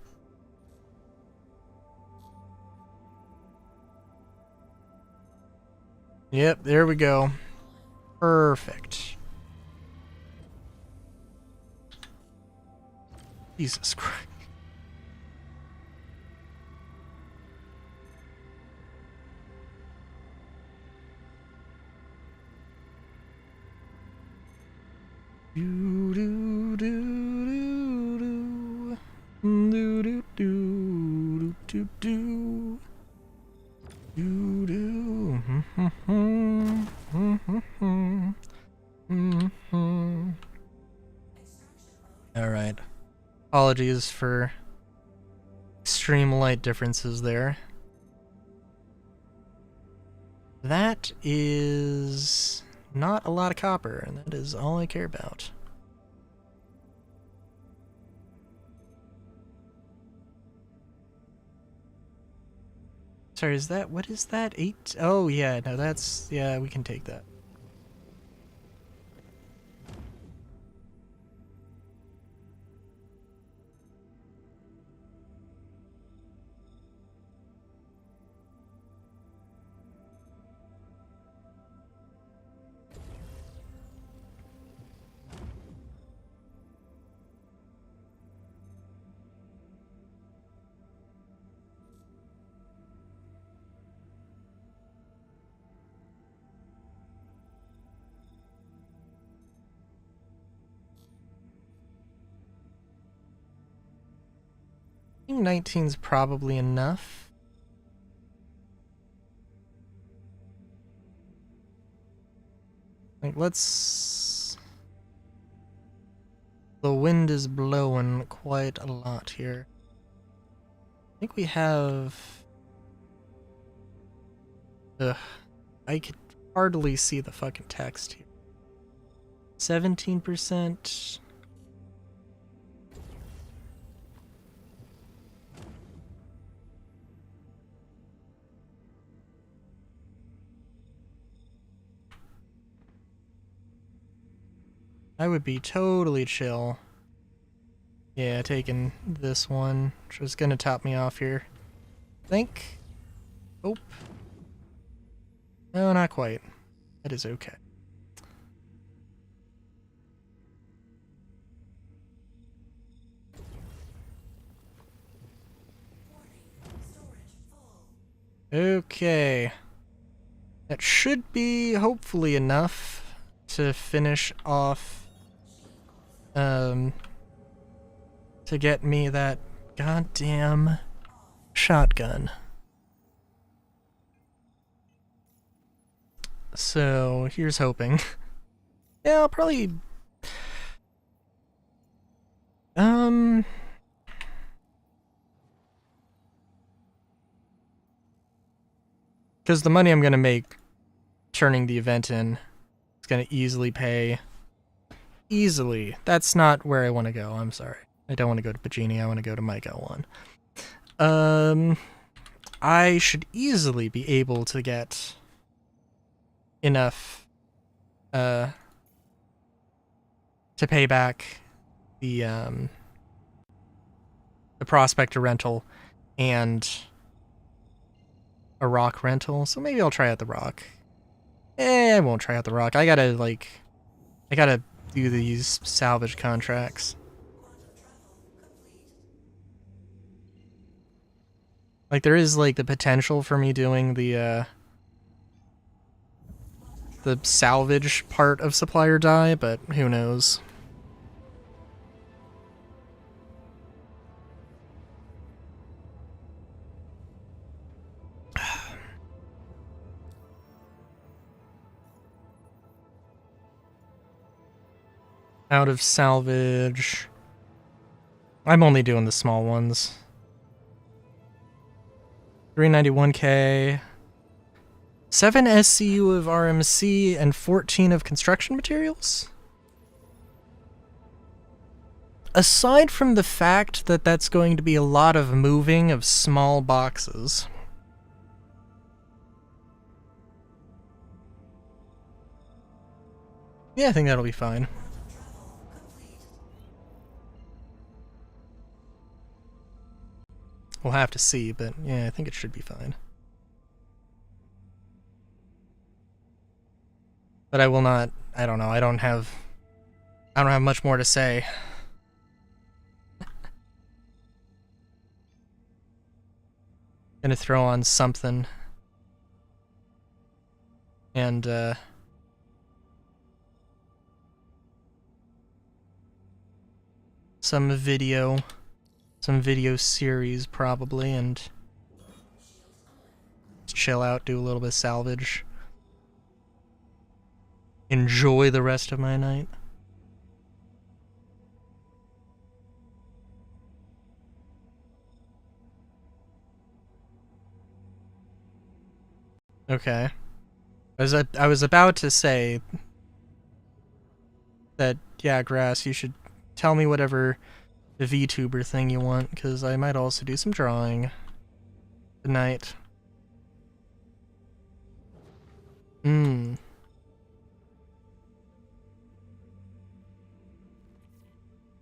Yep, there we go. Perfect. Jesus Christ. Do do do do do do do do do do do. All right. Apologies for extreme light differences there. That is not a lot of copper, and that is all I care about. Sorry, is that, what is that? 8? Oh, yeah, no, that's, yeah, we can take that. I think 19's probably enough. Like, let's... The wind is blowing quite a lot here. I think we have... Ugh. I could hardly see the fucking text here. 17%... I would be totally chill. Yeah, taking this one, which was gonna top me off here. Think? Oh. No, not quite. That is okay. Okay. That should be hopefully enough to finish off to get me that goddamn shotgun. So here's hoping. Yeah, I'll probably because the money I'm gonna make turning the event in is gonna easily pay. Easily. That's not where I want to go. I'm sorry. I don't want to go to Pagini. I want to go to Mike L1. I should easily be able to get enough to pay back the prospector rental and a rock rental. So maybe I'll try out the rock. I won't try out the rock. I gotta do these salvage contracts. Like, there is, like, the potential for me doing the salvage part of Supply or Die, but who knows. Out of salvage. I'm only doing the small ones. 391k. 7 SCU of RMC and 14 of construction materials? Aside from the fact that that's going to be a lot of moving of small boxes. Yeah, I think that'll be fine. We'll have to see, but yeah, I think it should be fine. But I will not, I don't know, I don't have much more to say. Gonna throw on something. And, some video series probably, and just chill out, do a little bit of salvage. Enjoy the rest of my night. Okay. I was about to say that, yeah, Grass, you should tell me whatever the VTuber thing you want, because I might also do some drawing tonight. I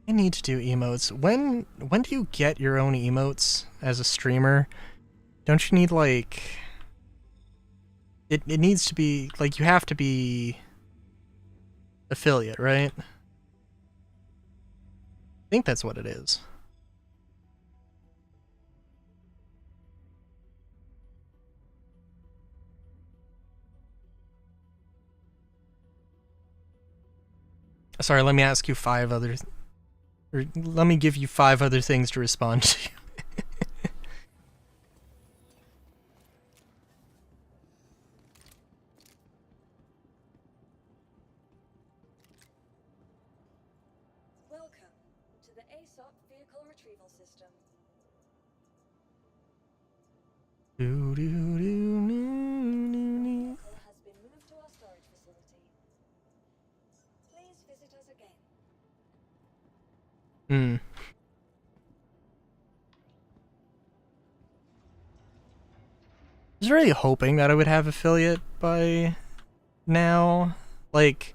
need to do emotes. When do you get your own emotes as a streamer? Don't you need, like... It needs to be, like, you have to be affiliate, right? I think that's what it is. Sorry, let me ask you let me give you 5 other things to respond to. Welcome to the ASOP vehicle retrieval system. Vehicle has been moved to our storage facility. Please visit us again. I was really hoping that I would have affiliate by now. Like,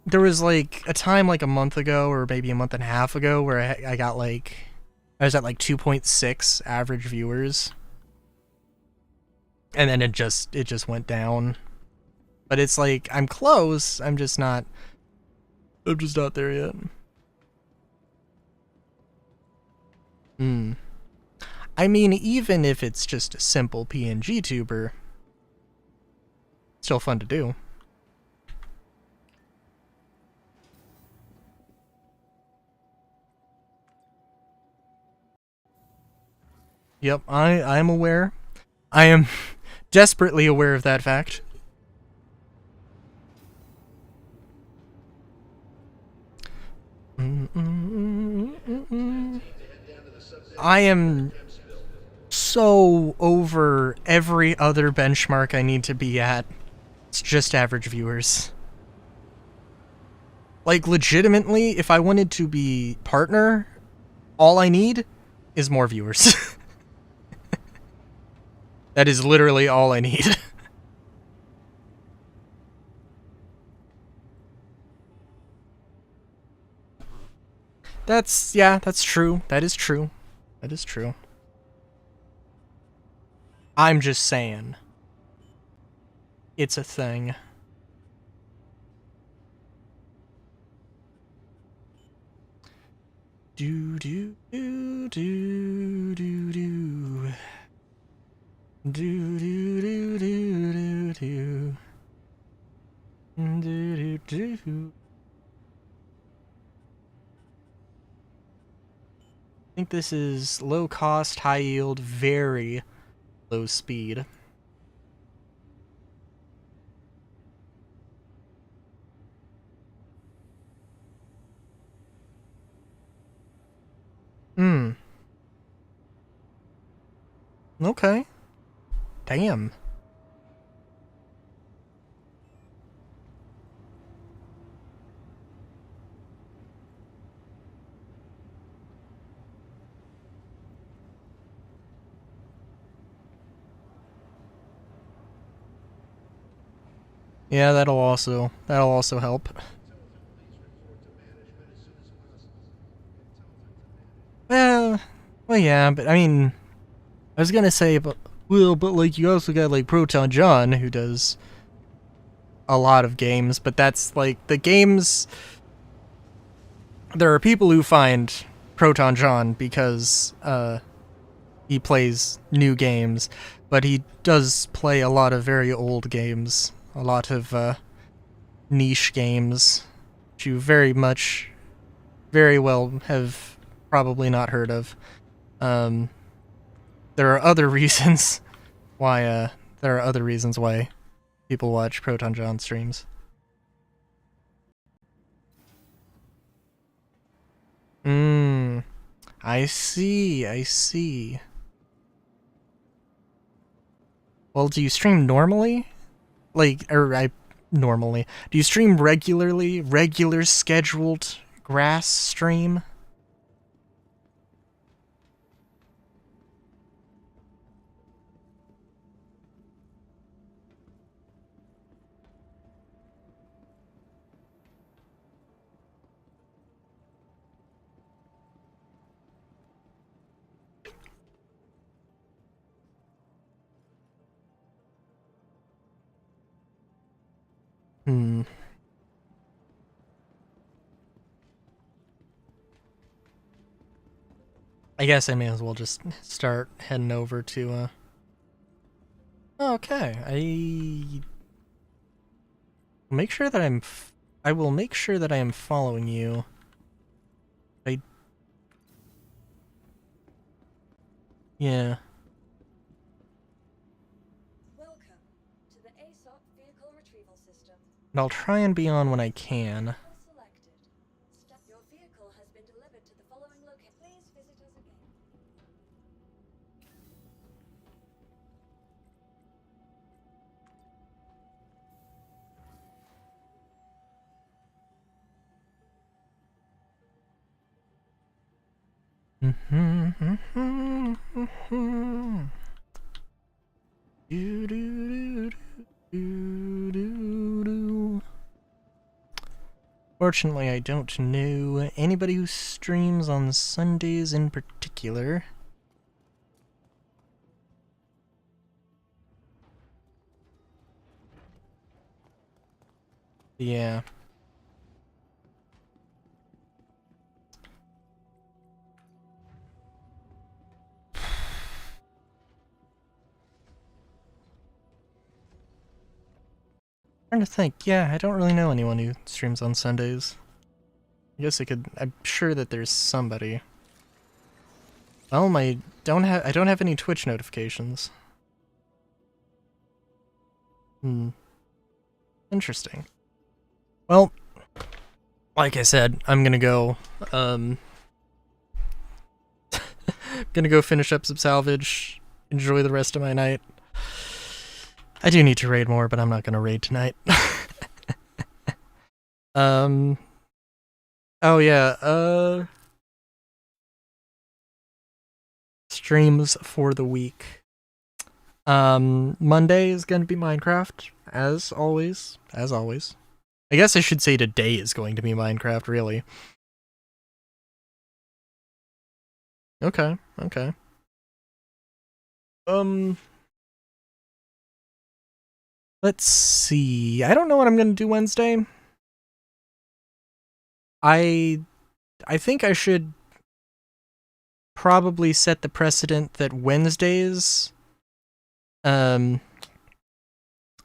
there was like a time like a month ago or maybe a month and a half ago where I got like, I was at like 2.6 average viewers. And then it just went down. But it's like, I'm close, I'm just not there yet. I mean, even if it's just a simple PNG tuber, still fun to do. Yep, I am aware. I am desperately aware of that fact. I am so over every other benchmark I need to be at. It's just average viewers. Like, legitimately, if I wanted to be partner, all I need is more viewers. That is literally all I need. That's true. That is true. That is true. I'm just saying. It's a thing. Do do do do do do. Do do do do do do. Do do do. I think this is low cost, high yield, very low speed. Okay. Damn. Yeah, that'll also help. Well, yeah, but I mean, I was gonna say, but like you also got like Proton John who does a lot of games, but that's like the games. There are people who find Proton John because he plays new games, but he does play a lot of very old games, a lot of niche games, which you very well have probably not heard of. There are other reasons why people watch Proton John streams. I see. Well, do you stream normally? Normally. Do you stream regularly? Regular scheduled grass stream? I guess I may as well just start heading over to, Okay, I will make sure that I am following you. Yeah. Welcome to the ASOP vehicle retrieval system. And I'll try and be on when I can. Selected. Your vehicle has been delivered to the following location. Please visit us again. Fortunately, I don't know anybody who streams on Sundays in particular. Yeah. Trying to think. Yeah, I don't really know anyone who streams on Sundays. I guess I'm sure that there's somebody. Well, I don't have any Twitch notifications. Interesting. Well, like I said, I'm gonna go gonna go finish up some salvage, enjoy the rest of my night. I do need to raid more, but I'm not gonna raid tonight. Oh yeah, streams for the week. Monday is gonna be Minecraft, as always. I guess I should say today is going to be Minecraft, really. Okay. Let's see. I don't know what I'm gonna do Wednesday. I think I should probably set the precedent that Wednesdays, I'm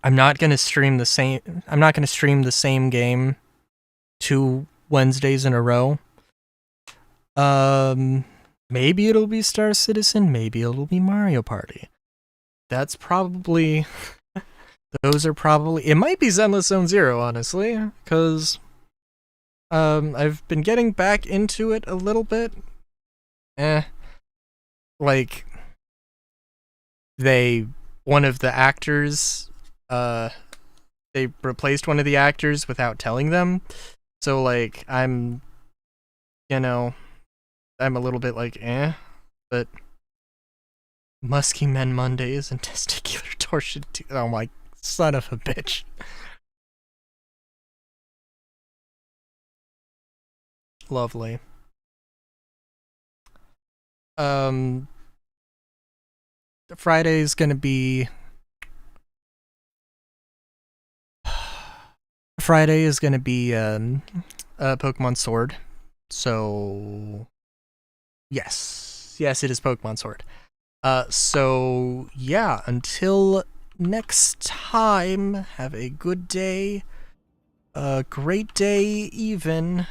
not gonna stream the same game 2 Wednesdays in a row. Maybe it'll be Star Citizen, maybe it'll be Mario Party. That's probably those are probably, it might be Zenless Zone Zero, honestly, because I've been getting back into it a little bit. Like, one of the actors, they replaced one of the actors without telling them. So, like, I'm a little bit like, but Musky Men Mondays and Testicular Torsion, oh my son of a bitch. Lovely. Friday's gonna be Friday is gonna be Pokemon Sword. So yes, it is Pokemon Sword. So yeah, until next time, have a good day, a great day even.